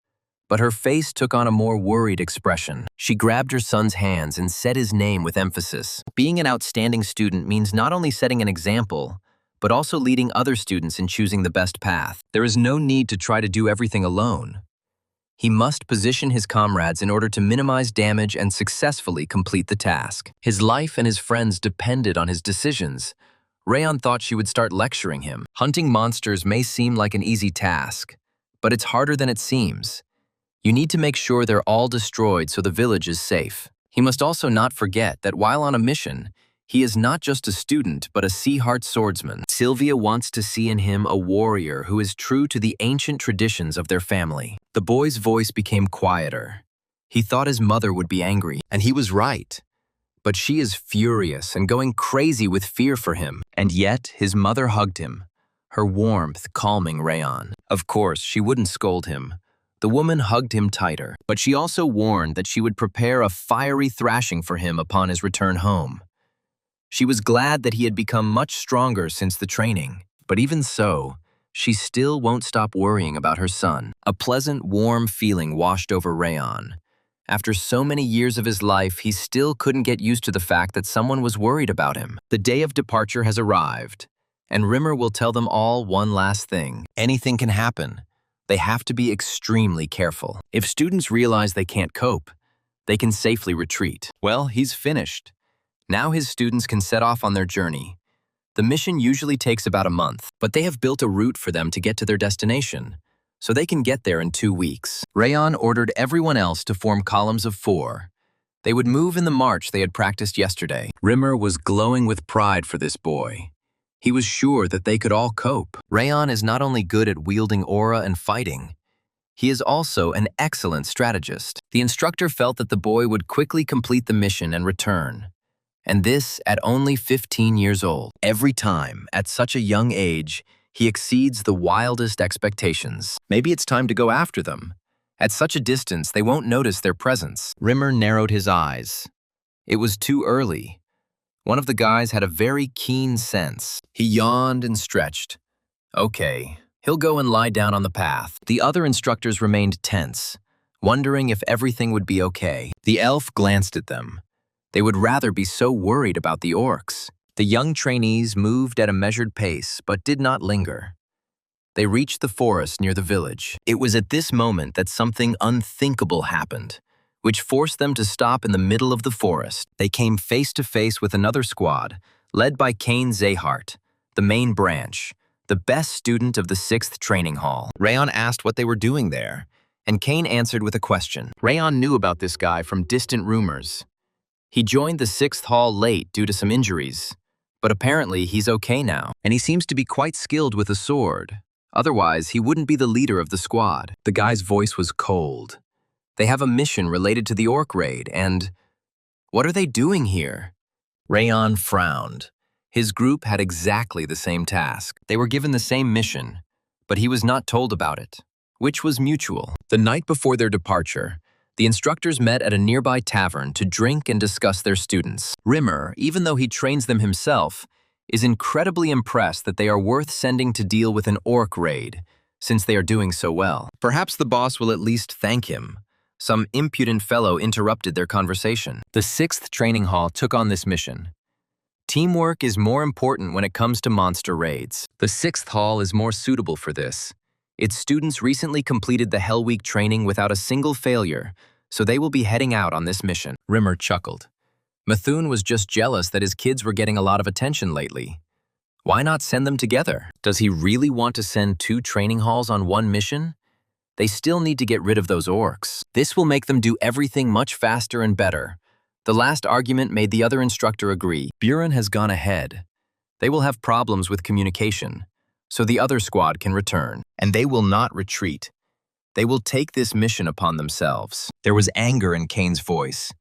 but her face took on a more worried expression. She grabbed her son's hands and said his name with emphasis. Being an outstanding student means not only setting an example, but also leading other students in choosing the best path. There is no need to try to do everything alone. He must position his comrades in order to minimize damage and successfully complete the task. His life and his friends depended on his decisions. Rayon thought she would start lecturing him. Hunting monsters may seem like an easy task, but it's harder than it seems. You need to make sure they're all destroyed so the village is safe. He must also not forget that while on a mission, he is not just a student, but a Seaheart swordsman. Sylvia wants to see in him a warrior who is true to the ancient traditions of their family. The boy's voice became quieter. He thought his mother would be angry, and he was right. But she is furious and going crazy with fear for him. And yet, his mother hugged him, her warmth calming Rayon. Of course, she wouldn't scold him. The woman hugged him tighter, but she also warned that she would prepare a fiery thrashing for him upon his return home. She was glad that he had become much stronger since the training, but even so, she still won't stop worrying about her son. A pleasant, warm feeling washed over Rayon. After so many years of his life, he still couldn't get used to the fact that someone was worried about him. The day of departure has arrived, and Rimmer will tell them all one last thing. Anything can happen. They have to be extremely careful. If students realize they can't cope, they can safely retreat. Well, he's finished. Now his students can set off on their journey. The mission usually takes about a month, but they have built a route for them to get to their destination, so they can get there in 2 weeks. Rayon ordered everyone else to form columns of 4. They would move in the march they had practiced yesterday. Rimmer was glowing with pride for this boy. He was sure that they could all cope. Rayon is not only good at wielding aura and fighting, he is also an excellent strategist. The instructor felt that the boy would quickly complete the mission and return. And this at only 15 years old. Every time, at such a young age, he exceeds the wildest expectations. Maybe it's time to go after them. At such a distance, they won't notice their presence. Rimmer narrowed his eyes. It was too early. One of the guys had a very keen sense. He yawned and stretched. Okay, he'll go and lie down on the path. The other instructors remained tense, wondering if everything would be okay. The elf glanced at them. They would rather be so worried about the orcs. The young trainees moved at a measured pace, but did not linger. They reached the forest near the village. It was at this moment that something unthinkable happened, which forced them to stop in the middle of the forest. They came face to face with another squad, led by Kane Zahart, the main branch, the best student of the 6th training hall. Rayon asked what they were doing there, and Kane answered with a question. Rayon knew about this guy from distant rumors. He joined the 6th hall late due to some injuries, but apparently he's okay now, and he seems to be quite skilled with a sword. Otherwise, he wouldn't be the leader of the squad. The guy's voice was cold. They have a mission related to the orc raid, and what are they doing here? Rayon frowned. His group had exactly the same task. They were given the same mission, but he was not told about it, which was mutual. The night before their departure, the instructors met at a nearby tavern to drink and discuss their students. Rimmer, even though he trains them himself, is incredibly impressed that they are worth sending to deal with an orc raid, since they are doing so well. Perhaps the boss will at least thank him. Some impudent fellow interrupted their conversation. The 6th training hall took on this mission. Teamwork is more important when it comes to monster raids. The 6th hall is more suitable for this. Its students recently completed the Hell Week training without a single failure, so they will be heading out on this mission. Rimmer chuckled. Mithun was just jealous that his kids were getting a lot of attention lately. Why not send them together? Does he really want to send 2 training halls on one mission? They still need to get rid of those orcs. This will make them do everything much faster and better. The last argument made the other instructor agree. Buren has gone ahead. They will have problems with communication, so the other squad can return. And they will not retreat. They will take this mission upon themselves. There was anger in Kane's voice.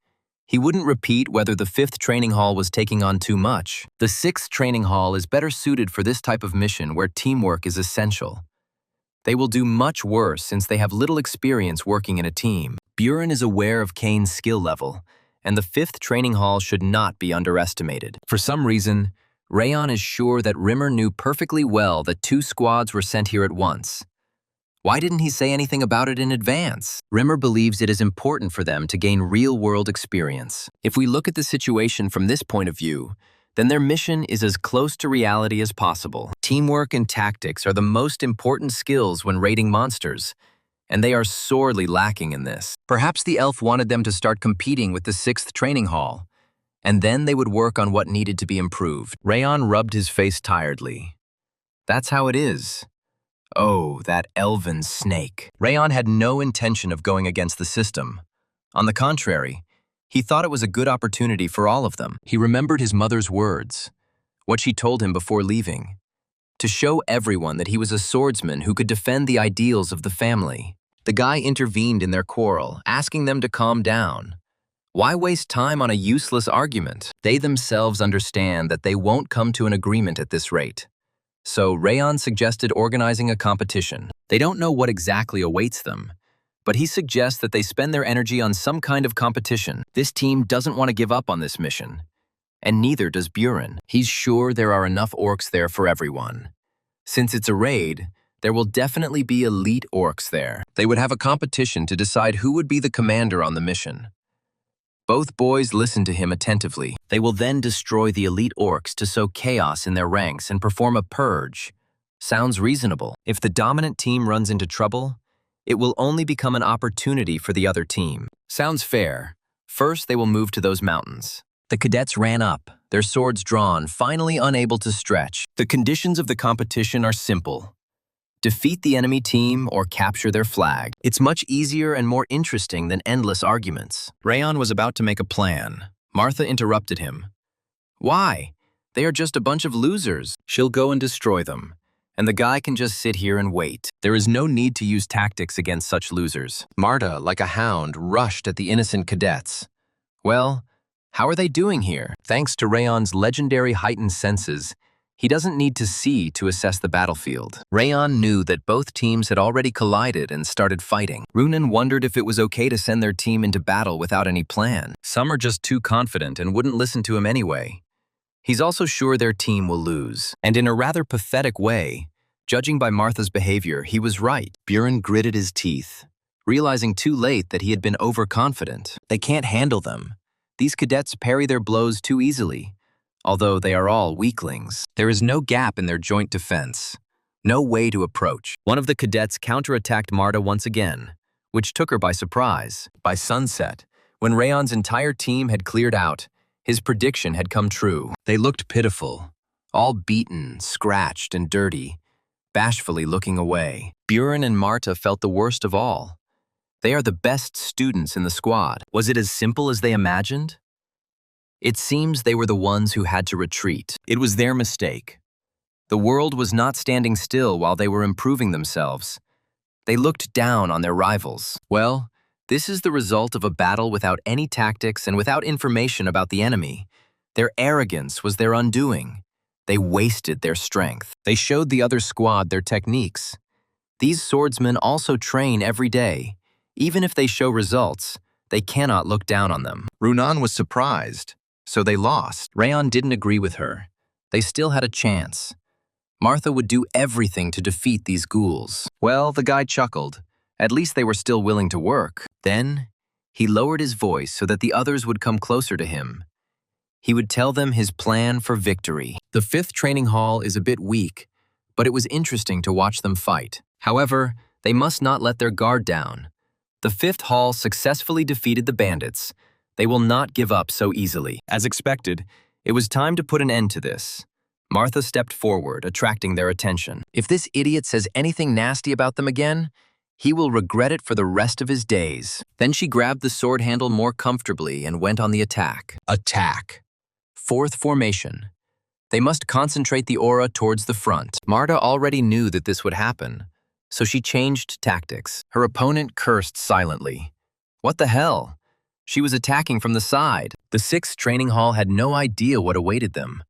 He wouldn't repeat whether the 5th training hall was taking on too much. The 6th training hall is better suited for this type of mission where teamwork is essential. They will do much worse since they have little experience working in a team. Buren is aware of Kane's skill level, and the 5th training hall should not be underestimated. For some reason, Rayon is sure that Rimmer knew perfectly well that 2 squads were sent here at once. Why didn't he say anything about it in advance? Rimmer believes it is important for them to gain real-world experience. If we look at the situation from this point of view, then their mission is as close to reality as possible. Teamwork and tactics are the most important skills when raiding monsters, and they are sorely lacking in this. Perhaps the elf wanted them to start competing with the 6th training hall, and then they would work on what needed to be improved. Rayon rubbed his face tiredly. That's how it is. Oh, that elven snake. Rayon had no intention of going against the system. On the contrary, he thought it was a good opportunity for all of them. He remembered his mother's words, what she told him before leaving, to show everyone that he was a swordsman who could defend the ideals of the family. The guy intervened in their quarrel, asking them to calm down. Why waste time on a useless argument? They themselves understand that they won't come to an agreement at this rate. So Rayon suggested organizing a competition. They don't know what exactly awaits them, but he suggests that they spend their energy on some kind of competition. This team doesn't want to give up on this mission, and neither does Buren. He's sure there are enough orcs there for everyone. Since it's a raid, there will definitely be elite orcs there. They would have a competition to decide who would be the commander on the mission. Both boys listened to him attentively. They will then destroy the elite orcs to sow chaos in their ranks and perform a purge. Sounds reasonable. If the dominant team runs into trouble, it will only become an opportunity for the other team. Sounds fair. First, they will move to those mountains. The cadets ran up, their swords drawn, finally unable to stretch. The conditions of the competition are simple. Defeat the enemy team or capture their flag. It's much easier and more interesting than endless arguments. Rayon was about to make a plan. Martha interrupted him. Why? They are just a bunch of losers. She'll go and destroy them, and the guy can just sit here and wait. There is no need to use tactics against such losers. Marta, like a hound, rushed at the innocent cadets. Well, how are they doing here? Thanks to Rayon's legendary heightened senses, he doesn't need to see to assess the battlefield. Rayon knew that both teams had already collided and started fighting. Runan wondered if it was okay to send their team into battle without any plan. Some are just too confident and wouldn't listen to him anyway. He's also sure their team will lose. And in a rather pathetic way, judging by Martha's behavior, he was right. Buren gritted his teeth, realizing too late that he had been overconfident. They can't handle them. These cadets parry their blows too easily. Although they are all weaklings, there is no gap in their joint defense, no way to approach. One of the cadets counterattacked Marta once again, which took her by surprise. By sunset, when Rayon's entire team had cleared out, his prediction had come true. They looked pitiful, all beaten, scratched, and dirty, bashfully looking away. Buren and Marta felt the worst of all. They are the best students in the squad. Was it as simple as they imagined? It seems they were the ones who had to retreat. It was their mistake. The world was not standing still while they were improving themselves. They looked down on their rivals. Well, this is the result of a battle without any tactics and without information about the enemy. Their arrogance was their undoing. They wasted their strength. They showed the other squad their techniques. These swordsmen also train every day. Even if they show results, they cannot look down on them. Runan was surprised, so they lost. Rayon didn't agree with her. They still had a chance. Martha would do everything to defeat these ghouls. Well, the guy chuckled. At least they were still willing to work. Then, he lowered his voice so that the others would come closer to him. He would tell them his plan for victory. The 5th training hall is a bit weak, but it was interesting to watch them fight. However, they must not let their guard down. The 5th hall successfully defeated the bandits. They will not give up so easily. As expected, it was time to put an end to this. Martha stepped forward, attracting their attention. If this idiot says anything nasty about them again, he will regret it for the rest of his days. Then she grabbed the sword handle more comfortably and went on the attack. Attack. 4th formation. They must concentrate the aura towards the front. Marta already knew that this would happen, so she changed tactics. Her opponent cursed silently. What the hell? She was attacking from the side. The 6th training hall had no idea what awaited them.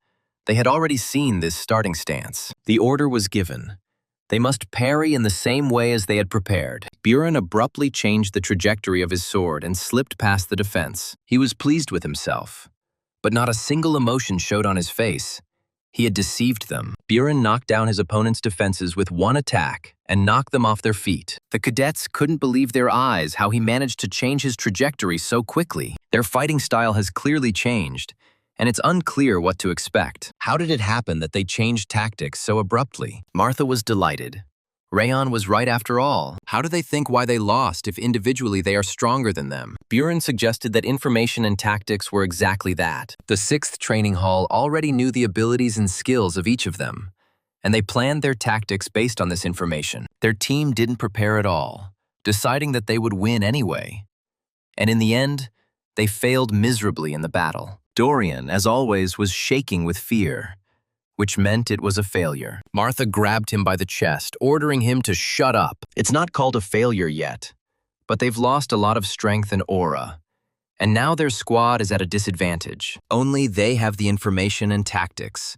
They had already seen this starting stance. The order was given. They must parry in the same way as they had prepared. Buren abruptly changed the trajectory of his sword and slipped past the defense. He was pleased with himself, but not a single emotion showed on his face. He had deceived them. Buren knocked down his opponent's defenses with one attack and knocked them off their feet. The cadets couldn't believe their eyes how he managed to change his trajectory so quickly. Their fighting style has clearly changed, and it's unclear what to expect. How did it happen that they changed tactics so abruptly? Martha was delighted. Rayon was right after all. How do they think why they lost if individually they are stronger than them? Buren suggested that information and tactics were exactly that. The 6th training hall already knew the abilities and skills of each of them, and they planned their tactics based on this information. Their team didn't prepare at all, deciding that they would win anyway. And in the end, they failed miserably in the battle. Dorian, as always, was shaking with fear, which meant it was a failure. Martha grabbed him by the chest, ordering him to shut up. It's not called a failure yet, but they've lost a lot of strength and aura, and now their squad is at a disadvantage. Only they have the information and tactics.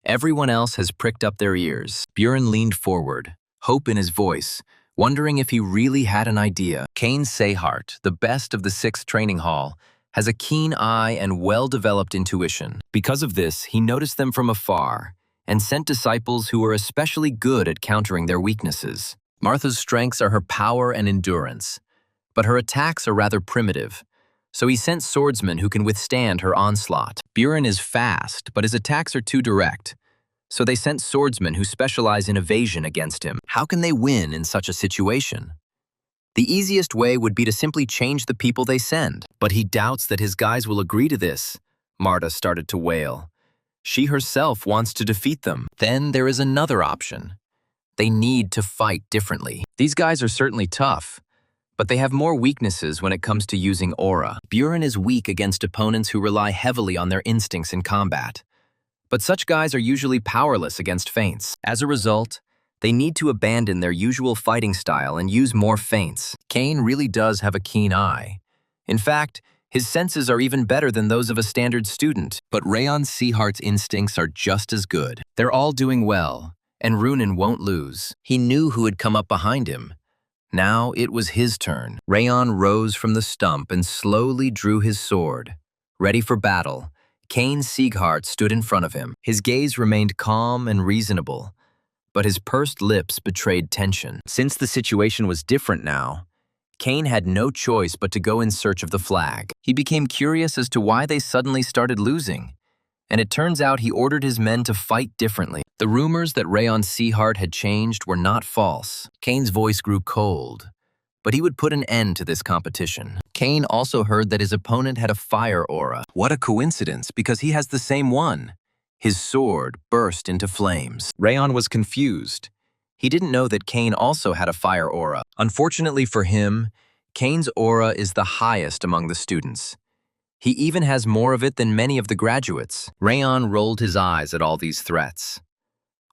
Everyone else has pricked up their ears. Buren leaned forward, hope in his voice, wondering if he really had an idea. Kane Sehart, the best of the 6th training hall, has a keen eye and well-developed intuition. Because of this, he noticed them from afar and sent disciples who were especially good at countering their weaknesses. Martha's strengths are her power and endurance, but her attacks are rather primitive, so he sent swordsmen who can withstand her onslaught. Buren is fast, but his attacks are too direct, so they sent swordsmen who specialize in evasion against him. How can they win in such a situation? The easiest way would be to simply change the people they send. But he doubts that his guys will agree to this. Marta started to wail. She herself wants to defeat them. Then there is another option. They need to fight differently. These guys are certainly tough, but they have more weaknesses when it comes to using aura. Buren is weak against opponents who rely heavily on their instincts in combat. But such guys are usually powerless against feints. As a result, they need to abandon their usual fighting style and use more feints. Kane really does have a keen eye. In fact, his senses are even better than those of a standard student. But Rayon Seahart's instincts are just as good. They're all doing well, and Runan won't lose. He knew who had come up behind him. Now it was his turn. Rayon rose from the stump and slowly drew his sword. Ready for battle, Kane Sieghart stood in front of him. His gaze remained calm and reasonable, but his pursed lips betrayed tension. Since the situation was different now, Kane had no choice but to go in search of the flag. He became curious as to why they suddenly started losing, and it turns out he ordered his men to fight differently. The rumors that Rayon Seahart had changed were not false. Kane's voice grew cold, but he would put an end to this competition. Kane also heard that his opponent had a fire aura. What a coincidence, because he has the same one. His sword burst into flames. Rayon was confused. He didn't know that Kane also had a fire aura. Unfortunately for him, Kane's aura is the highest among the students. He even has more of it than many of the graduates. Rayon rolled his eyes at all these threats.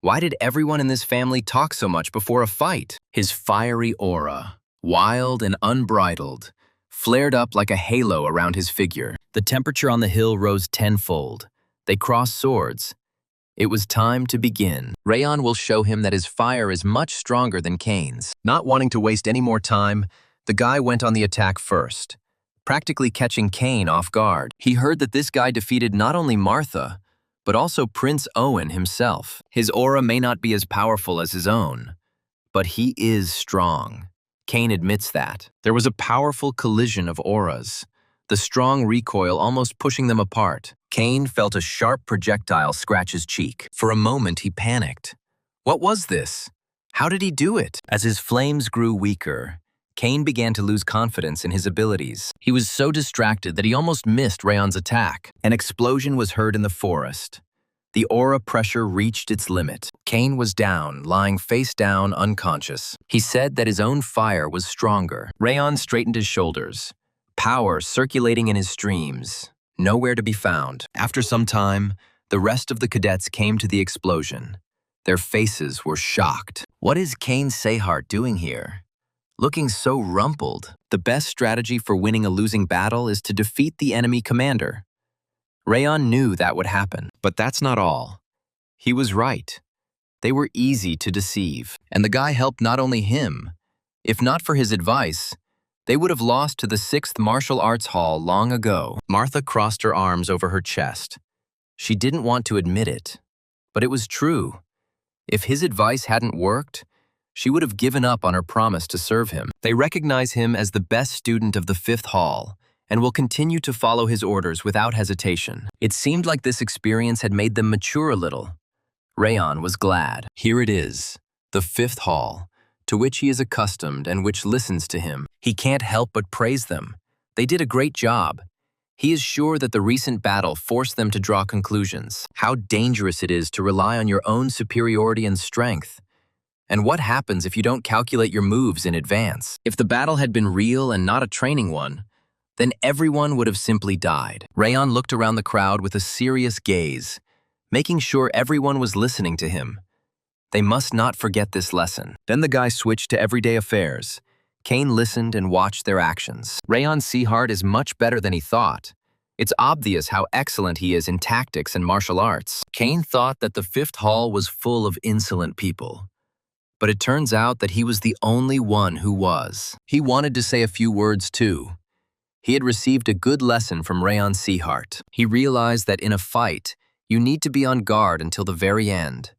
Why did everyone in this family talk so much before a fight? His fiery aura, wild and unbridled, flared up like a halo around his figure. The temperature on the hill rose tenfold. They crossed swords. It was time to begin. Rayon will show him that his fire is much stronger than Kane's. Not wanting to waste any more time, the guy went on the attack first, practically catching Kane off guard. He heard that this guy defeated not only Martha, but also Prince Owen himself. His aura may not be as powerful as his own, but he is strong. Kane admits that. There was a powerful collision of auras, the strong recoil almost pushing them apart. Kane felt a sharp projectile scratch his cheek. For a moment, he panicked. What was this? How did he do it? As his flames grew weaker, Kane began to lose confidence in his abilities. He was so distracted that he almost missed Rayon's attack. An explosion was heard in the forest. The aura pressure reached its limit. Kane was down, lying face down, unconscious. He said that his own fire was stronger. Rayon straightened his shoulders, power circulating in his streams, nowhere to be found. After some time, the rest of the cadets came to the explosion. Their faces were shocked. What is Kane Sehart doing here? Looking so rumpled. The best strategy for winning a losing battle is to defeat the enemy commander. Rayon knew that would happen, but that's not all. He was right. They were easy to deceive, and the guy helped not only him. If not for his advice, they would have lost to the 6th Martial Arts Hall long ago. Martha crossed her arms over her chest. She didn't want to admit it, but it was true. If his advice hadn't worked, she would have given up on her promise to serve him. They recognize him as the best student of the 5th Hall and will continue to follow his orders without hesitation. It seemed like this experience had made them mature a little. Rayon was glad. Here it is, the 5th Hall, to which he is accustomed and which listens to him. He can't help but praise them. They did a great job. He is sure that the recent battle forced them to draw conclusions. How dangerous it is to rely on your own superiority and strength. And what happens if you don't calculate your moves in advance? If the battle had been real and not a training one, then everyone would have simply died. Rayon looked around the crowd with a serious gaze, making sure everyone was listening to him. They must not forget this lesson. Then the guy switched to everyday affairs. Kane listened and watched their actions. Rayon Sehart is much better than he thought. It's obvious how excellent he is in tactics and martial arts. Kane thought that the 5th Hall was full of insolent people. But it turns out that he was the only one who was. He wanted to say a few words too. He had received a good lesson from Rayon Sehart. He realized that in a fight, you need to be on guard until the very end,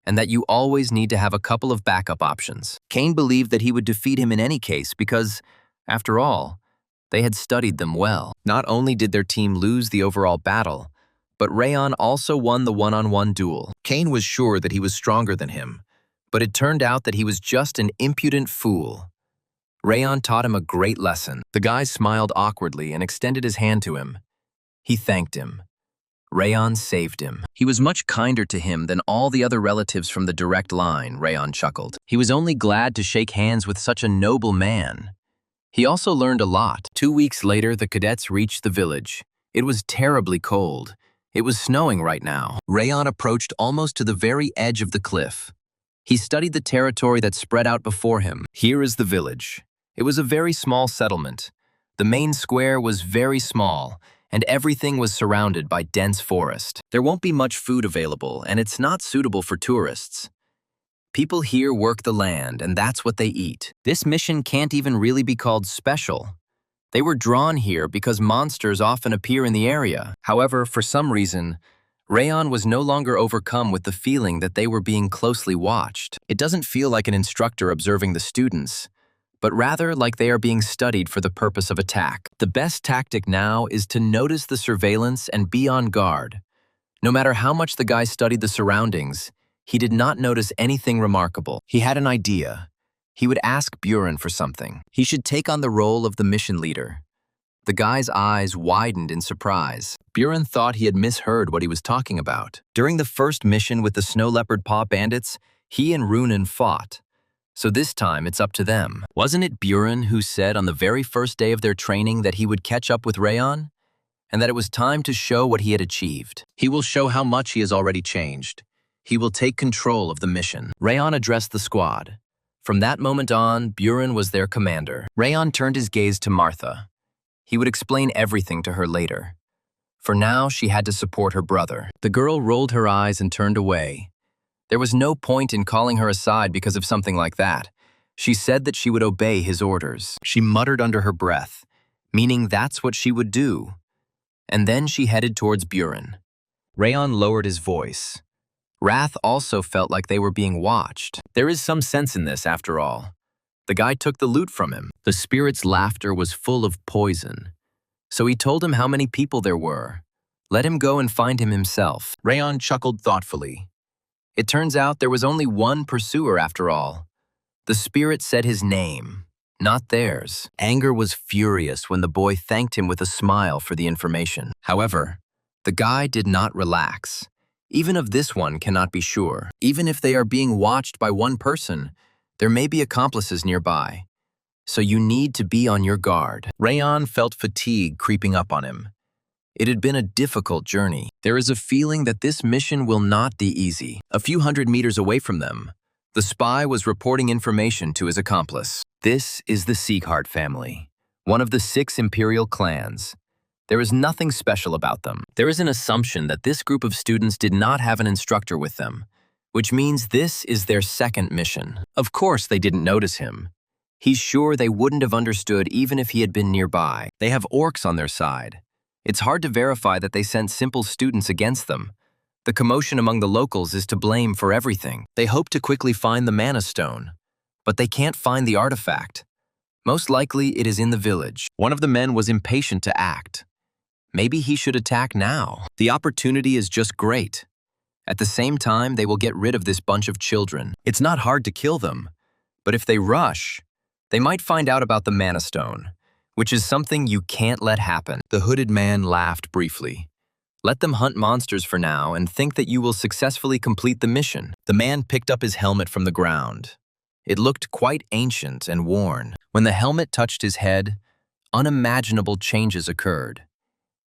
and that you always need to have a couple of backup options. Kane believed that he would defeat him in any case because, after all, they had studied them well. Not only did their team lose the overall battle, but Rayon also won the one-on-one duel. Kane was sure that he was stronger than him, but it turned out that he was just an impudent fool. Rayon taught him a great lesson. The guy smiled awkwardly and extended his hand to him. He thanked him. Rayon saved him. He was much kinder to him than all the other relatives from the direct line, Rayon chuckled. He was only glad to shake hands with such a noble man. He also learned a lot. 2 weeks later, the cadets reached the village. It was terribly cold. It was snowing right now. Rayon approached almost to the very edge of the cliff. He studied the territory that spread out before him. Here is the village. It was a very small settlement. The main square was very small, and everything was surrounded by dense forest. There won't be much food available, and it's not suitable for tourists. People here work the land, and that's what they eat. This mission can't even really be called special. They were drawn here because monsters often appear in the area. However, for some reason, Rayon was no longer overcome with the feeling that they were being closely watched. It doesn't feel like an instructor observing the students, but rather like they are being studied for the purpose of attack. The best tactic now is to notice the surveillance and be on guard. No matter how much the guy studied the surroundings, he did not notice anything remarkable. He had an idea. He would ask Buren for something. He should take on the role of the mission leader. The guy's eyes widened in surprise. Buren thought he had misheard what he was talking about. During the first mission with the Snow Leopard Paw Bandits, he and Runin fought. So this time, it's up to them. Wasn't it Buren who said on the very first day of their training that he would catch up with Rayon? And that it was time to show what he had achieved. He will show how much he has already changed. He will take control of the mission. Rayon addressed the squad. From that moment on, Buren was their commander. Rayon turned his gaze to Martha. He would explain everything to her later. For now, she had to support her brother. The girl rolled her eyes and turned away. There was no point in calling her aside because of something like that. She said that she would obey his orders. She muttered under her breath, meaning that's what she would do. And then she headed towards Buren. Rayon lowered his voice. Wrath also felt like they were being watched. There is some sense in this, after all. The guy took the loot from him. The spirit's laughter was full of poison. So he told him how many people there were. Let him go and find him himself. Rayon chuckled thoughtfully. It turns out there was only one pursuer after all. The spirit said his name, not theirs. Anger was furious when the boy thanked him with a smile for the information. However, the guy did not relax. Even of this one cannot be sure. Even if they are being watched by one person, there may be accomplices nearby. So you need to be on your guard. Rayon felt fatigue creeping up on him. It had been a difficult journey. There is a feeling that this mission will not be easy. A few hundred meters away from them, the spy was reporting information to his accomplice. This is the Sieghart family, one of the 6 imperial clans. There is nothing special about them. There is an assumption that this group of students did not have an instructor with them, which means this is their second mission. Of course, they didn't notice him. He's sure they wouldn't have understood even if he had been nearby. They have orcs on their side. It's hard to verify that they sent simple students against them. The commotion among the locals is to blame for everything. They hope to quickly find the mana stone, but they can't find the artifact. Most likely it is in the village. One of the men was impatient to act. Maybe he should attack now. The opportunity is just great. At the same time, they will get rid of this bunch of children. It's not hard to kill them, but if they rush, they might find out about the mana stone, which is something you can't let happen. The hooded man laughed briefly. Let them hunt monsters for now and think that you will successfully complete the mission. The man picked up his helmet from the ground. It looked quite ancient and worn. When the helmet touched his head, unimaginable changes occurred.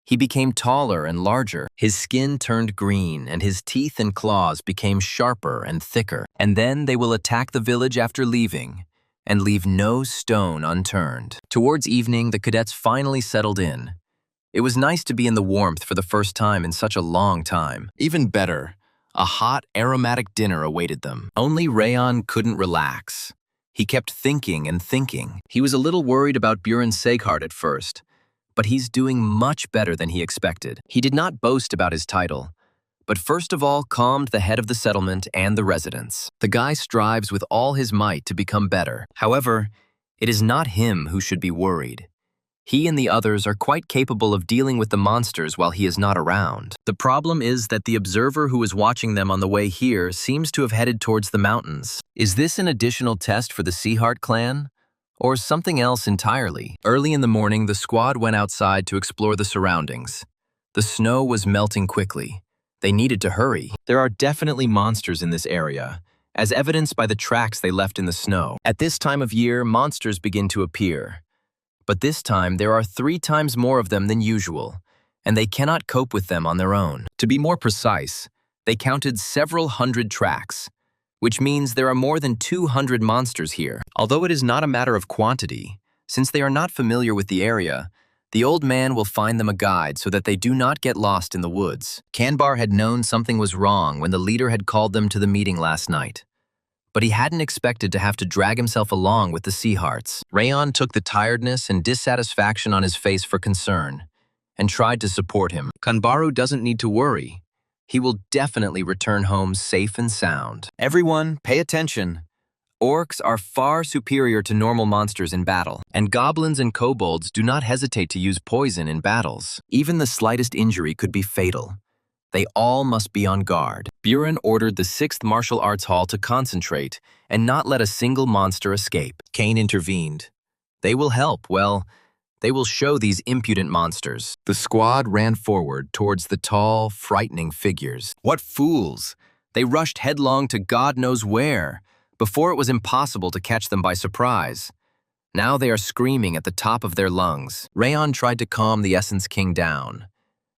He became taller and larger. His skin turned green, and his teeth and claws became sharper and thicker. And then they will attack the village after leaving, and leave no stone unturned. Towards evening, the cadets finally settled in. It was nice to be in the warmth for the first time in such a long time. Even better, a hot, aromatic dinner awaited them. Only Rayon couldn't relax. He kept thinking and thinking. He was a little worried about Buren Sieghart at first, but he's doing much better than he expected. He did not boast about his title, but first of all calmed the head of the settlement and the residents. The guy strives with all his might to become better. However, it is not him who should be worried. He and the others are quite capable of dealing with the monsters while he is not around. The problem is that the observer who is watching them on the way here seems to have headed towards the mountains. Is this an additional test for the Sieghart clan? Or something else entirely? Early in the morning, the squad went outside to explore the surroundings. The snow was melting quickly. They needed to hurry. There are definitely monsters in this area, as evidenced by the tracks they left in the snow. At this time of year, monsters begin to appear. But this time, there are 3 times more of them than usual, and they cannot cope with them on their own. To be more precise, they counted several hundred tracks, which means there are more than 200 monsters here. Although it is not a matter of quantity, since they are not familiar with the area, the old man will find them a guide so that they do not get lost in the woods. Kanbar had known something was wrong when the leader had called them to the meeting last night. But he hadn't expected to have to drag himself along with the Siegharts. Rayon took the tiredness and dissatisfaction on his face for concern, and tried to support him. Kanbaru doesn't need to worry. He will definitely return home safe and sound. Everyone, pay attention. Orcs are far superior to normal monsters in battle, and goblins and kobolds do not hesitate to use poison in battles. Even the slightest injury could be fatal. They all must be on guard. Buren ordered the 6th Martial Arts Hall to concentrate and not let a single monster escape. Kane intervened. They will help, well, they will show these impudent monsters. The squad ran forward towards the tall, frightening figures. What fools! They rushed headlong to God knows where. Before it was impossible to catch them by surprise. Now they are screaming at the top of their lungs. Rayon tried to calm the Essence King down.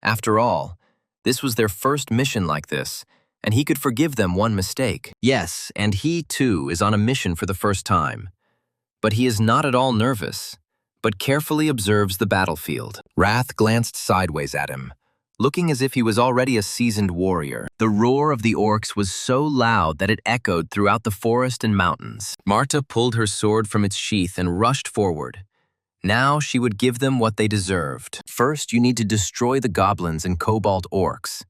After all, this was their first mission like this, and he could forgive them one mistake. Yes, and he too is on a mission for the first time. But he is not at all nervous, but carefully observes the battlefield. Wrath glanced sideways at him, looking as if he was already a seasoned warrior. The roar of the orcs was so loud that it echoed throughout the forest and mountains. Marta pulled her sword from its sheath and rushed forward. Now she would give them what they deserved. First, you need to destroy the goblins and kobold orcs.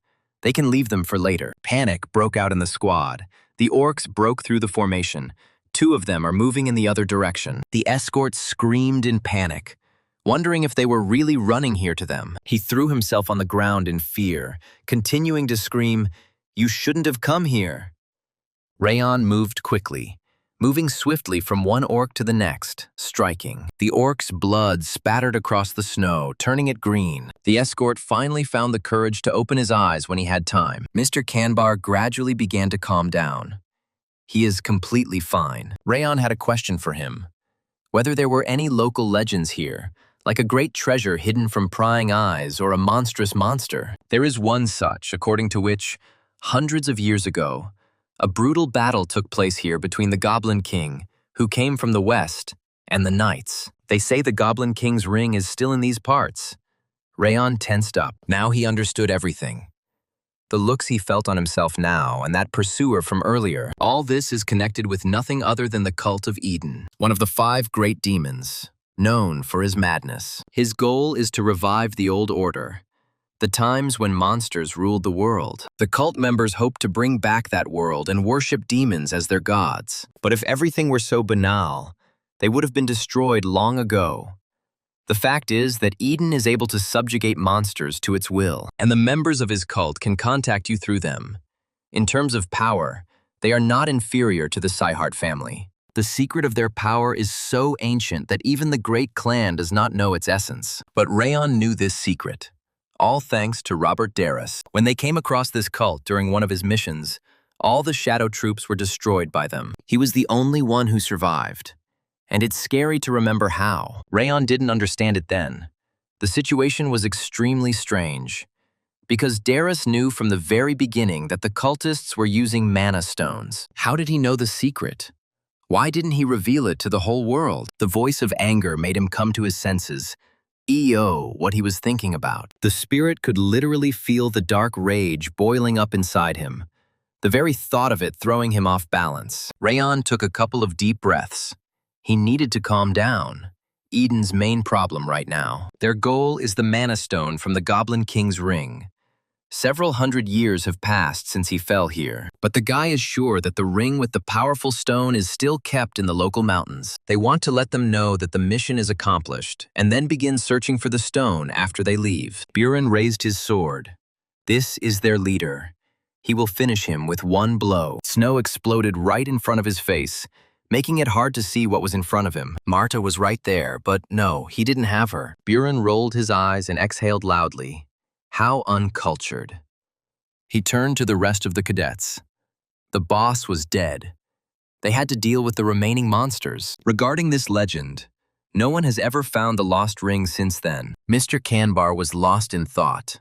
They can leave them for later. Panic broke out in the squad. The orcs broke through the formation. 2 of them are moving in the other direction. The escort screamed in panic, wondering if they were really running here to them. He threw himself on the ground in fear, continuing to scream, "You shouldn't have come here." Rayon moved quickly, moving swiftly from one orc to the next, striking. The orc's blood spattered across the snow, turning it green. The escort finally found the courage to open his eyes when he had time. Mr. Kanbar gradually began to calm down. He is completely fine. Rayon had a question for him. Whether there were any local legends here, like a great treasure hidden from prying eyes or a monstrous monster. There is one such, according to which, hundreds of years ago, a brutal battle took place here between the Goblin King, who came from the west, and the knights. They say the Goblin King's ring is still in these parts. Rayon tensed up. Now he understood everything. The looks he felt on himself now, and that pursuer from earlier. All this is connected with nothing other than the cult of Eden, one of the 5 great demons, known for his madness. His goal is to revive the old order, the times when monsters ruled the world. The cult members hope to bring back that world and worship demons as their gods. But if everything were so banal, they would have been destroyed long ago. The fact is that Eden is able to subjugate monsters to its will, and the members of his cult can contact you through them. In terms of power, they are not inferior to the Psyheart family. The secret of their power is so ancient that even the great clan does not know its essence. But Rayon knew this secret, all thanks to Robert Darris. When they came across this cult during one of his missions, all the shadow troops were destroyed by them. He was the only one who survived. And it's scary to remember how. Rayon didn't understand it then. The situation was extremely strange, because Darris knew from the very beginning that the cultists were using mana stones. How did he know the secret? Why didn't he reveal it to the whole world? The voice of anger made him come to his senses. What he was thinking about. The spirit could literally feel the dark rage boiling up inside him, the very thought of it throwing him off balance. Rayon took a couple of deep breaths. He needed to calm down. Eden's main problem right now. Their goal is the mana stone from the Goblin King's ring. Several hundred years have passed since he fell here, but the guy is sure that the ring with the powerful stone is still kept in the local mountains. They want to let them know that the mission is accomplished, and then begin searching for the stone after they leave. Buren raised his sword. This is their leader. He will finish him with one blow. Snow exploded right in front of his face, making it hard to see what was in front of him. Marta was right there, but no, he didn't have her. Buren rolled his eyes and exhaled loudly. How uncultured. He turned to the rest of the cadets. The boss was dead. They had to deal with the remaining monsters. Regarding this legend, no one has ever found the lost ring since then. Mr. Kanbar was lost in thought.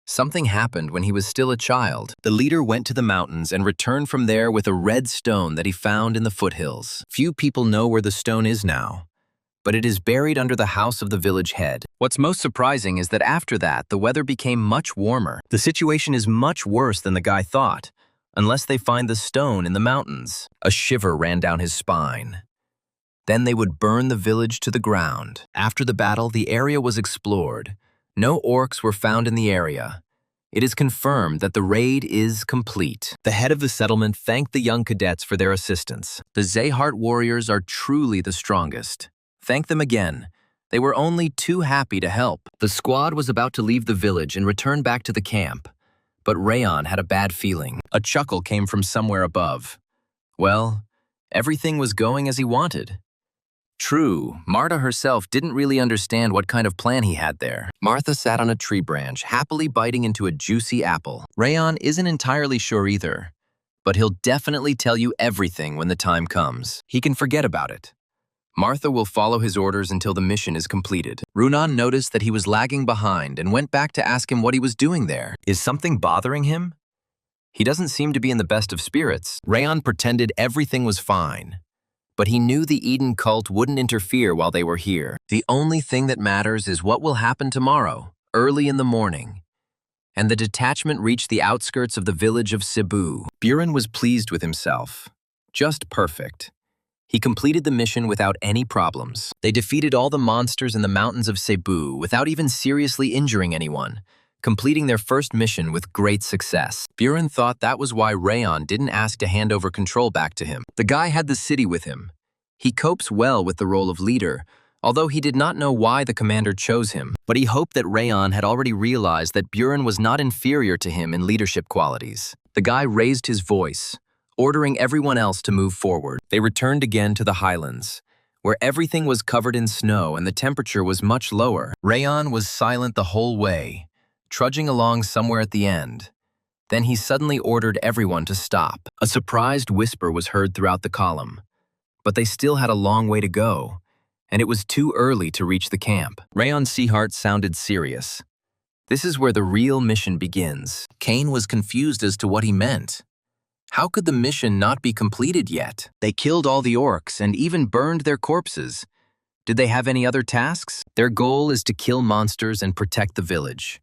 Something happened when he was still a child. The leader went to the mountains and returned from there with a red stone that he found in the foothills. Few people know where the stone is now, but it is buried under the house of the village head. What's most surprising is that after that, the weather became much warmer. The situation is much worse than the guy thought, unless they find the stone in the mountains. A shiver ran down his spine. Then they would burn the village to the ground. After the battle, the area was explored. No orcs were found in the area. It is confirmed that the raid is complete. The head of the settlement thanked the young cadets for their assistance. The Psyheart warriors are truly the strongest. Thank them again. They were only too happy to help. The squad was about to leave the village and return back to the camp, but Rayon had a bad feeling. A chuckle came from somewhere above. Well, everything was going as he wanted. True, Marta herself didn't really understand what kind of plan he had there. Martha sat on a tree branch, happily biting into a juicy apple. Rayon isn't entirely sure either, but he'll definitely tell you everything when the time comes. He can forget about it. Martha will follow his orders until the mission is completed. Runan noticed that he was lagging behind and went back to ask him what he was doing there. Is something bothering him? He doesn't seem to be in the best of spirits. Rayon pretended everything was fine, but he knew the Eden cult wouldn't interfere while they were here. The only thing that matters is what will happen tomorrow, early in the morning. and the detachment reached the outskirts of the village of Cebu. Buren was pleased with himself. Just perfect. He completed the mission without any problems. They defeated all the monsters in the mountains of Cebu without even seriously injuring anyone, completing their first mission with great success. Buren thought that was why Rayon didn't ask to hand over control back to him. The guy had the city with him. He copes well with the role of leader, although he did not know why the commander chose him. But he hoped that Rayon had already realized that Buren was not inferior to him in leadership qualities. The guy raised his voice, ordering everyone else to move forward. They returned again to the highlands, where everything was covered in snow and the temperature was much lower. Rayon was silent the whole way, trudging along somewhere at the end. Then he suddenly ordered everyone to stop. A surprised whisper was heard throughout the column, but they still had a long way to go, and it was too early to reach the camp. Rayon's Seahart sounded serious. This is where the real mission begins. Kane was confused as to what he meant. How could the mission not be completed yet? They killed all the orcs and even burned their corpses. Did they have any other tasks? Their goal is to kill monsters and protect the village.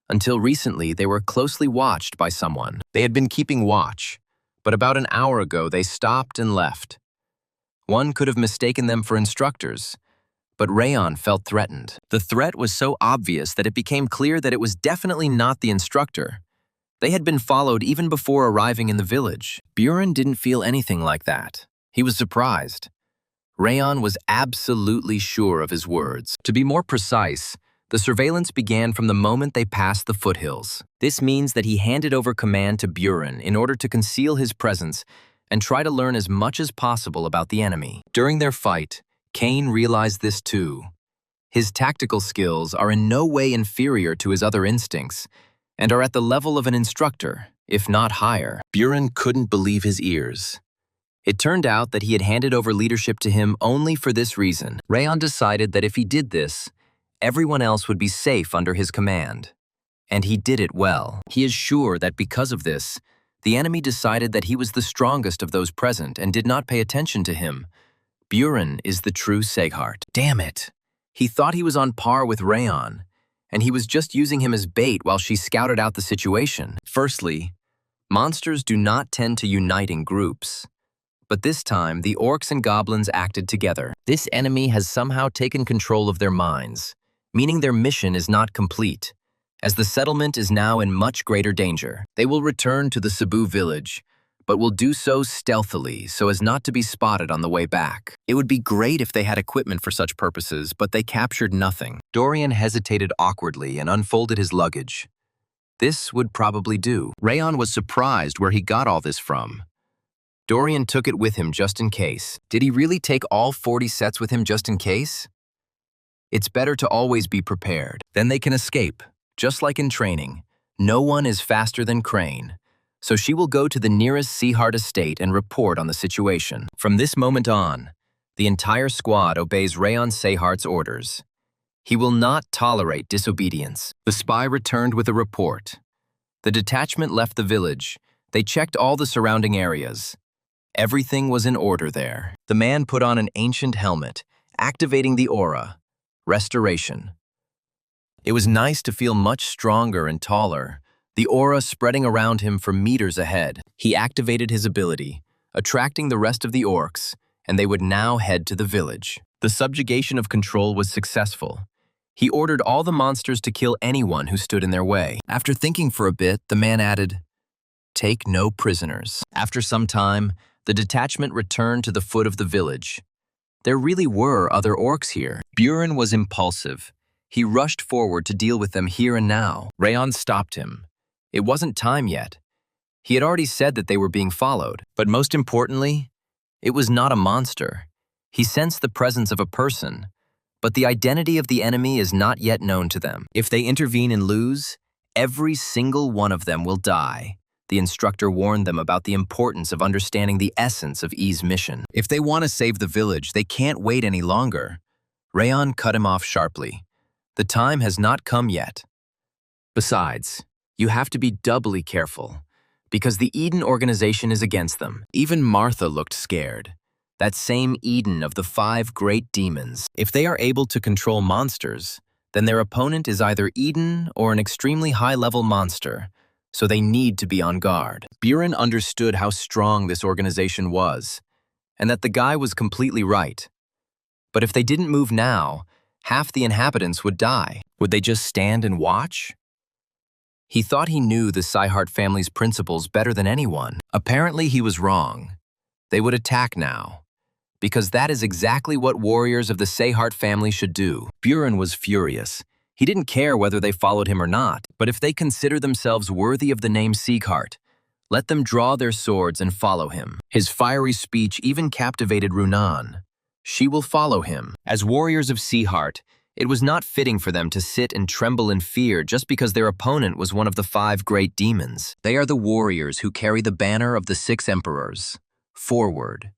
Until recently, they were closely watched by someone. They had been keeping watch, but about an hour ago they stopped and left. One could have mistaken them for instructors, but Rayon felt threatened. The threat was so obvious that it became clear that it was definitely not the instructor. They had been followed even before arriving in the village. Buren didn't feel anything like that. He was surprised. Rayon was absolutely sure of his words. To be more precise, the surveillance began from the moment they passed the foothills. This means that he handed over command to Buren in order to conceal his presence and try to learn as much as possible about the enemy. During their fight, Kane realized this too. His tactical skills are in no way inferior to his other instincts, and are at the level of an instructor, if not higher. Buren couldn't believe his ears. It turned out that he had handed over leadership to him only for this reason. Rayon decided that if he did this, everyone else would be safe under his command. And he did it well. He is sure that because of this, the enemy decided that he was the strongest of those present and did not pay attention to him. Buren is the true Seghart. Damn it! He thought he was on par with Rayon, and he was just using him as bait while she scouted out the situation. Firstly, monsters do not tend to unite in groups. But this time, the orcs and goblins acted together. This enemy has somehow taken control of their minds, meaning their mission is not complete, as the settlement is now in much greater danger. They will return to the Cebu village, but will do so stealthily so as not to be spotted on the way back. It would be great if they had equipment for such purposes, but they captured nothing. Dorian hesitated awkwardly and unfolded his luggage. This would probably do. Rayon was surprised where he got all this from. Dorian took it with him just in case. Did he really take all 40 sets with him just in case? It's better to always be prepared. Then they can escape. Just like in training, no one is faster than Crane. So she will go to the nearest Seahart estate and report on the situation. From this moment on, the entire squad obeys Rayon Sehart's orders. He will not tolerate disobedience. The spy returned with a report. The detachment left the village. They checked all the surrounding areas. Everything was in order there. The man put on an ancient helmet, activating the aura. Restoration. It was nice to feel much stronger and taller, the aura spreading around him for meters ahead. He activated his ability, attracting the rest of the orcs, and they would now head to the village. The subjugation of control was successful. He ordered all the monsters to kill anyone who stood in their way. After thinking for a bit, the man added, "Take no prisoners." After some time, the detachment returned to the foot of the village. There really were other orcs here. Buren was impulsive. He rushed forward to deal with them here and now. Rayon stopped him. It wasn't time yet. He had already said that they were being followed. But most importantly, it was not a monster. He sensed the presence of a person, but the identity of the enemy is not yet known to them. If they intervene and lose, every single one of them will die. The instructor warned them about the importance of understanding the essence of E's mission. If they want to save the village, they can't wait any longer. Rayon cut him off sharply. The time has not come yet. Besides, you have to be doubly careful, because the Eden organization is against them. Even Martha looked scared. That same Eden of the 5 great demons. If they are able to control monsters, then their opponent is either Eden or an extremely high-level monster, so they need to be on guard. Buren understood how strong this organization was, and that the guy was completely right. But if they didn't move now, half the inhabitants would die. Would they just stand and watch? He thought he knew the Seihart family's principles better than anyone. Apparently, he was wrong. They would attack now, because that is exactly what warriors of the Seihart family should do. Buren was furious. He didn't care whether they followed him or not, but if they consider themselves worthy of the name Seihart, let them draw their swords and follow him. His fiery speech even captivated Runan. She will follow him. As warriors of Seihart, it was not fitting for them to sit and tremble in fear just because their opponent was one of the 5 great demons. They are the warriors who carry the banner of the 6 emperors. Forward.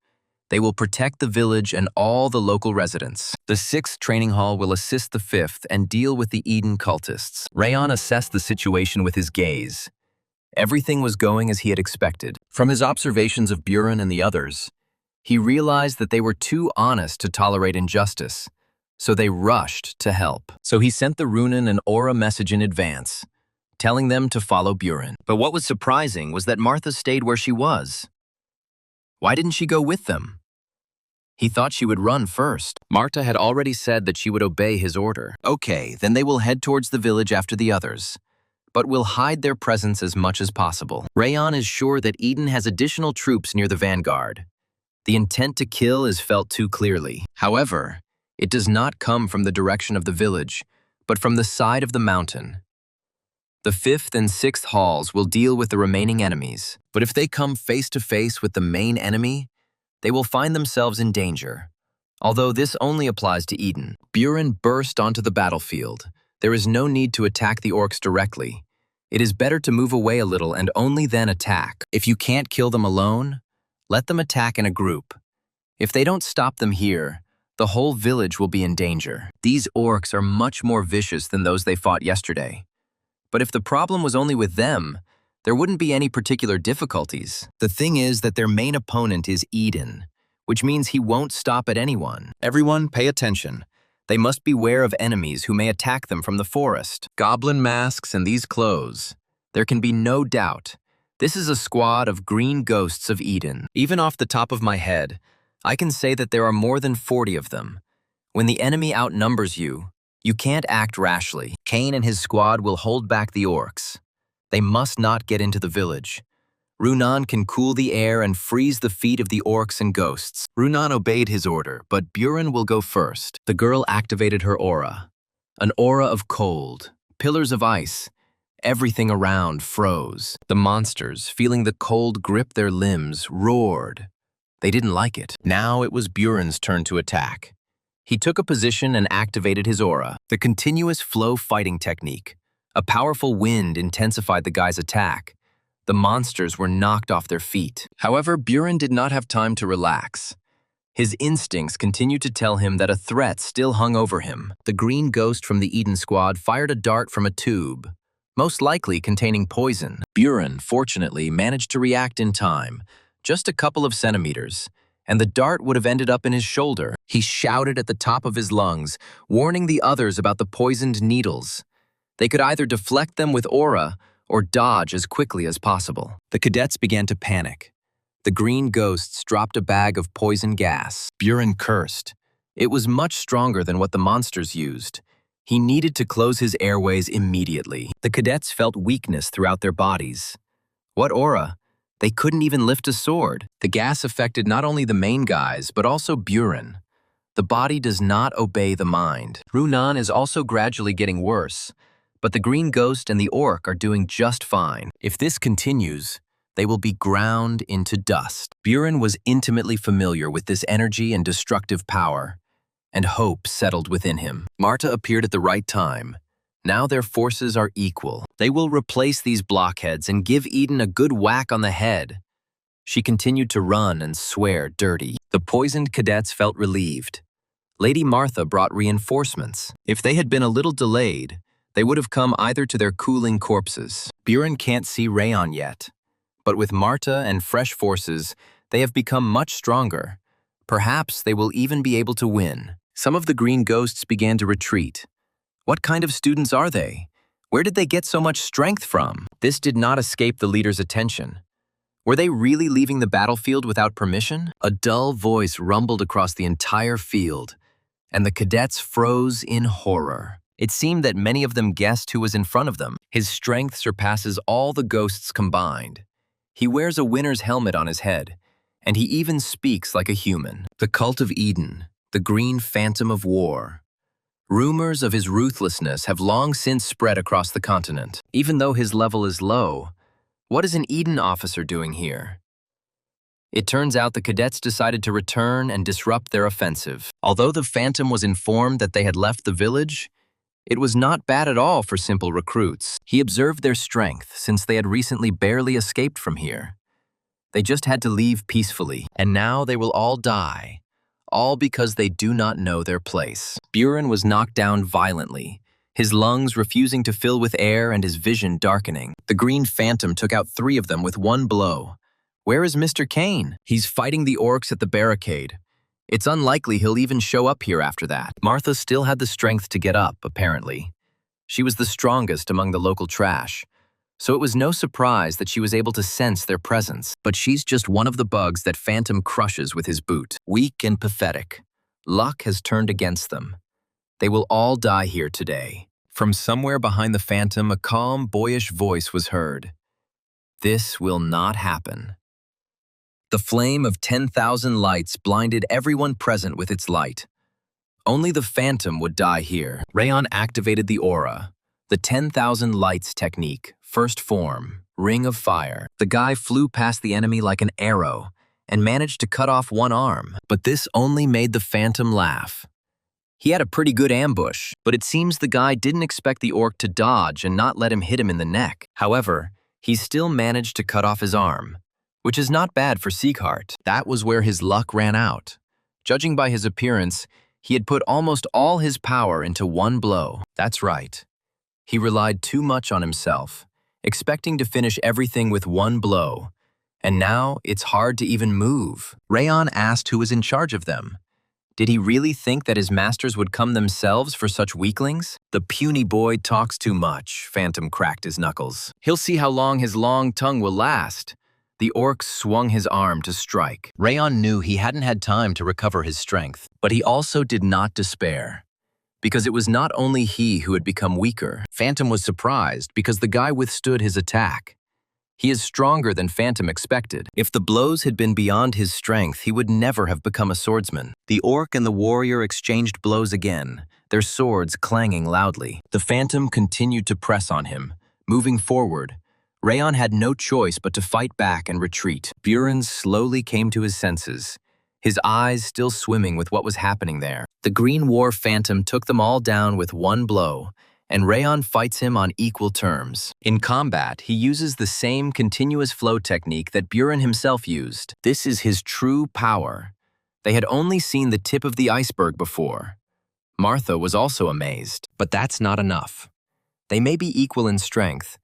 They will protect the village and all the local residents. The 6th training hall will assist the 5th and deal with the Eden cultists. Rayon assessed the situation with his gaze. Everything was going as he had expected. From his observations of Buren and the others, he realized that they were too honest to tolerate injustice, so they rushed to help. So he sent the Runan an aura message in advance, telling them to follow Buren. But what was surprising was that Martha stayed where she was. Why didn't she go with them? He thought she would run first. Marta had already said that she would obey his order. Okay, then they will head towards the village after the others, but will hide their presence as much as possible. Rayon is sure that Eden has additional troops near the vanguard. The intent to kill is felt too clearly. However, it does not come from the direction of the village, but from the side of the mountain. The 5th and 6th halls will deal with the remaining enemies, but if they come face to face with the main enemy, they will find themselves in danger. Although this only applies to Eden. Buren burst onto the battlefield. There is no need to attack the orcs directly. It is better to move away a little and only then attack. If you can't kill them alone, let them attack in a group. If they don't stop them here, the whole village will be in danger. These orcs are much more vicious than those they fought yesterday. But if the problem was only with them, there wouldn't be any particular difficulties. The thing is that their main opponent is Eden, which means he won't stop at anyone. Everyone pay attention. They must beware of enemies who may attack them from the forest. Goblin masks and these clothes. There can be no doubt. This is a squad of green ghosts of Eden. Even off the top of my head, I can say that there are more than 40 of them. When the enemy outnumbers you, you can't act rashly. Cain and his squad will hold back the orcs. They must not get into the village. Runan can cool the air and freeze the feet of the orcs and ghosts. Runan obeyed his order, but Buren will go first. The girl activated her aura. An aura of cold, pillars of ice. Everything around froze. The monsters, feeling the cold grip their limbs, roared. They didn't like it. Now it was Buren's turn to attack. He took a position and activated his aura. The continuous flow fighting technique. A powerful wind intensified the guy's attack. The monsters were knocked off their feet. However, Buren did not have time to relax. His instincts continued to tell him that a threat still hung over him. The green ghost from the Eden squad fired a dart from a tube, most likely containing poison. Buren, fortunately, managed to react in time, just a couple of centimeters, and the dart would have ended up in his shoulder. He shouted at the top of his lungs, warning the others about the poisoned needles. They could either deflect them with aura or dodge as quickly as possible. The cadets began to panic. The green ghosts dropped a bag of poison gas. Buren cursed. It was much stronger than what the monsters used. He needed to close his airways immediately. The cadets felt weakness throughout their bodies. What aura? They couldn't even lift a sword. The gas affected not only the main guys, but also Buren. The body does not obey the mind. Runan is also gradually getting worse, but the green ghost and the orc are doing just fine. If this continues, they will be ground into dust. Buren was intimately familiar with this energy and destructive power, and hope settled within him. Marta appeared at the right time. Now their forces are equal. They will replace these blockheads and give Eden a good whack on the head. She continued to run and swear dirty. The poisoned cadets felt relieved. Lady Martha brought reinforcements. If they had been a little delayed, they would have come either to their cooling corpses. Buren can't see Rayon yet, but with Marta and fresh forces, they have become much stronger. Perhaps they will even be able to win. Some of the green ghosts began to retreat. What kind of students are they? Where did they get so much strength from? This did not escape the leader's attention. Were they really leaving the battlefield without permission? A dull voice rumbled across the entire field, and the cadets froze in horror. It seemed that many of them guessed who was in front of them. His strength surpasses all the ghosts combined. He wears a winner's helmet on his head, and he even speaks like a human. The cult of Eden, the green phantom of war. Rumors of his ruthlessness have long since spread across the continent. Even though his level is low, what is an Eden officer doing here? It turns out the cadets decided to return and disrupt their offensive. Although the Phantom was informed that they had left the village, it was not bad at all for simple recruits. He observed their strength since they had recently barely escaped from here. They just had to leave peacefully, and now they will all die, all because they do not know their place. Buren was knocked down violently, his lungs refusing to fill with air and his vision darkening. The Green Phantom took out 3 of them with one blow. Where is Mr. Kane? He's fighting the orcs at the barricade. It's unlikely he'll even show up here after that. Martha still had the strength to get up, apparently. She was the strongest among the local trash, so it was no surprise that she was able to sense their presence. But she's just one of the bugs that Phantom crushes with his boot. Weak and pathetic. Luck has turned against them. They will all die here today. From somewhere behind the Phantom, a calm, boyish voice was heard. This will not happen. The flame of 10,000 lights blinded everyone present with its light. Only the Phantom would die here. Rayon activated the aura, the 10,000 lights technique, first form, ring of fire. The guy flew past the enemy like an arrow and managed to cut off one arm. But this only made the Phantom laugh. He had a pretty good ambush, but it seems the guy didn't expect the orc to dodge and not let him hit him in the neck. However, he still managed to cut off his arm, which is not bad for Sieghart. That was where his luck ran out. Judging by his appearance, he had put almost all his power into one blow. That's right. He relied too much on himself, expecting to finish everything with one blow. And now it's hard to even move. Rayon asked who was in charge of them. Did he really think that his masters would come themselves for such weaklings? The puny boy talks too much, Phantom cracked his knuckles. He'll see how long his long tongue will last. The orc swung his arm to strike. Rayon knew he hadn't had time to recover his strength, but he also did not despair. Because it was not only he who had become weaker. Phantom was surprised because the guy withstood his attack. He is stronger than Phantom expected. If the blows had been beyond his strength, he would never have become a swordsman. The orc and the warrior exchanged blows again, their swords clanging loudly. The Phantom continued to press on him, moving forward. Rayon had no choice but to fight back and retreat. Buren slowly came to his senses, his eyes still swimming with what was happening there. The Green War Phantom took them all down with one blow, and Rayon fights him on equal terms. In combat, he uses the same continuous flow technique that Buren himself used. This is his true power. They had only seen the tip of the iceberg before. Martha was also amazed, but that's not enough. They may be equal in strength,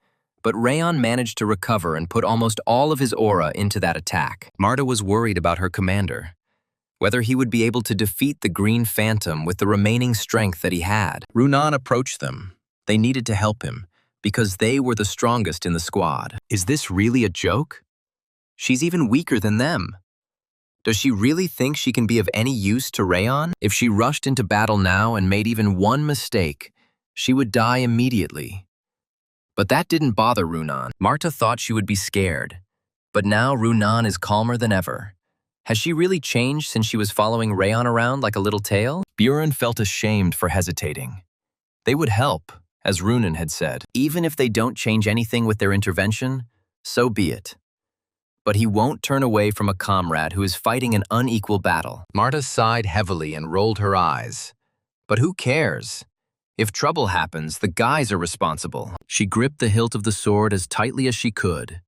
but Rayon managed to recover and put almost all of his aura into that attack. Marta was worried about her commander, whether he would be able to defeat the Green Phantom with the remaining strength that he had. Runan approached them. They needed to help him, because they were the strongest in the squad. Is this really a joke? She's even weaker than them. Does she really think she can be of any use to Rayon? If she rushed into battle now and made even one mistake, she would die immediately. But that didn't bother Runan. Marta thought she would be scared, but now Runan is calmer than ever. Has she really changed since she was following Rayon around like a little tail? Buren felt ashamed for hesitating. They would help, as Runan had said. Even if they don't change anything with their intervention, so be it. But he won't turn away from a comrade who is fighting an unequal battle. Marta sighed heavily and rolled her eyes. But who cares? If trouble happens, the guys are responsible. She gripped the hilt of the sword as tightly as she could.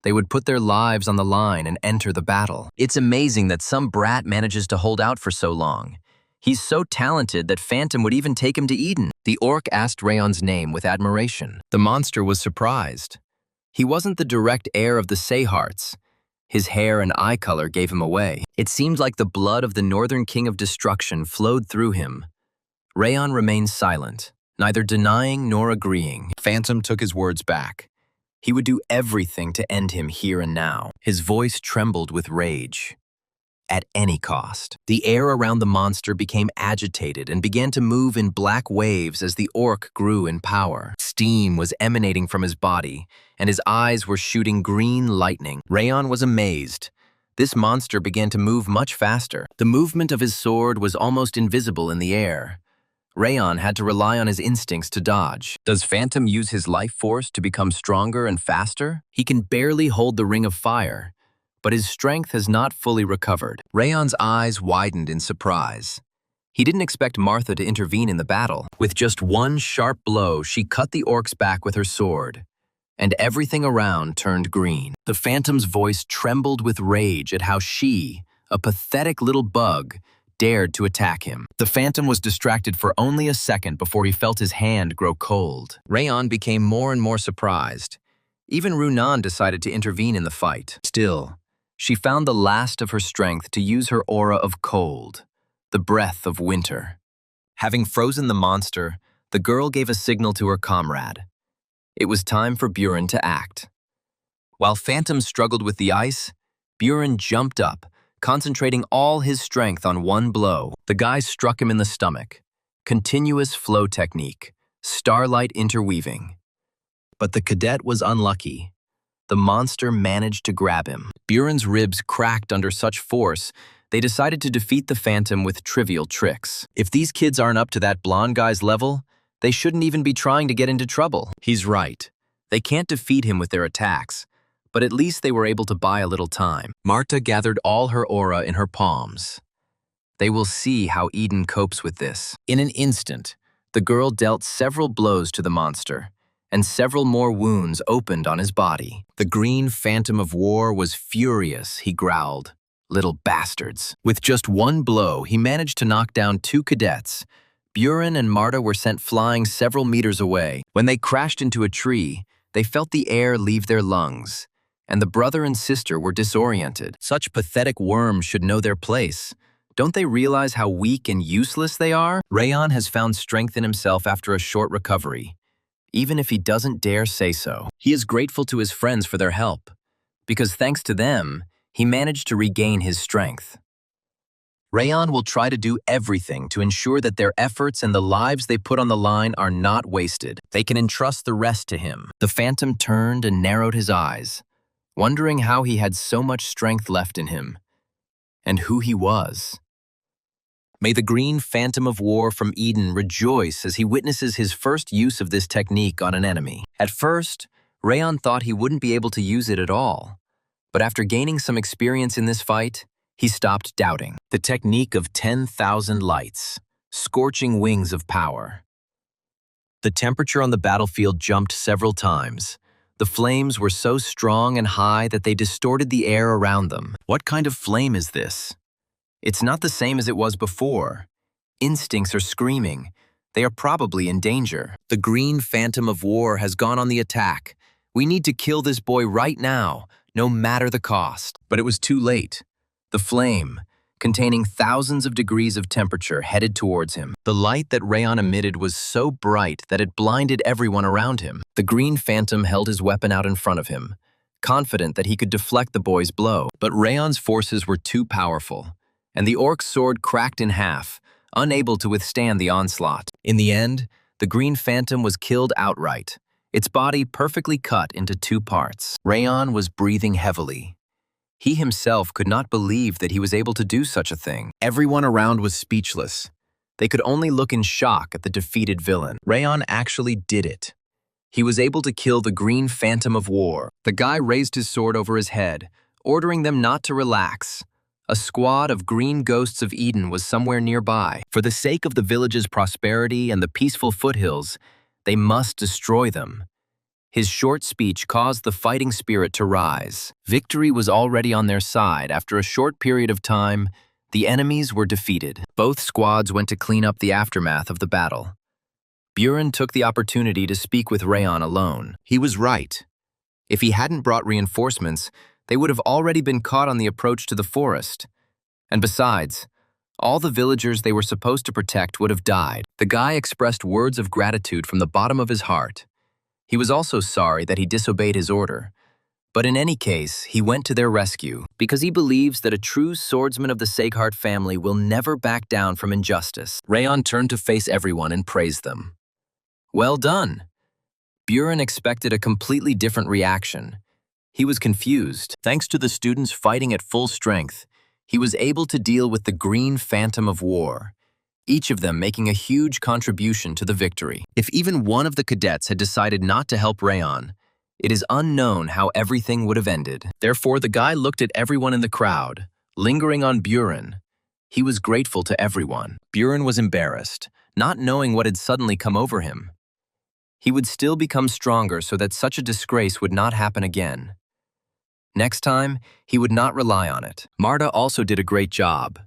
They would put their lives on the line and enter the battle. It's amazing that some brat manages to hold out for so long. He's so talented that Phantom would even take him to Eden. The orc asked Rayon's name with admiration. The monster was surprised. He wasn't the direct heir of the Seyharts. His hair and eye color gave him away. It seemed like the blood of the Northern King of Destruction flowed through him. Rayon remained silent, neither denying nor agreeing. Phantom took his words back. He would do everything to end him here and now. His voice trembled with rage. At any cost. The air around the monster became agitated and began to move in black waves as the orc grew in power. Steam was emanating from his body, and his eyes were shooting green lightning. Rayon was amazed. This monster began to move much faster. The movement of his sword was almost invisible in the air. Rayon had to rely on his instincts to dodge. Does Phantom use his life force to become stronger and faster? He can barely hold the ring of fire, but his strength has not fully recovered. Rayon's eyes widened in surprise. He didn't expect Martha to intervene in the battle. With just one sharp blow, she cut the orc's back with her sword, and everything around turned green. The Phantom's voice trembled with rage at how she, a pathetic little bug, dared to attack him. The Phantom was distracted for only a second before he felt his hand grow cold. Rayon became more and more surprised. Even Runan decided to intervene in the fight. Still, she found the last of her strength to use her aura of cold, the breath of winter. Having frozen the monster, the girl gave a signal to her comrade. It was time for Buren to act. While Phantom struggled with the ice, Buren jumped up, concentrating all his strength on one blow. The guy struck him in the stomach. Continuous flow technique, starlight interweaving. But the cadet was unlucky. The monster managed to grab him. Buren's ribs cracked under such force, they decided to defeat the Phantom with trivial tricks. If these kids aren't up to that blonde guy's level, they shouldn't even be trying to get into trouble. He's right. They can't defeat him with their attacks, but at least they were able to buy a little time. Marta gathered all her aura in her palms. They will see how Eden copes with this. In an instant, the girl dealt several blows to the monster, and several more wounds opened on his body. The green Phantom of War was furious, he growled. Little bastards. With just one blow, he managed to knock down 2 cadets. Buren and Marta were sent flying several meters away. When they crashed into a tree, they felt the air leave their lungs, and the brother and sister were disoriented. Such pathetic worms should know their place. Don't they realize how weak and useless they are? Rayon has found strength in himself after a short recovery, even if he doesn't dare say so. He is grateful to his friends for their help, because thanks to them, he managed to regain his strength. Rayon will try to do everything to ensure that their efforts and the lives they put on the line are not wasted. They can entrust the rest to him. The Phantom turned and narrowed his eyes, wondering how he had so much strength left in him, and who he was. May the green Phantom of War from Eden rejoice as he witnesses his first use of this technique on an enemy. At first, Rayon thought he wouldn't be able to use it at all, but after gaining some experience in this fight, he stopped doubting. The technique of 10,000 lights, scorching wings of power. The temperature on the battlefield jumped several times. The flames were so strong and high that they distorted the air around them. What kind of flame is this? It's not the same as it was before. Instincts are screaming. They are probably in danger. The green Phantom of War has gone on the attack. We need to kill this boy right now, no matter the cost. But it was too late. The flame, containing thousands of degrees of temperature, headed towards him. The light that Rayon emitted was so bright that it blinded everyone around him. The green Phantom held his weapon out in front of him, confident that he could deflect the boy's blow. But Rayon's forces were too powerful, and the orc's sword cracked in half, unable to withstand the onslaught. In the end, the green Phantom was killed outright, its body perfectly cut into 2 parts. Rayon was breathing heavily. He himself could not believe that he was able to do such a thing. Everyone around was speechless. They could only look in shock at the defeated villain. Rayon actually did it. He was able to kill the green Phantom of War. The guy raised his sword over his head, ordering them not to relax. A squad of green ghosts of Eden was somewhere nearby. For the sake of the village's prosperity and the peaceful foothills, they must destroy them. His short speech caused the fighting spirit to rise. Victory was already on their side. After a short period of time, the enemies were defeated. Both squads went to clean up the aftermath of the battle. Buren took the opportunity to speak with Rayon alone. He was right. If he hadn't brought reinforcements, they would have already been caught on the approach to the forest. And besides, All the villagers they were supposed to protect would have died. The guy expressed words of gratitude from the bottom of his heart. He was also sorry that he disobeyed his order. But in any case, he went to their rescue because he believes that a true swordsman of the Sageheart family will never back down from injustice. Rayon turned to face everyone and praised them. Well done. Buren expected a completely different reaction. He was confused. Thanks to the students fighting at full strength, he was able to deal with the green phantom of war, each of them making a huge contribution to the victory. If even one of the cadets had decided not to help Rayon, it is unknown how everything would have ended. Therefore, the guy looked at everyone in the crowd, lingering on Buren. He was grateful to everyone. Buren was embarrassed, not knowing what had suddenly come over him. He would still become stronger so that such a disgrace would not happen again. Next time, he would not rely on it. Marta also did a great job.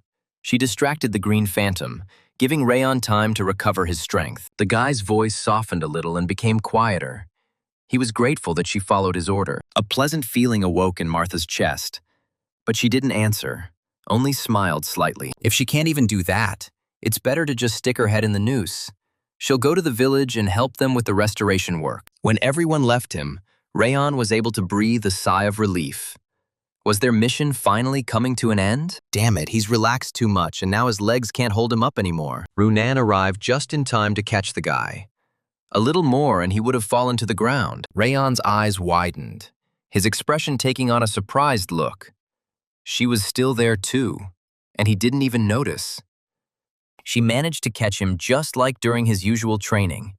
She distracted the green phantom, giving Rayon time to recover his strength. The guy's voice softened a little and became quieter. He was grateful that she followed his order. A pleasant feeling awoke in Martha's chest, but she didn't answer, only smiled slightly. If she can't even do that, it's better to just stick her head in the noose. She'll go to the village and help them with the restoration work. When everyone left him, Rayon was able to breathe a sigh of relief. Was their mission finally coming to an end? Damn it, he's relaxed too much and now his legs can't hold him up anymore. Runan arrived just in time to catch the guy. A little more and he would have fallen to the ground. Rayon's eyes widened, his expression taking on a surprised look. She was still there too, and he didn't even notice. She managed to catch him just like during his usual training,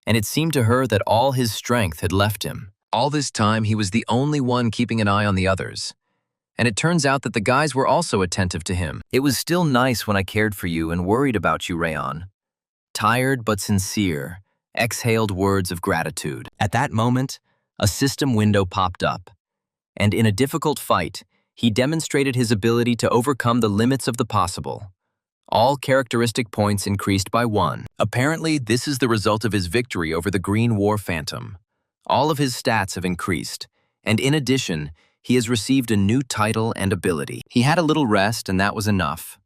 and it seemed to her that all his strength had left him. All this time, he was the only one keeping an eye on the others. And it turns out that the guys were also attentive to him. It was still nice when I cared for you and worried about you, Rayon. Tired but sincere, exhaled words of gratitude. At that moment, a system window popped up. And in a difficult fight, he demonstrated his ability to overcome the limits of the possible. All characteristic points increased by 1. Apparently, this is the result of his victory over the Green War Phantom. All of his stats have increased, and in addition, he has received a new title and ability. He had a little rest, and that was enough.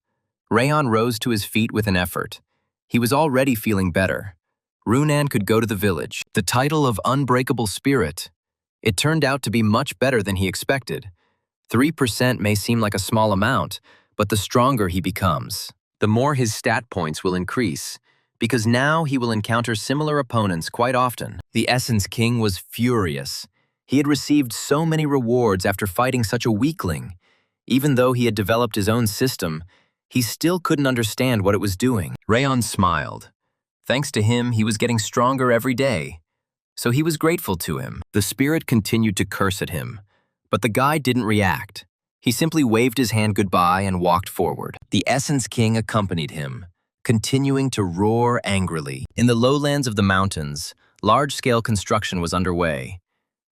Rayon rose to his feet with an effort. He was already feeling better. Runan could go to the village. The title of Unbreakable Spirit. It turned out to be much better than he expected. 3% may seem like a small amount, but the stronger he becomes, the more his stat points will increase, because now he will encounter similar opponents quite often. The Essence King was furious. He had received so many rewards after fighting such a weakling. Even though he had developed his own system, he still couldn't understand what it was doing. Rayon smiled. Thanks to him, he was getting stronger every day. So he was grateful to him. The spirit continued to curse at him, but the guy didn't react. He simply waved his hand goodbye and walked forward. The Essence King accompanied him, continuing to roar angrily. In the lowlands of the mountains, large-scale construction was underway,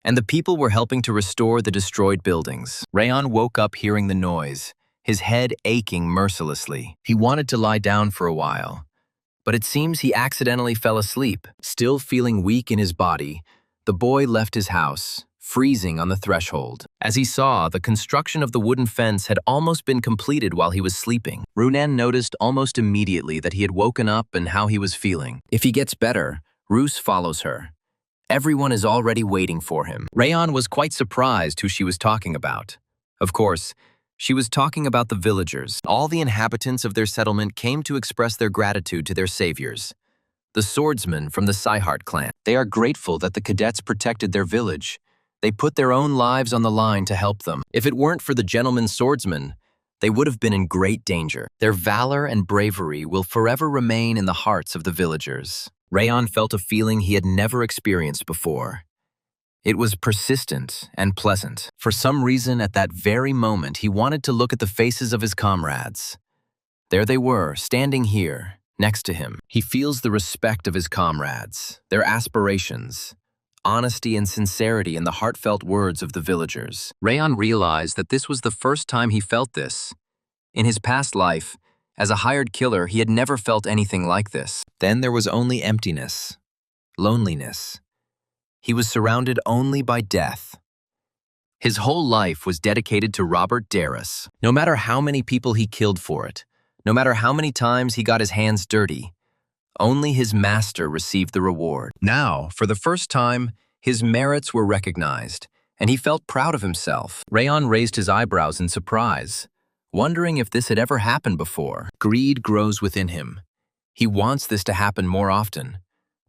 and the people were helping to restore the destroyed buildings. Rayon woke up hearing the noise, his head aching mercilessly. He wanted to lie down for a while, but it seems he accidentally fell asleep. Still feeling weak in his body, the boy left his house, freezing on the threshold. As he saw, the construction of the wooden fence had almost been completed while he was sleeping. Runan noticed almost immediately that he had woken up and how he was feeling. If he gets better, Roos follows her. Everyone is already waiting for him. Rayon was quite surprised who she was talking about. Of course, she was talking about the villagers. All the inhabitants of their settlement came to express their gratitude to their saviors, the swordsmen from the Sageheart clan. They are grateful that the cadets protected their village. They put their own lives on the line to help them. If it weren't for the gentleman swordsmen, they would have been in great danger. Their valor and bravery will forever remain in the hearts of the villagers. Rayon felt a feeling he had never experienced before. It was persistent and pleasant. For some reason, at that very moment, he wanted to look at the faces of his comrades. There they were, standing here, next to him. He feels the respect of his comrades, their aspirations, honesty and sincerity in the heartfelt words of the villagers. Rayon realized that this was the first time he felt this. In his past life, as a hired killer, he had never felt anything like this. Then there was only emptiness, loneliness. He was surrounded only by death. His whole life was dedicated to Robert Darris. No matter how many people he killed for it, No matter how many times he got his hands dirty, only his master received the reward. Now, for the first time, his merits were recognized, and he felt proud of himself. Rayon raised his eyebrows in surprise, wondering if this had ever happened before. Greed grows within him. He wants this to happen more often,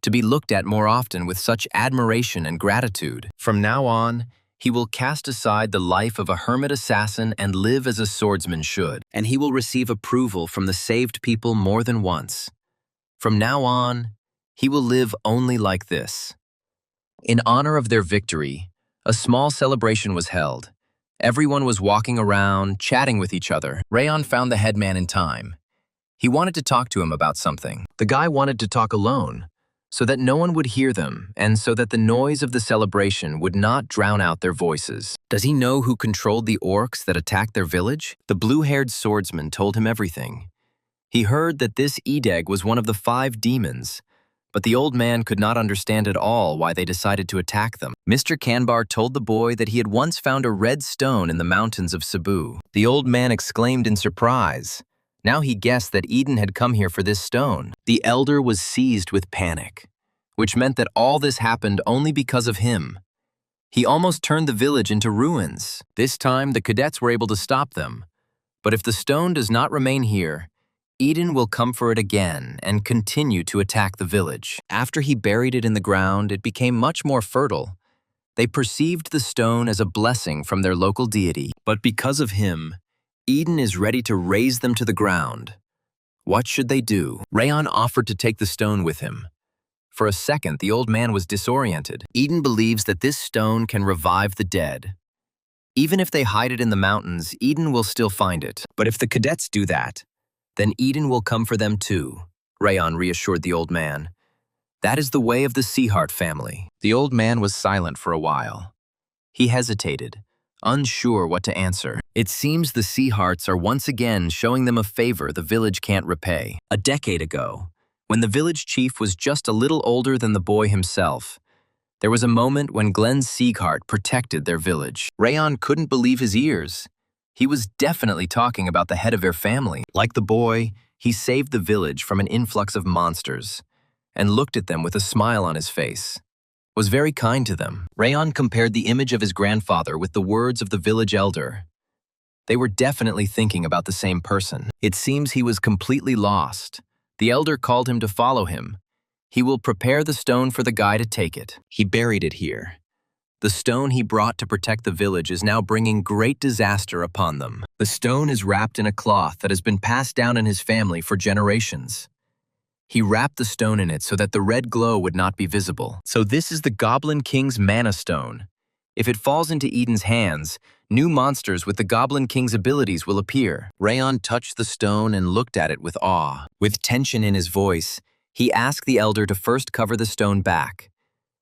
to be looked at more often with such admiration and gratitude. From now on, he will cast aside the life of a hermit assassin and live as a swordsman should, and he will receive approval from the saved people more than once. From now on, he will live only like this. In honor of their victory, a small celebration was held. Everyone was walking around, chatting with each other. Rayon found the headman in time. He wanted to talk to him about something. The guy wanted to talk alone, so that no one would hear them and so that the noise of the celebration would not drown out their voices. Does he know who controlled the orcs that attacked their village? The blue-haired swordsman told him everything. He heard that this Edeg was one of the 5 demons, but the old man could not understand at all why they decided to attack them. Mr. Kanbar told the boy that he had once found a red stone in the mountains of Cebu. The old man exclaimed in surprise. Now he guessed that Eden had come here for this stone. The elder was seized with panic, which meant that all this happened only because of him. He almost turned the village into ruins. This time, the cadets were able to stop them. But if the stone does not remain here, Eden will come for it again and continue to attack the village. After he buried it in the ground, it became much more fertile. They perceived the stone as a blessing from their local deity. But because of him, Eden is ready to raze them to the ground. What should they do? Rayon offered to take the stone with him. For a second, the old man was disoriented. Eden believes that this stone can revive the dead. Even if they hide it in the mountains, Eden will still find it. But if the cadets do that, then Eden will come for them too, Rayon reassured the old man. That is the way of the Seahart family. The old man was silent for a while. He hesitated, unsure what to answer. It seems the Seaharts are once again showing them a favor the village can't repay. A decade ago, when the village chief was just a little older than the boy himself, there was a moment when Glenn Seaghart protected their village. Rayon couldn't believe his ears. He was definitely talking about the head of their family. Like the boy, he saved the village from an influx of monsters and looked at them with a smile on his face. Was very kind to them. Rayon compared the image of his grandfather with the words of the village elder. They were definitely thinking about the same person. It seems he was completely lost. The elder called him to follow him. He will prepare the stone for the guy to take it. He buried it here. The stone he brought to protect the village is now bringing great disaster upon them. The stone is wrapped in a cloth that has been passed down in his family for generations. He wrapped the stone in it so that the red glow would not be visible. So this is the Goblin King's mana stone. If it falls into Eden's hands, new monsters with the Goblin King's abilities will appear. Rayon touched the stone and looked at it with awe. With tension in his voice, he asked the elder to first cover the stone back.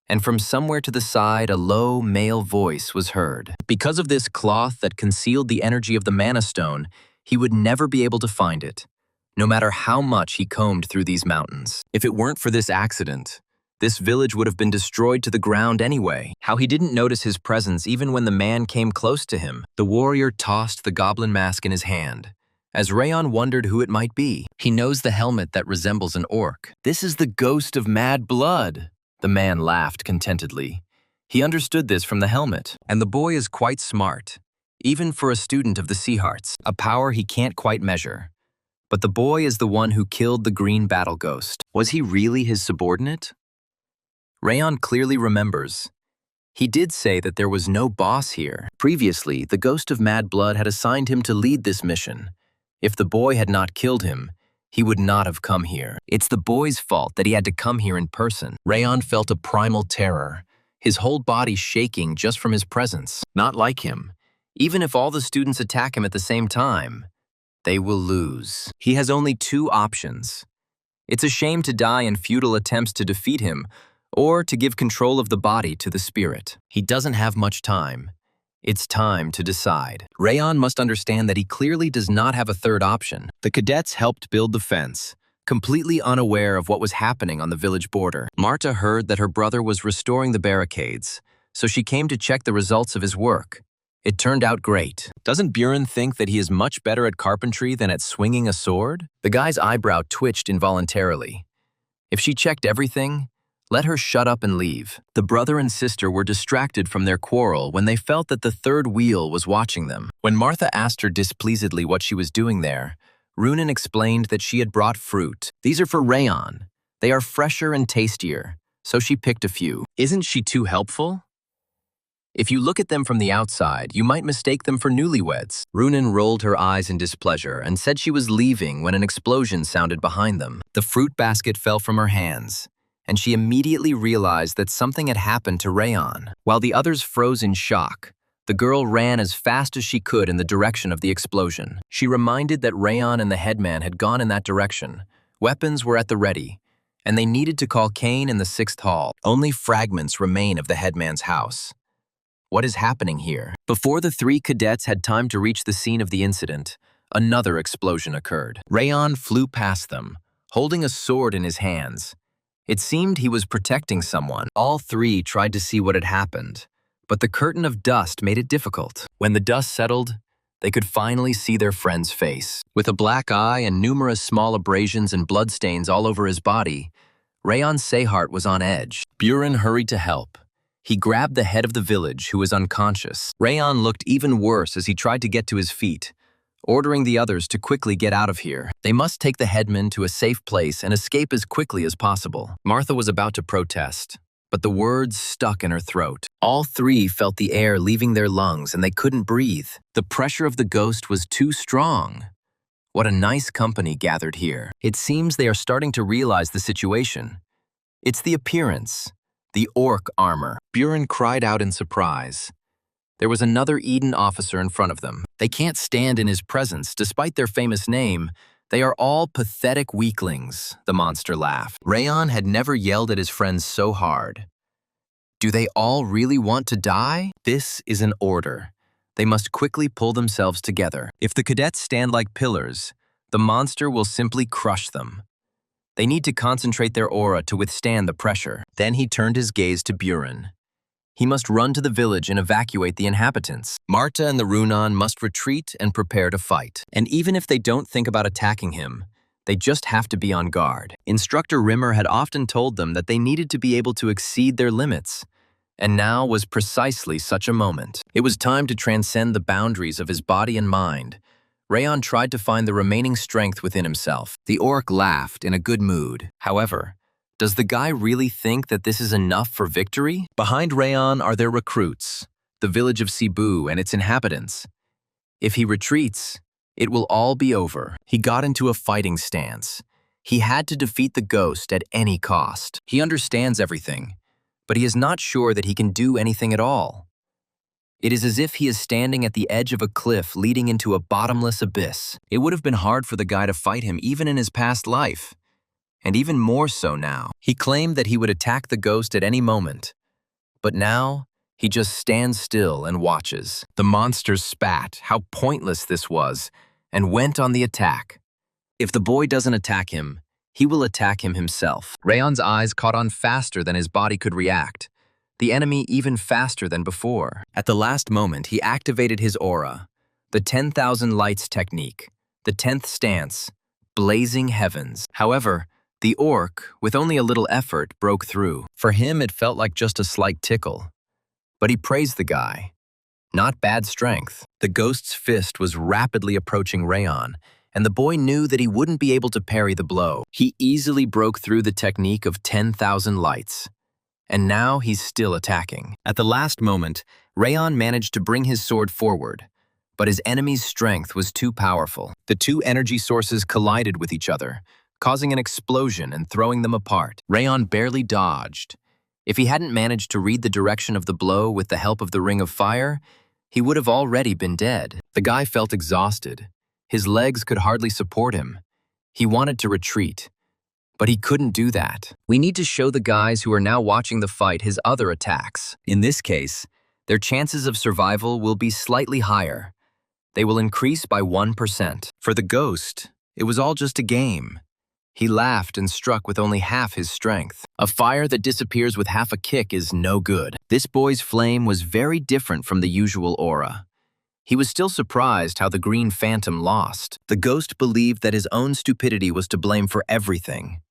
And from somewhere to the side, a low male voice was heard. Because of this cloth that concealed the energy of the mana stone, he would never be able to find it, no matter how much he combed through these mountains. If it weren't for this accident, this village would have been destroyed to the ground anyway. How he didn't notice his presence even when the man came close to him. The warrior tossed the goblin mask in his hand, as Rayon wondered who it might be. He knows the helmet that resembles an orc. This is the ghost of Mad Blood. The man laughed contentedly. He understood this from the helmet, and the boy is quite smart, even for a student of the Seaharts, a power he can't quite measure. But the boy is the one who killed the green battle ghost. Was he really his subordinate? Rayon clearly remembers. He did say that there was no boss here. Previously, the ghost of Mad Blood had assigned him to lead this mission. If the boy had not killed him, he would not have come here. It's the boy's fault that he had to come here in person. Rayon felt a primal terror, his whole body shaking just from his presence. Not like him. Even if all the students attack him at the same time, they will lose. He has only 2 options. It's a shame to die in futile attempts to defeat him, or to give control of the body to the spirit. He doesn't have much time. It's time to decide. Rayon must understand that he clearly does not have a third option. The cadets helped build the fence, completely unaware of what was happening on the village border. Marta heard that her brother was restoring the barricades, so she came to check the results of his work. It turned out great. Doesn't Buren think that he is much better at carpentry than at swinging a sword? The guy's eyebrow twitched involuntarily. If she checked everything, let her shut up and leave. The brother and sister were distracted from their quarrel when they felt that the third wheel was watching them. When Martha asked her displeasedly what she was doing there, Runan explained that she had brought fruit. These are for Rayon. They are fresher and tastier, so she picked a few. Isn't she too helpful? If you look at them from the outside, you might mistake them for newlyweds. Runan rolled her eyes in displeasure and said she was leaving when an explosion sounded behind them. The fruit basket fell from her hands, and she immediately realized that something had happened to Rayon. While the others froze in shock, the girl ran as fast as she could in the direction of the explosion. She reminded that Rayon and the headman had gone in that direction. Weapons were at the ready, and they needed to call Kane in the 6th hall. Only fragments remain of the headman's house. What is happening here? Before the 3 cadets had time to reach the scene of the incident, another explosion occurred. Rayon flew past them, holding a sword in his hands. It seemed he was protecting someone. All 3 tried to see what had happened, but the curtain of dust made it difficult. When the dust settled, they could finally see their friend's face. With a black eye and numerous small abrasions and bloodstains all over his body, Rayon Sehart was on edge. Buren hurried to help. He grabbed the head of the village, who was unconscious. Rayon looked even worse as he tried to get to his feet, ordering the others to quickly get out of here. They must take the headman to a safe place and escape as quickly as possible. Martha was about to protest, but the words stuck in her throat. All 3 felt the air leaving their lungs and they couldn't breathe. The pressure of the ghost was too strong. What a nice company gathered here. It seems they are starting to realize the situation. It's the appearance. The orc armor. Buren cried out in surprise. There was another Eden officer in front of them. They can't stand in his presence, despite their famous name. They are all pathetic weaklings, the monster laughed. Rayon had never yelled at his friends so hard. Do they all really want to die? This is an order. They must quickly pull themselves together. If the cadets stand like pillars, the monster will simply crush them. They need to concentrate their aura to withstand the pressure. Then he turned his gaze to Buren. He must run to the village and evacuate the inhabitants. Marta and the Runan must retreat and prepare to fight. And even if they don't think about attacking him, they just have to be on guard. Instructor Rimmer had often told them that they needed to be able to exceed their limits. And now was precisely such a moment. It was time to transcend the boundaries of his body and mind. Rayon tried to find the remaining strength within himself. The orc laughed in a good mood. However, does the guy really think that this is enough for victory? Behind Rayon are their recruits, the village of Cebu and its inhabitants. If he retreats, it will all be over. He got into a fighting stance. He had to defeat the ghost at any cost. He understands everything, but he is not sure that he can do anything at all. It is as if he is standing at the edge of a cliff leading into a bottomless abyss. It would have been hard for the guy to fight him even in his past life, and even more so now. He claimed that he would attack the ghost at any moment, but now he just stands still and watches. The monster spat, how pointless this was, and went on the attack. If the boy doesn't attack him, he will attack him himself. Rayon's eyes caught on faster than his body could react. The enemy even faster than before. At the last moment, he activated his aura, the 10,000 lights technique, the 10th stance, blazing heavens. However, the orc, with only a little effort, broke through. For him, it felt like just a slight tickle. But he praised the guy. Not bad strength. The ghost's fist was rapidly approaching Rayon, and the boy knew that he wouldn't be able to parry the blow. He easily broke through the technique of 10,000 lights. And now he's still attacking. At the last moment, Rayon managed to bring his sword forward, but his enemy's strength was too powerful. The 2 energy sources collided with each other, causing an explosion and throwing them apart. Rayon barely dodged. If he hadn't managed to read the direction of the blow with the help of the Ring of Fire, he would have already been dead. The guy felt exhausted. His legs could hardly support him. He wanted to retreat, but he couldn't do that. We need to show the guys who are now watching the fight his other attacks. In this case, their chances of survival will be slightly higher. They will increase by 1%. For the ghost, it was all just a game. He laughed and struck with only half his strength. A fire that disappears with half a kick is no good. This boy's flame was very different from the usual aura. He was still surprised how the Green Phantom lost. The ghost believed that his own stupidity was to blame for everything.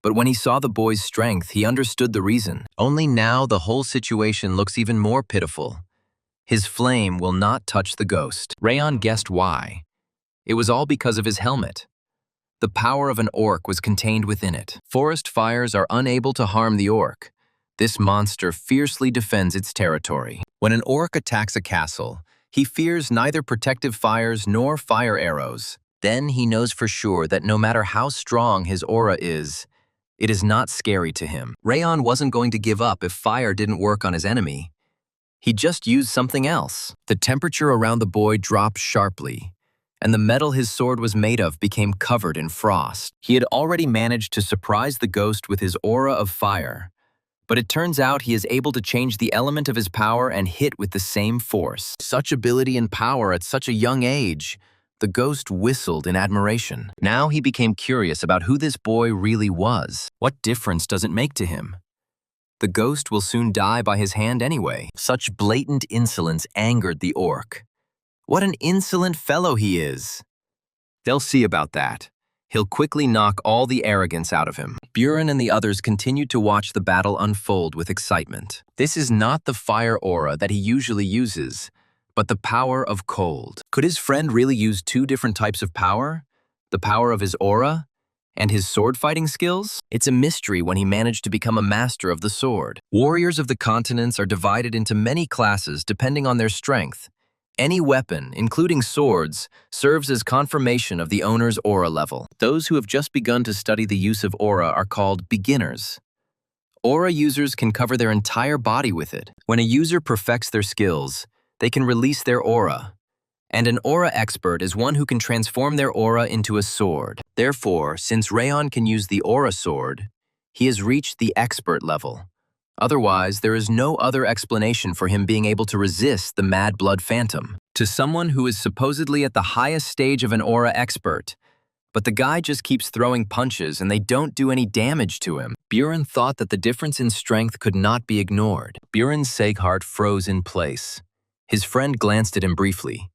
But when he saw the boy's strength, he understood the reason. Only now the whole situation looks even more pitiful. His flame will not touch the ghost. Rayon guessed why. It was all because of his helmet. The power of an orc was contained within it. Forest fires are unable to harm the orc. This monster fiercely defends its territory. When an orc attacks a castle, he fears neither protective fires nor fire arrows. Then he knows for sure that no matter how strong his aura is, it is not scary to him. Rayon wasn't going to give up if fire didn't work on his enemy. He just used something else. The temperature around the boy dropped sharply, and the metal his sword was made of became covered in frost. He had already managed to surprise the ghost with his aura of fire, but it turns out he is able to change the element of his power and hit with the same force. Such ability and power at such a young age. The ghost whistled in admiration. Now he became curious about who this boy really was. What difference does it make to him? The ghost will soon die by his hand anyway. Such blatant insolence angered the orc. What an insolent fellow he is! They'll see about that. He'll quickly knock all the arrogance out of him. Buren and the others continued to watch the battle unfold with excitement. This is not the fire aura that he usually uses, but the power of cold. Could his friend really use two different types of power? The power of his aura and his sword-fighting skills? It's a mystery when he managed to become a master of the sword. Warriors of the continents are divided into many classes depending on their strength. Any weapon, including swords, serves as confirmation of the owner's aura level. Those who have just begun to study the use of aura are called beginners. Aura users can cover their entire body with it. When a user perfects their skills, they can release their aura. And an aura expert is one who can transform their aura into a sword. Therefore, since Rayon can use the aura sword, he has reached the expert level. Otherwise, there is no other explanation for him being able to resist the Mad Blood Phantom. To someone who is supposedly at the highest stage of an aura expert, but the guy just keeps throwing punches and they don't do any damage to him. Buren thought that the difference in strength could not be ignored. Buren's Seghart froze in place. His friend glanced at him briefly.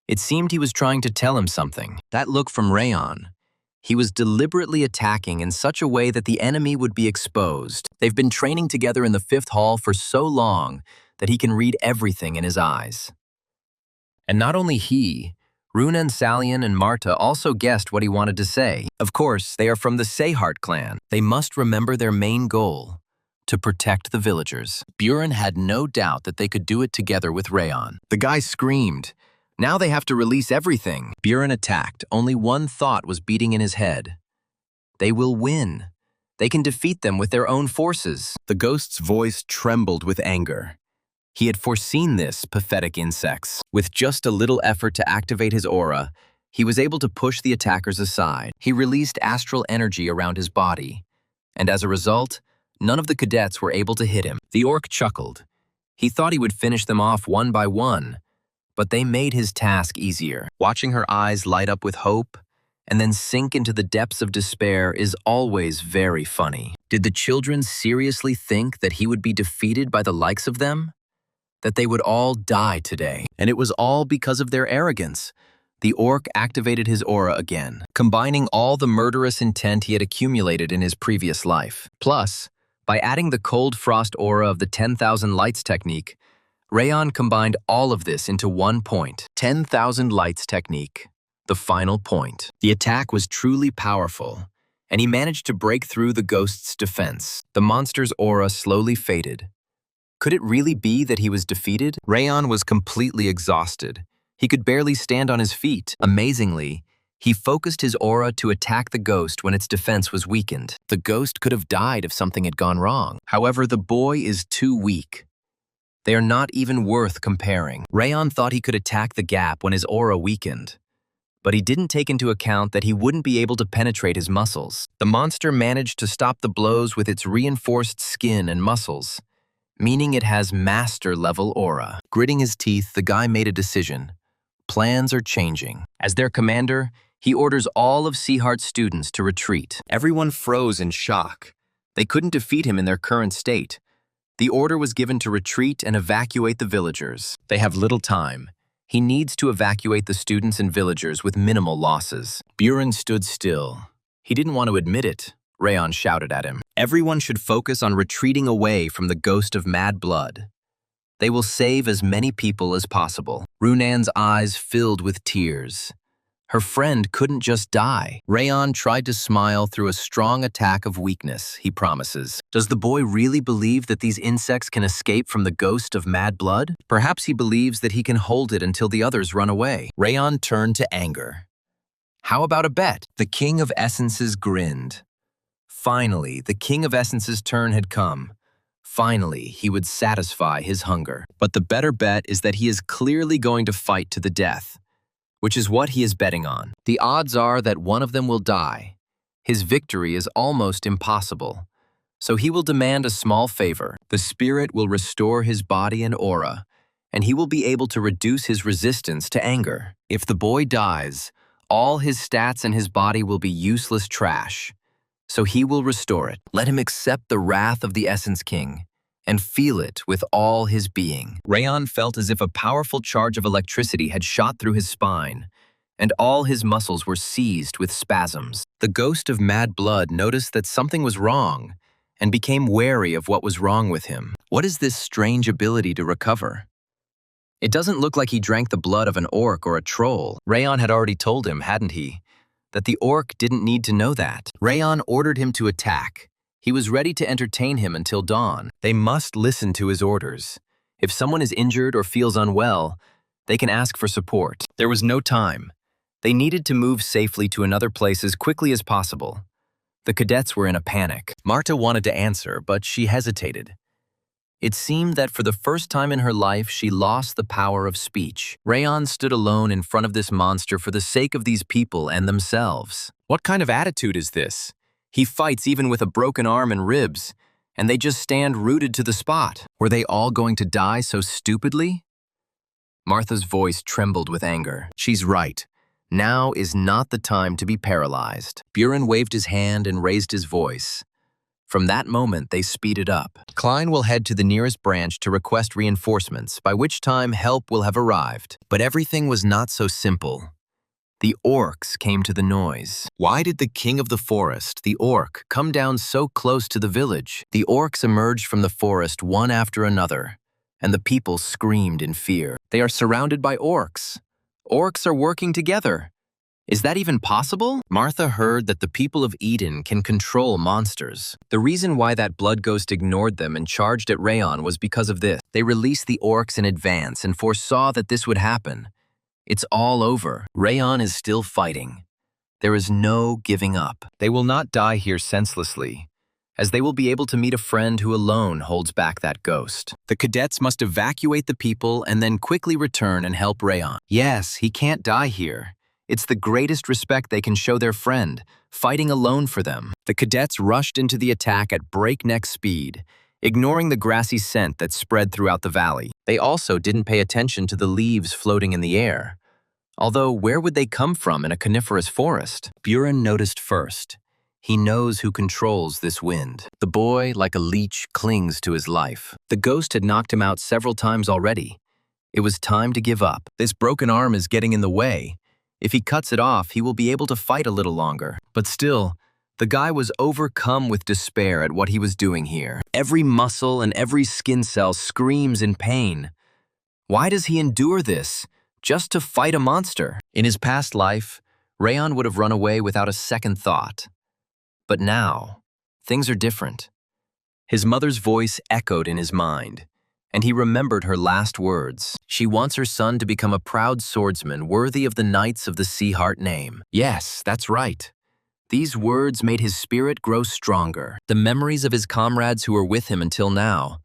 It seemed he was trying to tell him something. That look from Rayon. He was deliberately attacking in such a way that the enemy would be exposed. They've been training together in the 5th hall for so long that he can read everything in his eyes. And not only he, Runan, Salian, and Marta also guessed what he wanted to say. Of course, they are from the Seghart clan. They must remember their main goal: to protect the villagers. Buren had no doubt that they could do it together with Rayon. The guy screamed. Now they have to release everything. Buren attacked. Only one thought was beating in his head. They will win. They can defeat them with their own forces. The ghost's voice trembled with anger. He had foreseen this, pathetic insects. With just a little effort to activate his aura, he was able to push the attackers aside. He released astral energy around his body, and as a result, none of the cadets were able to hit him. The orc chuckled. He thought he would finish them off one by one, but they made his task easier. Watching her eyes light up with hope and then sink into the depths of despair is always very funny. Did the children seriously think that he would be defeated by the likes of them? That they would all die today? And it was all because of their arrogance. The orc activated his aura again, combining all the murderous intent he had accumulated in his previous life. Plus, by adding the cold frost aura of the 10,000 lights technique, Rayon combined all of this into one point. 10,000 lights technique, the final point. The attack was truly powerful, and he managed to break through the ghost's defense. The monster's aura slowly faded. Could it really be that he was defeated? Rayon was completely exhausted. He could barely stand on his feet. Amazingly, he focused his aura to attack the ghost when its defense was weakened. The ghost could have died if something had gone wrong. However, the boy is too weak. They are not even worth comparing. Rayon thought he could attack the gap when his aura weakened, but he didn't take into account that he wouldn't be able to penetrate his muscles. The monster managed to stop the blows with its reinforced skin and muscles, meaning it has master-level aura. Gritting his teeth, the guy made a decision. Plans are changing. As their commander, he orders all of Seaghart's students to retreat. Everyone froze in shock. They couldn't defeat him in their current state. The order was given to retreat and evacuate the villagers. They have little time. He needs to evacuate the students and villagers with minimal losses. Buren stood still. He didn't want to admit it. Rayon shouted at him. Everyone should focus on retreating away from the ghost of mad blood. They will save as many people as possible. Runan's eyes filled with tears. Her friend couldn't just die. Rayon tried to smile through a strong attack of weakness, he promises. Does the boy really believe that these insects can escape from the ghost of mad blood? Perhaps he believes that he can hold it until the others run away. Rayon turned to anger. How about a bet? The King of Essences grinned. Finally, the King of Essences' turn had come. Finally, he would satisfy his hunger. But the better bet is that he is clearly going to fight to the death, which is what he is betting on. The odds are that one of them will die. His victory is almost impossible. So he will demand a small favor. The spirit will restore his body and aura, and he will be able to reduce his resistance to anger. If the boy dies, all his stats and his body will be useless trash. So he will restore it. Let him accept the wrath of the Essence King and feel it with all his being. Rayon felt as if a powerful charge of electricity had shot through his spine, and all his muscles were seized with spasms. The ghost of mad blood noticed that something was wrong and became wary of what was wrong with him. What is this strange ability to recover? It doesn't look like he drank the blood of an orc or a troll. Rayon had already told him, hadn't he, that the orc didn't need to know that. Rayon ordered him to attack. He was ready to entertain him until dawn. They must listen to his orders. If someone is injured or feels unwell, they can ask for support. There was no time. They needed to move safely to another place as quickly as possible. The cadets were in a panic. Marta wanted to answer, but she hesitated. It seemed that for the first time in her life, she lost the power of speech. Rayon stood alone in front of this monster for the sake of these people and themselves. What kind of attitude is this? He fights even with a broken arm and ribs, and they just stand rooted to the spot. Were they all going to die so stupidly? Martha's voice trembled with anger. She's right. Now is not the time to be paralyzed. Buren waved his hand and raised his voice. From that moment, they speeded up. Klein will head to the nearest branch to request reinforcements, by which time help will have arrived. But everything was not so simple. The orcs came to the noise. Why did the king of the forest, the orc, come down so close to the village? The orcs emerged from the forest one after another, and the people screamed in fear. They are surrounded by orcs. Orcs are working together. Is that even possible? Martha heard that the people of Eden can control monsters. The reason why that blood ghost ignored them and charged at Rayon was because of this. They released the orcs in advance and foresaw that this would happen. It's all over. Rayon is still fighting. There is no giving up. They will not die here senselessly, as they will be able to meet a friend who alone holds back that ghost. The cadets must evacuate the people and then quickly return and help Rayon. Yes, he can't die here. It's the greatest respect they can show their friend, fighting alone for them. The cadets rushed into the attack at breakneck speed, ignoring the grassy scent that spread throughout the valley. They also didn't pay attention to the leaves floating in the air. Although, where would they come from in a coniferous forest? Buren noticed first. He knows who controls this wind. The boy, like a leech, clings to his life. The ghost had knocked him out several times already. It was time to give up. This broken arm is getting in the way. If he cuts it off, he will be able to fight a little longer. But still, the guy was overcome with despair at what he was doing here. Every muscle and every skin cell screams in pain. Why does he endure this? Just to fight a monster? In his past life, Rayon would have run away without a second thought. But now, things are different. His mother's voice echoed in his mind, and he remembered her last words. She wants her son to become a proud swordsman worthy of the Knights of the Sea Heart name. Yes, that's right. These words made his spirit grow stronger. The memories of his comrades who were with him until now,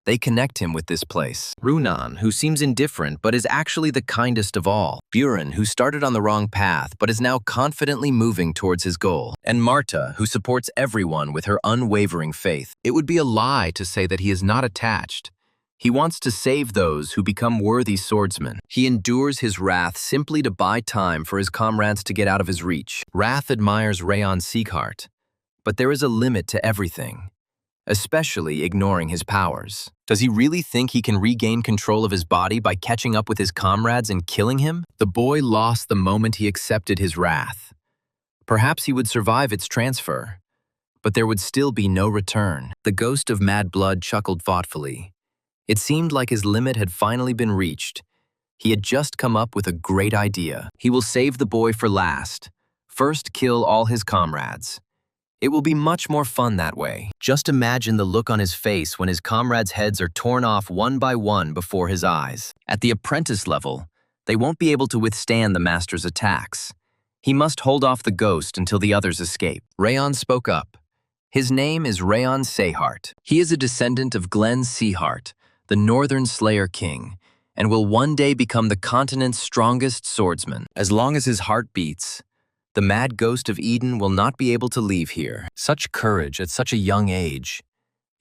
they connect him with this place. Runan, who seems indifferent but is actually the kindest of all. Buren, who started on the wrong path but is now confidently moving towards his goal. And Marta, who supports everyone with her unwavering faith. It would be a lie to say that he is not attached. He wants to save those who become worthy swordsmen. He endures his wrath simply to buy time for his comrades to get out of his reach. Wrath admires Rayon's Sieghart, but there is a limit to everything. especially ignoring his powers. Does he really think he can regain control of his body by catching up with his comrades and killing him? The boy lost the moment he accepted his wrath. Perhaps he would survive its transfer, but there would still be no return. The ghost of Mad Blood chuckled thoughtfully. It seemed like his limit had finally been reached. He had just come up with a great idea. He will save the boy for last. First, kill all his comrades. It will be much more fun that way. Just imagine the look on his face when his comrades' heads are torn off one by one before his eyes. At the apprentice level, they won't be able to withstand the master's attacks. He must hold off the ghost until the others escape. Rayon spoke up. His name is Rayon Sehart. He is a descendant of Glenn Sehart, the Northern Slayer King, and will one day become the continent's strongest swordsman. As long as his heart beats, the mad ghost of Eden will not be able to leave here. Such courage at such a young age.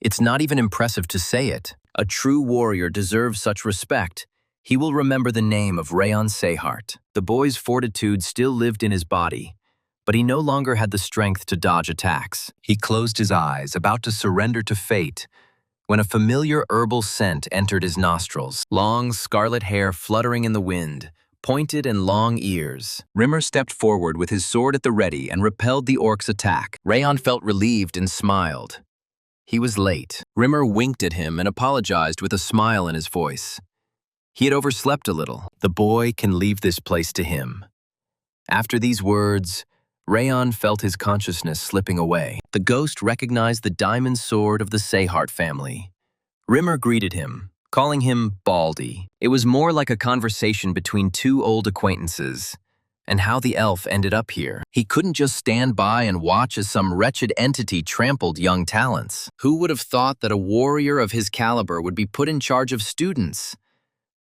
It's not even impressive to say it. A true warrior deserves such respect. He will remember the name of Rayon Sehart. The boy's fortitude still lived in his body, but he no longer had the strength to dodge attacks. He closed his eyes, about to surrender to fate, when a familiar herbal scent entered his nostrils. Long scarlet hair fluttering in the wind, pointed and long ears. Rimmer stepped forward with his sword at the ready and repelled the orc's attack. Rayon felt relieved and smiled. He was late. Rimmer winked at him and apologized with a smile in his voice. He had overslept a little. The boy can leave this place to him. After these words, Rayon felt his consciousness slipping away. The ghost recognized the diamond sword of the Sehart family. Rimmer greeted him, calling him Baldy. It was more like a conversation between two old acquaintances. And how the elf ended up here. He couldn't just stand by and watch as some wretched entity trampled young talents. Who would have thought that a warrior of his caliber would be put in charge of students?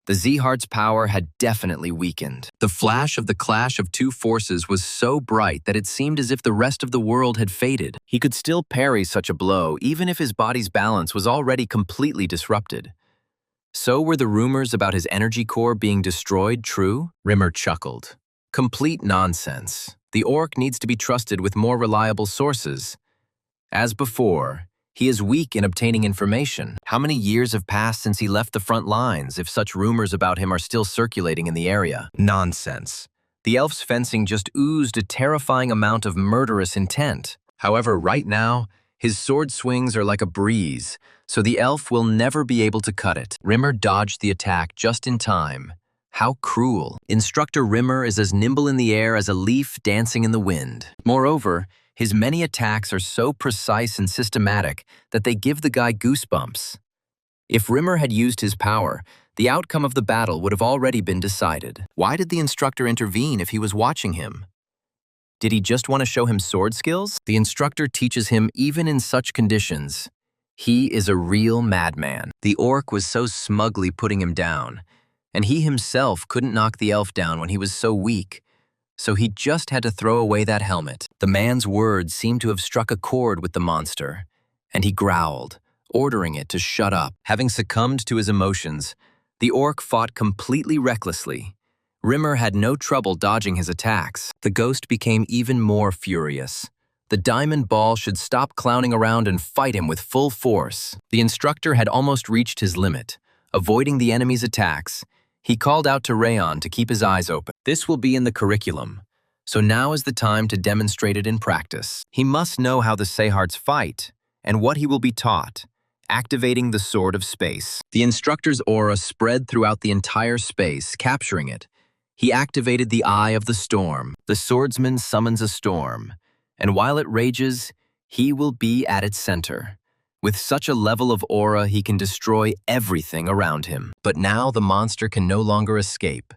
The Zehart's power had definitely weakened. The flash of the clash of two forces was so bright that it seemed as if the rest of the world had faded. He could still parry such a blow even if his body's balance was already completely disrupted. So were the rumors about his energy core being destroyed true? Rimmer chuckled. Complete nonsense. The orc needs to be trusted with more reliable sources. As before, he is weak in obtaining information. How many years have passed since he left the front lines if such rumors about him are still circulating in the area? Nonsense. The elf's fencing just oozed a terrifying amount of murderous intent. However, right now, his sword swings are like a breeze, so the elf will never be able to cut it. Rimmer dodged the attack just in time. How cruel. Instructor Rimmer is as nimble in the air as a leaf dancing in the wind. Moreover, his many attacks are so precise and systematic that they give the guy goosebumps. If Rimmer had used his power, the outcome of the battle would have already been decided. Why did the instructor intervene if he was watching him? Did he just want to show him sword skills? The instructor teaches him even in such conditions. He is a real madman. The orc was so smugly putting him down, and he himself couldn't knock the elf down when he was so weak. So he just had to throw away that helmet. The man's words seemed to have struck a chord with the monster, and he growled, ordering it to shut up. Having succumbed to his emotions, the orc fought completely recklessly. Rimmer had no trouble dodging his attacks. The ghost became even more furious. The diamond ball should stop clowning around and fight him with full force. The instructor had almost reached his limit. Avoiding the enemy's attacks, he called out to Rayon to keep his eyes open. This will be in the curriculum, so now is the time to demonstrate it in practice. He must know how the Seharts fight and what he will be taught, activating the Sword of Space. The instructor's aura spread throughout the entire space, capturing it. He activated the Eye of the Storm. The swordsman summons a storm, and while it rages, he will be at its center. With such a level of aura, he can destroy everything around him. But now the monster can no longer escape.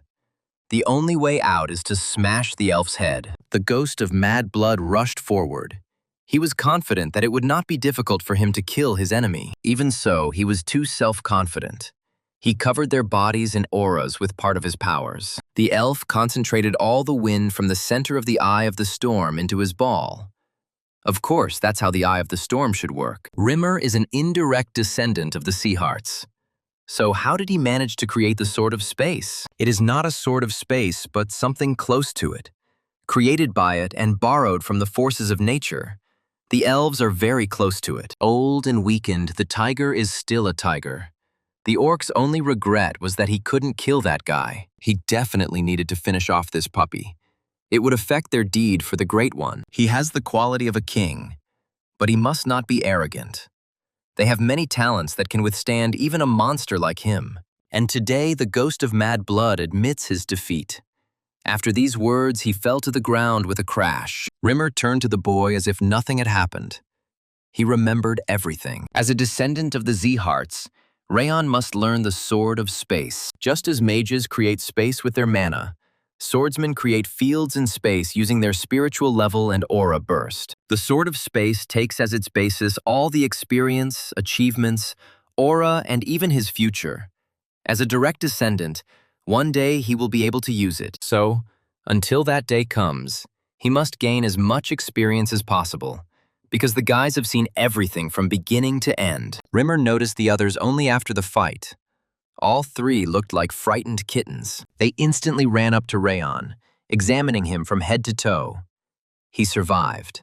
The only way out is to smash the elf's head. The ghost of Mad Blood rushed forward. He was confident that it would not be difficult for him to kill his enemy. Even so, he was too self-confident. He covered their bodies and auras with part of his powers. The elf concentrated all the wind from the center of the Eye of the Storm into his ball. Of course, that's how the Eye of the Storm should work. Rimmer is an indirect descendant of the Seharts. So how did he manage to create the Sword of Space? It is not a sword of space, but something close to it. Created by it and borrowed from the forces of nature. The elves are very close to it. Old and weakened, the tiger is still a tiger. The orc's only regret was that he couldn't kill that guy. He definitely needed to finish off this puppy. It would affect their deed for the Great One. He has the quality of a king, but he must not be arrogant. They have many talents that can withstand even a monster like him. And today, the ghost of Mad Blood admits his defeat. After these words, he fell to the ground with a crash. Rimmer turned to the boy as if nothing had happened. He remembered everything. As a descendant of the Z-Hearts, Rayon must learn the Sword of Space. Just as mages create space with their mana, swordsmen create fields in space using their spiritual level and aura burst. The Sword of Space takes as its basis all the experience, achievements, aura, and even his future. As a direct descendant, one day he will be able to use it. So, until that day comes, he must gain as much experience as possible, because the guys have seen everything from beginning to end. Rimmer noticed the others only after the fight. All three looked like frightened kittens. They instantly ran up to Rayon, examining him from head to toe. He survived.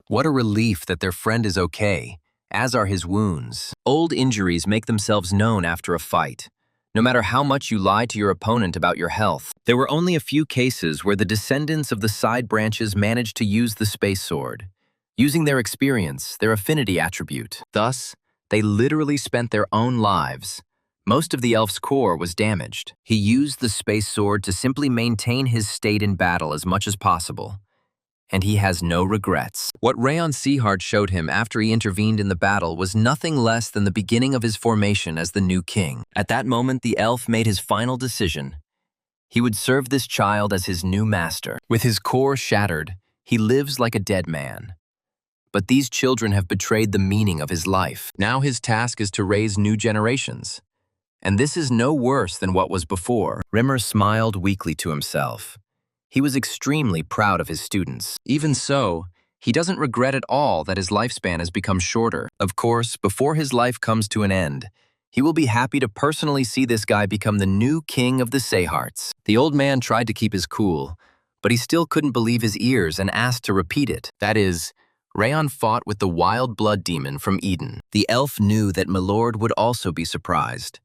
What a relief that their friend is okay, as are his wounds. Old injuries make themselves known after a fight, no matter how much you lie to your opponent about your health. There were only a few cases where the descendants of the side branches managed to use the space sword, using their experience, their affinity attribute. Thus, they literally spent their own lives. Most of the elf's core was damaged. He used the space sword to simply maintain his state in battle as much as possible. And he has no regrets. What Rayon Seahart showed him after he intervened in the battle was nothing less than the beginning of his formation as the new king. At that moment, the elf made his final decision. He would serve this child as his new master. With his core shattered, he lives like a dead man. But these children have betrayed the meaning of his life. Now his task is to raise new generations. And this is no worse than what was before. Rimmer smiled weakly to himself. He was extremely proud of his students. Even so, he doesn't regret at all that his lifespan has become shorter. Of course, before his life comes to an end, he will be happy to personally see this guy become the new king of the Seaharts. The old man tried to keep his cool, but he still couldn't believe his ears and asked to repeat it. That is, Rayon fought with the wild blood demon from Eden. The elf knew that Milord would also be surprised,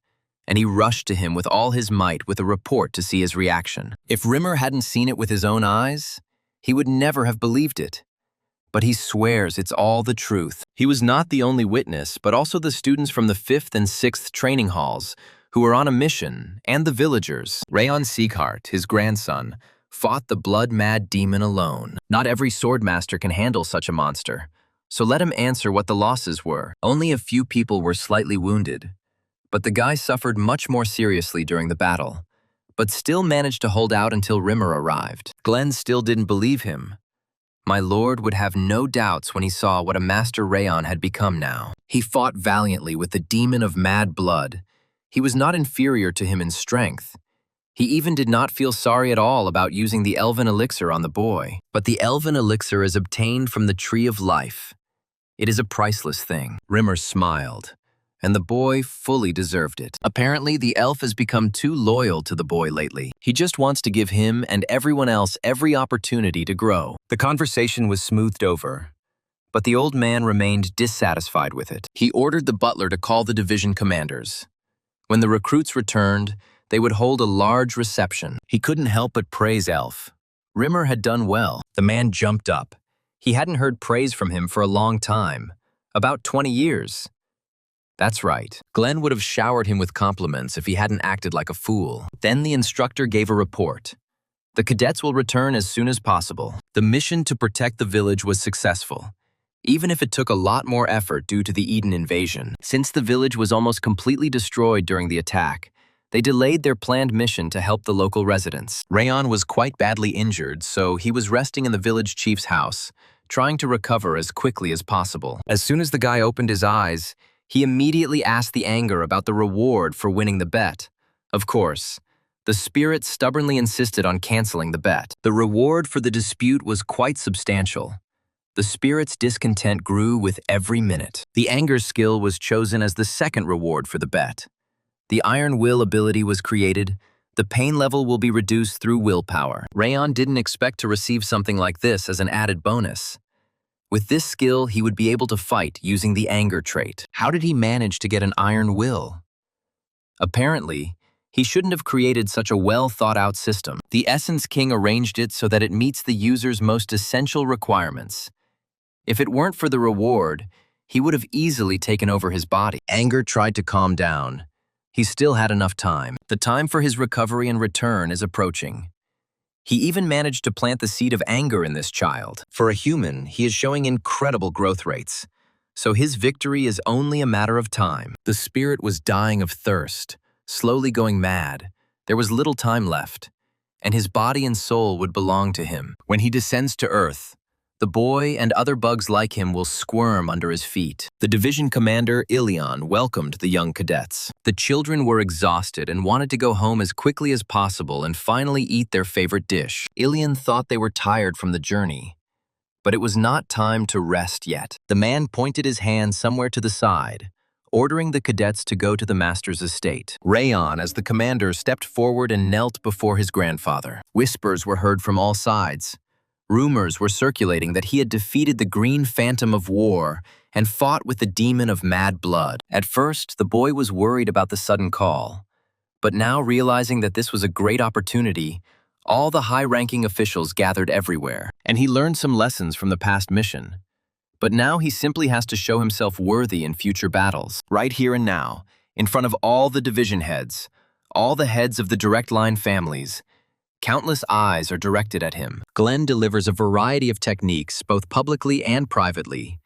and he rushed to him with all his might with a report to see his reaction. If Rimmer hadn't seen it with his own eyes, he would never have believed it. But he swears it's all the truth. He was not the only witness, but also the students from the 5th and 6th training halls who were on a mission, and the villagers. Rayon Seahart, his grandson, fought the blood-mad demon alone. Not every swordmaster can handle such a monster, so let him answer what the losses were. Only a few people were slightly wounded, but the guy suffered much more seriously during the battle, but still managed to hold out until Rimmer arrived. Glenn still didn't believe him. My lord would have no doubts when he saw what a master Rayon had become now. He fought valiantly with the demon of mad blood. He was not inferior to him in strength. He even did not feel sorry at all about using the elven elixir on the boy. But the elven elixir is obtained from the tree of life. It is a priceless thing. Rimmer smiled, and the boy fully deserved it. Apparently, the elf has become too loyal to the boy lately. He just wants to give him and everyone else every opportunity to grow. The conversation was smoothed over, but the old man remained dissatisfied with it. He ordered the butler to call the division commanders. When the recruits returned, they would hold a large reception. He couldn't help but praise Elf. Rimmer had done well. The man jumped up. He hadn't heard praise from him for a long time, about 20 years. That's right. Glenn would have showered him with compliments if he hadn't acted like a fool. Then the instructor gave a report. The cadets will return as soon as possible. The mission to protect the village was successful, even if it took a lot more effort due to the Eden invasion. Since the village was almost completely destroyed during the attack, they delayed their planned mission to help the local residents. Rayon was quite badly injured, so he was resting in the village chief's house, trying to recover as quickly as possible. As soon as the guy opened his eyes, he immediately asked the anger about the reward for winning the bet. Of course, the spirit stubbornly insisted on canceling the bet. The reward for the dispute was quite substantial. The spirit's discontent grew with every minute. The anger skill was chosen as the second reward for the bet. The Iron Will ability was created. The pain level will be reduced through willpower. Rayon didn't expect to receive something like this as an added bonus. With this skill, he would be able to fight using the anger trait. How did he manage to get an iron will? Apparently, he shouldn't have created such a well-thought-out system. The Essence King arranged it so that it meets the user's most essential requirements. If it weren't for the reward, he would have easily taken over his body. Anger tried to calm down. He still had enough time. The time for his recovery and return is approaching. He even managed to plant the seed of anger in this child. For a human, he is showing incredible growth rates. So his victory is only a matter of time. The spirit was dying of thirst, slowly going mad. There was little time left, and his body and soul would belong to him. When he descends to Earth, the boy and other bugs like him will squirm under his feet. The division commander, Ilion, welcomed the young cadets. The children were exhausted and wanted to go home as quickly as possible and finally eat their favorite dish. Ilion thought they were tired from the journey, but it was not time to rest yet. The man pointed his hand somewhere to the side, ordering the cadets to go to the master's estate. Rayon, as the commander, stepped forward and knelt before his grandfather. Whispers were heard from all sides. Rumors were circulating that he had defeated the Green Phantom of War and fought with the demon of mad blood. At first, the boy was worried about the sudden call, but now realizing that this was a great opportunity, all the high-ranking officials gathered everywhere, and he learned some lessons from the past mission. But now he simply has to show himself worthy in future battles, right here and now, in front of all the division heads, all the heads of the direct line families. Countless eyes are directed at him. Glenn delivers a variety of techniques, both publicly and privately.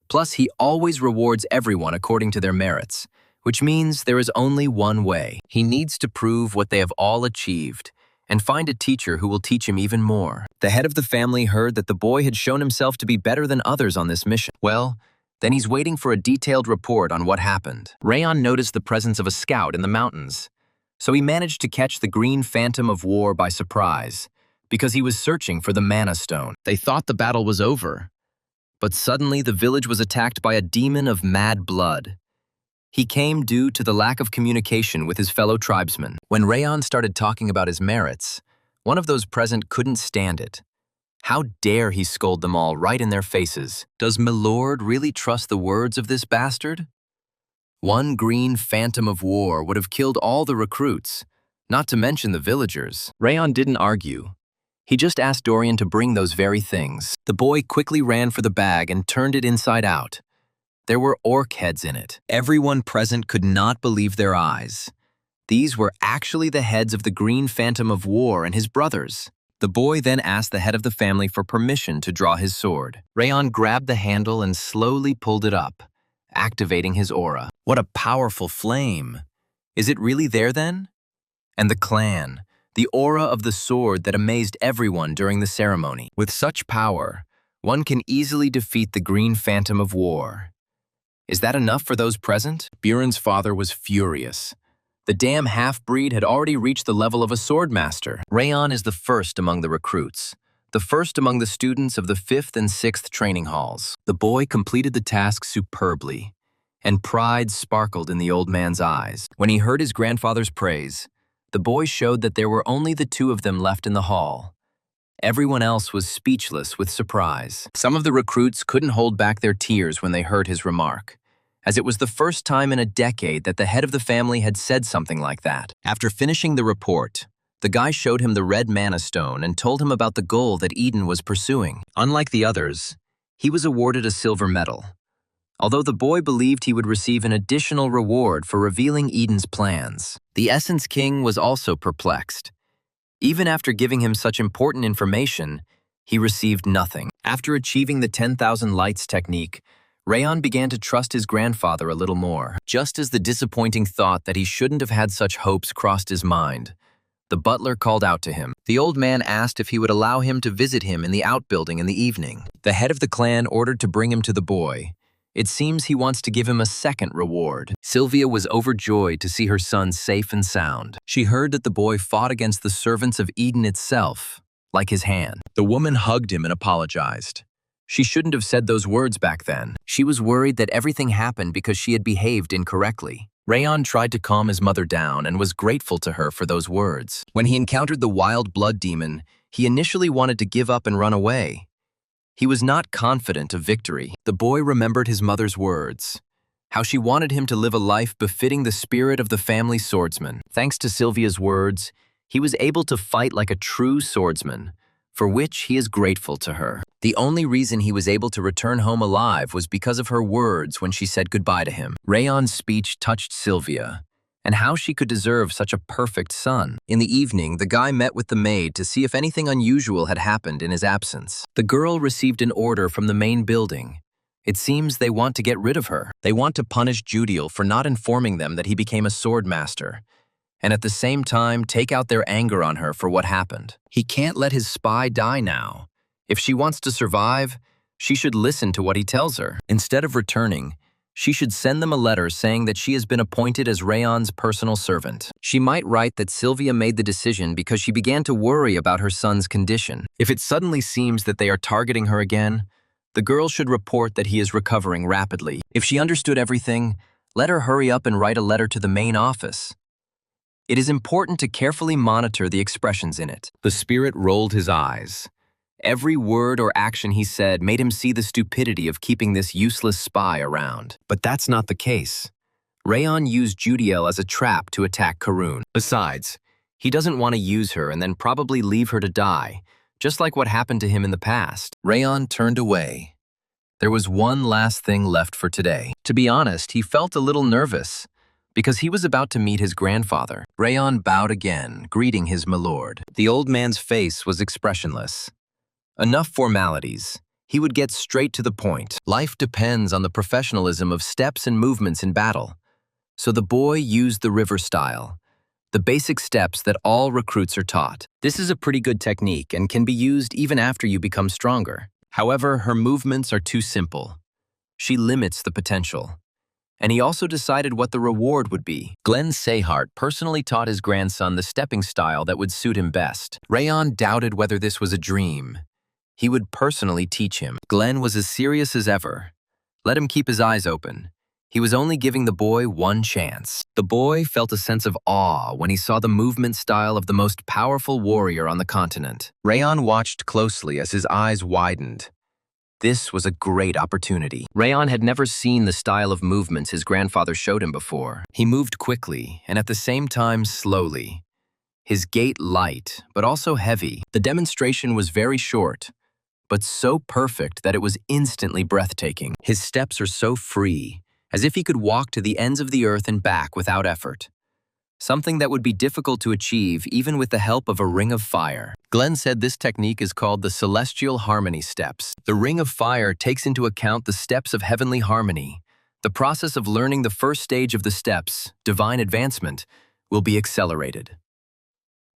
Plus, he always rewards everyone according to their merits, which means there is only one way. He needs to prove what they have all achieved and find a teacher who will teach him even more. The head of the family heard that the boy had shown himself to be better than others on this mission. Well, then he's waiting for a detailed report on what happened. Rayon noticed the presence of a scout in the mountains, so he managed to catch the Green Phantom of War by surprise, because he was searching for the Mana Stone. They thought the battle was over, but suddenly the village was attacked by a demon of mad blood. He came due to the lack of communication with his fellow tribesmen. When Rayon started talking about his merits, one of those present couldn't stand it. How dare he scold them all right in their faces? Does Milord really trust the words of this bastard? One Green Phantom of War would have killed all the recruits, not to mention the villagers. Rayon didn't argue. He just asked Dorian to bring those very things. The boy quickly ran for the bag and turned it inside out. There were orc heads in it. Everyone present could not believe their eyes. These were actually the heads of the Green Phantom of War and his brothers. The boy then asked the head of the family for permission to draw his sword. Rayon grabbed the handle and slowly pulled it up, activating his aura. What a powerful flame! Is it really there then? And the clan, the aura of the sword that amazed everyone during the ceremony. With such power, one can easily defeat the Green Phantom of War. Is that enough for those present? Buren's father was furious. The damn half-breed had already reached the level of a swordmaster. Rayon is the first among the recruits, the first among the students of the 5th and 6th training halls. The boy completed the task superbly, and pride sparkled in the old man's eyes. When he heard his grandfather's praise, the boy showed that there were only the two of them left in the hall. Everyone else was speechless with surprise. Some of the recruits couldn't hold back their tears when they heard his remark, as it was the first time in a decade that the head of the family had said something like that. After finishing the report, the guy showed him the red mana stone and told him about the goal that Eden was pursuing. Unlike the others, he was awarded a silver medal, although the boy believed he would receive an additional reward for revealing Eden's plans. The Essence King was also perplexed. Even after giving him such important information, he received nothing. After achieving the 10,000 lights technique, Rayon began to trust his grandfather a little more. Just as the disappointing thought that he shouldn't have had such hopes crossed his mind, the butler called out to him. The old man asked if he would allow him to visit him in the outbuilding in the evening. The head of the clan ordered to bring him to the boy. It seems he wants to give him a second reward. Sylvia was overjoyed to see her son safe and sound. She heard that the boy fought against the servants of Eden itself, like his hand. The woman hugged him and apologized. She shouldn't have said those words back then. She was worried that everything happened because she had behaved incorrectly. Rayon tried to calm his mother down and was grateful to her for those words. When he encountered the wild blood demon, he initially wanted to give up and run away. He was not confident of victory. The boy remembered his mother's words, how she wanted him to live a life befitting the spirit of the family swordsman. Thanks to Sylvia's words, he was able to fight like a true swordsman, for which he is grateful to her. The only reason he was able to return home alive was because of her words when she said goodbye to him. Rayon's speech touched Sylvia, and how she could deserve such a perfect son. In the evening, the guy met with the maid to see if anything unusual had happened in his absence. The girl received an order from the main building. It seems they want to get rid of her. They want to punish Judiel for not informing them that he became a sword master, and at the same time take out their anger on her for what happened. He can't let his spy die now. If she wants to survive, she should listen to what he tells her. Instead of returning, she should send them a letter saying that she has been appointed as Rayon's personal servant. She might write that Sylvia made the decision because she began to worry about her son's condition. If it suddenly seems that they are targeting her again, the girl should report that he is recovering rapidly. If she understood everything, let her hurry up and write a letter to the main office. It is important to carefully monitor the expressions in it. The spirit rolled his eyes. Every word or action he said made him see the stupidity of keeping this useless spy around. But that's not the case. Rayon used Judiel as a trap to attack Karun. Besides, he doesn't want to use her and then probably leave her to die, just like what happened to him in the past. Rayon turned away. There was one last thing left for today. To be honest, he felt a little nervous, because he was about to meet his grandfather. Rayon bowed again, greeting his milord. The old man's face was expressionless. Enough formalities. He would get straight to the point. Life depends on the professionalism of steps and movements in battle. So the boy used the river style, the basic steps that all recruits are taught. This is a pretty good technique and can be used even after you become stronger. However, her movements are too simple. She limits the potential. And he also decided what the reward would be. Glenn Sehart personally taught his grandson the stepping style that would suit him best. Rayon doubted whether this was a dream. He would personally teach him. Glenn was as serious as ever. Let him keep his eyes open. He was only giving the boy one chance. The boy felt a sense of awe when he saw the movement style of the most powerful warrior on the continent. Rayon watched closely as his eyes widened. This was a great opportunity. Rayon had never seen the style of movements his grandfather showed him before. He moved quickly and at the same time slowly. His gait light, but also heavy. The demonstration was very short, but so perfect that it was instantly breathtaking. His steps are so free, as if he could walk to the ends of the earth and back without effort. Something that would be difficult to achieve even with the help of a ring of fire. Glenn said this technique is called the celestial harmony steps. The ring of fire takes into account the steps of heavenly harmony. The process of learning the first stage of the steps, divine advancement, will be accelerated.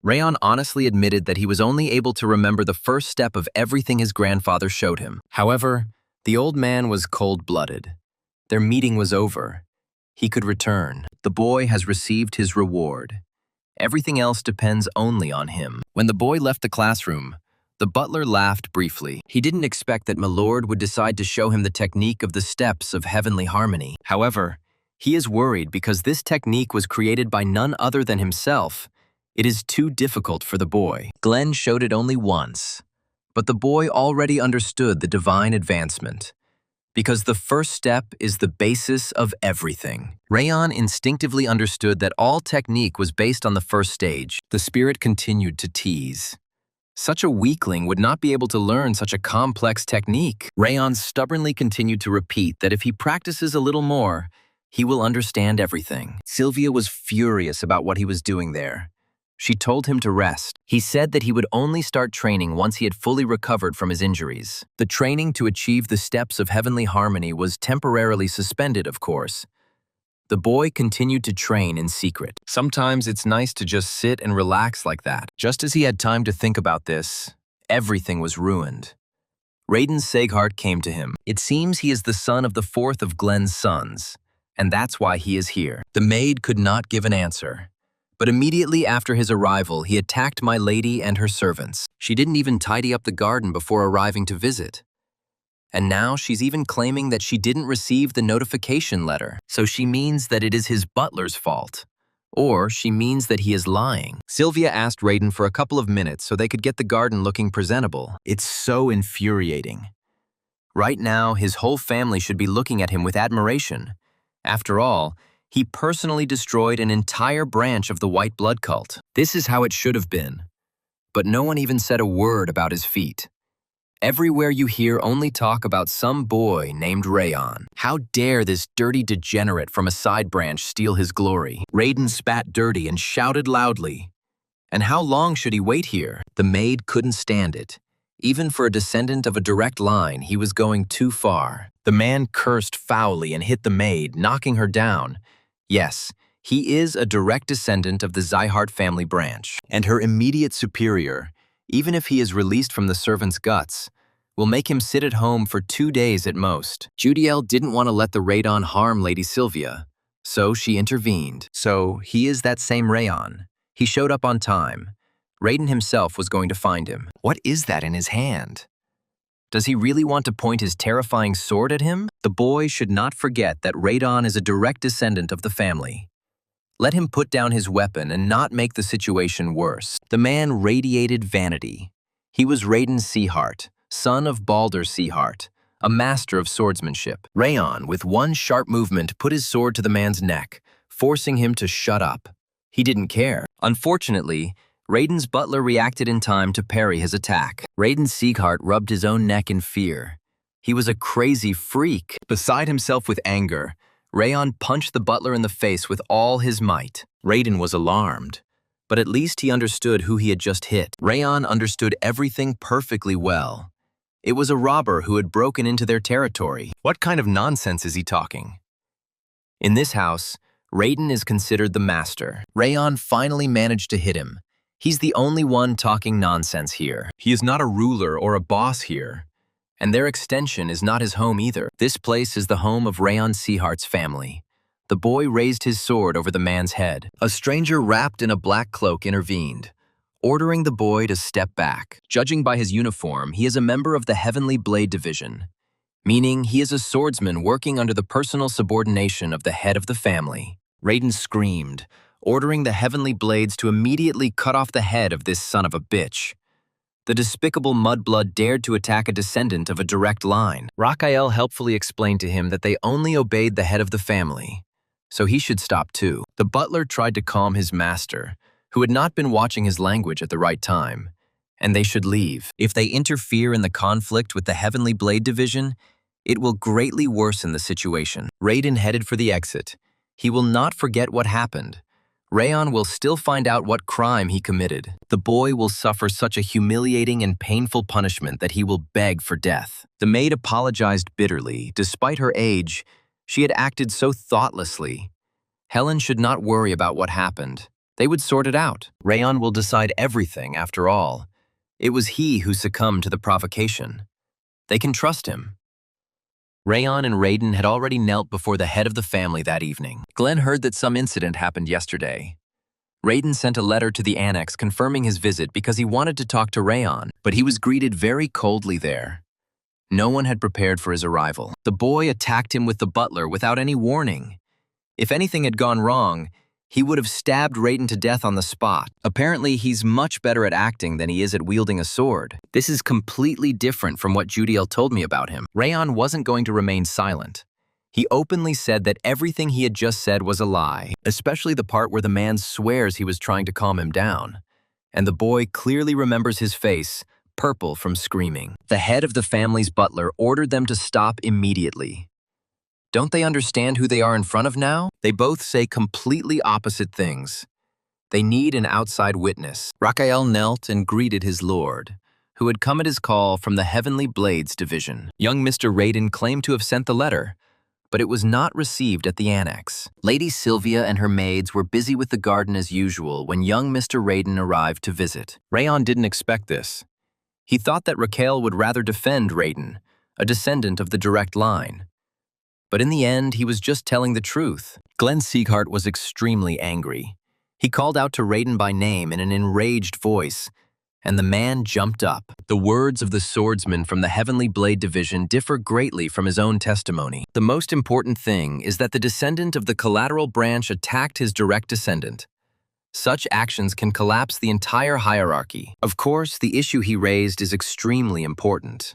Rayon honestly admitted that he was only able to remember the first step of everything his grandfather showed him. However, the old man was cold-blooded. Their meeting was over. He could return. The boy has received his reward. Everything else depends only on him. When the boy left the classroom, the butler laughed briefly. He didn't expect that Milord would decide to show him the technique of the steps of heavenly harmony. However, he is worried because this technique was created by none other than himself. It is too difficult for the boy. Glenn showed it only once, but the boy already understood the divine advancement. Because the first step is the basis of everything. Rayon instinctively understood that all technique was based on the first stage. The spirit continued to tease. Such a weakling would not be able to learn such a complex technique. Rayon stubbornly continued to repeat that if he practices a little more, he will understand everything. Sylvia was furious about what he was doing there. She told him to rest. He said that he would only start training once he had fully recovered from his injuries. The training to achieve the steps of heavenly harmony was temporarily suspended, of course. The boy continued to train in secret. Sometimes it's nice to just sit and relax like that. Just as he had time to think about this, everything was ruined. Raiden Seghart came to him. It seems he is the son of the fourth of Glenn's sons, and that's why he is here. The maid could not give an answer. But immediately after his arrival, he attacked my lady and her servants. She didn't even tidy up the garden before arriving to visit. And now she's even claiming that she didn't receive the notification letter. So she means that it is his butler's fault. Or she means that he is lying. Sylvia asked Raiden for a couple of minutes so they could get the garden looking presentable. It's so infuriating. Right now, his whole family should be looking at him with admiration. After all, he personally destroyed an entire branch of the white blood cult. This is how it should have been. But no one even said a word about his feat. Everywhere you hear only talk about some boy named Rayon. How dare this dirty degenerate from a side branch steal his glory? Raiden spat dirty and shouted loudly. And how long should he wait here? The maid couldn't stand it. Even for a descendant of a direct line, he was going too far. The man cursed foully and hit the maid, knocking her down. Yes, he is a direct descendant of the Zyhart family branch. And her immediate superior, even if he is released from the servant's guts, will make him sit at home for 2 days at most. Judiel didn't want to let the Rayon harm Lady Sylvia, so she intervened. So he is that same Rayon. He showed up on time. Raiden himself was going to find him. What is that in his hand? Does he really want to point his terrifying sword at him? The boy should not forget that Raiden is a direct descendant of the family. Let him put down his weapon and not make the situation worse. The man radiated vanity. He was Raiden Seahart, son of Baldur Seahart, a master of swordsmanship. Rayon, with one sharp movement, put his sword to the man's neck, forcing him to shut up. He didn't care. Unfortunately, Raiden's butler reacted in time to parry his attack. Raiden Seahart rubbed his own neck in fear. He was a crazy freak. Beside himself with anger, Rayon punched the butler in the face with all his might. Raiden was alarmed, but at least he understood who he had just hit. Rayon understood everything perfectly well. It was a robber who had broken into their territory. What kind of nonsense is he talking? In this house, Raiden is considered the master. Rayon finally managed to hit him. He's the only one talking nonsense here. He is not a ruler or a boss here. And their extension is not his home either. This place is the home of Rayon Seahart's family. The boy raised his sword over the man's head. A stranger wrapped in a black cloak intervened, ordering the boy to step back. Judging by his uniform, he is a member of the Heavenly Blade Division, meaning he is a swordsman working under the personal subordination of the head of the family. Raiden screamed, ordering the Heavenly Blades to immediately cut off the head of this son of a bitch. The despicable mudblood dared to attack a descendant of a direct line. Rakael helpfully explained to him that they only obeyed the head of the family, so he should stop too. The butler tried to calm his master, who had not been watching his language at the right time, and they should leave. If they interfere in the conflict with the Heavenly Blade Division, it will greatly worsen the situation. Raiden headed for the exit. He will not forget what happened. Rayon will still find out what crime he committed. The boy will suffer such a humiliating and painful punishment that he will beg for death. The maid apologized bitterly. Despite her age, she had acted so thoughtlessly. Helen should not worry about what happened. They would sort it out. Rayon will decide everything, after all. It was he who succumbed to the provocation. They can trust him. Rayon and Raiden had already knelt before the head of the family that evening. Glenn heard that some incident happened yesterday. Raiden sent a letter to the annex confirming his visit because he wanted to talk to Rayon, but he was greeted very coldly there. No one had prepared for his arrival. The boy attacked him with the butler without any warning. If anything had gone wrong, he would have stabbed Raiden to death on the spot. Apparently, he's much better at acting than he is at wielding a sword. This is completely different from what Judiel told me about him. Rayon wasn't going to remain silent. He openly said that everything he had just said was a lie, especially the part where the man swears he was trying to calm him down. And the boy clearly remembers his face, purple from screaming. The head of the family's butler ordered them to stop immediately. Don't they understand who they are in front of now? They both say completely opposite things. They need an outside witness. Rakael knelt and greeted his lord, who had come at his call from the Heavenly Blades Division. Young Mr. Raiden claimed to have sent the letter, but it was not received at the annex. Lady Sylvia and her maids were busy with the garden as usual when young Mr. Raiden arrived to visit. Rayon didn't expect this. He thought that Raquel would rather defend Raiden, a descendant of the direct line. But in the end, he was just telling the truth. Glenn Seaghart was extremely angry. He called out to Raiden by name in an enraged voice, and the man jumped up. The words of the swordsman from the Heavenly Blade Division differ greatly from his own testimony. The most important thing is that the descendant of the collateral branch attacked his direct descendant. Such actions can collapse the entire hierarchy. Of course, the issue he raised is extremely important.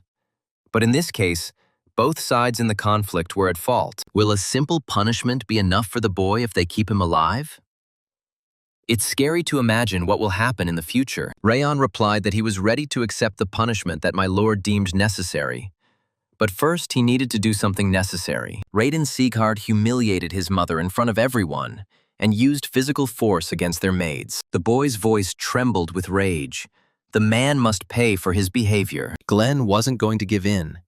But in this case, Both sides in the conflict were at fault. Will a simple punishment be enough for the boy if they keep him alive? It's scary to imagine what will happen in the future. Rayon replied that he was ready to accept the punishment that my lord deemed necessary. But first, he needed to do something necessary. Raiden Sieghart humiliated his mother in front of everyone and used physical force against their maids. The boy's voice trembled with rage. The man must pay for his behavior. Glenn wasn't going to give in.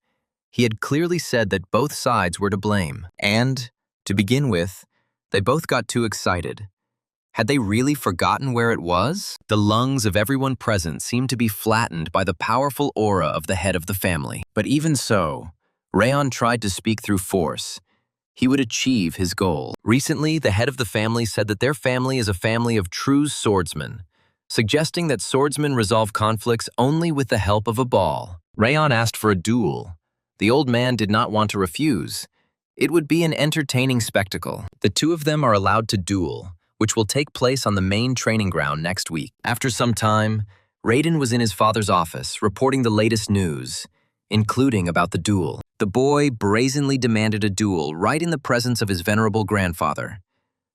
He had clearly said that both sides were to blame. And, to begin with, they both got too excited. Had they really forgotten where it was? The lungs of everyone present seemed to be flattened by the powerful aura of the head of the family. But even so, Rayon tried to speak through force. He would achieve his goal. Recently, the head of the family said that their family is a family of true swordsmen, suggesting that swordsmen resolve conflicts only with the help of a ball. Rayon asked for a duel. The old man did not want to refuse. It would be an entertaining spectacle. The two of them are allowed to duel, which will take place on the main training ground next week. After some time, Raiden was in his father's office, reporting the latest news, including about the duel. The boy brazenly demanded a duel right in the presence of his venerable grandfather.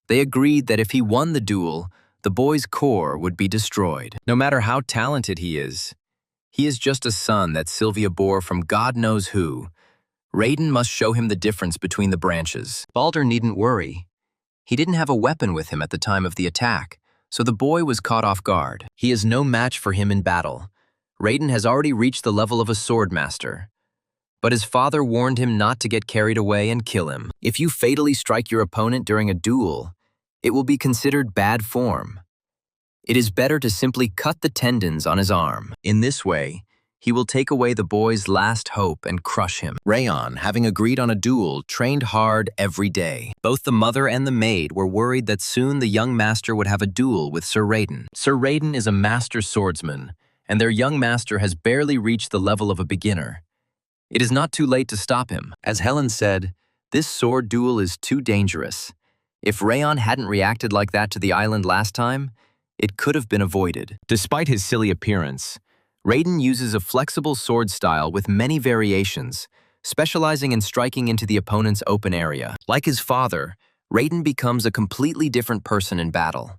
They agreed that if he won the duel, the boy's core would be destroyed. No matter how talented he is just a son that Sylvia bore from God knows who. Raiden must show him the difference between the branches. Balder needn't worry. He didn't have a weapon with him at the time of the attack, so the boy was caught off guard. He is no match for him in battle. Raiden has already reached the level of a sword master. But his father warned him not to get carried away and kill him. If you fatally strike your opponent during a duel, it will be considered bad form. It is better to simply cut the tendons on his arm. In this way, he will take away the boy's last hope and crush him. Rayon, having agreed on a duel, trained hard every day. Both the mother and the maid were worried that soon the young master would have a duel with Sir Raiden. Sir Raiden is a master swordsman, and their young master has barely reached the level of a beginner. It is not too late to stop him. As Helen said, this sword duel is too dangerous. If Rayon hadn't reacted like that to the island last time, it could have been avoided. Despite his silly appearance, Raiden uses a flexible sword style with many variations, specializing in striking into the opponent's open area. Like his father, Raiden becomes a completely different person in battle.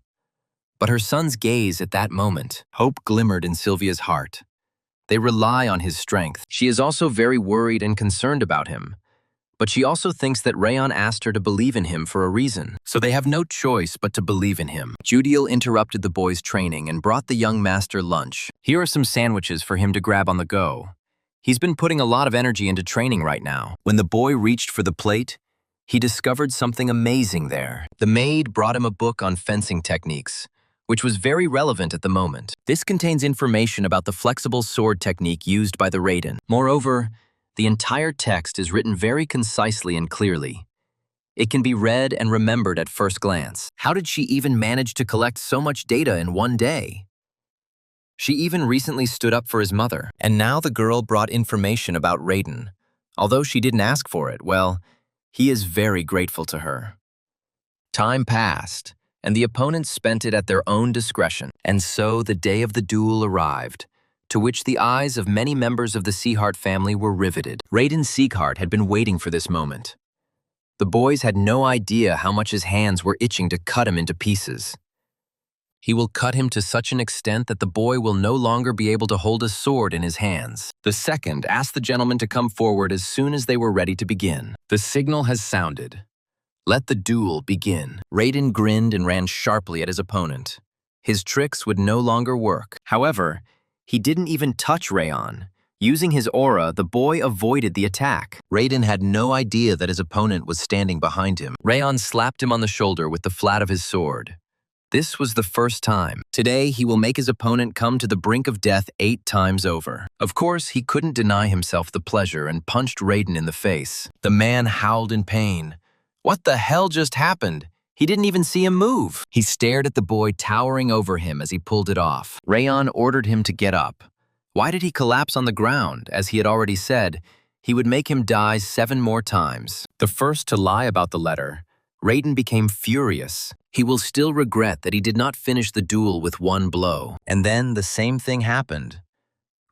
But her son's gaze at that moment, hope glimmered in Sylvia's heart. They rely on his strength. She is also very worried and concerned about him. But she also thinks that Rayon asked her to believe in him for a reason, so they have no choice but to believe in him. Judiel interrupted the boy's training and brought the young master lunch. Here are some sandwiches for him to grab on the go. He's been putting a lot of energy into training right now. When the boy reached for the plate, he discovered something amazing there. The maid brought him a book on fencing techniques, which was very relevant at the moment. This contains information about the flexible sword technique used by the Raiden. Moreover, the entire text is written very concisely and clearly. It can be read and remembered at first glance. How did she even manage to collect so much data in one day? She even recently stood up for his mother. And now the girl brought information about Raiden. Although she didn't ask for it, well, he is very grateful to her. Time passed, and the opponents spent it at their own discretion. And so the day of the duel arrived, to which the eyes of many members of the Sieghart family were riveted. Raiden Sieghart had been waiting for this moment. The boys had no idea how much his hands were itching to cut him into pieces. He will cut him to such an extent that the boy will no longer be able to hold a sword in his hands. The second asked the gentleman to come forward as soon as they were ready to begin. The signal has sounded. Let the duel begin. Raiden grinned and ran sharply at his opponent. His tricks would no longer work. However, he didn't even touch Rayon. Using his aura, the boy avoided the attack. Raiden had no idea that his opponent was standing behind him. Rayon slapped him on the shoulder with the flat of his sword. This was the first time. Today, he will make his opponent come to the brink of death 8 times over. Of course, he couldn't deny himself the pleasure and punched Raiden in the face. The man howled in pain. What the hell just happened? He didn't even see him move. He stared at the boy towering over him as he pulled it off. Rayon ordered him to get up. Why did he collapse on the ground? As he had already said, he would make him die 7 more times. The first to lie about the letter, Raiden became furious. He will still regret that he did not finish the duel with one blow. And then the same thing happened.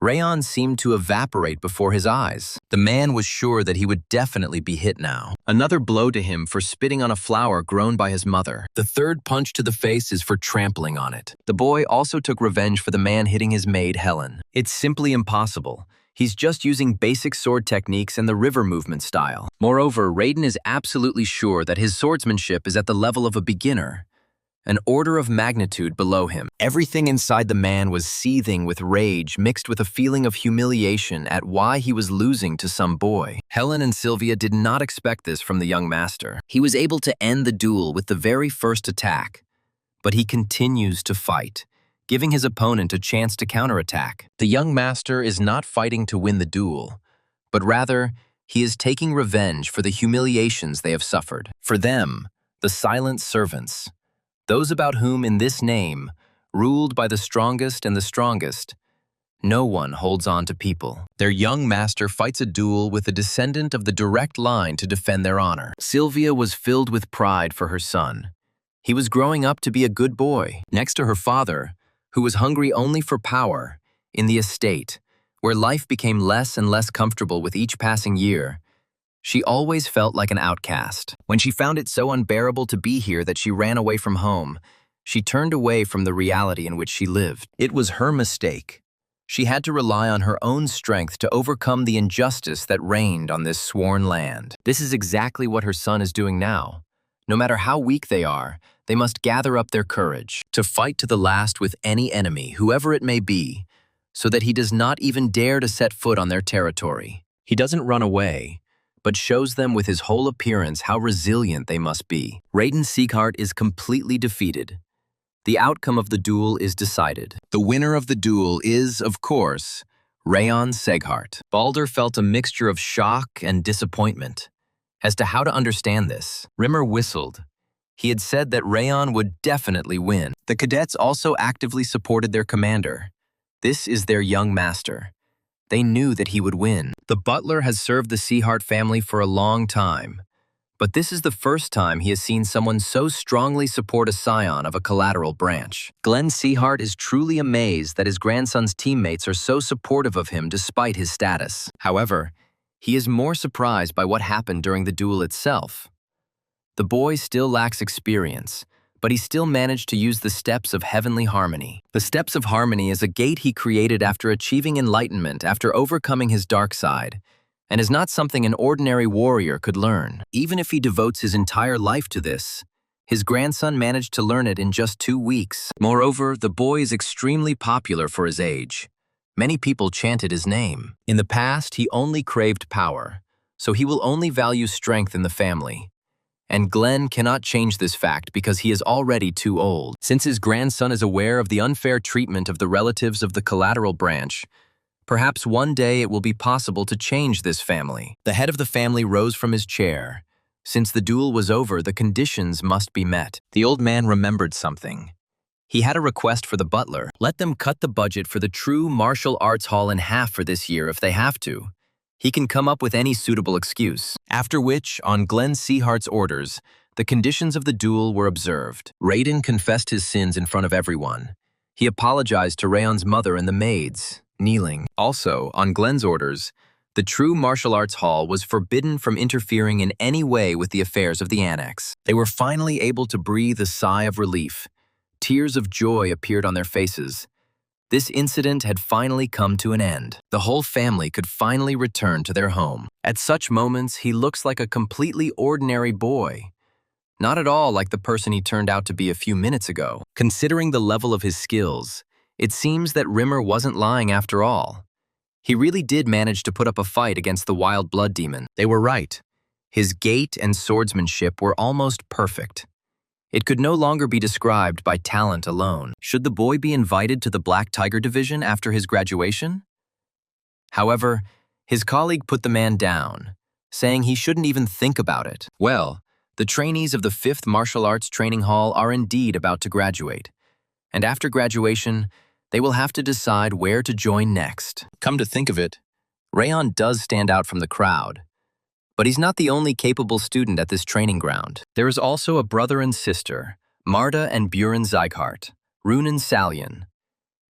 Rayon seemed to evaporate before his eyes. The man was sure that he would definitely be hit now. Another blow to him for spitting on a flower grown by his mother. The third punch to the face is for trampling on it. The boy also took revenge for the man hitting his maid, Helen. It's simply impossible. He's just using basic sword techniques and the river movement style. Moreover, Raiden is absolutely sure that his swordsmanship is at the level of a beginner, an order of magnitude below him. Everything inside the man was seething with rage mixed with a feeling of humiliation at why he was losing to some boy. Helen and Sylvia did not expect this from the young master. He was able to end the duel with the very first attack, but he continues to fight, giving his opponent a chance to counterattack. The young master is not fighting to win the duel, but rather, he is taking revenge for the humiliations they have suffered. For them, the silent servants, those about whom in this name, ruled by the strongest and the strongest, no one holds on to people. Their young master fights a duel with a descendant of the direct line to defend their honor. Sylvia was filled with pride for her son. He was growing up to be a good boy, next to her father, who was hungry only for power, in the estate, where life became less and less comfortable with each passing year. She always felt like an outcast. When she found it so unbearable to be here that she ran away from home, she turned away from the reality in which she lived. It was her mistake. She had to rely on her own strength to overcome the injustice that reigned on this sworn land. This is exactly what her son is doing now. No matter how weak they are, they must gather up their courage to fight to the last with any enemy, whoever it may be, so that he does not even dare to set foot on their territory. He doesn't run away, but shows them with his whole appearance how resilient they must be. Raiden Sieghart is completely defeated. The outcome of the duel is decided. The winner of the duel is, of course, Rayon Sieghart. Balder felt a mixture of shock and disappointment as to how to understand this. Rimmer whistled. He had said that Rayon would definitely win. The cadets also actively supported their commander. This is their young master. They knew that he would win. The butler has served the Sieghart family for a long time, but this is the first time he has seen someone so strongly support a scion of a collateral branch. Glenn Sieghart is truly amazed that his grandson's teammates are so supportive of him despite his status. However, he is more surprised by what happened during the duel itself. The boy still lacks experience, but he still managed to use the Steps of Heavenly Harmony. The Steps of Harmony is a gate he created after achieving enlightenment after overcoming his dark side, and is not something an ordinary warrior could learn. Even if he devotes his entire life to this, his grandson managed to learn it in just 2 weeks. Moreover, the boy is extremely popular for his age. Many people chanted his name. In the past, he only craved power, so he will only value strength in the family. And Glenn cannot change this fact because he is already too old. Since his grandson is aware of the unfair treatment of the relatives of the collateral branch, perhaps one day it will be possible to change this family. The head of the family rose from his chair. Since the duel was over, the conditions must be met. The old man remembered something. He had a request for the butler. Let them cut the budget for the true martial arts hall in half for this year if they have to. He can come up with any suitable excuse. After which, on Glenn Sieghart's orders, the conditions of the duel were observed. Raiden confessed his sins in front of everyone. He apologized to Rayon's mother and the maids, kneeling. Also, on Glenn's orders, the true martial arts hall was forbidden from interfering in any way with the affairs of the annex. They were finally able to breathe a sigh of relief. Tears of joy appeared on their faces. This incident had finally come to an end. The whole family could finally return to their home. At such moments, he looks like a completely ordinary boy. Not at all like the person he turned out to be a few minutes ago. Considering the level of his skills, it seems that Rimmer wasn't lying after all. He really did manage to put up a fight against the wild blood demon. They were right. His gait and swordsmanship were almost perfect. It could no longer be described by talent alone. Should the boy be invited to the Black Tiger Division after his graduation? However, his colleague put the man down, saying he shouldn't even think about it. Well, the trainees of the 5th Martial Arts Training Hall are indeed about to graduate, and after graduation, they will have to decide where to join next. Come to think of it, Rayon does stand out from the crowd. But he's not the only capable student at this training ground. There is also a brother and sister, Marta and Buren Sieghart, Runen Salyan.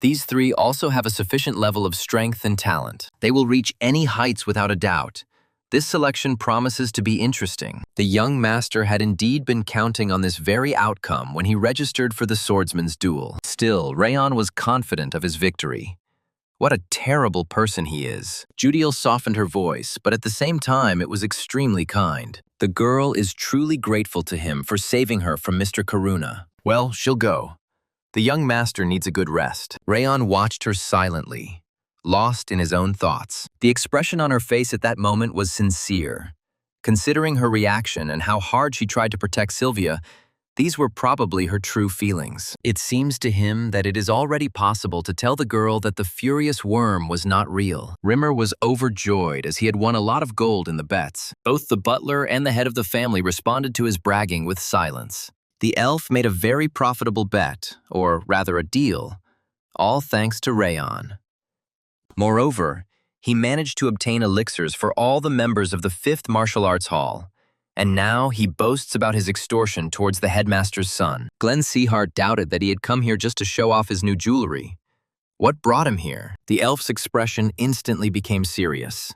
These three also have a sufficient level of strength and talent. They will reach any heights without a doubt. This selection promises to be interesting. The young master had indeed been counting on this very outcome when he registered for the swordsman's duel. Still, Rayon was confident of his victory. What a terrible person he is. Judiel softened her voice, but at the same time it was extremely kind. The girl is truly grateful to him for saving her from Mr. Karuna. Well, she'll go. The young master needs a good rest. Rayon watched her silently, lost in his own thoughts. The expression on her face at that moment was sincere. Considering her reaction and how hard she tried to protect Sylvia, these were probably her true feelings. It seems to him that it is already possible to tell the girl that the furious worm was not real. Rimmer was overjoyed as he had won a lot of gold in the bets. Both the butler and the head of the family responded to his bragging with silence. The elf made a very profitable bet, or rather a deal, all thanks to Rayon. Moreover, he managed to obtain elixirs for all the members of the 5th Martial Arts Hall, and now he boasts about his extortion towards the headmaster's son. Glenn Seahart doubted that he had come here just to show off his new jewelry. What brought him here? The elf's expression instantly became serious.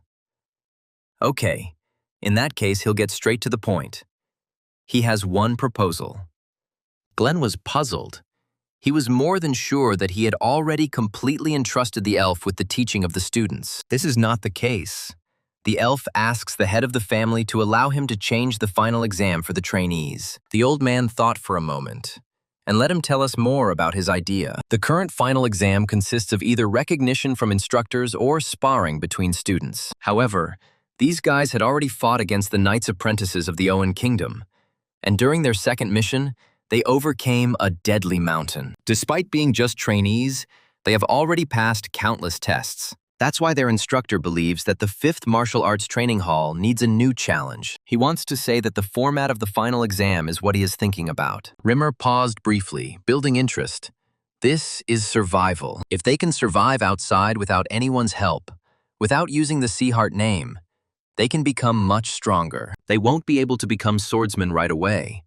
Okay, in that case he'll get straight to the point. He has one proposal. Glenn was puzzled. He was more than sure that he had already completely entrusted the elf with the teaching of the students. This is not the case. The elf asks the head of the family to allow him to change the final exam for the trainees. The old man thought for a moment and let him tell us more about his idea. The current final exam consists of either recognition from instructors or sparring between students. However, these guys had already fought against the Knights Apprentices of the Owen Kingdom, and during their second mission, they overcame a deadly mountain. Despite being just trainees, they have already passed countless tests. That's why their instructor believes that the 5th Martial Arts Training Hall needs a new challenge. He wants to say that the format of the final exam is what he is thinking about. Rimmer paused briefly, building interest. This is survival. If they can survive outside without anyone's help, without using the Seahart name, they can become much stronger. They won't be able to become swordsmen right away.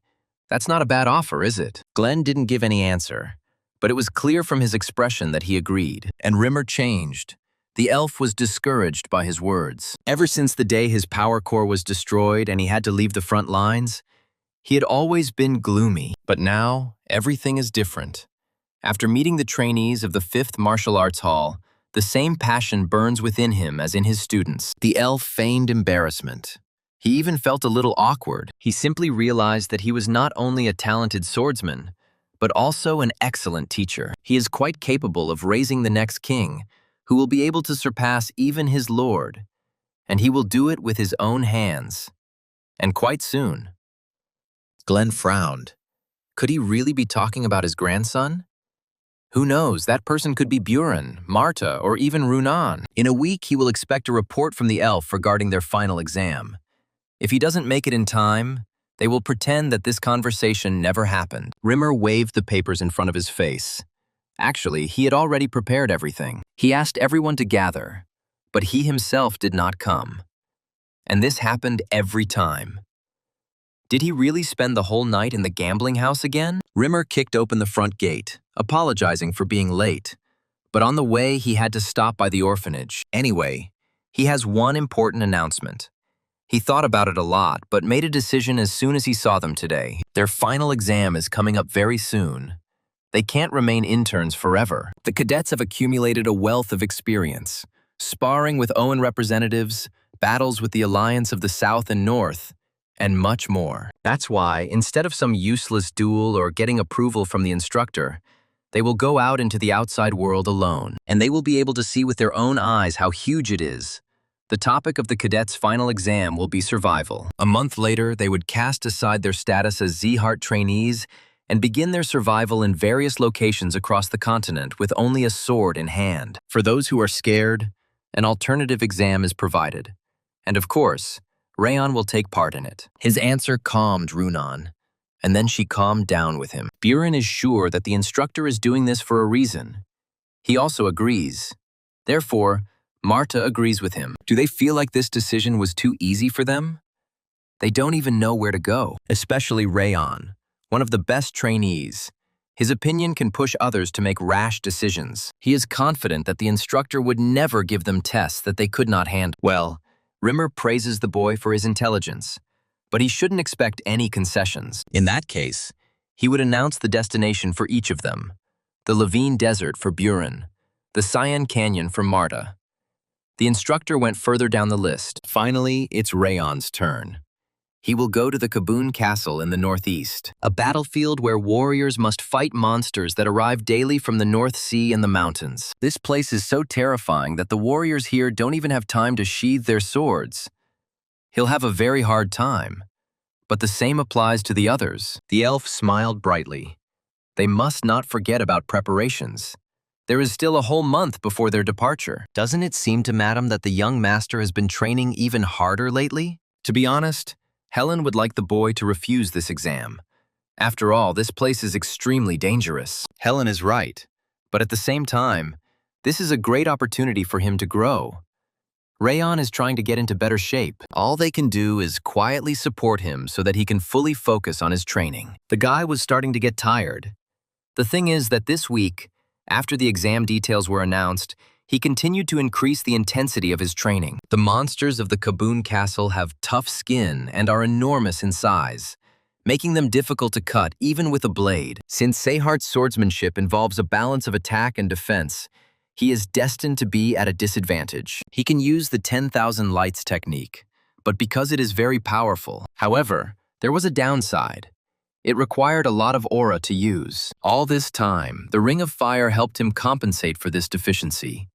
That's not a bad offer, is it? Glenn didn't give any answer, but it was clear from his expression that he agreed, and Rimmer changed. The elf was discouraged by his words. Ever since the day his power core was destroyed and he had to leave the front lines, he had always been gloomy. But now, everything is different. After meeting the trainees of the 5th Martial Arts Hall, the same passion burns within him as in his students. The elf feigned embarrassment. He even felt a little awkward. He simply realized that he was not only a talented swordsman, but also an excellent teacher. He is quite capable of raising the next king, who will be able to surpass even his lord, and he will do it with his own hands, and quite soon. Glenn frowned. Could he really be talking about his grandson? Who knows, that person could be Buren, Marta, or even Runan. In a week, he will expect a report from the elf regarding their final exam. If he doesn't make it in time, they will pretend that this conversation never happened. Rimmer waved the papers in front of his face. Actually, he had already prepared everything. He asked everyone to gather, but he himself did not come. And this happened every time. Did he really spend the whole night in the gambling house again? Rimmer kicked open the front gate, apologizing for being late. But on the way, he had to stop by the orphanage. Anyway, he has one important announcement. He thought about it a lot, but made a decision as soon as he saw them today. Their final exam is coming up very soon. They can't remain interns forever. The cadets have accumulated a wealth of experience, sparring with Owen representatives, battles with the Alliance of the South and North, and much more. That's why, instead of some useless duel or getting approval from the instructor, they will go out into the outside world alone, and they will be able to see with their own eyes how huge it is. The topic of the cadets' final exam will be survival. A month later, they would cast aside their status as Seahart trainees and begin their survival in various locations across the continent with only a sword in hand. For those who are scared, an alternative exam is provided. And of course, Rayon will take part in it. His answer calmed Runan, and then she calmed down with him. Buren is sure that the instructor is doing this for a reason. He also agrees. Therefore, Marta agrees with him. Do they feel like this decision was too easy for them? They don't even know where to go, especially Rayon, one of the best trainees. His opinion can push others to make rash decisions. He is confident that the instructor would never give them tests that they could not handle. Well, Rimmer praises the boy for his intelligence, but he shouldn't expect any concessions. In that case, he would announce the destination for each of them: the Levine Desert for Buren, the Cyan Canyon for Marta. The instructor went further down the list. Finally, it's Rayon's turn. He will go to the Kaboon Castle in the northeast, a battlefield where warriors must fight monsters that arrive daily from the North Sea and the mountains. This place is so terrifying that the warriors here don't even have time to sheathe their swords. He'll have a very hard time. But the same applies to the others. The elf smiled brightly. They must not forget about preparations. There is still a whole month before their departure. Doesn't it seem to Madam that the young master has been training even harder lately? To be honest, Helen would like the boy to refuse this exam. After all, this place is extremely dangerous. Helen is right, but at the same time, this is a great opportunity for him to grow. Rayon is trying to get into better shape. All they can do is quietly support him so that he can fully focus on his training. The guy was starting to get tired. The thing is that this week, after the exam details were announced, he continued to increase the intensity of his training. The monsters of the Kaboon Castle have tough skin and are enormous in size, making them difficult to cut even with a blade. Since Seyhart's swordsmanship involves a balance of attack and defense, he is destined to be at a disadvantage. He can use the 10,000 lights technique, but because it is very powerful. However, there was a downside. It required a lot of aura to use. All this time, the Ring of Fire helped him compensate for this deficiency.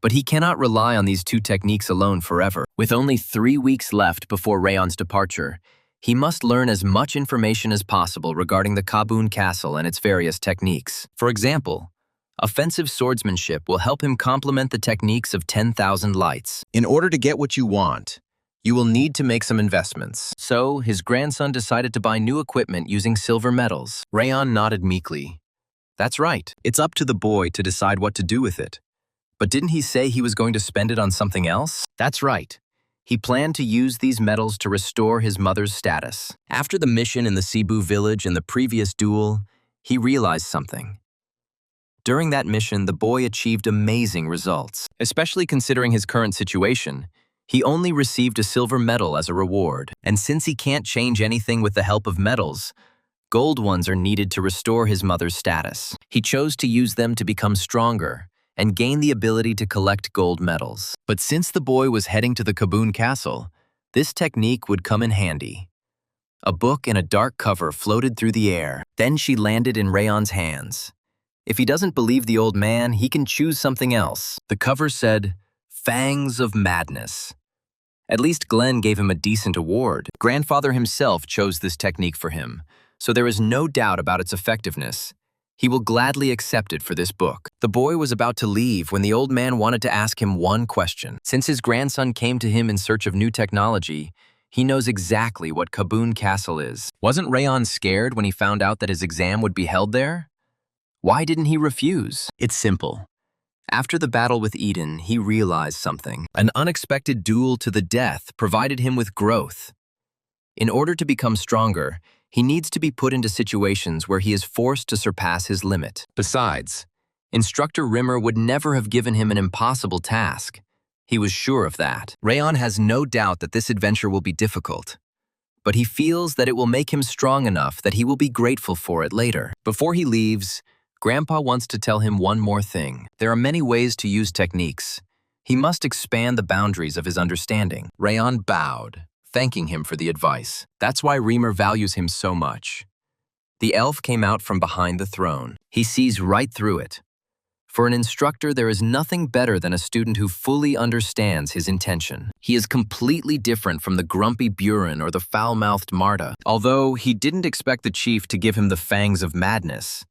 But he cannot rely on these two techniques alone forever. With only 3 weeks left before Rayon's departure, he must learn as much information as possible regarding the Kaboon Castle and its various techniques. For example, offensive swordsmanship will help him complement the techniques of 10,000 lights. In order to get what you want, you will need to make some investments. So, his grandson decided to buy new equipment using silver metals. Rayon nodded meekly. That's right. It's up to the boy to decide what to do with it. But didn't he say he was going to spend it on something else? That's right. He planned to use these metals to restore his mother's status. After the mission in the Cebu village and the previous duel, he realized something. During that mission, the boy achieved amazing results. Especially considering his current situation, he only received a silver medal as a reward. And since he can't change anything with the help of metals, gold ones are needed to restore his mother's status. He chose to use them to become stronger and gain the ability to collect gold medals. But since the boy was heading to the Kaboon Castle, this technique would come in handy. A book in a dark cover floated through the air. Then she landed in Rayon's hands. If he doesn't believe the old man, he can choose something else. The cover said, "Fangs of Madness." At least Glenn gave him a decent award. Grandfather himself chose this technique for him, so there is no doubt about its effectiveness. He will gladly accept it for this book. The boy was about to leave when the old man wanted to ask him one question. Since his grandson came to him in search of new technology, he knows exactly what Kaboon Castle is. Wasn't Rayon scared when he found out that his exam would be held there? Why didn't he refuse? It's simple. After the battle with Eden, he realized something. An unexpected duel to the death provided him with growth. In order to become stronger, he needs to be put into situations where he is forced to surpass his limit. Besides, Instructor Rimmer would never have given him an impossible task. He was sure of that. Rayon has no doubt that this adventure will be difficult, but he feels that it will make him strong enough that he will be grateful for it later. Before he leaves, Grandpa wants to tell him one more thing. There are many ways to use techniques. He must expand the boundaries of his understanding. Rayon bowed, thanking him for the advice. That's why Reamer values him so much. The elf came out from behind the throne. He sees right through it. For an instructor, there is nothing better than a student who fully understands his intention. He is completely different from the grumpy Buren or the foul-mouthed Marta, although he didn't expect the chief to give him the fangs of madness.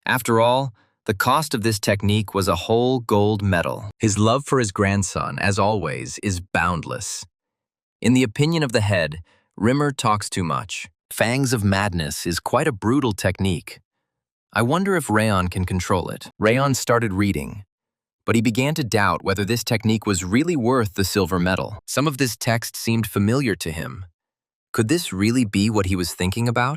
After all, the cost of this technique was a whole gold medal. His love for his grandson, as always, is boundless. In the opinion of the head, Rimmer talks too much. Fangs of Madness is quite a brutal technique. I wonder if Rayon can control it. Rayon started reading, but he began to doubt whether this technique was really worth the silver medal. Some of this text seemed familiar to him. Could this really be what he was thinking about?